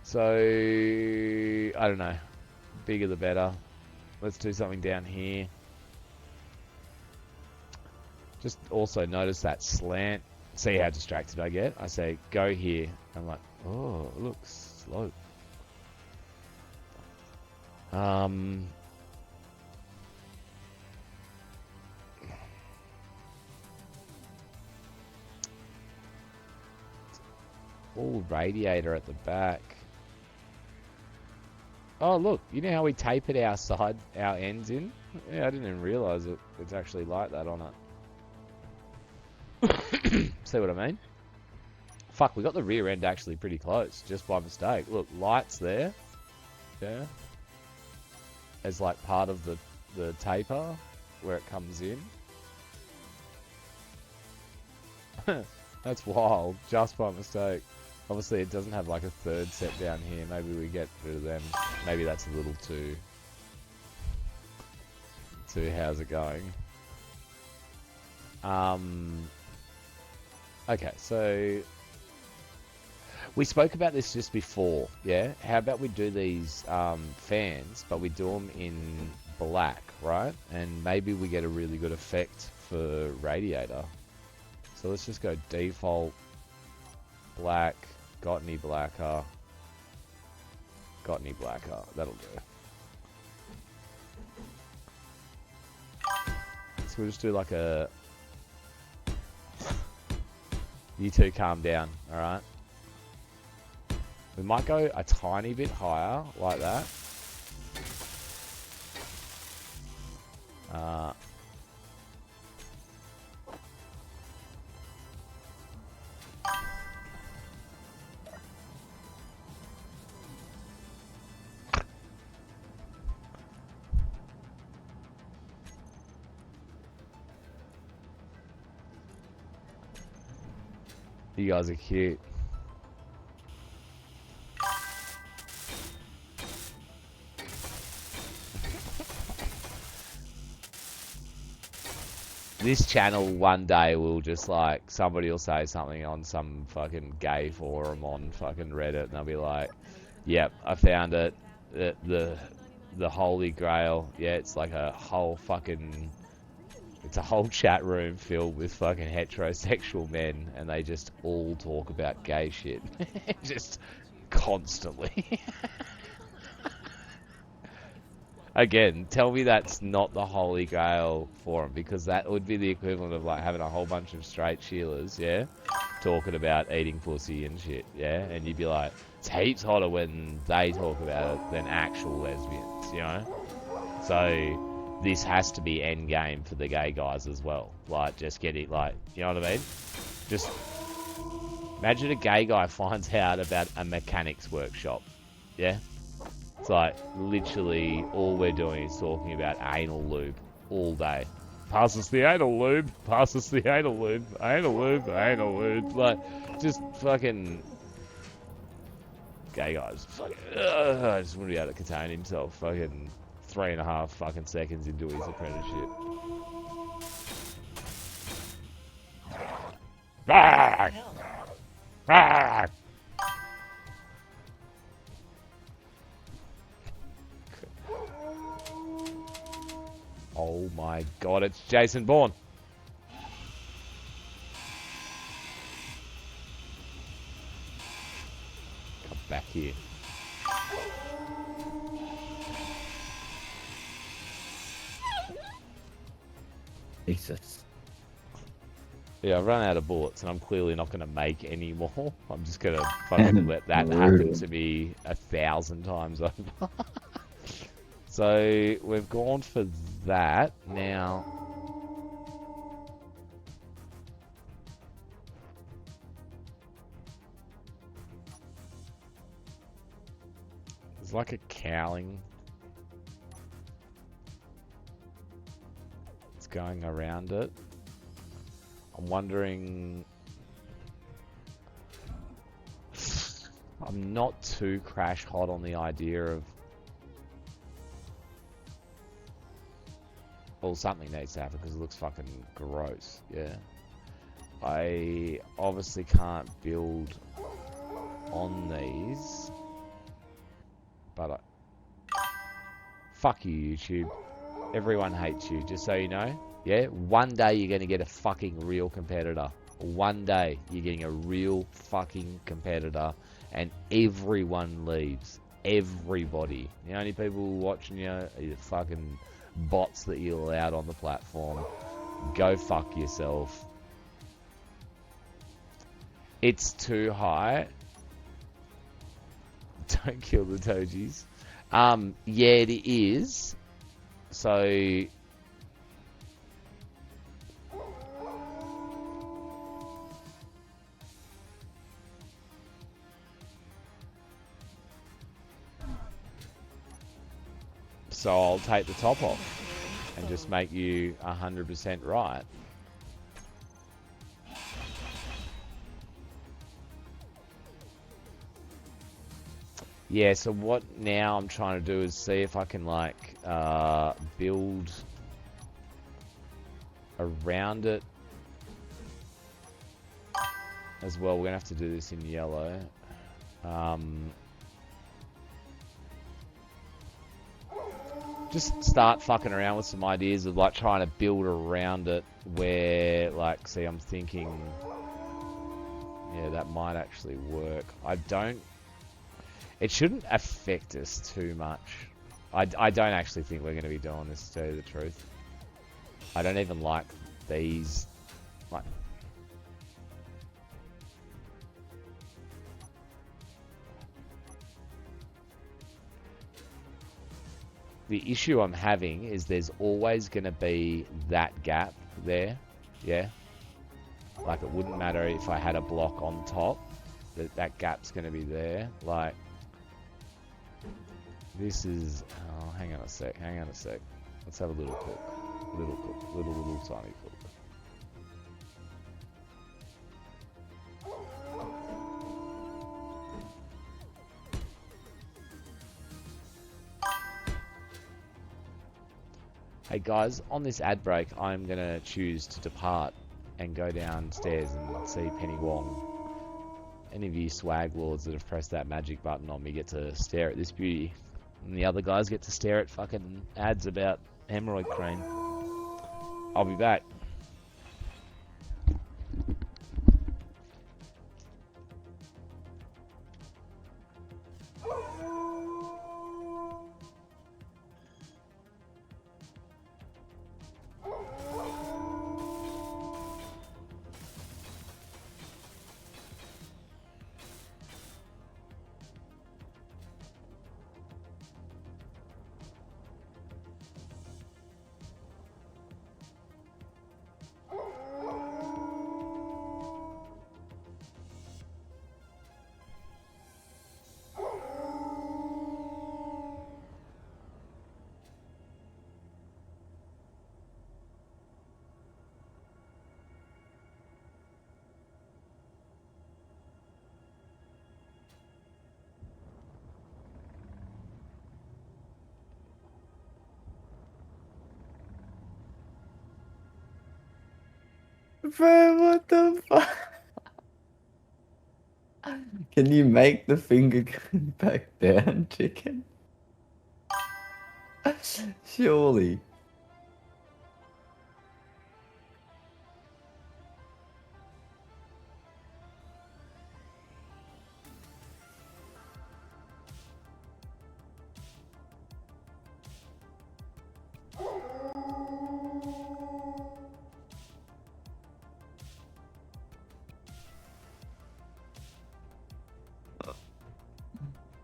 So I don't know. Bigger the better. Let's do something down here. Just also notice that slant. See how distracted I get? I say go here. I'm like, oh, it looks slow. All radiator at the back. Oh, look, you know how we tapered our ends in? Yeah, I didn't even realize it. It's actually like that on it. See what I mean? Fuck, we got the rear end actually pretty close, just by mistake. Look, lights there. Yeah. As like part of the taper where it comes in. That's wild, just by mistake. Obviously it doesn't have like a third set down here. Maybe we get rid of them. Maybe that's a little too how's it going? Okay, so we spoke about this just before, yeah? How about we do these fans, but we do them in black, right? And maybe we get a really good effect for radiator. So let's just go default, black, got any blacker, that'll do. So we'll just do like a... You two calm down, alright? We might go a tiny bit higher, like that. You guys are cute. This channel one day will just like, somebody will say something on some fucking gay forum on fucking Reddit and they'll be like, yep, I found it, the Holy Grail, yeah, it's like a whole fucking, it's a whole chat room filled with fucking heterosexual men and they just all talk about gay shit. Just constantly. Again, tell me that's not the Holy Grail forum, because that would be the equivalent of like having a whole bunch of straight Sheilas, yeah, talking about eating pussy and shit, yeah, and you'd be like, it's heaps hotter when they talk about it than actual lesbians, you know? So this has to be end game for the gay guys as well. Like, just get it, like, you know what I mean? Just imagine a gay guy finds out about a mechanics workshop, yeah? It's like, literally, all we're doing is talking about anal lube all day. Pass us the anal lube, pass us the anal lube, anal lube, anal lube. Like, just fucking... Gay guys, fucking... I just wouldn't be able to contain himself. Fucking 3.5 fucking seconds into his apprenticeship. Ah! Ah! Oh my god, it's Jason Bourne. Come back here. Jesus. Yeah, I've run out of bullets and I'm clearly not going to make any more. I'm just going to fucking let that happen to me 1,000 times over. So, we've gone for that. Now... There's like a cowling. It's going around it. I'm wondering... I'm not too crash hot on the idea of... Well, something needs to happen because it looks fucking gross, yeah. I obviously can't build on these. But fuck you, YouTube. Everyone hates you, just so you know. Yeah, one day you're going to get a fucking real competitor. One day you're getting a real fucking competitor and everyone leaves. Everybody. The only people watching you are the fucking bots that you allowed on the platform. Go fuck yourself. It's too high. Don't kill the Tojis. Yeah, it is. So... So I'll take the top off and just make you 100% right. Yeah, so what now I'm trying to do is see if I can like build around it as well. We're gonna have to do this in yellow. just start fucking around with some ideas of like trying to build around it where, like, see, I'm thinking, yeah, that might actually work. It shouldn't affect us too much. I don't actually think we're going to be doing this, to tell you the truth. I don't even like these, like, the issue I'm having is there's always going to be that gap there, yeah? Like, it wouldn't matter if I had a block on top, that gap's going to be there. Like, this is, oh, hang on a sec. Let's have a little cook. Little tiny cook. Hey guys, on this ad break, I'm going to choose to depart and go downstairs and see Penny Wong. Any of you swag lords that have pressed that magic button on me get to stare at this beauty. And the other guys get to stare at fucking ads about hemorrhoid cream. I'll be back. Bro, what the fuck? Can you make the finger go back down, chicken? Surely.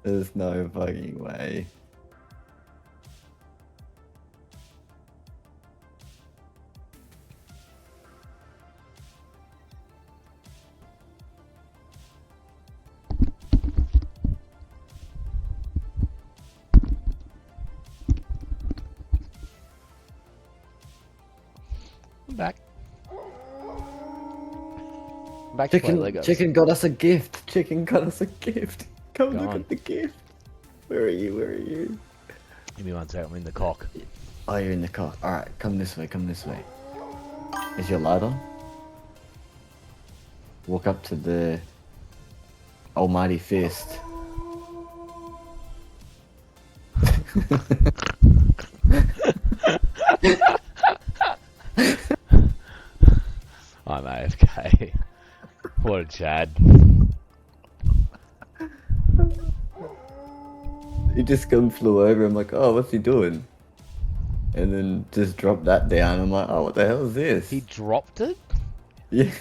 There's no fucking way. I'm back. I'm back to play Legos. Chicken got us a gift. Chicken got us a gift. Come Go look on. at the gift. Where are you? Where are you? Give me one sec, I'm in the cock. Oh, you're in the car. Alright, come this way, come this way. Is your light on? Walk up to the almighty fist. I'm AFK. What a Chad. He just flew over. I'm like, oh, what's he doing? And then just dropped that down. I'm like, oh, what the hell is this? He dropped it? Yeah.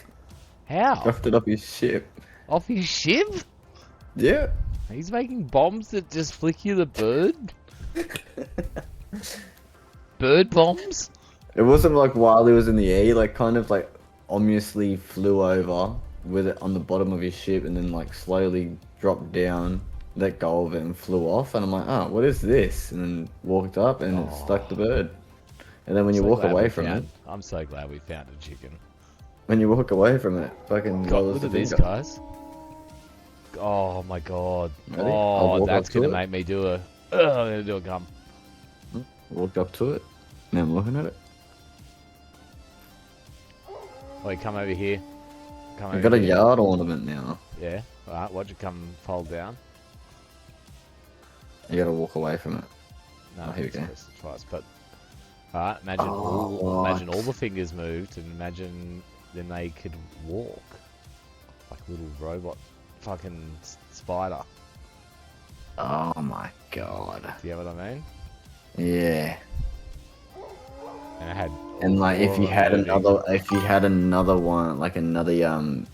How? Dropped it off his ship. Off his ship? Yeah. He's making bombs that just flick you the bird? Bird bombs? It wasn't like while he was in the air. He like kind of like ominously flew over with it on the bottom of his ship and then like slowly dropped down, let go of it and flew off. And I'm like, oh, what is this? And then walked up and it stuck the bird. And then when you walk away from it, I'm so glad we found a chicken. when you walk away from it, fucking God, rolls look the at these finger. guys. Oh my god. Ready? I'll Oh, walk that's up to gonna it. make me do a. I'm gonna do a gum. Walked up to it. Now I'm looking at it. Wait, come over here. Come I've got a here. yard ornament now. Yeah. Alright, watch it come fold down. You gotta walk away from it. No, Oh, here we it's go. pressed it twice. But alright, imagine all the fingers moved, and imagine then they could walk like a little robot, fucking spider. Oh my god. Do you get what I mean? Yeah. And I had. And like if you had another one, like another Isn't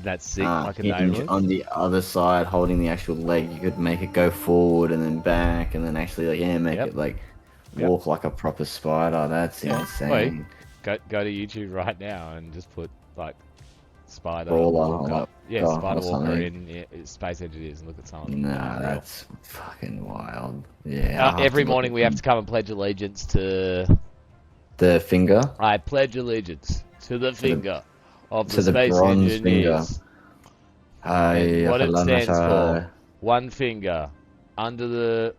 that sick? Like a hinge nameless? on the other side holding the actual leg, you could make it go forward and then back and then actually like make it like walk like a proper spider. That's insane. Wait, go to YouTube right now and just put like spider Brawler, walker. like, Yeah, or spider walker something. in Space Engineers and look at some of them. Nah, Unreal. that's fucking wild. Yeah. I'll have Every to look morning at we have them. to come and pledge allegiance to. The finger. I pledge allegiance to the finger of the to the Space bronze Engineers. finger. And what it stands Aye, for: one finger under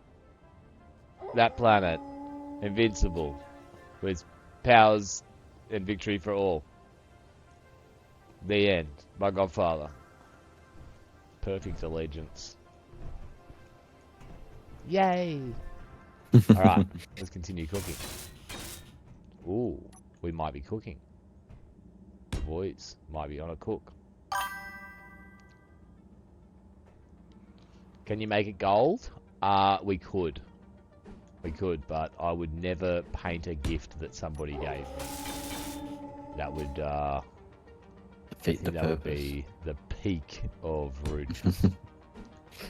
that planet, invincible, with powers and victory for all. The end. My Godfather. Perfect allegiance. Yay! Alright, let's continue cooking. Ooh, we might be cooking. The boys might be on a cook. Can you make it gold? We could. We could, but I would never paint a gift that somebody gave me. That would, defeat the that would purpose. be the peak of rude.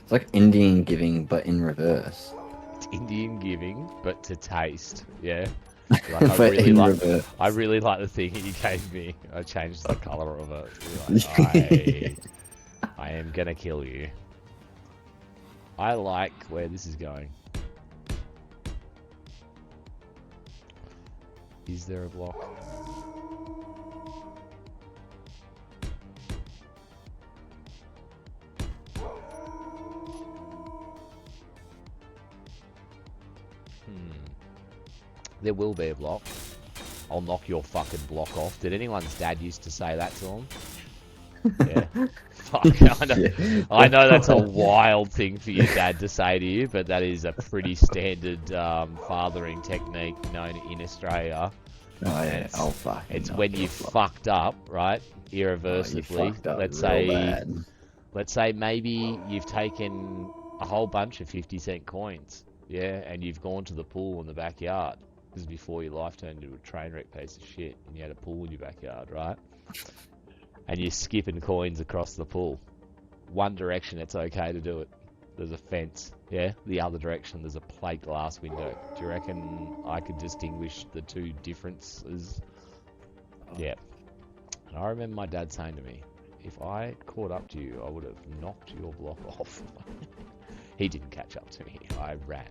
It's like Indian giving, but in reverse. It's Indian giving, but to taste. Yeah. Like, But in reverse. I really like the thing he gave me. I changed the color of it. Like, I am gonna kill you. I like where this is going. Is there a block? There will be a block. I'll knock your fucking block off. Did anyone's dad used to say that to him? Yeah. Fuck, I know, Yeah. I know that's a wild thing for your dad to say to you, but that is a pretty standard fathering technique known in Australia. Oh yeah, I'll fucking It's knock when your you block. fucked up, right? Irreversibly. fucked up let's real say, bad. let's say maybe you've taken a whole bunch of 50-cent coins, yeah, and you've gone to the pool in the backyard. This is before your life turned into a train wreck piece of shit, and you had a pool in your backyard, right? And you're skipping coins across the pool. One direction, it's okay to do it. There's a fence, yeah? The other direction, there's a plate glass window. Do you reckon I could distinguish the two differences? Yeah. And I remember my dad saying to me, if I caught up to you, I would have knocked your block off. He didn't catch up to me. I ran.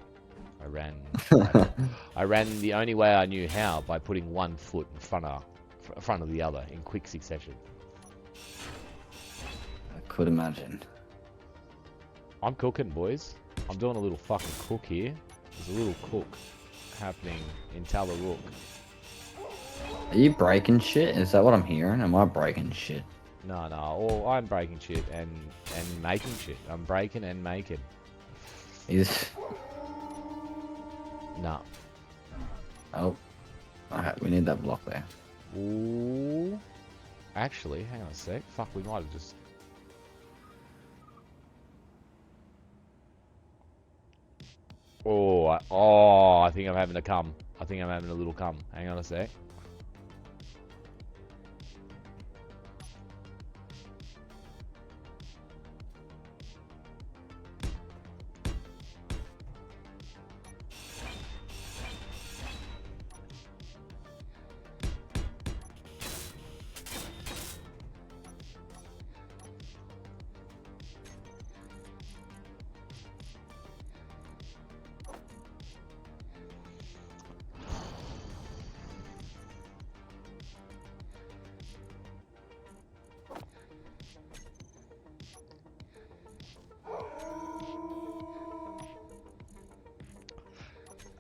I ran the only way I knew how, by putting one foot in front of the other in quick succession. I could imagine. I'm cooking, boys. I'm doing a little fucking cook here. There's a little cook happening in Tallarook. Are you breaking shit? Is that what I'm hearing? Am I breaking shit? No, well, I'm breaking shit and making shit. I'm breaking and making. Is Nah. Oh. Alright, we need that block there. Ooh. Actually, hang on a sec. Fuck, we might have just... I think I'm having a cum. I think I'm having a little cum. Hang on a sec.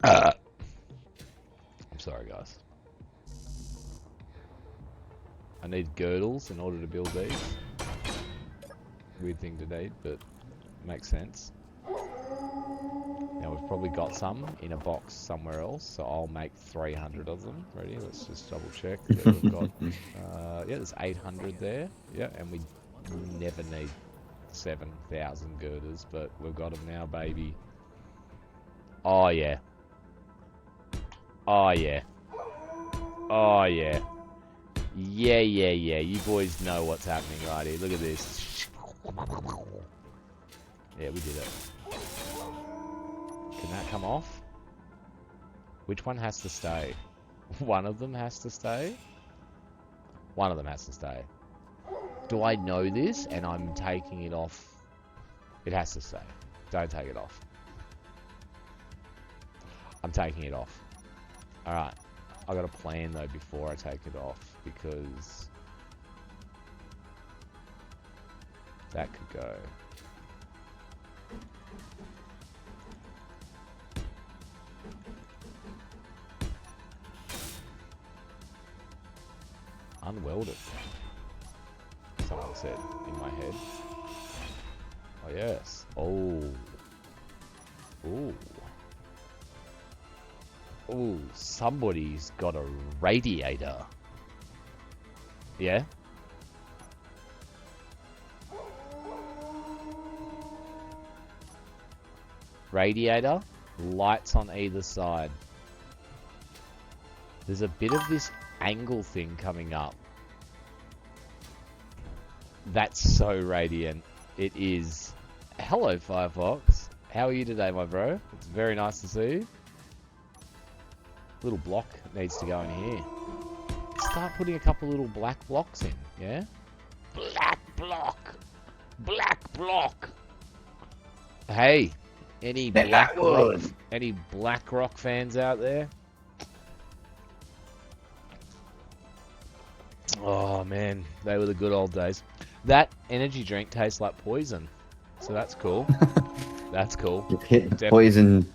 I'm sorry, guys. I need girdles in order to build these. Weird thing to need, but makes sense. Now we've probably got some in a box somewhere else, so I'll make 300 of them. Ready? Let's just double check. Yeah, we've got, yeah, there's 800 there. Yeah, and we never need 7,000 girders, but we've got them now, baby. Oh yeah. Oh yeah. Oh yeah. Yeah, yeah, yeah. You boys know what's happening right here. Look at this. Yeah, we did it. Can that come off? Which one has to stay? One of them has to stay? One of them has to stay. Do I know this and I'm taking it off? It has to stay. Don't take it off. I'm taking it off. Alright. I got a plan though before I take it off because that could go. Unweld it. Someone said in my head. Oh yes. Oh. Ooh. Ooh, somebody's got a radiator. Yeah? Radiator, lights on either side. There's a bit of this angle thing coming up. That's so radiant. It is. Hello, Firefox. How are you today, my bro? It's very nice to see you. Little block needs to go in here. Start putting a couple little black blocks in, yeah? Black block! Black block! Hey, any Black Rock fans out there? Oh man, they were the good old days. That energy drink tastes like poison, so that's cool. That's cool. You've hit poison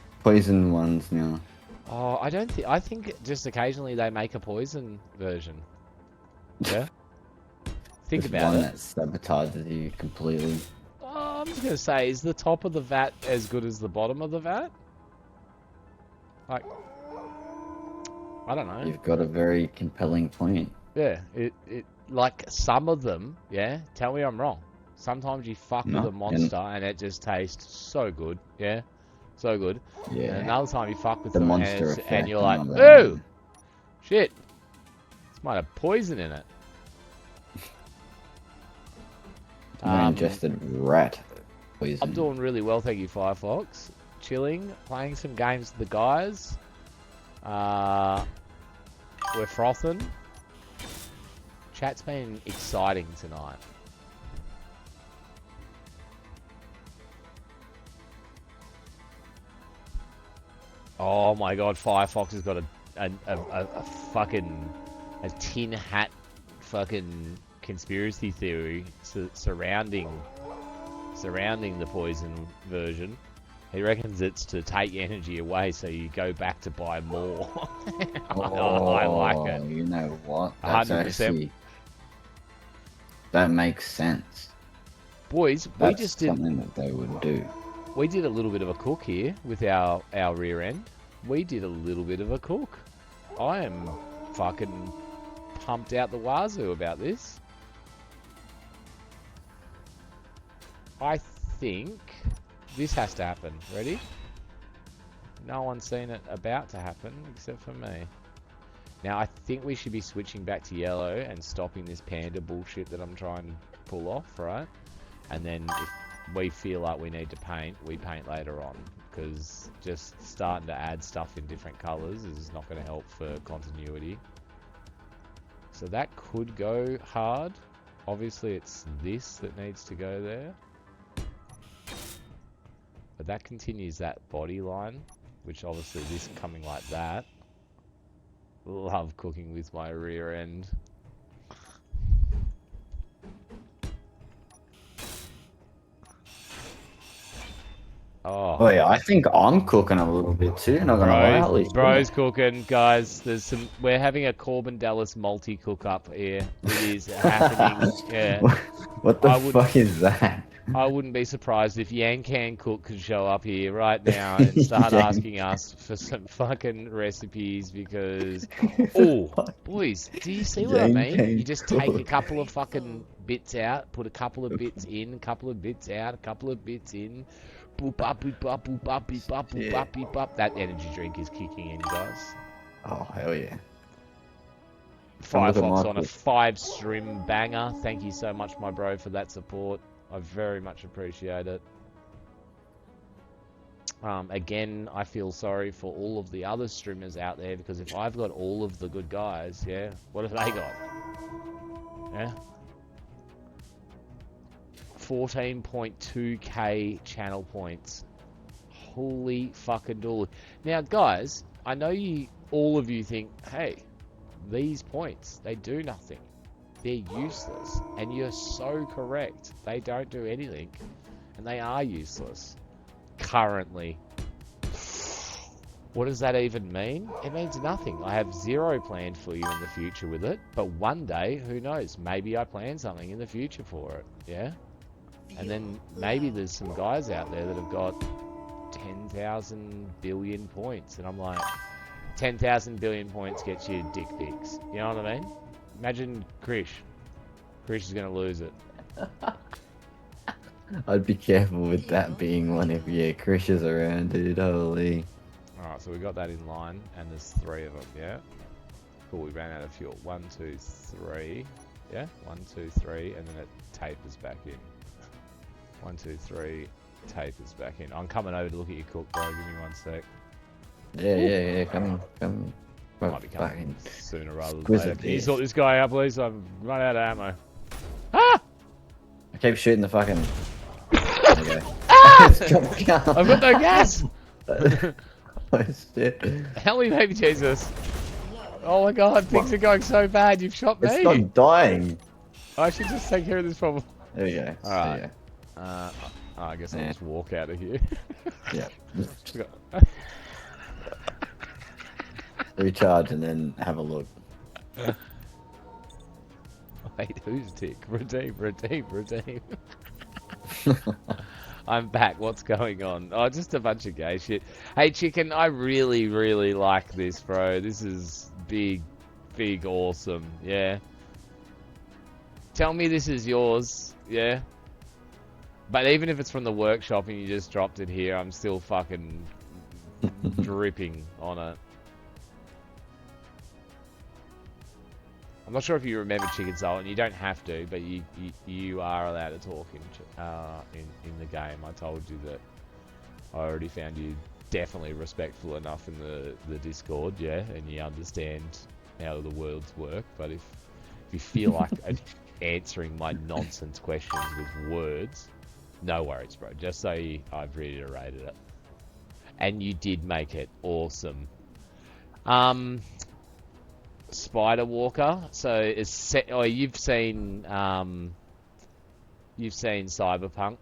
ones now. Oh, I don't think. I think just occasionally they make a poison version. Yeah. Think There's about one it. that sabotages you completely. Oh, I'm just gonna say, is the top of the vat as good as the bottom of the vat? Like, I don't know. You've got a very compelling point. Yeah, it like some of them. Yeah, tell me I'm wrong. Sometimes you fuck with a monster and it just tastes so good. Yeah. So good. Yeah. And another time you fuck with The them monster and effect you're like, and all that. ooh, shit, this might have poison in it. Ingested rat poison. I'm doing really well, thank you, Firefox. Chilling, playing some games with the guys. We're frothing. Chat's been exciting tonight. Oh my god, Firefox has got a fucking a tin hat fucking conspiracy theory surrounding the poison version. He reckons it's to take energy away so you go back to buy more. I like it. You know what? That's 100%. actually, that makes sense. Boys, That's we just did something that they would do. We did a little bit of a cook here with our rear end. We did a little bit of a cook. I am fucking pumped out the wazoo about this. I think this has to happen. Ready? No one's seen it about to happen except for me. Now I think we should be switching back to yellow and stopping this panda bullshit that I'm trying to pull off, right? And then if we feel like we need to paint, we paint later on. Because just starting to add stuff in different colours is not going to help for continuity. So that could go hard. Obviously it's this that needs to go there. But that continues that body line, which obviously this coming like that. Love cooking with my rear end. Oh yeah, I think I'm cooking a little bit too. Not gonna lie, at least. Bro's cooking, guys. There's some. We're having a Corbin Dallas multi cook up here. It is happening. Yeah. What the fuck is that? I wouldn't be surprised if Yan Can Cook could show up here right now and start Yan- asking us for some fucking recipes because, oh, boys, do you see what I Yan mean? Can You just take a Cook. couple of fucking bits out, put a couple of bits in, a couple of bits out, a couple of bits in, boop up, boop up, boop up, boop up, boop up, boop up. That energy drink is kicking in, guys. Oh, hell yeah. Firefox on a Michael. 5-stream banger. Thank you so much, my bro, for that support. I very much appreciate it. Again, I feel sorry for all of the other streamers out there because if I've got all of the good guys, yeah, what have they got? Yeah? 14.2k channel points. Holy fucking dooly. Now, guys, I know all of you think, hey, these points, they do nothing. They're useless. And you're so correct. They don't do anything. And they are useless. Currently. What does that even mean? It means nothing. I have zero planned for you in the future with it. But one day, who knows? Maybe I plan something in the future for it. Yeah? And then maybe there's some guys out there that have got 10,000 billion points. And I'm like, 10,000 billion points gets you dick pics. You know what I mean? Imagine Krish. Krish is going to lose it. I'd be careful with that being one if, Krish is around, dude. Holy. Alright, so we got that in line, and there's 3 of them, yeah? Cool, we ran out of fuel. 1, 2, 3. Yeah? 1, 2, 3, and then it tapers back in. 1, 2, 3, tapers back in. I'm coming over to look at your cook, bro. Give me 1 sec. Yeah. Come. Might be coming Fucking sooner rather than exquisite later. Can you this. sort this guy out, please? I've run out of ammo. Ah! I keep shooting the fucking. There you go. I've got no gas! Oh, shit. Help me, baby Jesus. Oh my god, things are going so bad. You've shot me. It's not dying. I should just take care of this problem. There we go. Alright. I guess I'll Yeah. just walk out of here. Yeah. Recharge and then have a look. Wait, who's Tick? Redeem. I'm back. What's going on? Oh, just a bunch of gay shit. Hey, Chicken, I really, really like this, bro. This is big, awesome. Yeah. Tell me this is yours. Yeah. But even if it's from the workshop and you just dropped it here, I'm still fucking dripping on it. I'm not sure if you remember Chicken Soul, and you don't have to, but you are allowed to talk in the game. I told you that I already found you definitely respectful enough in the Discord, yeah, and you understand how the worlds work. But if you feel like answering my nonsense questions with words, no worries, bro. Just say I've reiterated it, and you did make it awesome. Spider Walker. So it's you've seen Cyberpunk.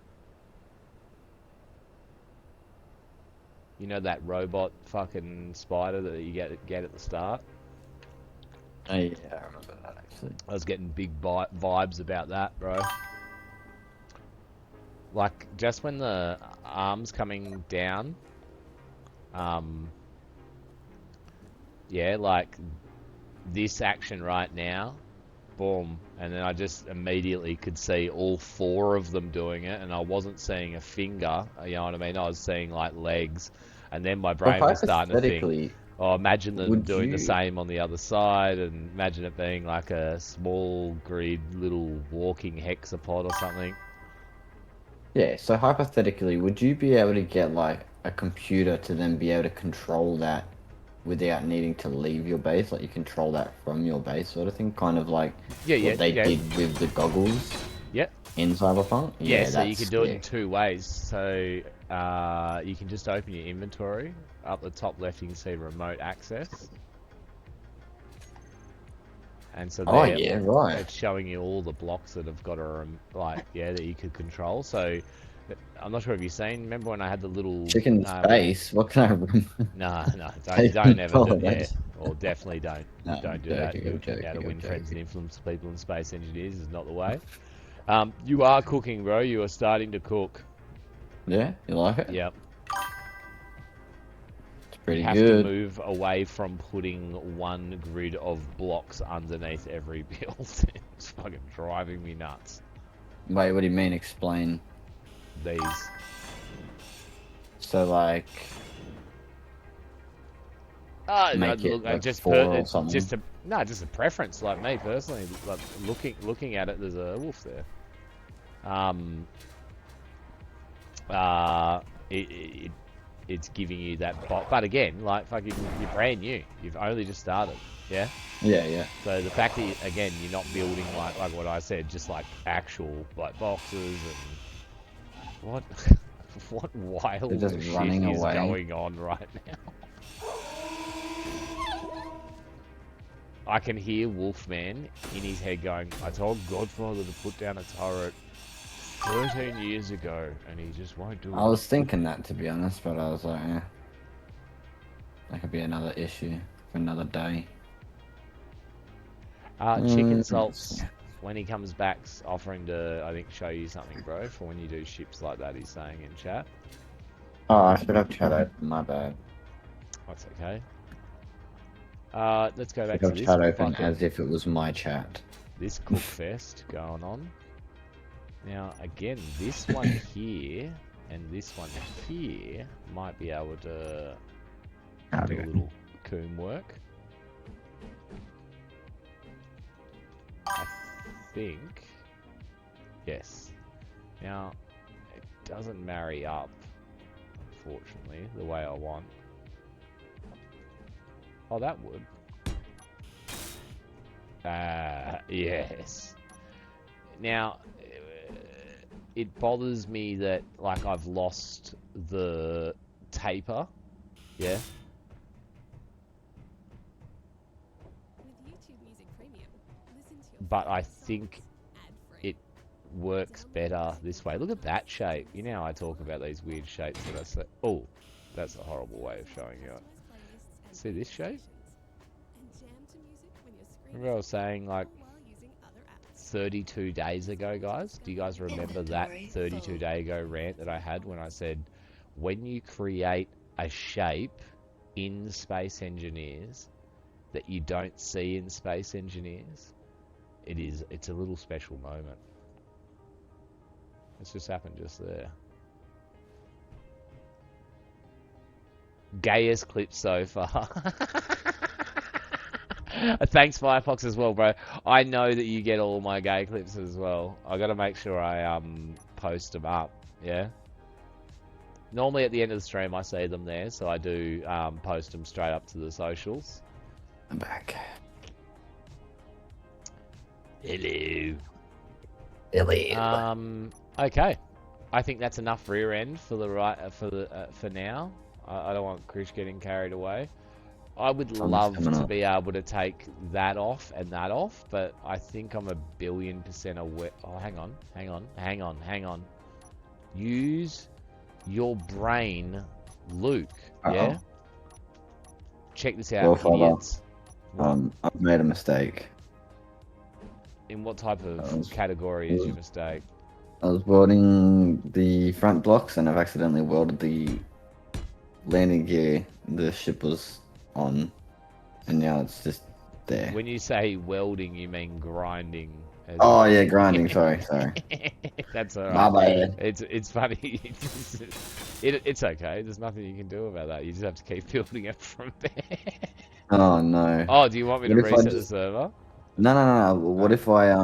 You know that robot fucking spider that you get at the start? Oh yeah, I remember that actually. I was getting big vibes about that, bro. Like just when the arm's coming down, yeah, like this action right now, boom, and then I just immediately could see all 4 of them doing it, and I wasn't seeing a finger, you know what I mean? I was seeing like legs, and then my brain was starting to think, oh, imagine them doing the same on the other side, and imagine it being like a small grid little walking hexapod or something. Yeah, so hypothetically, would you be able to get like a computer to then be able to control that without needing to leave your base? Like you control that from your base sort of thing? Kind of like what they did with the goggles in Cyberpunk? Yeah, so you can do it in 2 ways. So you can just open your inventory. Up the top left you can see remote access. And so there, it's showing you all the blocks that have got a, that you could control. So I'm not sure if you've seen. Remember when I had the little Chicken's base? What can I remember? No, don't ever do that. Or definitely don't do that. How to win friends and influence people and space engineers is not the way. You are cooking, bro. You are starting to cook. Yeah, you like it? Yep. It's pretty You have good. to move away from putting one grid of blocks underneath every build. It's fucking driving me nuts. Wait, what do you mean? Explain. These. So like, make it look, like just 4 or it's something. just a preference. Like me personally, like looking at it, there's a wolf there. It's giving you that bot, but again, like fucking, you're brand new. You've only just started. Yeah. Yeah. So the fact that again you're not building like what I said, just like actual like boxes and what what wild They're just shit running is away. going on right now. I can hear Wolfman in his head going, I told Godfather to put down a turret 13 years ago and he just won't do it. I was thinking that, to be honest, but I was like, that could be another issue for another day. Chicken Salts, when he comes back, offering to, I think, show you something, bro, for when you do ships like that, he's saying in chat. Oh, I should have chat open, my bad. That's okay. Let's go back I to should this. have chat open fucking- as if it was my chat. This cook fest going on. Now, again, this one here and this one here might be able to do a little coom work. I think. Yes. Now, it doesn't marry up, unfortunately, the way I want. Oh, that would. Yes. Now, it bothers me that, like, I've lost the taper. Yeah. But I think it works better this way. Look at that shape. You know how I talk about these weird shapes that I say. Oh, that's a horrible way of showing you it. See this shape? Remember I was saying, like, 32 days ago, guys? Do you guys remember that 32 day ago rant that I had when I said, when you create a shape in Space Engineers that you don't see in Space Engineers, it's a little special moment. It's just happened just there. Gayest clip so far. Thanks, Firefox, as well, bro. I know that you get all my gay clips as well. I gotta make sure I post them up. Yeah. Normally at the end of the stream I see them there, so I do post them straight up to the socials. I'm back. Hello. Hello. Okay. I think that's enough rear end for the for now. I don't want Krish getting carried away. I would love to be able to take that off and that off, but I think I'm 1,000,000,000% aware. Oh, hang on. Use your brain, Luke. Yeah? Check this out, idiots. I've made a mistake. In what type of category is your mistake? I was welding the front blocks and I've accidentally welded the landing gear the ship was on, and now it's just there. When you say welding, you mean grinding. Oh yeah, grinding. Sorry. That's alright. My bad. It's funny. It's okay. There's nothing you can do about that. You just have to keep building it from there. Oh no. Oh, do you want me to reset the server? No. What if I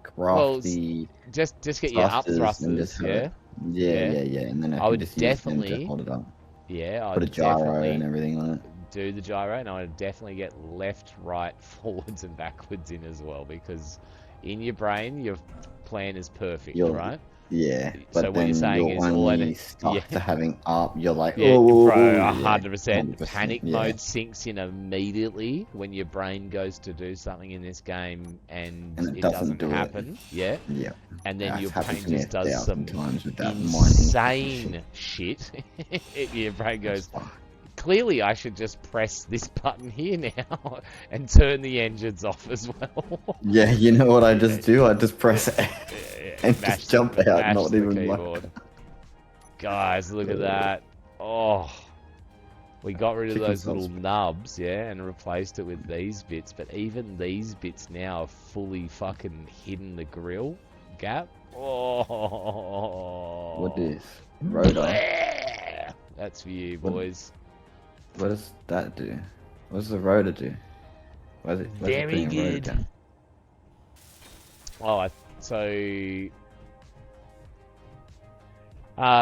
craft the just get your up thrusters, yeah? Yeah. And then I would just use them to definitely hold it up. Yeah, I Put a would gyro definitely and everything on it. do the gyro, and I would definitely get left, right, forwards, and backwards in as well, because in your brain, your plan is perfect, right? Yeah, So but what you're then saying you're is only stuck to having up. You're like, Yeah, oh, bro, yeah, 100%. Panic yeah. mode sinks in immediately when your brain goes to do something in this game and it doesn't do it. happen. Yeah. Yeah. And then That's your happened brain to me just does some 1,000 times with that insane shit. Your brain goes, Clearly, I should just press this button here now and turn the engines off as well. Yeah, you know what I just do? I just press and Mash just jump the- out, mash not the even keyboard. like... Guys, look at that. Oh. We got rid of Chicken those sauce. little nubs, yeah, and replaced it with these bits. But even these bits now have fully fucking hidden the grill gap. Oh. What is? Rotor. That's for you, What- boys. What does that do? What does the rotor do? Where's it Very putting a rotor good. down? Oh,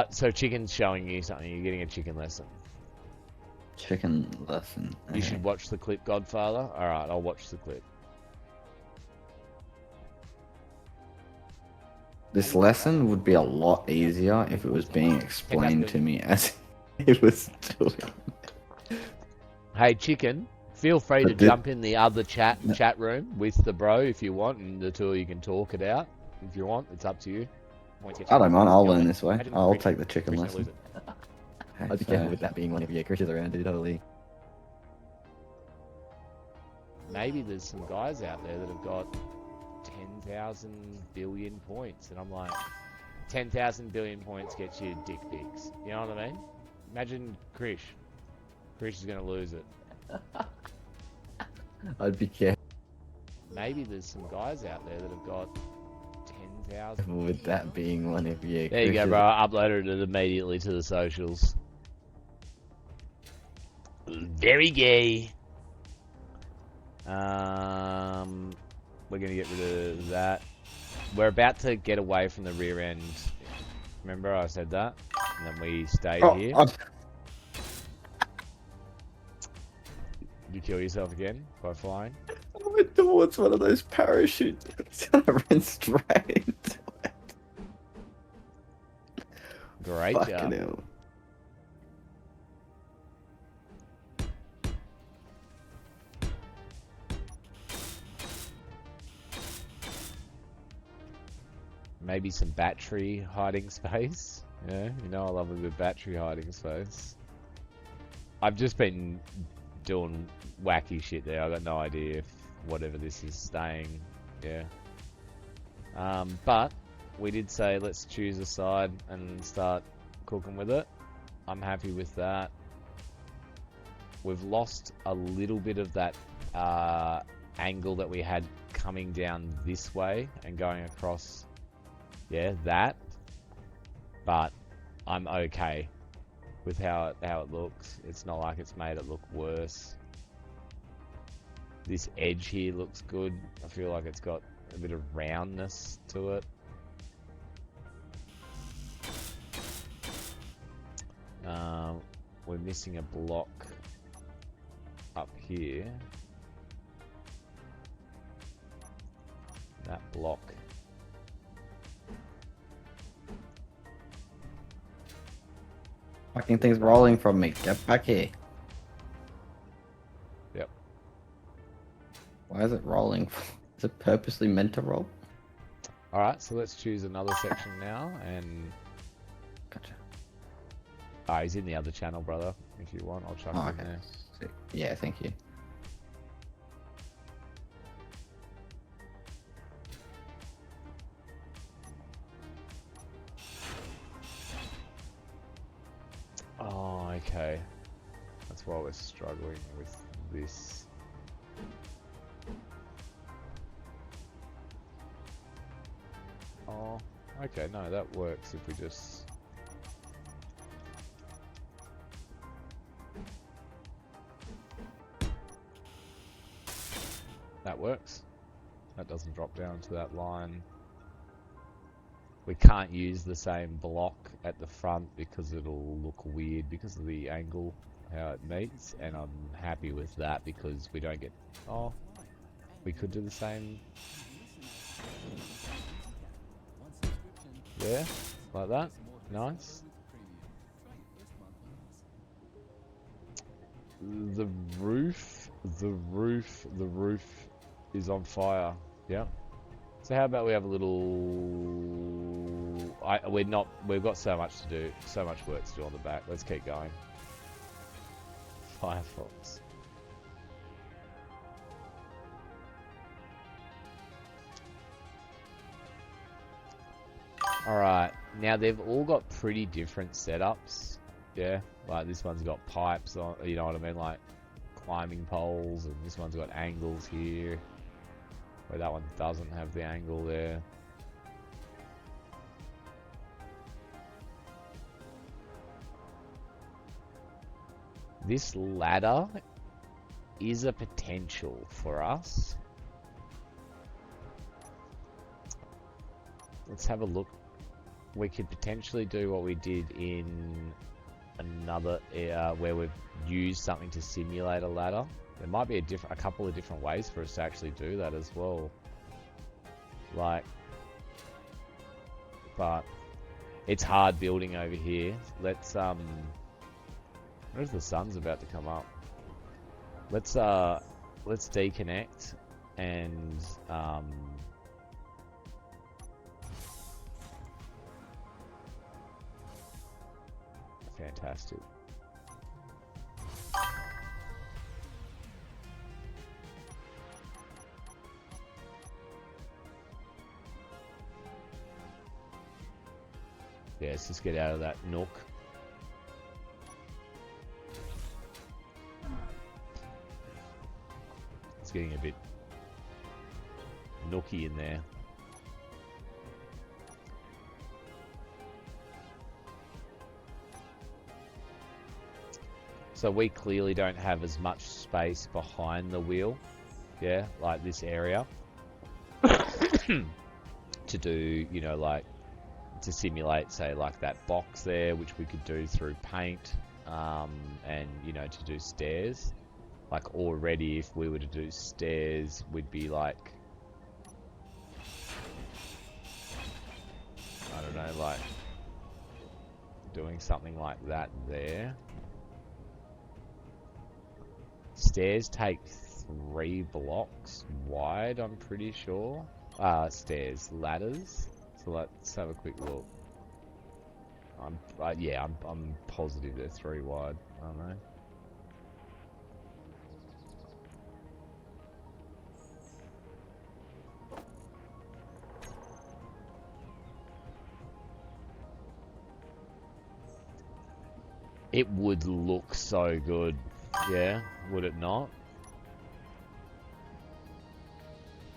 so Chicken's showing you something. You're getting a chicken lesson. Chicken lesson. You Okay. should watch the clip, Godfather. Alright, I'll watch the clip. This lesson would be a lot easier if it was being explained to me as it was doing. Hey, Chicken, feel free to But jump in the other chat room with the bro if you want, and the two of you can talk it out if you want. It's up to you. I don't mind. I'll learn this way. I'll take the chicken lesson. I'd be careful with that being one of your Chris is around, dude. Holy. Maybe there's some guys out there that have got 10,000 billion points, and I'm like, 10,000 billion points gets you dick pics. You know what I mean? Imagine Krish. Krish is gonna lose it. I'd be careful Maybe there's some guys out there that have got 10,000. with that being one of your There you go, Chris's. bro. I uploaded it immediately to the socials. Very gay. We're gonna get rid of that. We're about to get away from the rear end. Remember I said that? And then we stayed here. Did you kill yourself again by flying? I went towards one of those parachutes. I ran straight into it. Great Fucking job. hell. Maybe some battery hiding space. Yeah, you know I love a good battery hiding space. I've just been doing wacky shit there. I got no idea if whatever this is staying. Yeah. But we did say let's choose a side and start cooking with it. I'm happy with that. We've lost a little bit of that angle that we had coming down this way and going across. Yeah, that. But I'm okay with how it looks. It's not like it's made it look worse. This edge here looks good. I feel like it's got a bit of roundness to it. We're missing a block up here. That block. Fucking thing's rolling from me. Get back here. Yep. Why is it rolling? Is it purposely meant to roll? Alright, so let's choose another section now and... Gotcha. Ah, he's in the other channel, brother. If you want, I'll chuck Oh, him okay. there. Sick. Yeah, thank you. Oh, okay. That's why we're struggling with this. Oh, okay, no, that works if we just... That works. That doesn't drop down to that line. We can't use the same block at the front because it'll look weird because of the angle, how it meets, and I'm happy with that because we don't get... Oh, we could do the same. Yeah, like that. Nice. The roof is on fire. Yeah. So how about we have a little... We've got so much to do, so much work to do on the back. Let's keep going. Firefox. Alright, now they've all got pretty different setups. Yeah, like this one's got pipes on, you know what I mean, like climbing poles, and this one's got angles here, where that one doesn't have the angle there. This ladder is a potential for us. Let's have a look. We could potentially do what we did in another where we've used something to simulate a ladder. There might be a couple of different ways for us to actually do that as well. Like, but it's hard building over here. Let's where's the sun's about to come up? Let's deconnect and fantastic. Yeah, let's just get out of that nook. It's getting a bit nooky in there. So we clearly don't have as much space behind the wheel, yeah, like this area, to do, you know, like, to simulate, say, like that box there, which we could do through paint, and, you know, to do stairs. Like, already, if we were to do stairs, we'd be like, I don't know, like, doing something like that there. Stairs take 3 blocks wide, I'm pretty sure. Ladders. So let's have a quick look. Yeah, I'm positive they're 3 wide, aren't they? It would look so good, yeah, would it not?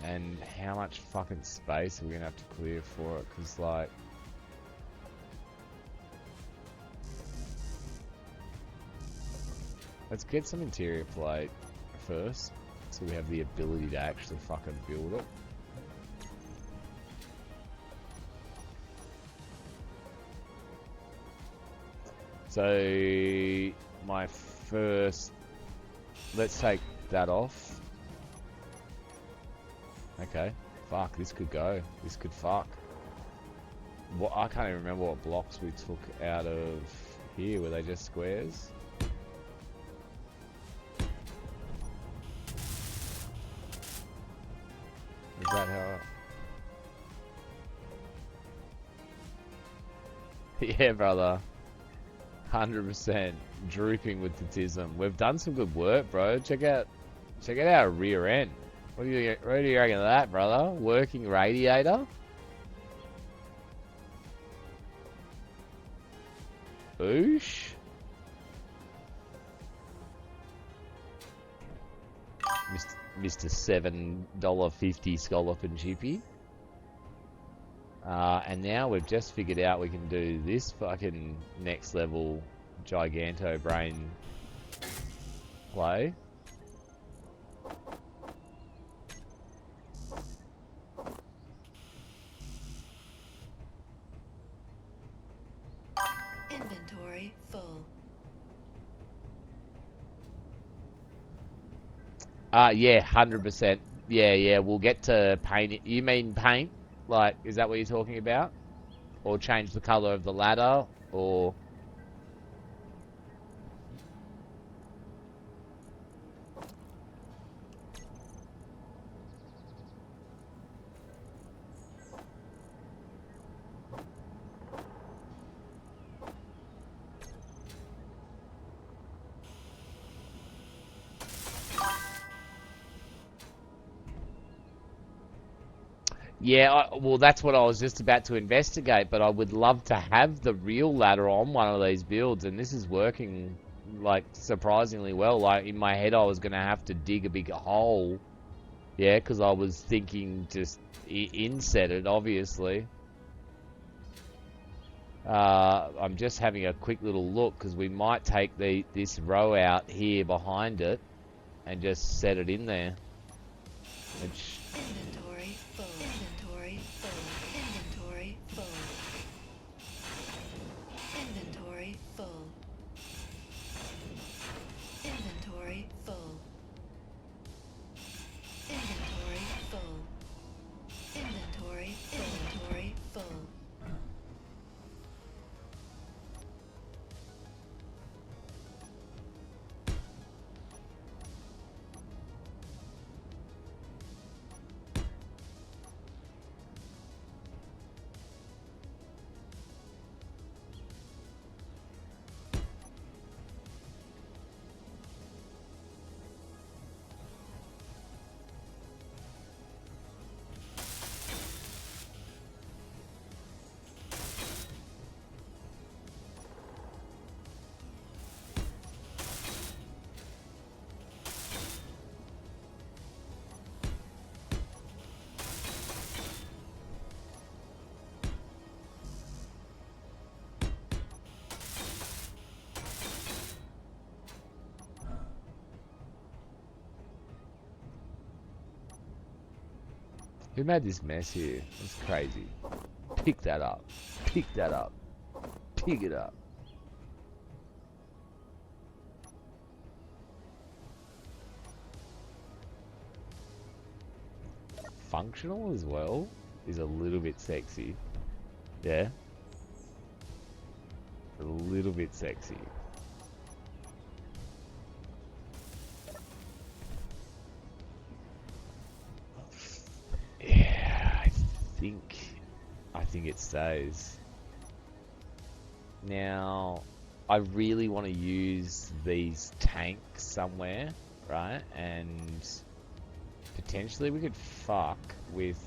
And how much fucking space are we gonna have to clear for it? Cause like, let's get some interior plate first, so we have the ability to actually fucking build it. So my first, let's take that off. Okay, fuck, this could go. This could fuck. What, I can't even remember what blocks we took out of here. Were they just squares? Is that how? Yeah, brother. 100% drooping with the tism. We've done some good work, bro. Check out our rear end. What do you reckon of that, brother? Working radiator. Oosh. Mr. $7.50 scallop and chippy. And now we've just figured out we can do this fucking next level giganto brain play. Inventory full. Yeah, 100%. Yeah, we'll get to paint it. You mean paint? Like, is that what you're talking about? Or change the color of the ladder? Or... Yeah, well, that's what I was just about to investigate, but I would love to have the real ladder on one of these builds, and this is working, like, surprisingly well. Like, in my head, I was going to have to dig a big hole, yeah, because I was thinking just inset it, obviously. I'm just having a quick little look, because we might take this row out here behind it, and just set it in there. Which... Inventory full. Inventory full. Inventory full. Inventory full. Inventory full. Inventory full. Inventory full. Inventory full. Who made this mess here? It's crazy. Pick that up. Pick that up. Pick it up. Functional as well is a little bit sexy. Yeah. A little bit sexy. Yeah, I think it stays. Now, I really want to use these tanks somewhere, right? And potentially we could fuck with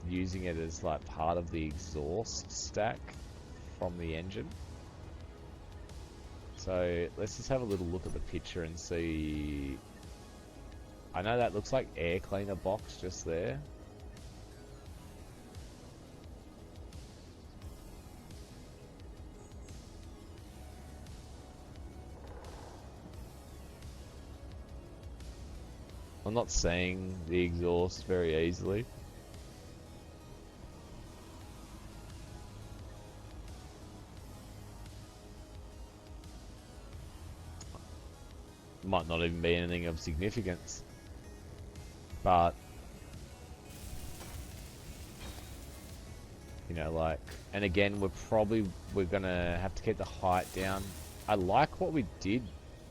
using it as like part of the exhaust stack from the engine. So let's just have a little look at the picture and see. I know that looks like air cleaner box just there. I'm not seeing the exhaust very easily. Might not even be anything of significance. But, you know, like, and again, we're gonna have to keep the height down. I like what we did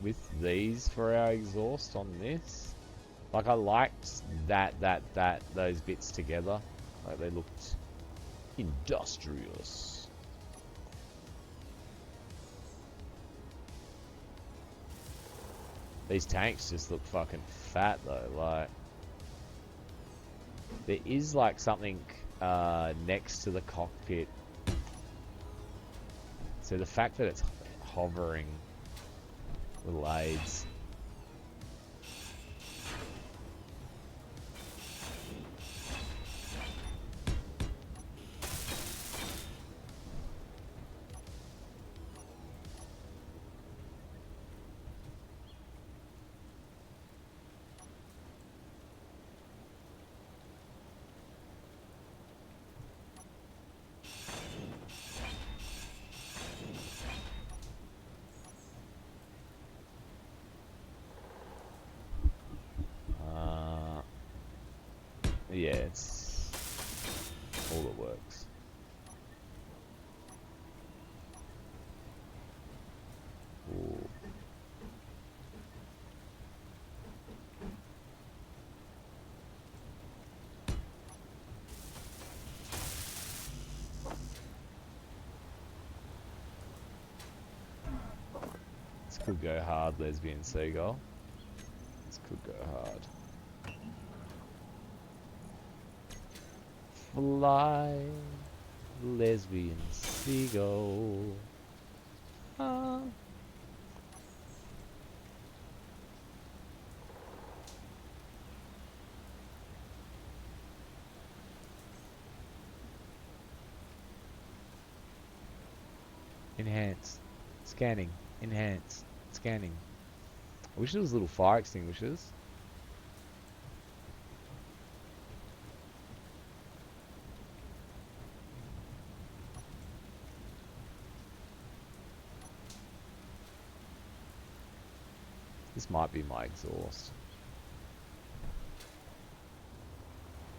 with these for our exhaust on this. Like, I liked those bits together. Like, they looked industrious. These tanks just look fucking fat though. Like, there is like something next to the cockpit. So the fact that it's hovering little aids. Yeah, it's all that works. Ooh. This could go hard, lesbian seagull. This could go hard. fly, lesbian seagull. Ah. Enhance. Scanning. Enhance. Scanning. I wish there was little fire extinguishers. This might be my exhaust.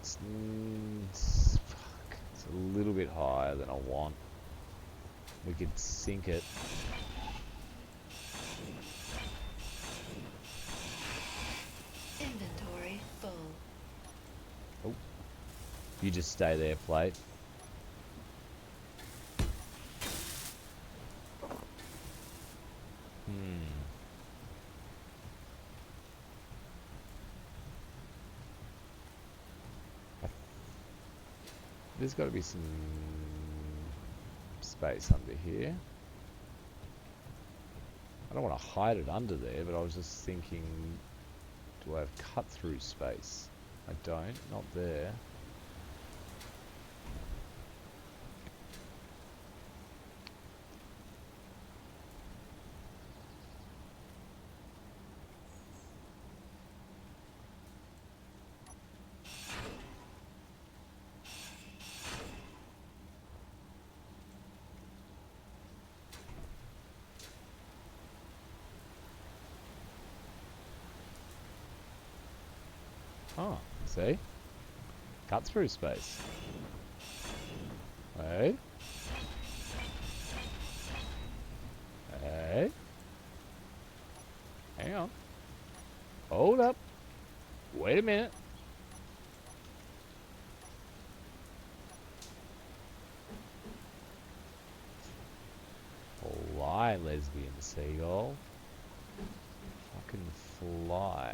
Fuck. It's a little bit higher than I want. We could sink it. Inventory full. Oh. You just stay there, plate. There's got to be some space under here. I don't want to hide it under there, but I was just thinking, do I have cut-through space? I don't, not there. Oh, see? Cut through space. Hey? Hey? Hang on. Hold up. Wait a minute. Fly, lesbian seagull. Fucking fly.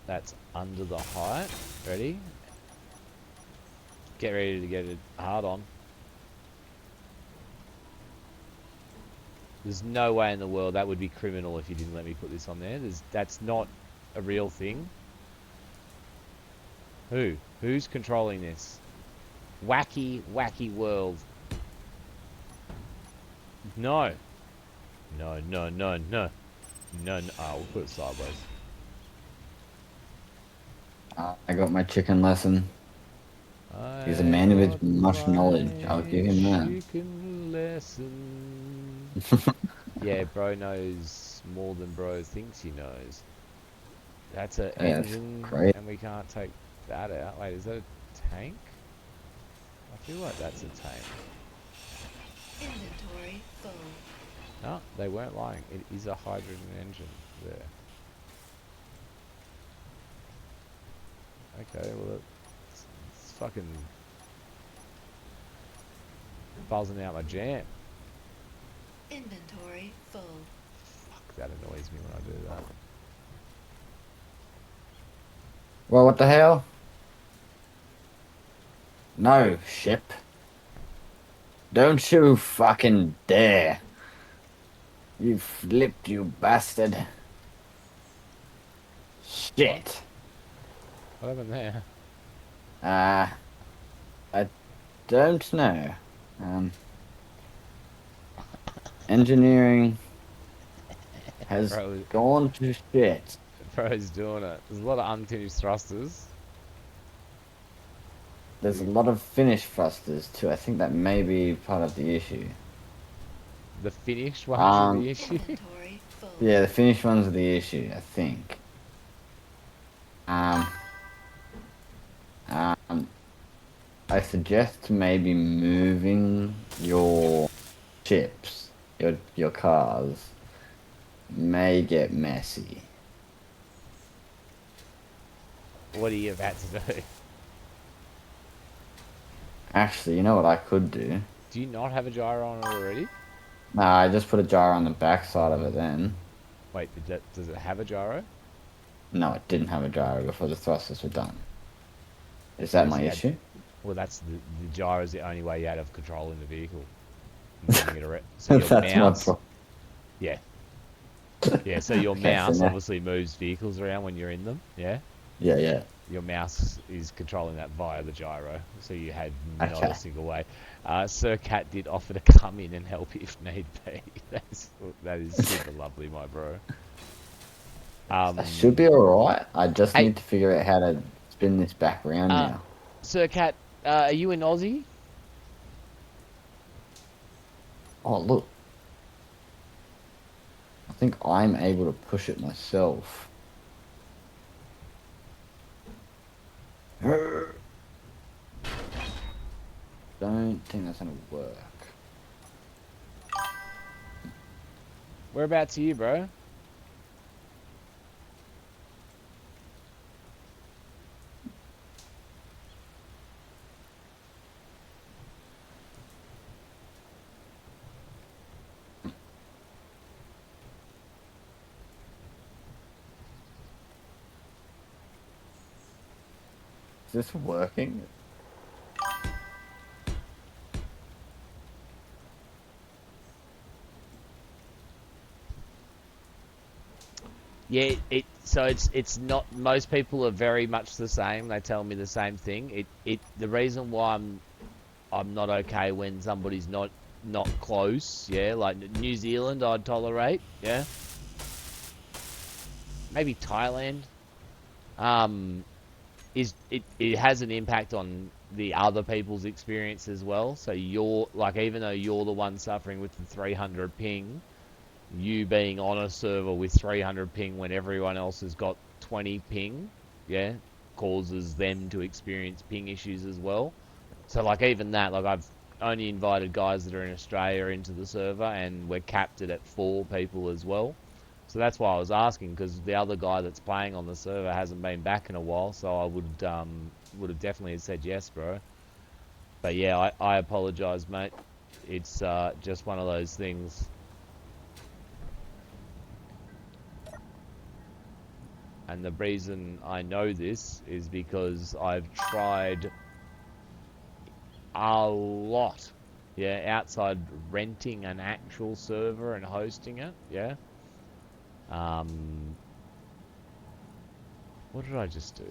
That's under the height. Ready? Get ready to get it hard on. There's no way in the world that would be criminal if you didn't let me put this on there. That's not a real thing. Who's controlling this? Wacky, wacky world. No. No, no, no, no. No, no. Oh, we'll put it sideways. I got my chicken lesson. He's a man with much knowledge. I'll give him that. Chicken lesson. Yeah, bro knows more than bro thinks he knows. That's an engine, great. and we can't take that out. Wait, is that a tank? I feel like that's a tank. Inventory full. No, they weren't lying. It is a hydrogen engine there. Okay, well, it's fucking buzzing out my jam. Inventory full. Fuck, that annoys me when I do that. Well, what the hell? No, ship. Don't you fucking dare. You flipped, you bastard. Shit. What happened there? I don't know. Engineering has gone to shit. Bro's doing it. There's a lot of unfinished thrusters. There's a lot of finished thrusters too. I think that may be part of the issue. The finished ones are the issue? Yeah, the finished ones are the issue, I think. I suggest maybe moving your ships, your cars, may get messy. What are you about to do? Actually, you know what I could do? Do you not have a gyro on it already? Nah, I just put a gyro on the back side of it then. Wait, does it have a gyro? No, it didn't have a gyro before the thrusters were done. Is that my issue? Well, that's the gyro is the only way you had of controlling the vehicle. Moving it around. So your That's my mouse, problem. yeah, yeah. So your Okay, so mouse now- obviously moves vehicles around when you're in them. Yeah. Yeah, yeah. Your mouse is controlling that via the gyro, so you had not Okay. a single way. Sir Cat did offer to come in and help if need be. That is super lovely, my bro. It should be alright. I just Hey. need to figure out how to spin this back around now. Sir Cat, are you in Aussie? Oh, look. I think I'm able to push it myself. Don't think that's gonna work. Whereabouts are you, bro? Is this working? Yeah, so it's not. Most people are very much the same. They tell me the same thing. The reason why I'm not okay when somebody's not close. Yeah, like New Zealand, I'd tolerate. Yeah, maybe Thailand. It has an impact on the other people's experience as well. So you're like, even though you're the one suffering with the 300 ping, you being on a server with 300 ping when everyone else has got 20 ping, yeah, causes them to experience ping issues as well. So like even that, like I've only invited guys that are in Australia into the server, and we're capped at 4 people as well. So that's why I was asking, because the other guy that's playing on the server hasn't been back in a while, so I would have definitely said yes, bro. But yeah, I apologise, mate. It's just one of those things. And the reason I know this is because I've tried a lot, yeah, outside renting an actual server and hosting it, yeah. What did I just do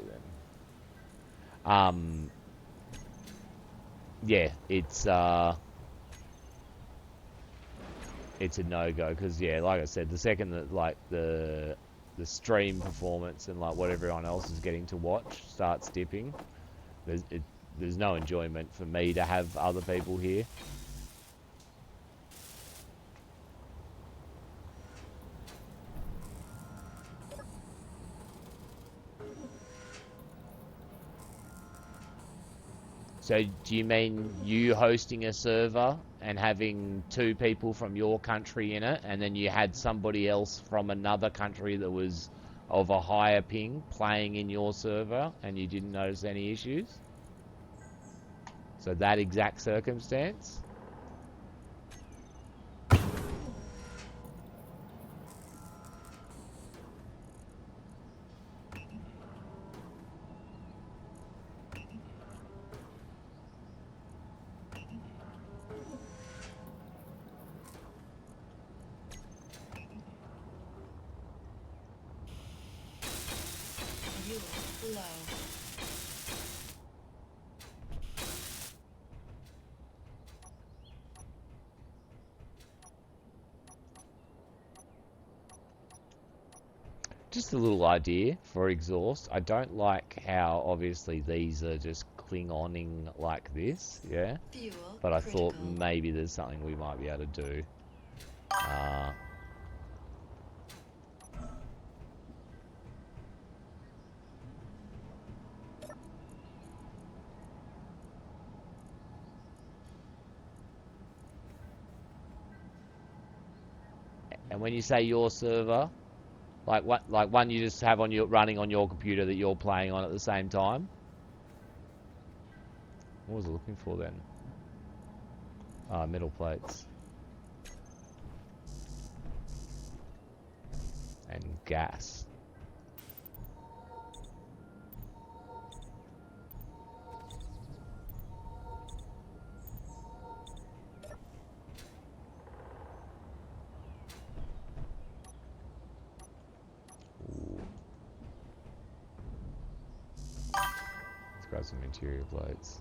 then? Yeah, it's a no-go, because yeah, like I said, the second that like the stream performance and like what everyone else is getting to watch starts dipping, there's no enjoyment for me to have other people here. So do you mean you hosting a server and having 2 people from your country in it, and then you had somebody else from another country that was of a higher ping playing in your server and you didn't notice any issues? So that exact circumstance? Fuel low. Just a little idea for exhaust. I don't like how obviously these are just Klingoning like this, yeah? Fuel But I thought critical. maybe there's something we might be able to do. And when you say your server, like what, like one you just have on your running on your computer that you're playing on at the same time? What was I looking for then? Metal plates. And gas. some interior blades.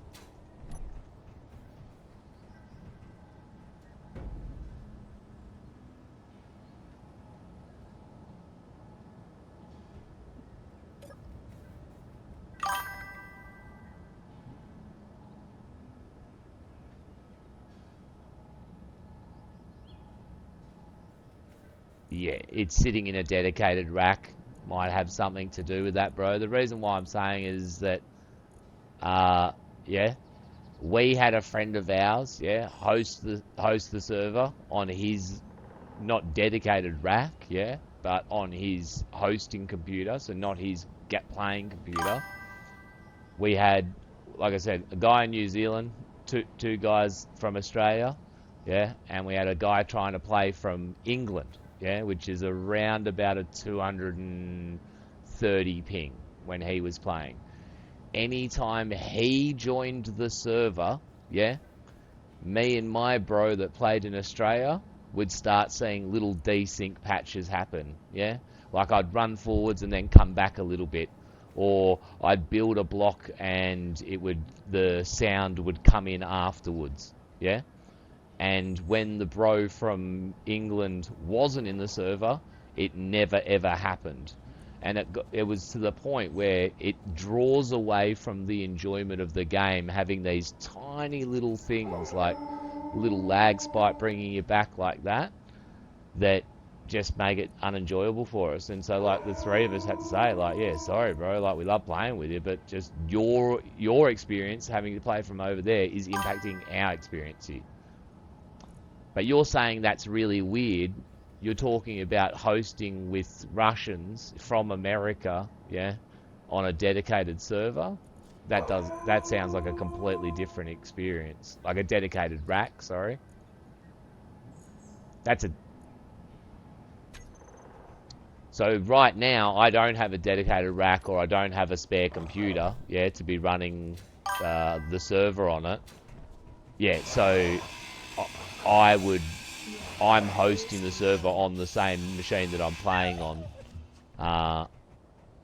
Yeah, it's sitting in a dedicated rack. Might have something to do with that, bro. The reason why I'm saying is that, yeah, we had a friend of ours, yeah, host the server on his not dedicated rack, yeah, but on his hosting computer, so not his playing computer. We had, like I said, a guy in New Zealand, two guys from Australia, yeah, and we had a guy trying to play from England. Yeah, which is around about a 230 ping when he was playing. Anytime he joined the server, yeah, me and my bro that played in Australia would start seeing little desync patches happen, yeah? Like I'd run forwards and then come back a little bit. Or I'd build a block and the sound would come in afterwards, yeah? And when the bro from England wasn't in the server, it never ever happened. And it was to the point where it draws away from the enjoyment of the game, having these tiny little things like little lag spike bringing you back like that just make it unenjoyable for us. And so like the three of us had to say like, yeah, sorry bro, like we love playing with you, but just your experience having to play from over there is impacting our experience here. But you're saying that's really weird. You're talking about hosting with Russians from America, yeah, on a dedicated server. That sounds like a completely different experience. Like a dedicated rack, sorry. So right now, I don't have a dedicated rack or I don't have a spare computer, yeah, to be running the server on it. Yeah, so I'm hosting the server on the same machine that I'm playing on.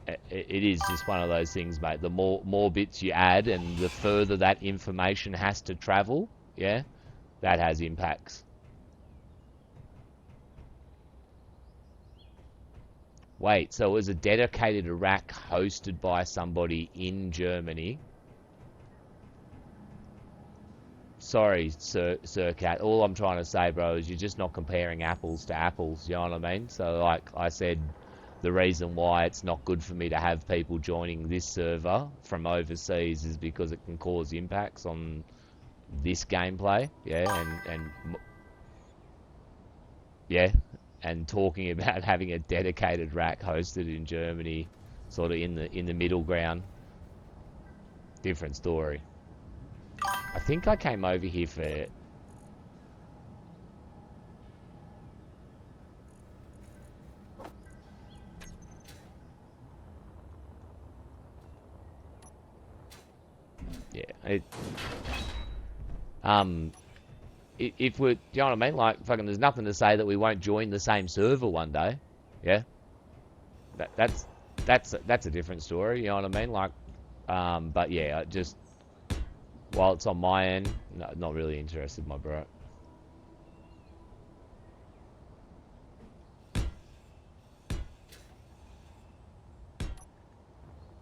It is just one of those things, mate. The more bits you add and the further that information has to travel, yeah, that has impacts. Wait, so it was a dedicated rack hosted by somebody in Germany. Sorry, Sir Cat. All I'm trying to say, bro, is you're just not comparing apples to apples. You know what I mean? So, like I said, the reason why it's not good for me to have people joining this server from overseas is because it can cause impacts on this gameplay. Yeah, and talking about having a dedicated rack hosted in Germany, sort of in the middle ground. Different story. I think I came over here for it. Yeah, if we're, do you know what I mean? Like, fucking, there's nothing to say that we won't join the same server one day. Yeah, that's a different story. You know what I mean? Like, but yeah, just. While it's on my end, no, not really interested, my bro.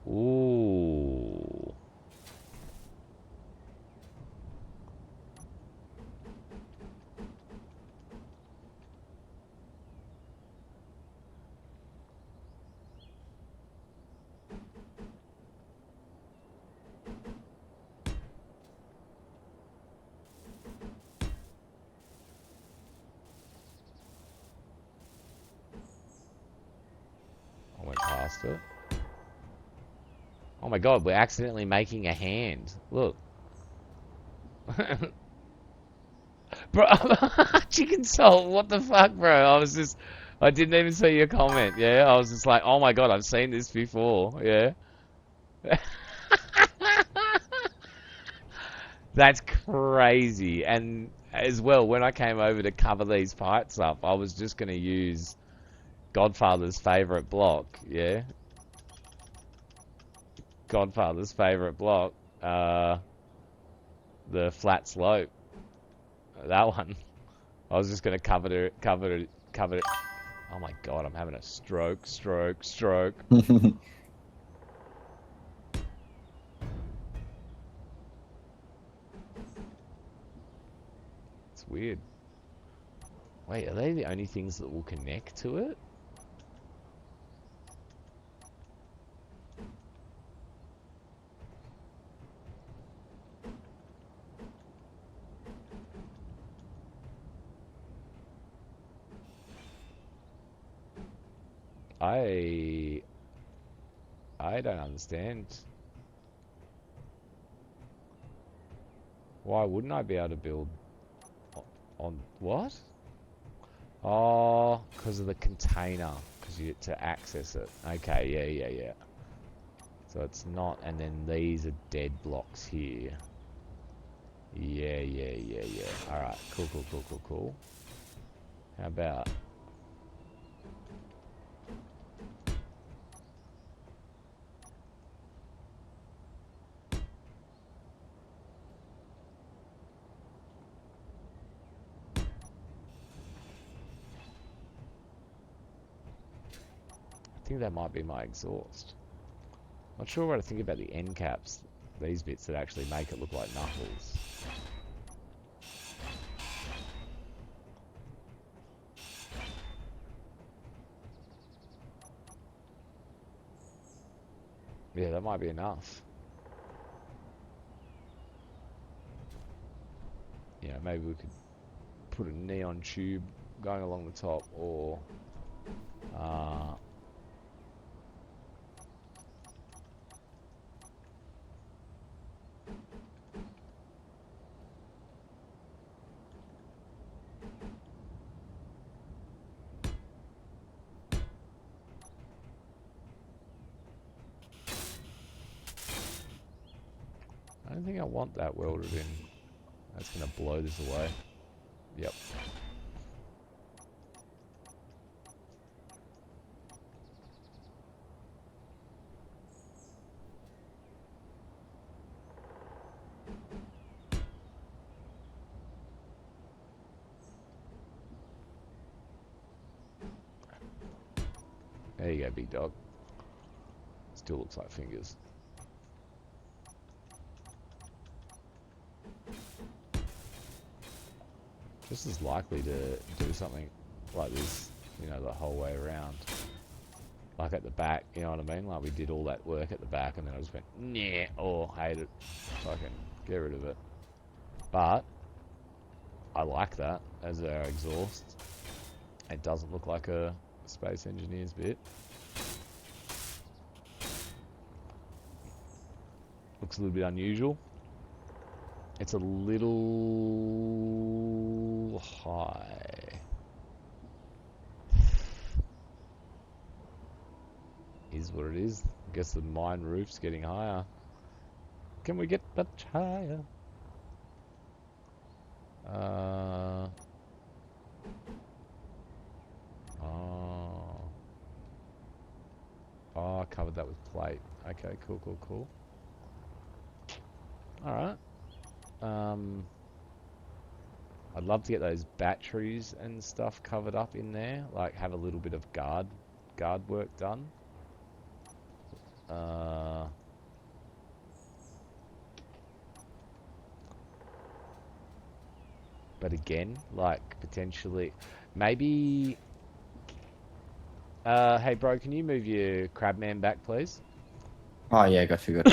Ooh. I went past it. Oh my god, we're accidentally making a hand. Look. Bro, chicken salt, what the fuck, bro? I didn't even see your comment, yeah? I was just like, oh my god, I've seen this before, yeah? That's crazy. And as well, when I came over to cover these parts up, I was just going to use Godfather's favourite block, yeah? Godfather's favourite block. the flat slope. That one. I was just gonna cover it. Oh my god, I'm having a stroke. It's weird. Wait, are they the only things that will connect to it? I don't understand. Why wouldn't I be able to build on what? Oh, because of the container. Because you get to access it. Okay, yeah. So it's not, and then these are dead blocks here. Yeah. Alright, cool. How about... I think that might be my exhaust. Not sure what I think about the end caps, these bits that actually make it look like knuckles. Yeah, that might be enough. Yeah, maybe we could put a neon tube going along the top, or I don't think I want that welded in. That's gonna blow this away. Yep. There you go, big dog. Still looks like fingers. Just as likely to do something like this, you know, the whole way around. Like at the back, you know what I mean? Like we did all that work at the back and then I just went, nah, or hate it. Fucking get rid of it. But I like that as our exhaust. It doesn't look like a Space Engineers bit. Looks a little bit unusual. It's a little high. Is what it is. I guess the mine roof's getting higher. Can we get much higher? Oh, I covered that with plate. Okay, cool. Alright. I'd love to get those batteries and stuff covered up in there. Like, have a little bit of guard work done. But again, like, potentially... Maybe... hey bro, can you move your Crabman back, please? Oh yeah, got you.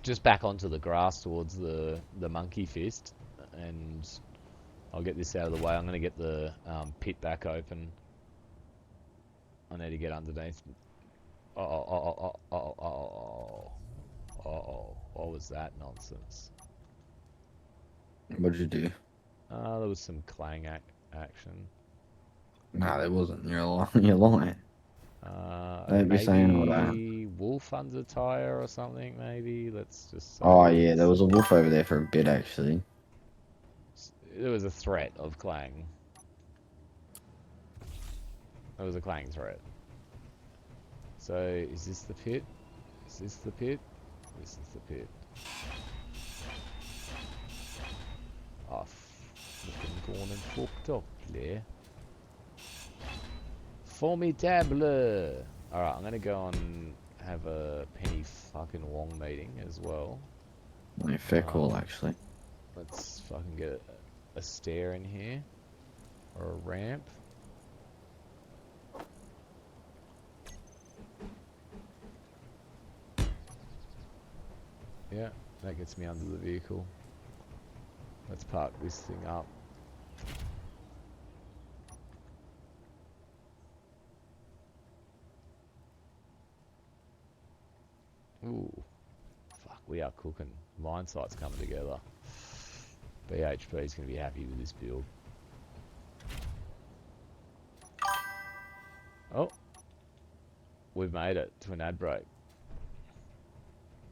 Just back onto the grass towards the monkey fist, and I'll get this out of the way. I'm going to get the pit back open. I need to get underneath. Oh, what was that nonsense? What did you do? There was some clang action. Nah, there wasn't. You're lying. Don't be saying all that. Maybe wolf under tire or something, maybe. Let's just say Oh yeah, there was a wolf over there for a bit actually. There was a threat of clang. There was a clang threat. So, is this the pit? Is this the pit? This is the pit. Oh, fucking gone and fucked up, Claire. Formidable! Alright, I'm gonna go and have a Penny fucking Wong meeting as well. No, fair call, actually. Let's fucking get a stair in here. Or a ramp. Yeah, that gets me under the vehicle. Let's park this thing up. Ooh. Fuck, we are cooking. Mine site's coming together. BHP is going to be happy with this build. Oh. We've made it to an ad break.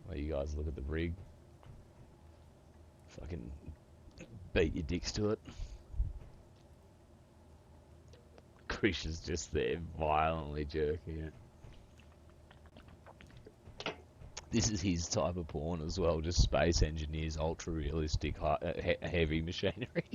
Let you guys look at the rig. Fucking beat your dicks to it. Krish is just there violently jerking it. This is his type of porn as well, just space engineers, ultra realistic, heavy machinery.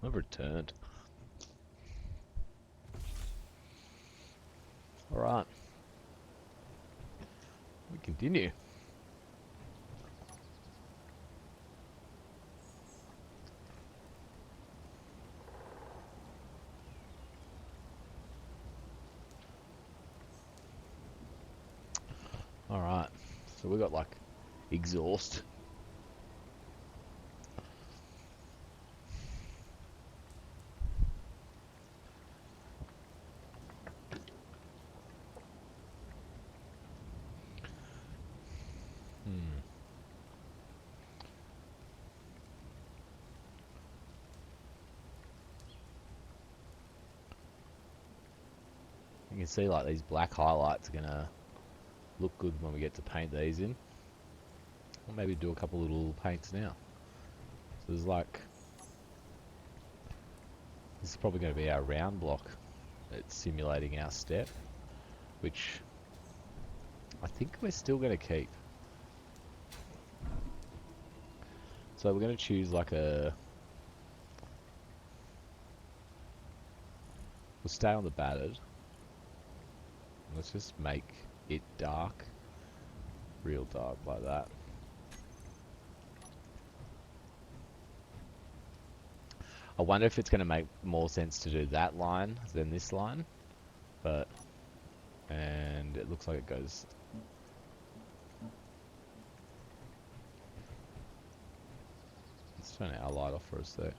I've returned. Alright. We continue. Alright. So we got like exhaust. You can see like these black highlights are gonna look good when we get to paint these in. Or maybe do a couple of little paints now. So there's like, this is probably going to be our round block. It's simulating our step, which I think we're still going to keep. So we're going to choose like a, we'll stay on the battered. Let's just make it dark, real dark like that. I wonder if it's going to make more sense to do that line than this line, but, and it looks like it goes Let's turn our light off for a sec.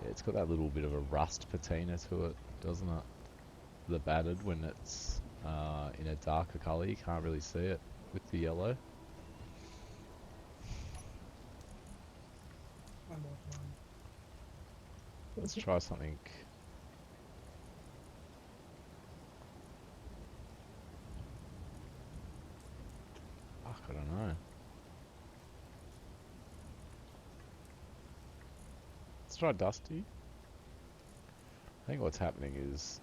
Yeah, it's got that little bit of a rust patina to it, doesn't it? The battered when it's in a darker colour, you can't really see it with the yellow. Let's try something. Fuck, I don't know. Let's try Dusty. I think what's happening is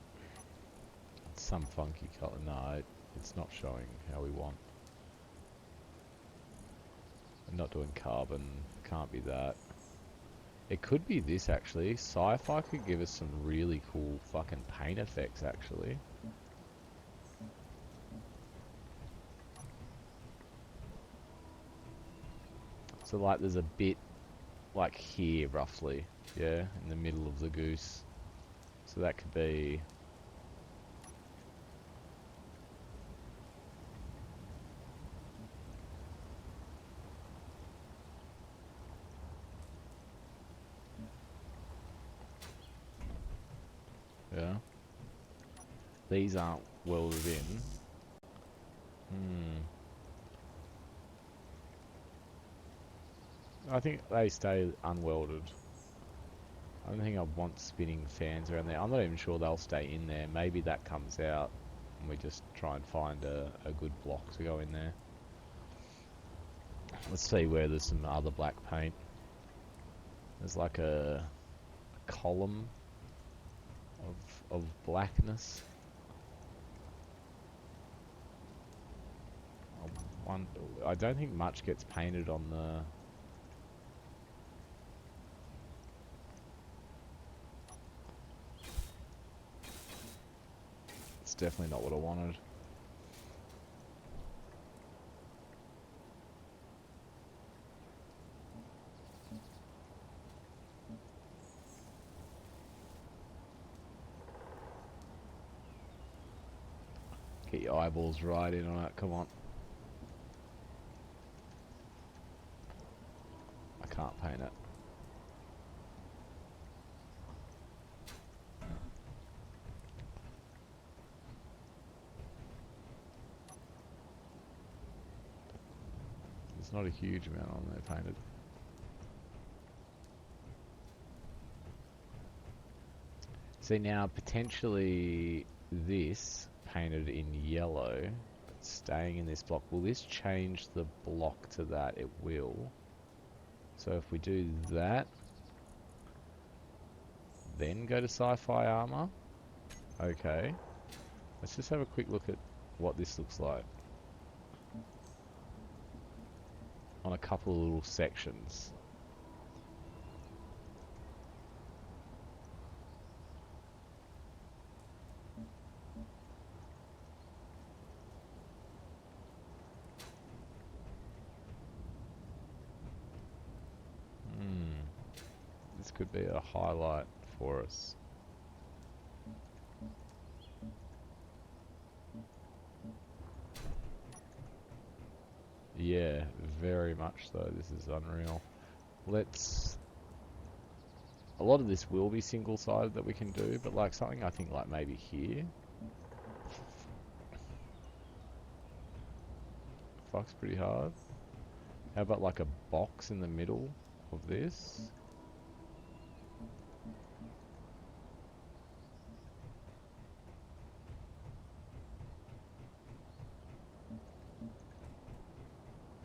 it's some funky colour. No, it's not showing how we want. I'm not doing carbon. Can't be that. It could be this actually. Sci-fi could give us some really cool fucking paint effects actually. So like there's a bit like here roughly, yeah, in the middle of the goose. So that could be yeah. These aren't welded in. I think they stay unwelded. I don't think I want spinning fans around there. I'm not even sure they'll stay in there. Maybe that comes out and we just try and find a good block to go in there. Let's see where there's some other black paint. There's like a column of blackness. I don't think much gets painted on the... It's definitely not what I wanted. Get your eyeballs right in on it, come on. I can't paint it. There's not a huge amount on there painted. See now, potentially this painted in yellow, but staying in this block. Will this change the block to that? It will. So if we do that, then go to sci-fi armor. Okay. Let's just have a quick look at what this looks like. On a couple of little sections. This could be a highlight for us. Yeah, very much so. This is unreal. Let's... A lot of this will be single-sided that we can do, but like something I think like maybe here. Fuck's pretty hard. How about like a box in the middle of this?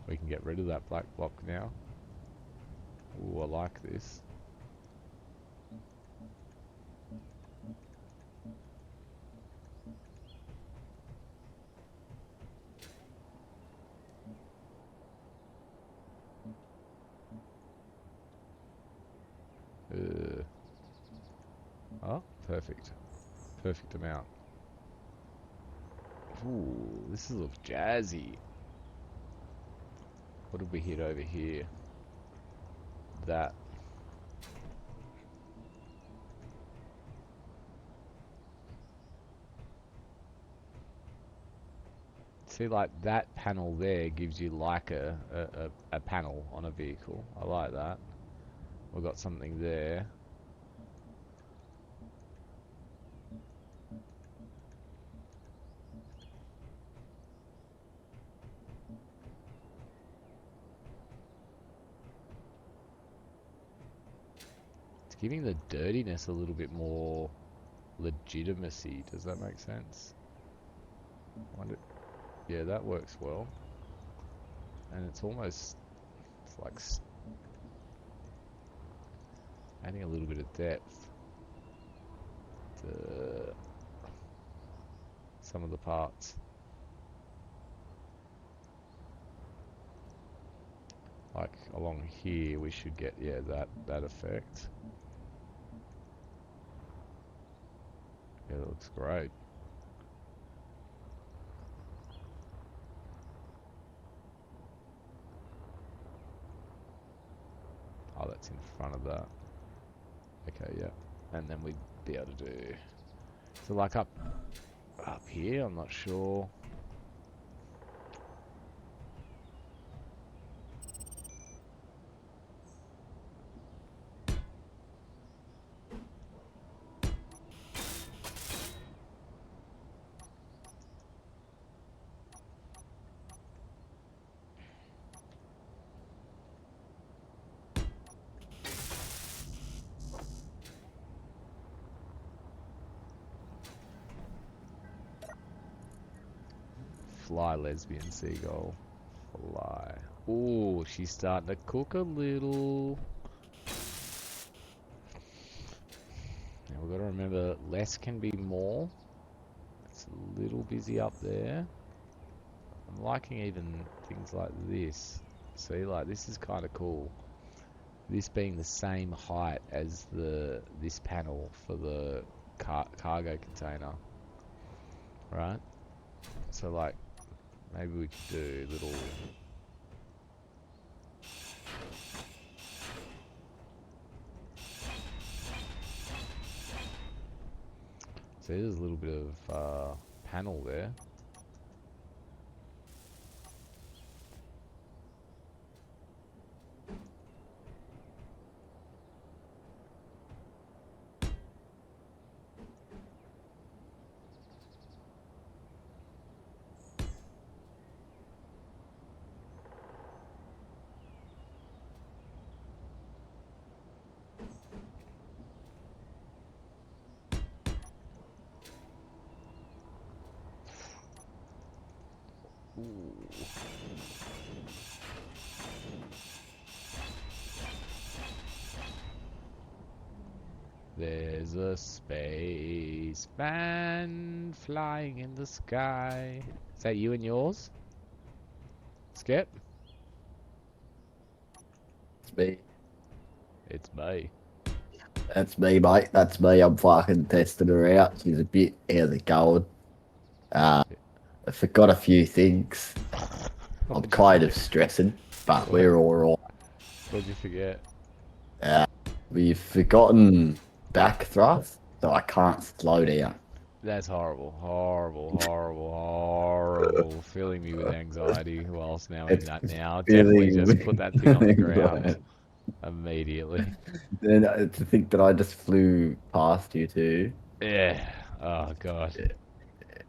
We can get rid of that black block now. Ooh, I like this. Oh, perfect. Perfect amount. Ooh, this looks jazzy. What did we hit over here? That. See, like that panel there gives you like a panel on a vehicle. I like that. We've got something there. It's giving the dirtiness a little bit more legitimacy. Does that make sense? Yeah, that works well. And it's almost, it's like adding a little bit of depth to some of the parts. Like along here, we should get, yeah, that effect. Yeah, that looks great. Oh, that's in front of that. Okay, yeah. And then we'd be able to do... So like up here, I'm not sure. Fly, lesbian seagull. Fly. Ooh, she's starting to cook a little. Now we've got to remember, less can be more. It's a little busy up there. I'm liking even things like this. See, like this is kind of cool. This being the same height as this panel for the cargo container. Right? So like, maybe we could do little... See, there's a little bit of panel there. There's a spaceman flying in the sky. Is that you and yours? Skip? It's me. It's me. That's me, mate. That's me. I'm fucking testing her out. She's a bit out of the going. I forgot a few things. I'm kind of stressing, but we're all right. What'd you forget? We've forgotten back thrust, so I can't slow down. That's horrible, horrible, horrible, horrible. Filling me with anxiety whilst now in that now. Definitely just put that thing on the ground immediately. Then to think that I just flew past you too. Yeah. Oh god.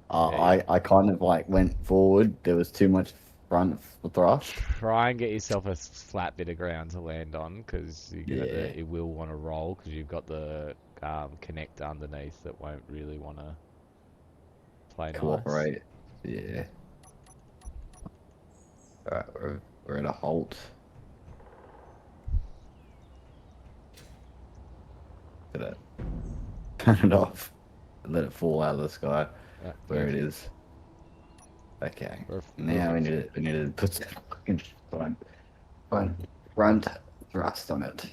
I kind of like went forward. There was too much front thrust. Try and get yourself a flat bit of ground to land on, because it will want to roll, because you've got the connector underneath that won't really want to play cooperate. Nice. Yeah. Alright, we're at a halt. Turn it off. Let it fall out of the sky. Where it is. Okay. Now we need to put some fucking front thrust on it.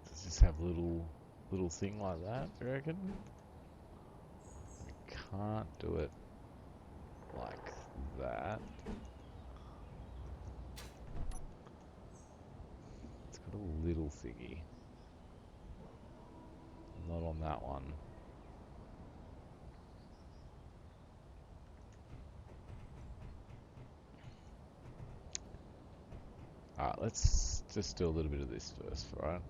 Does this have little little thing like that, do you reckon? I can't do it like that. It's got a little thingy. Not on that one. Alright, let's just do a little bit of this first, right?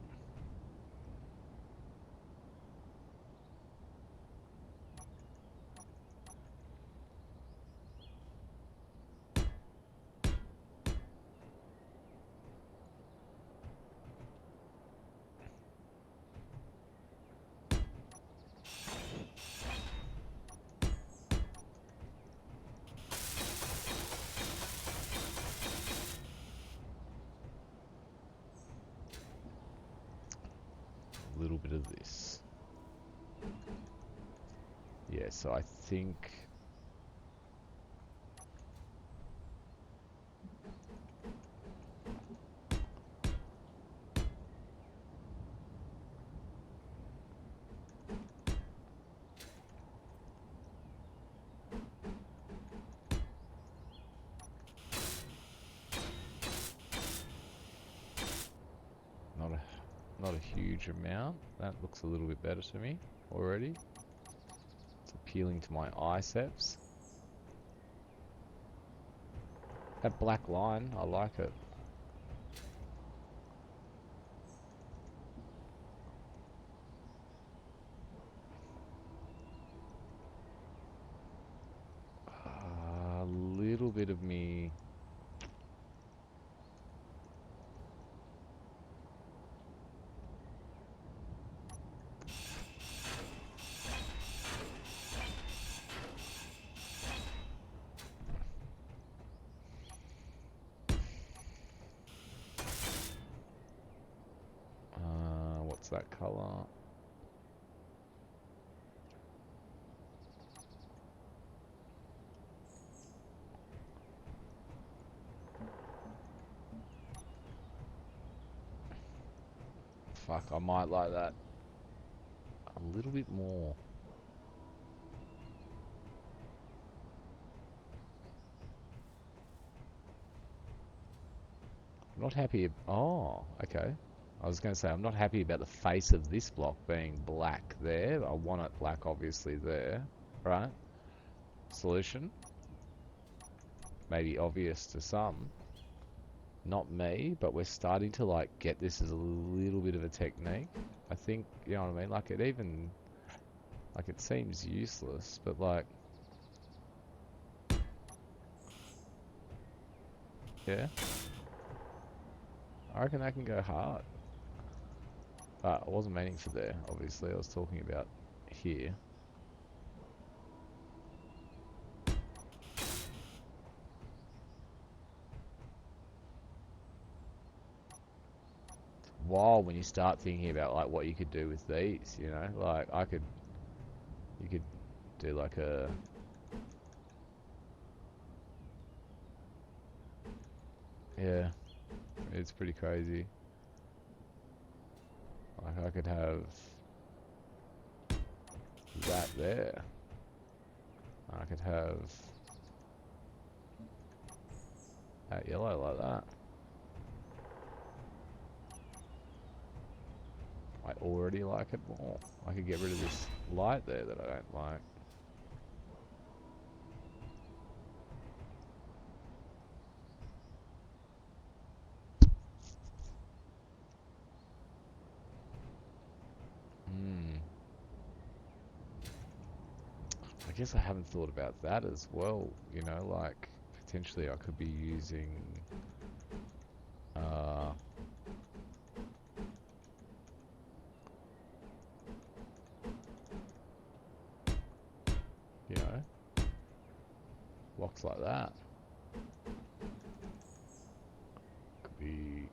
A little bit of this. Yeah, so I think not a huge amount. That looks a little bit better to me already. It's appealing to my biceps. That black line, I like it. A little bit of me. What's that color? Fuck, I might like that a little bit more. I'm not happy. Oh, okay. I was going to say, I'm not happy about the face of this block being black there. I want it black, obviously, there. Right? Solution. Maybe obvious to some. Not me, but we're starting to, like, get this as a little bit of a technique. I think, you know what I mean? Like, it even... Like, it seems useless, but, like... Yeah. I reckon that can go hard. But I wasn't meaning for there, obviously. I was talking about here. Wild when you start thinking about like what you could do with these, you know? Like you could do like a yeah, it's pretty crazy. Like I could have that there. I could have that yellow like that. I already like it more. I could get rid of this light there that I don't like. I guess I haven't thought about that as well, you know, like potentially I could be using you know, blocks like that. Could be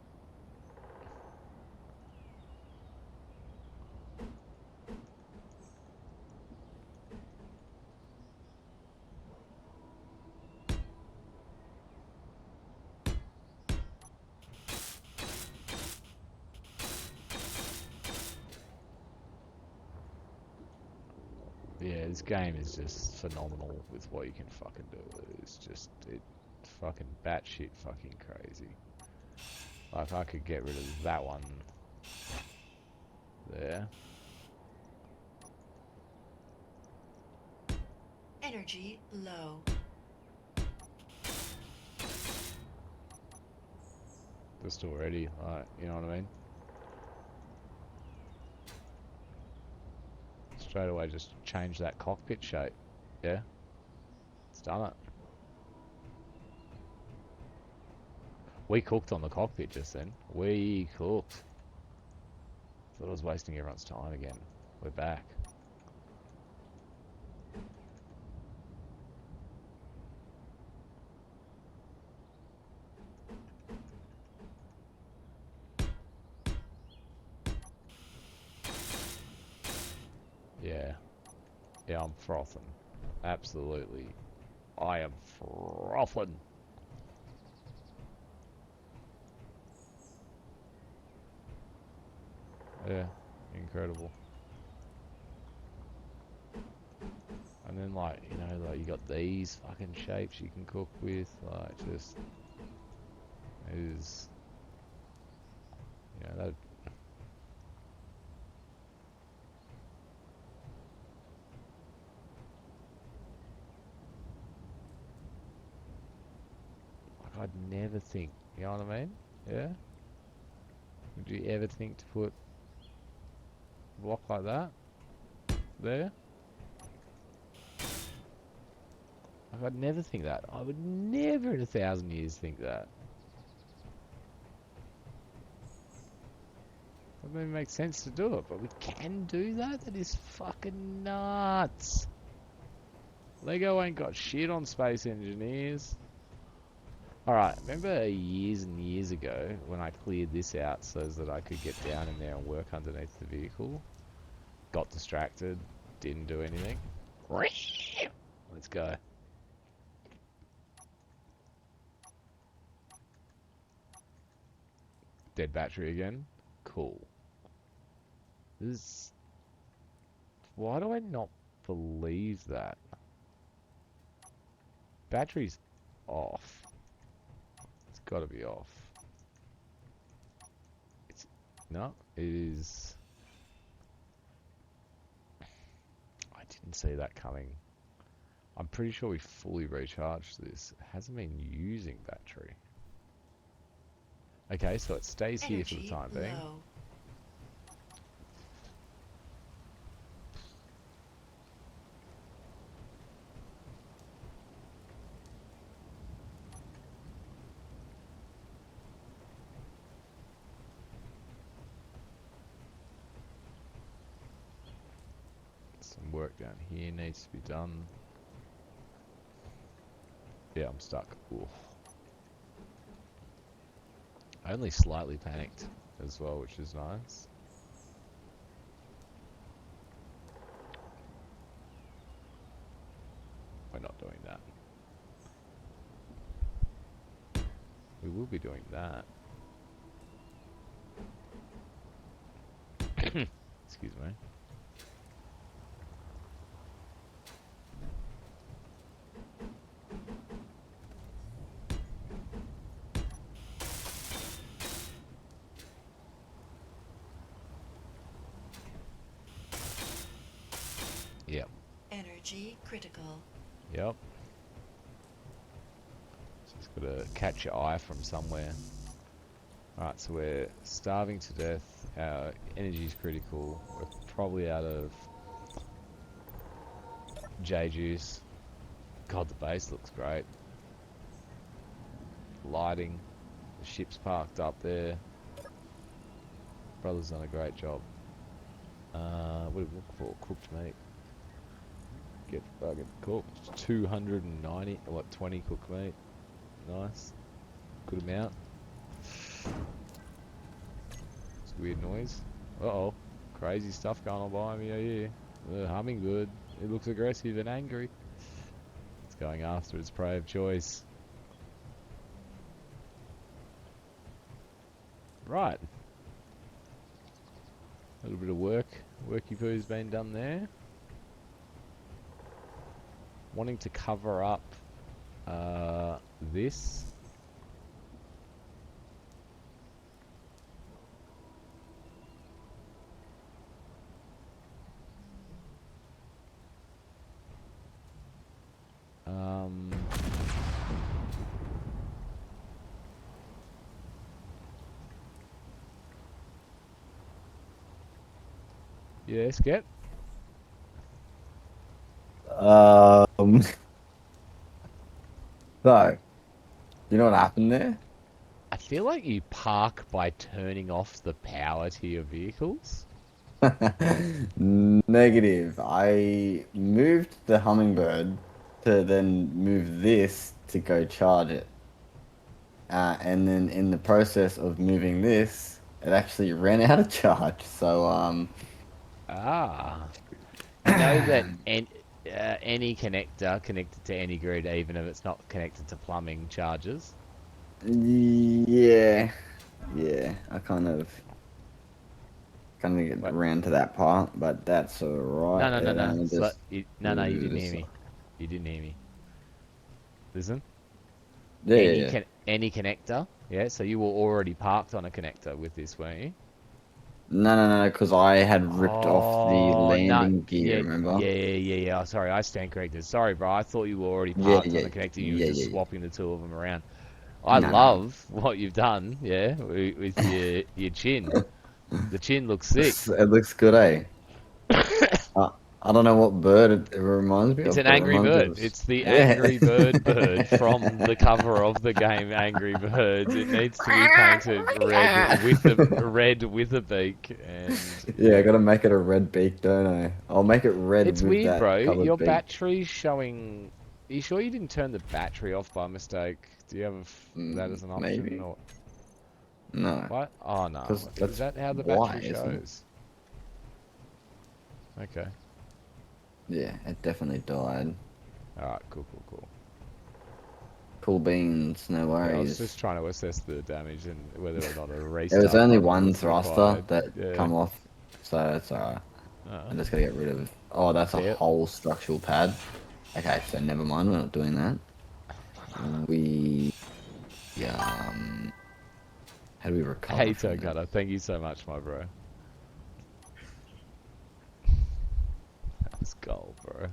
Yeah, this game is just phenomenal with what you can fucking do. It's just, fucking batshit fucking crazy. Like, I could get rid of that one there. Energy low. Just already, like, you know what I mean? Straight away just change that cockpit shape. Yeah? It's done it. We cooked on the cockpit just then. We cooked. Thought I was wasting everyone's time again. We're back. Yeah. Yeah, I'm frothing. Absolutely. I am frothing. Yeah, incredible. And then, like, you know, like, you got these fucking shapes you can cook with, like, just, it is, you know, that, like, I'd never think, you know what I mean? Yeah? Would you ever think to put a block like that there? Like, I'd never think that. I would never in 1,000 years think that. Doesn't even make sense to do it, but we can do that? That is fucking nuts. Lego ain't got shit on space engineers. Alright, remember years and years ago when I cleared this out so that I could get down in there and work underneath the vehicle? Got distracted, didn't do anything. Let's go. Dead battery again. Cool. This. Why do I not believe that? Battery's off. It's gotta be off. It's. No, it is. I didn't see that coming. I'm pretty sure we fully recharged this. It hasn't been using battery. Okay, so it stays here for the time being. Low. Some work down here needs to be done. Yeah, I'm stuck. Oof. I only slightly panicked as well, which is nice. We're not doing that. We will be doing that. Excuse me. Yep. Energy critical. Yep. Just gotta catch your eye from somewhere. Alright, so we're starving to death. Our energy's critical. We're probably out of J-juice. God, the base looks great. Lighting. The ship's parked up there. Brother's done a great job. What are we looking for? Cooked meat. Get fucking cooked. 290, what, 20 cooked meat. Nice. Good amount. It's a weird noise. Uh-oh. Crazy stuff going on behind me here. The hummingbird. It looks aggressive and angry. It's going after its prey of choice. Right. A little bit of worky poo's been done there. wanting to cover up this. Yeah, Skip? So, you know what happened there? I feel like you park by turning off the power to your vehicles. Negative. I moved the Hummingbird to then move this to go charge it. And then in the process of moving this, it actually ran out of charge. So, Ah. You know that any connector connected to any grid, even if it's not connected to plumbing, charges? yeah. Yeah, I kind of get around to that part, but that's alright. No. You didn't hear me. You didn't hear me. Listen. Yeah. Any connector, yeah? So you were already parked on a connector with this, weren't you? No, because I had ripped off the landing gear, remember? Yeah. Oh, sorry, I stand corrected. Sorry, bro. I thought you were already parked on the connector. You were just swapping the two of them around. I love what you've done, yeah, with your chin. The chin looks sick. It looks good, eh? I don't know what bird it reminds me of. It's an Angry Bird. It's the Angry Bird from the cover of the game Angry Birds. It needs to be painted red with a beak. And yeah, I gotta make it a red beak, don't I? I'll make it red. It's with weird, that bro. Your beak. battery's showing. Are you sure you didn't turn the battery off by mistake? Do you have that as an option? Maybe. Or... No. What? Oh no. Is that how the why, battery shows? Okay. Yeah, it definitely died. Alright, cool. Cool beans, no worries. Yeah, I was just trying to assess the damage and whether or not a restart. There was only one was thruster required. that come off, so it's alright. I just gotta get rid of. Oh, that's a Yep. whole structural pad. Okay, so never mind. We're not doing that. How do we recover? Hey, from Toe Cutter, thank you so much, my bro. That's gold, bro.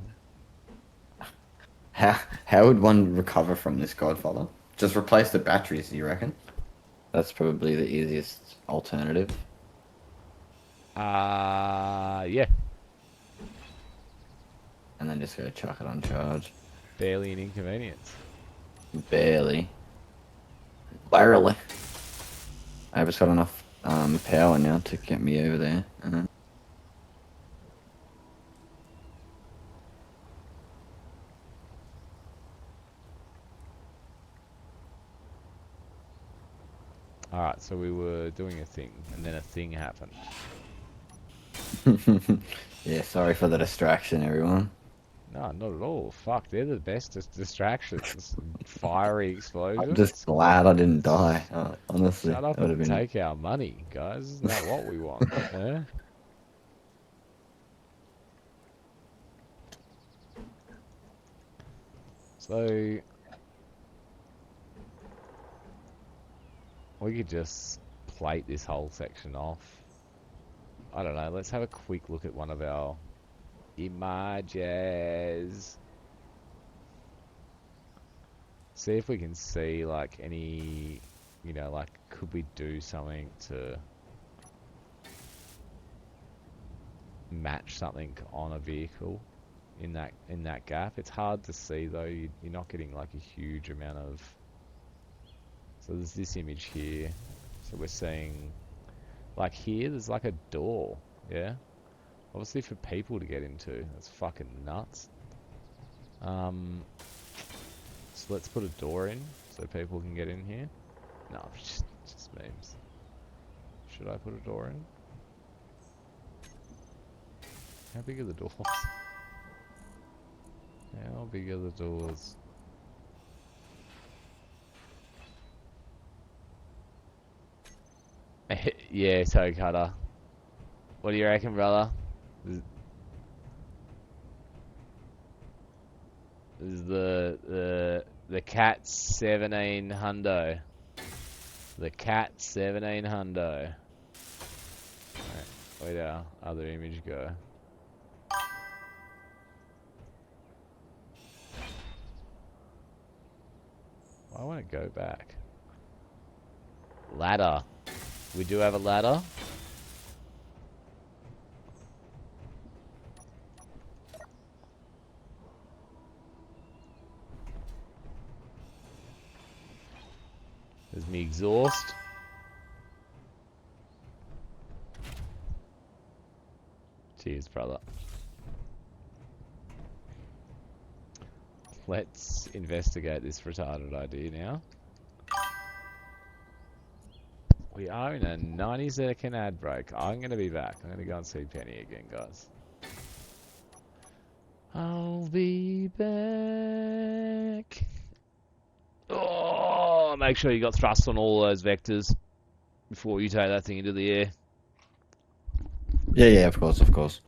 How would one recover from this, Godfather? Just replace the batteries, do you reckon? That's probably the easiest alternative. Yeah. And then just go chuck it on charge. Barely an inconvenience. Barely. I just got enough power now to get me over there. Alright, so we were doing a thing, and then a thing happened. Yeah, sorry for the distraction, everyone. No, not at all. Fuck, they're the best distractions. Fiery explosions. I'm just glad I didn't die, honestly. Shut up That would've and been... take our money, guys. Isn't that what we want? Yeah? So... we could just plate this whole section off. I don't know, let's have a quick look at one of our images. See if we can see like any, you know, like could we do something to match something on a vehicle in that gap. It's hard to see though. You're not getting like a huge amount of. So there's this image here. So we're seeing, like here, there's like a door, yeah? Obviously for people to get into. That's fucking nuts. So let's put a door in so people can get in here. No, just memes. Should I put a door in? How big are the doors? How big are the doors? Yeah, Toe Cutter. What do you reckon, brother? This is the Cat 17 hundo. The Cat 17 hundo. Alright, where'd our other image go? I want to go back. Ladder. We do have a ladder. There's me exhaust. Cheers, brother. Let's investigate this retarded idea now. We are in a 90-second ad break. I'm going to be back. I'm going to go and see Penny again, guys. I'll be back. Oh, make sure you got thrust on all those vectors before you take that thing into the air. Yeah, of course, of course.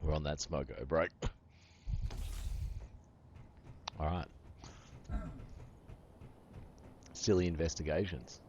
We're on that smoko break. Alright. Silly investigations.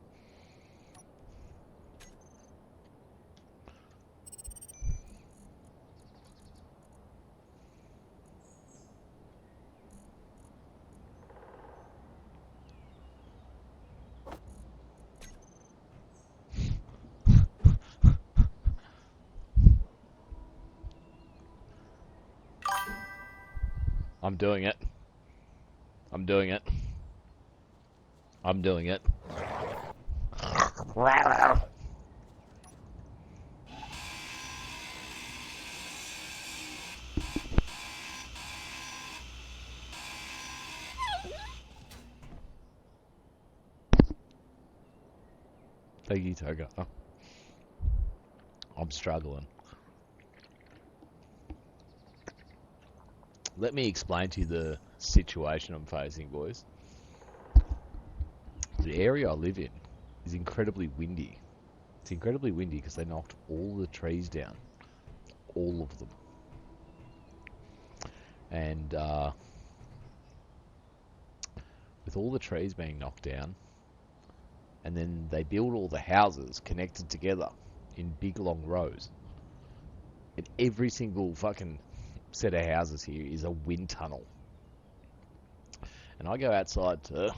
I'm doing it. I'm doing it. I'm doing it. Thank you, Toga. I'm struggling. Let me explain to you the situation I'm facing, boys. The area I live in is incredibly windy. It's incredibly windy because they knocked all the trees down. All of them. And with all the trees being knocked down, and then they build all the houses connected together in big long rows. And every single fucking set of houses here is a wind tunnel. And I go outside to,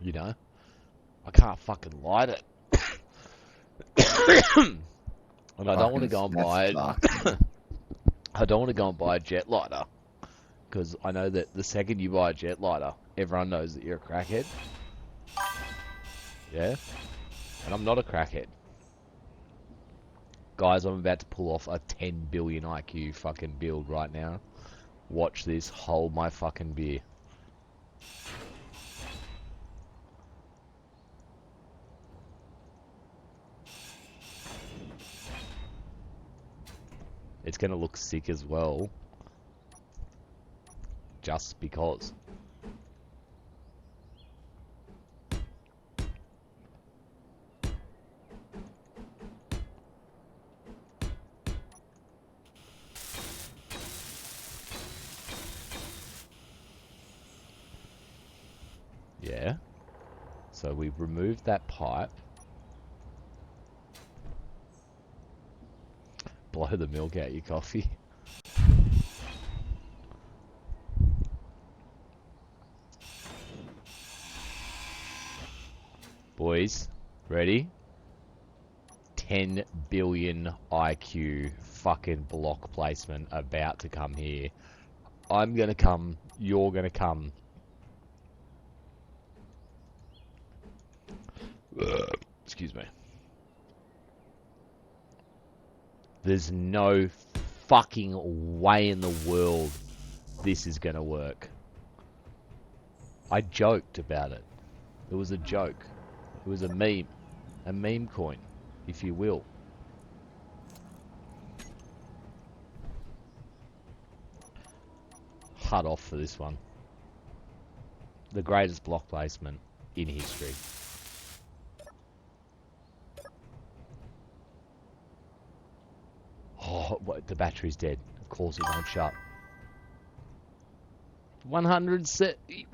you know, I can't fucking light it. And I don't want to go and buy I don't want to go and buy a jet lighter, because I know that the second you buy a jet lighter, everyone knows that you're a crackhead. Yeah? And I'm not a crackhead. Guys, I'm about to pull off a 10 billion IQ fucking build right now. Watch this. Hold my fucking beer. It's gonna look sick as well. Just because. Yeah. So we've removed that pipe. Blow the milk out your coffee. Boys, ready? 10 billion IQ fucking block placement about to come here. I'm gonna come, you're gonna come. Excuse me. There's no fucking way in the world this is gonna work. I joked about it. It was a joke. It was a meme coin, if you will. Hut off for this one. The greatest block placement in history. Oh, what, the battery's dead. Of course it won't shut. 170.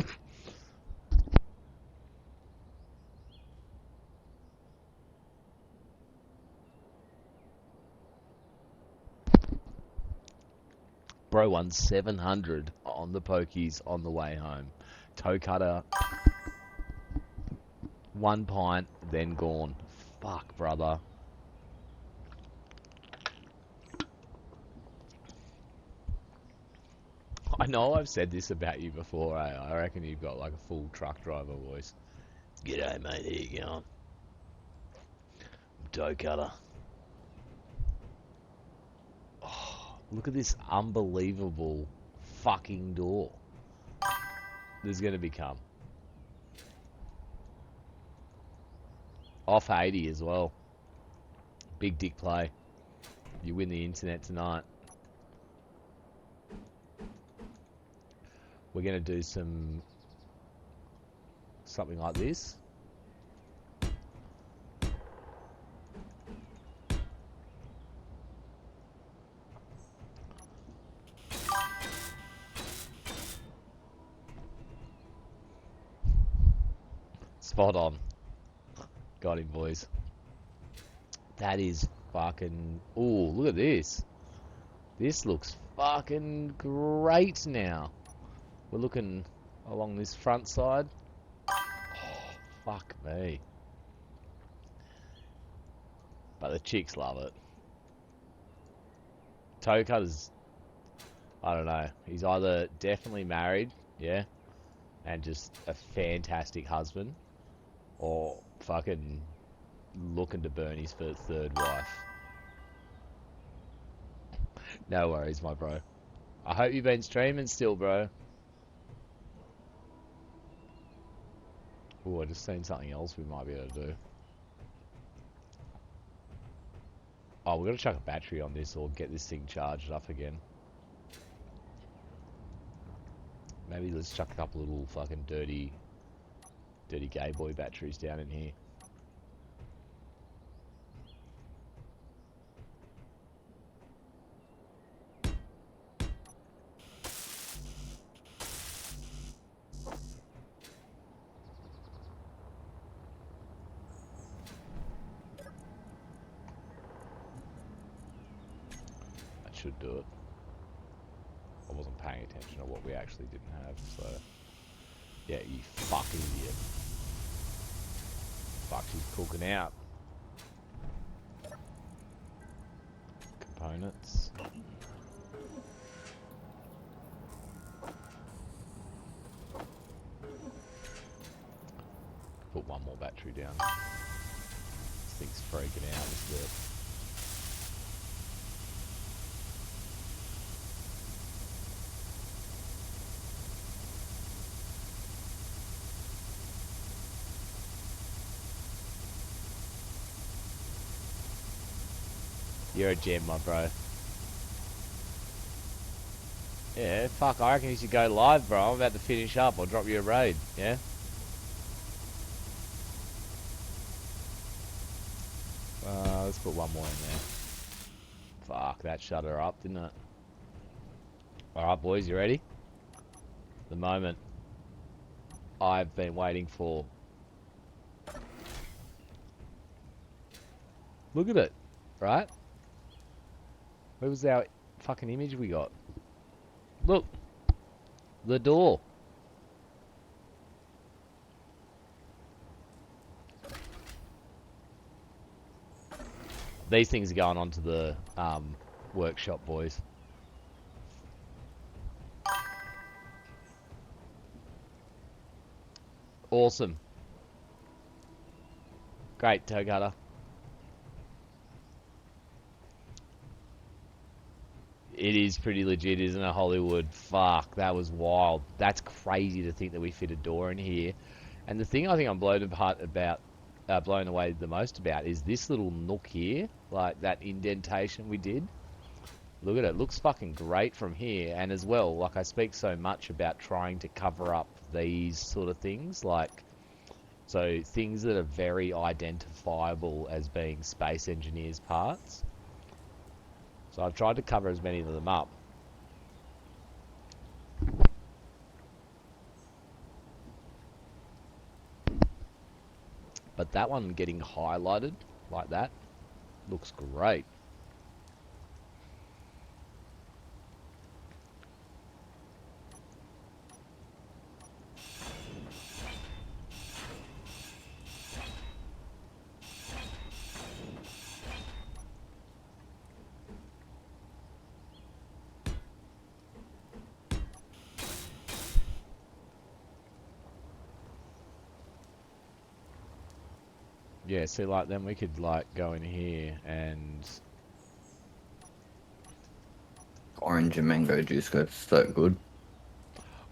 Bro won 700 on the pokies on the way home. Toe cutter. 1 pint, then gone. Fuck, brother. I know I've said this about you before, eh? I reckon you've got like a full truck driver voice. G'day, mate. How you going? Toe cutter. Oh, look at this unbelievable fucking door. There's gonna be cum. Off 80 as well. Big dick play. You win the internet tonight. We're gonna do something like this. Spot on. Got him, boys. That is fucking... Ooh, look at this. This looks fucking great now. We're looking along this front side. Oh, fuck me. But the chicks love it. Toe cutter's... I don't know. He's either definitely married, yeah, and just a fantastic husband, or fucking looking to burn his third wife. No worries, my bro. I hope you've been streaming still, bro. Oh, I just seen something else we might be able to do. Oh, we've got to chuck a battery on this or get this thing charged up again. Maybe let's chuck a couple little fucking dirty gay boy batteries down in here. That should do it. I wasn't paying attention to what we actually didn't have, so... Yeah, you fucking idiot. Fuck, she's cooking out. Components. Put one more battery down. Thing's freaking out. This bit. You're a gem, my bro. Yeah, fuck, I reckon you should go live, bro. I'm about to finish up. I'll drop you a raid, yeah? Let's put one more in there. Fuck, that shut her up, didn't it? Alright, boys, you ready? The moment I've been waiting for. Look at it, right? Where was our fucking image we got? Look, the door. These things are going onto the workshop, boys. Awesome. Great, toe cutter. It is pretty legit, isn't it, Hollywood? Fuck, that was wild. That's crazy to think that we fit a door in here. And the thing I think I'm blown away the most about is this little nook here, like that indentation we did. Look at it, looks fucking great from here. And as well, like I speak so much about trying to cover up these sort of things, like, so things that are very identifiable as being Space Engineers parts. So I've tried to cover as many of them up. But that one getting highlighted like that looks great. Yeah, see, like, then we could, like, go in here and... Orange and mango juice goes so good.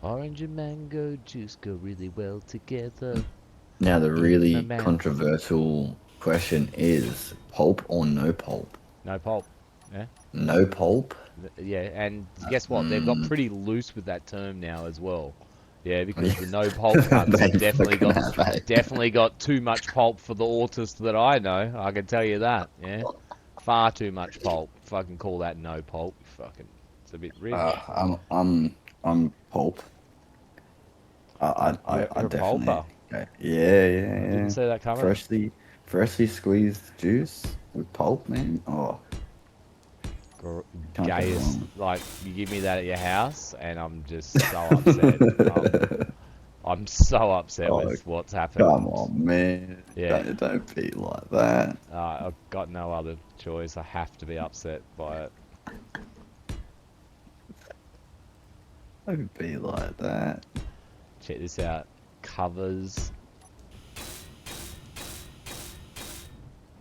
Orange and mango juice go really well together. Now the In really my mouth. controversial question is, pulp or no pulp? No pulp, yeah? No pulp? Yeah, and guess what? They've got pretty loose with that term now as well. Yeah, because the no pulp cunts have definitely got too much pulp for the autist that I know. I can tell you that. Yeah, far too much pulp. Fucking call that no pulp. Fucking, it's a bit rich. I'm pulp. I You're a definitely. pulper. Okay. Yeah. Didn't see that coming. Freshly squeezed juice with pulp, man. Oh. Can't go Gayest, wrong. like, you give me that at your house and I'm just so upset. I'm so upset with what's happened. Come on, man. Yeah. Don't be like that. I've got no other choice. I have to be upset by it. Don't be like that. Check this out. Covers.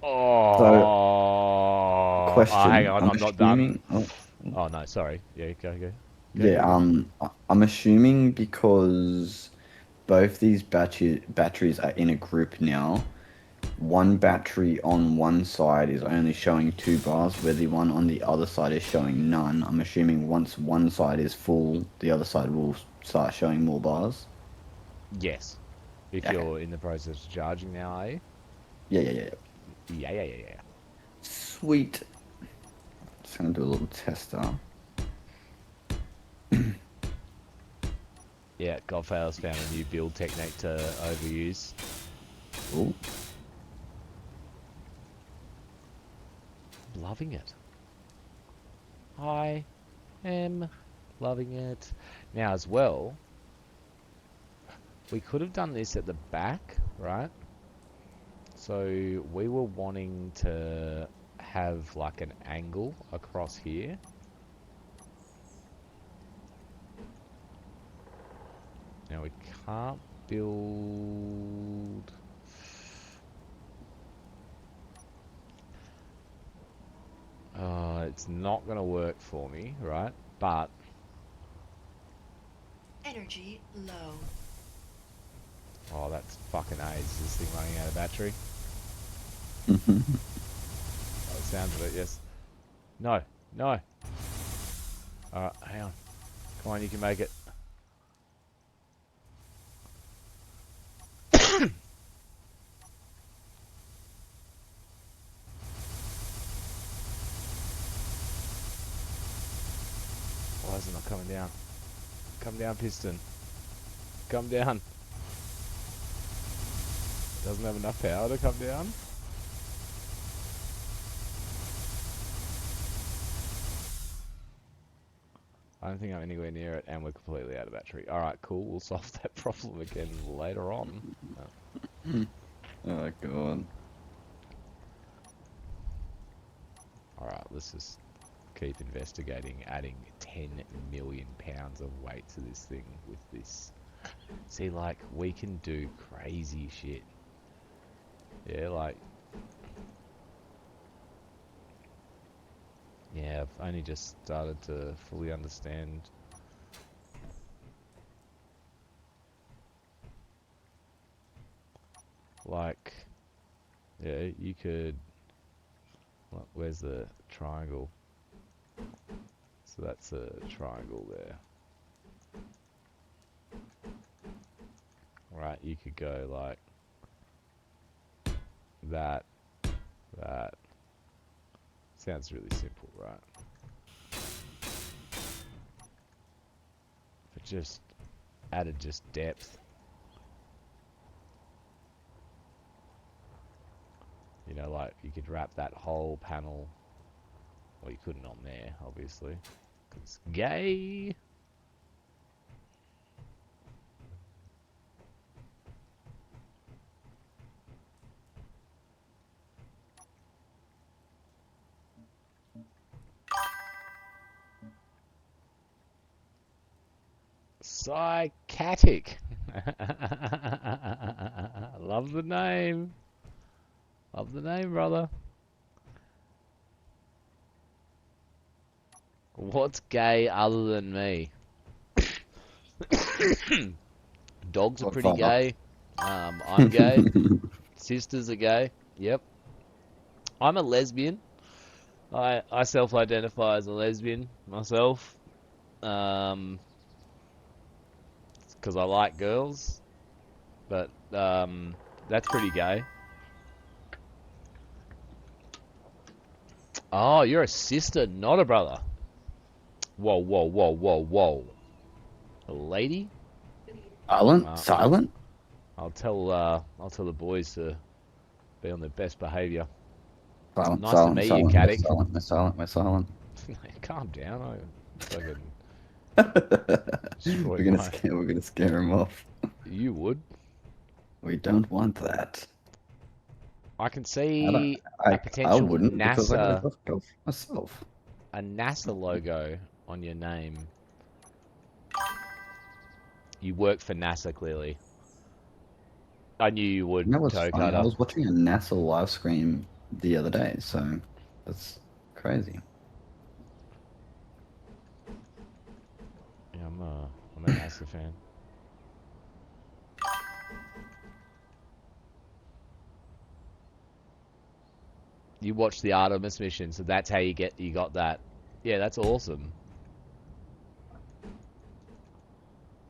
Oh, question. hang on, I'm not done. assuming- Oh no, sorry. Yeah, go. Yeah, I'm assuming because both these batteries are in a group now. One battery on one side is only showing 2 bars, where the one on the other side is showing none. I'm assuming once one side is full, the other side will start showing more bars. Yes. If Okay. you're in the process of charging now, are you? Yeah. Yeah. Sweet. Just gonna do a little tester. Yeah, Godfail's found a new build technique to overuse. Ooh. Loving it. I am loving it. Now as well, we could have done this at the back, right? So we were wanting to have like an angle across here. Now we can't build... it's not going to work for me, right? But Energy low. oh, that's fucking AIDS. This thing running out of battery. Oh, the sounds of it, yes. No, no. Alright, hang on. Come on, you can make it. Why is it not coming down? Come down, piston. Come down. Doesn't have enough power to come down. I don't think I'm anywhere near it, and we're completely out of battery. Alright, cool. We'll solve that problem again later on. Oh, God. Alright, let's just keep investigating, adding 10 million pounds of weight to this thing with this. See, like, we can do crazy shit. Yeah, like... Yeah, I've only just started to fully understand. Like, yeah, you could... Well, where's the triangle? So that's a triangle there. Right, you could go like that, that. Sounds really simple, right? But just added just depth. You know, like you could wrap that whole panel. Well, you couldn't on there, obviously. 'Cause it's gay. Psychatic. Love the name. Love the name, brother. What's gay other than me? Dogs are pretty gay. I'm gay. Sisters are gay. Yep. I'm a lesbian. I self-identify as a lesbian myself. Because I like girls. But that's pretty gay. Oh, you're a sister, not a brother. Whoa, whoa, whoa, whoa, whoa. A lady? Silent? Silent? I'll tell the boys to be on their best behaviour. Silent, Nice silent, to meet silent, you, Caddick. We're silent, we're silent. Calm down. I fucking we're gonna scare him off. You would. We don't want that. I can see a potential I wouldn't because I NASA, gotta go myself. a NASA logo on your name. You work for NASA, clearly. I knew you would, That was Toe funny. I Cutter. was watching a NASA live stream the other day, so that's crazy. Yeah, I'm a NASA fan. You watched the Artemis mission, so that's how you got that. Yeah, that's awesome.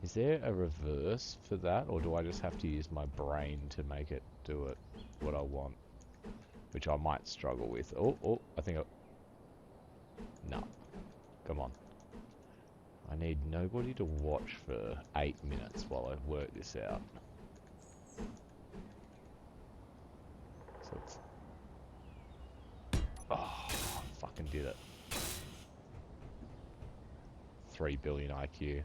Is there a reverse for that, or do I just have to use my brain to make it do it what I want? Which I might struggle with. Oh, I think no. Come on. I need nobody to watch for 8 minutes while I work this out. So it's... Oh, fucking did it. 3 billion IQ.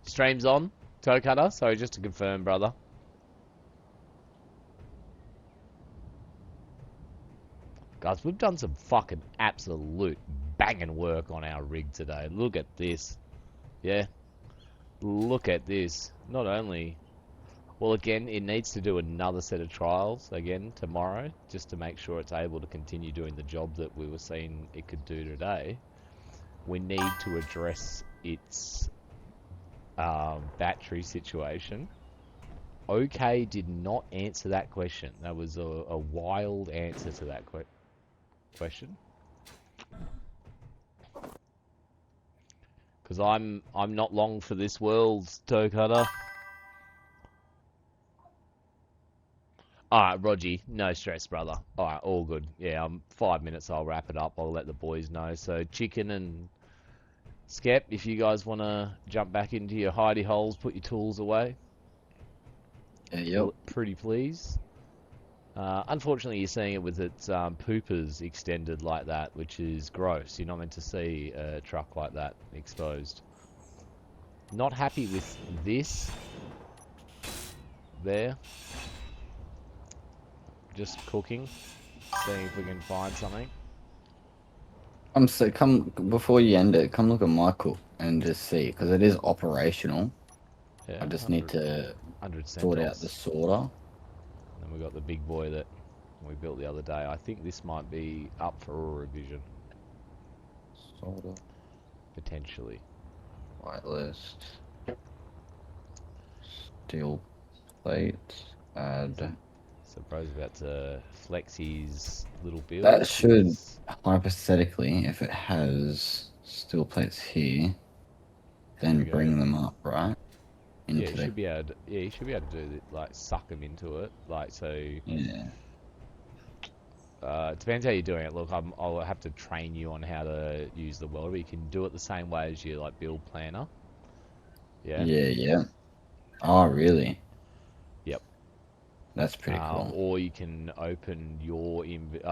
Stream's on, Toe Cutter. Sorry, just to confirm, brother. Guys, we've done some fucking absolute banging work on our rig today. Look at this. Yeah. Look at this. Not only Well, again, it needs to do another set of trials again tomorrow, just to make sure it's able to continue doing the job that we were seeing it could do today. We need to address its battery situation. OK did not answer that question. That was a wild answer to that question. Because I'm not long for this world, Toe Cutter. Alright, Rogie, no stress, brother. Alright, all good. Yeah, 5 minutes, I'll wrap it up. I'll let the boys know. So, Chicken and Skep, if you guys want to jump back into your hidey holes, put your tools away. Yeah, yep. Pretty please. Unfortunately, you're seeing it with its poopers extended like that, which is gross. You're not meant to see a truck like that exposed. Not happy with this. There. Just cooking, seeing if we can find something. Come before you end it. Come look at my cook and just see, because it is operational. Yeah, I just need to sort out the sorter. And we got the big boy that we built the other day. I think this might be up for a revision. Sorter. Potentially. Whitelist. Steel plate. Add. So bro's about to flex his little build. That should, hypothetically, if it has steel plates here, then bring them up, right? Yeah, you should be able to, you should be able to do it, like suck them into it, like so. Yeah. It depends how you're doing it. Look, I'll have to train you on how to use the welder. You can do it the same way as your like build planner. Yeah. Yeah, yeah. Oh, really? Yep. That's pretty cool. Or you can open your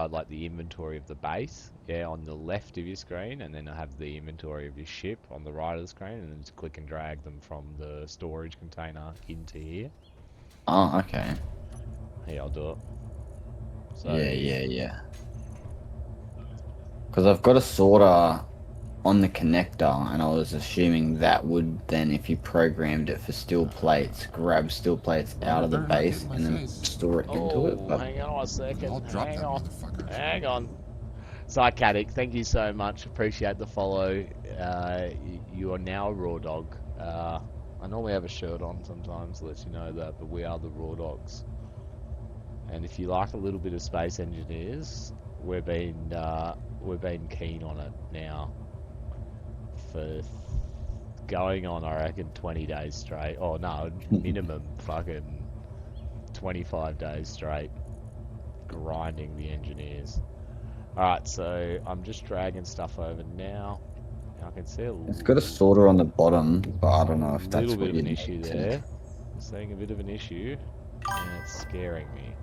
like the inventory of the base, yeah, on the left of your screen, and then have the inventory of your ship on the right of the screen, and then just click and drag them from the storage container into here. Oh, okay. Here, I'll do it. So, Yeah. Because I've got a sorter on the connector, and I was assuming that would then, if you programmed it for steel plates, grab steel plates out of the base and then store it into it. But hang on a second. Hang on. Psychatic, thank you so much. Appreciate the follow. You are now a raw dog. I normally have a shirt on sometimes, lets you know that, but we are the raw dogs. And if you like a little bit of Space Engineers, we've been keen on it now for going on, I reckon, 20 days straight. Oh no, minimum fucking 25 days straight grinding the engineers. Alright, so I'm just dragging stuff over now. I can see it's got a sorter on the bottom, but I don't know if that's a little what bit of you an issue need there. I'm seeing a bit of an issue, and it's scaring me.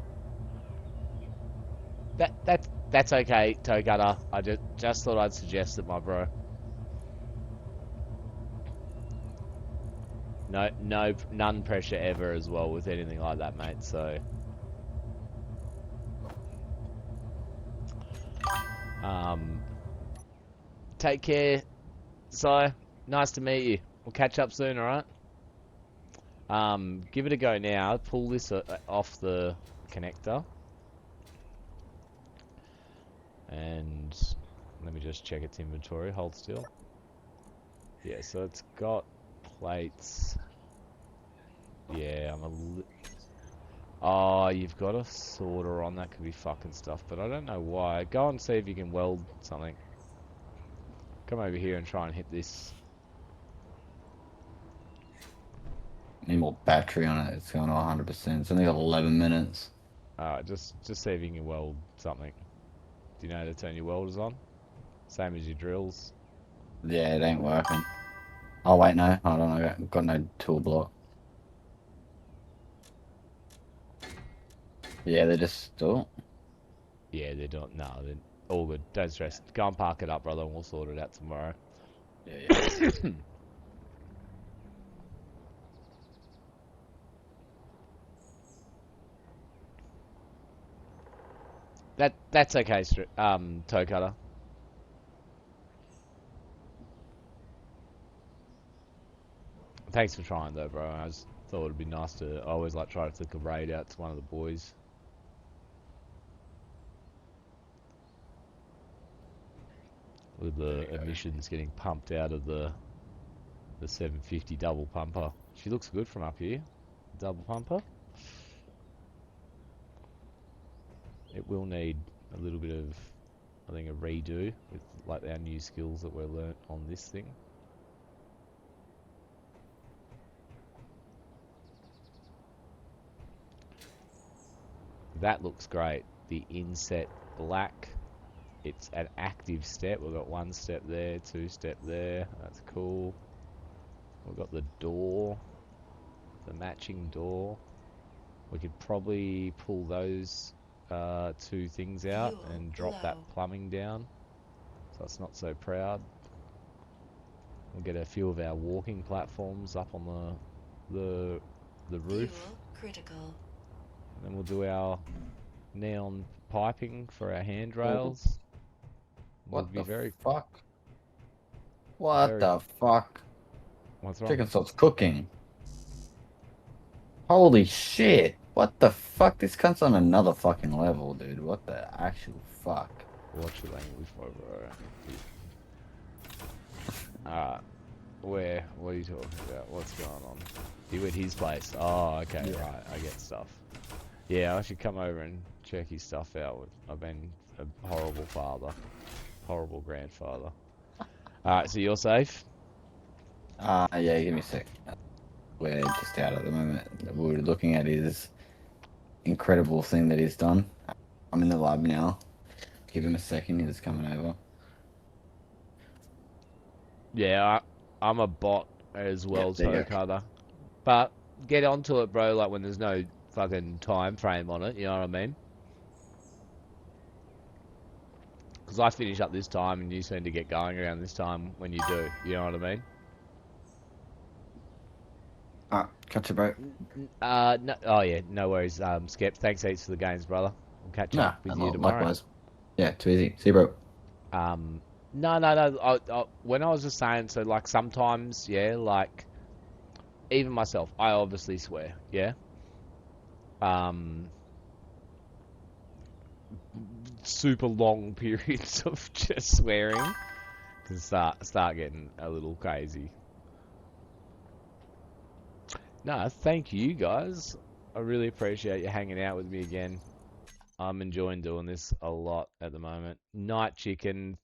That's okay, Toe Cutter. I just thought I'd suggest it, my bro. None pressure ever as well with anything like that, mate. So, take care. So, nice to meet you. We'll catch up soon, alright? Give it a go now. Pull this off the connector. And let me just check its inventory. Hold still. Yeah, so it's got plates. Yeah, oh, you've got a sorter on. That could be fucking stuff, but I don't know why. Go and see if you can weld something. Come over here and try and hit this. Need more battery on it. It's going to 100%. It's only got 11 minutes. Alright, just see if you can weld something. Do you know how to turn your welders on? Same as your drills. Yeah, it ain't working. Oh wait, no. Hold on, I've got no tool block. Yeah, they're just still. Yeah, they're not. No, they're all good. Don't stress. Go and park it up, brother, and we'll sort it out tomorrow. Yeah. That's okay, Toe Cutter. Thanks for trying though, bro. thought it'd be nice to. I always like try to flick a raid out to one of the boys. With the emissions getting pumped out of the 750 double pumper. She looks good from up here. Double pumper. It will need a little bit of, I think, a redo with like our new skills that we're learnt on this thing. That looks great. The inset black. It's an active step. We've got 1 step there, 2 step there. That's cool. We've got the door, the matching door. We could probably pull those 2 things out and drop that plumbing down, so it's not so proud. We'll get a few of our walking platforms up on the roof. Fuel critical. And then we'll do our neon piping for our handrails. What We'll the be very fuck? What very- the fuck? What's wrong? Chicken starts cooking. Holy shit. What the fuck? This cunt's on another fucking level, dude. What the actual fuck? Watch your language, bro. Alright. Where? What are you talking about? What's going on? You at his place? Oh, okay, Yeah. right. I get stuff. Yeah, I should come over and check his stuff out. I've been a horrible father. Horrible grandfather. Alright, so you're safe? Yeah, give me a sec. We're just out at the moment. We were looking at his incredible thing that he's done. I'm in the lab now. Give him a second, he's coming over. Yeah, I'm a bot as well, Yeah, there you Toe Cutter. But get onto it, bro, like when there's no fucking time frame on it, you know what I mean? Because I finish up this time and you seem to get going around this time when you do, you know what I mean? Alright, catch you, bro. No, oh yeah, no worries, Skep. Thanks heaps for the games, brother. We'll catch up with you tomorrow. Likewise. Yeah, too easy. See you, bro. No. When I was just saying, so like sometimes, yeah, like even myself, I obviously swear, yeah. Super long periods of just swearing can start getting a little crazy. No, thank you guys. I really appreciate you hanging out with me again. I'm enjoying doing this a lot at the moment. Night Chicken,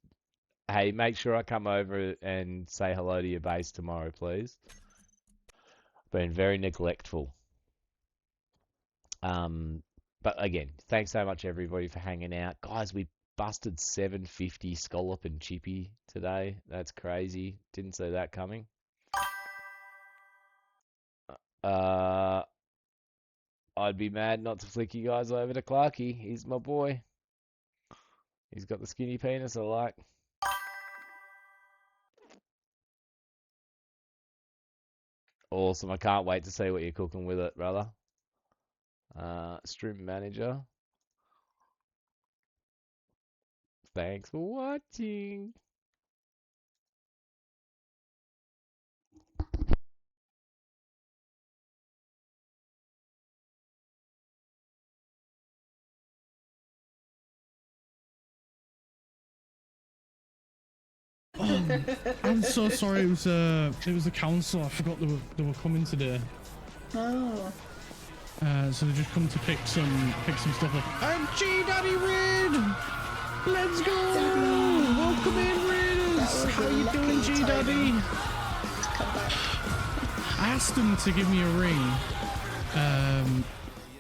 hey, make sure I come over and say hello to your base tomorrow, please. Been very neglectful. But again, thanks so much everybody for hanging out. Guys, we busted 750 Scallop and Chippy today. That's crazy. Didn't see that coming. I'd be mad not to flick you guys over to Clarky. He's my boy. He's got the skinny penis I like. Awesome. I can't wait to see what you're cooking with it, brother. Stream manager. Thanks for watching. I'm so sorry. It was the council. I forgot they were coming today. Oh. So they just come to pick some stuff up. And G Daddy Red, let's go! Welcome in, Raiders. How you doing, G Daddy? I asked them to give me a ring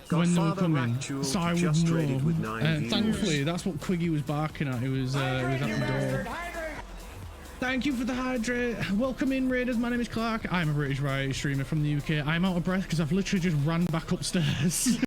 when they were coming, so I would know. Thankfully, that's what Quiggy was barking at. It was at the door. Thank you for the hydrate. Welcome in, Raiders. My name is Clark. I'm a British variety streamer from the UK. I'm out of breath because I've literally just ran back upstairs.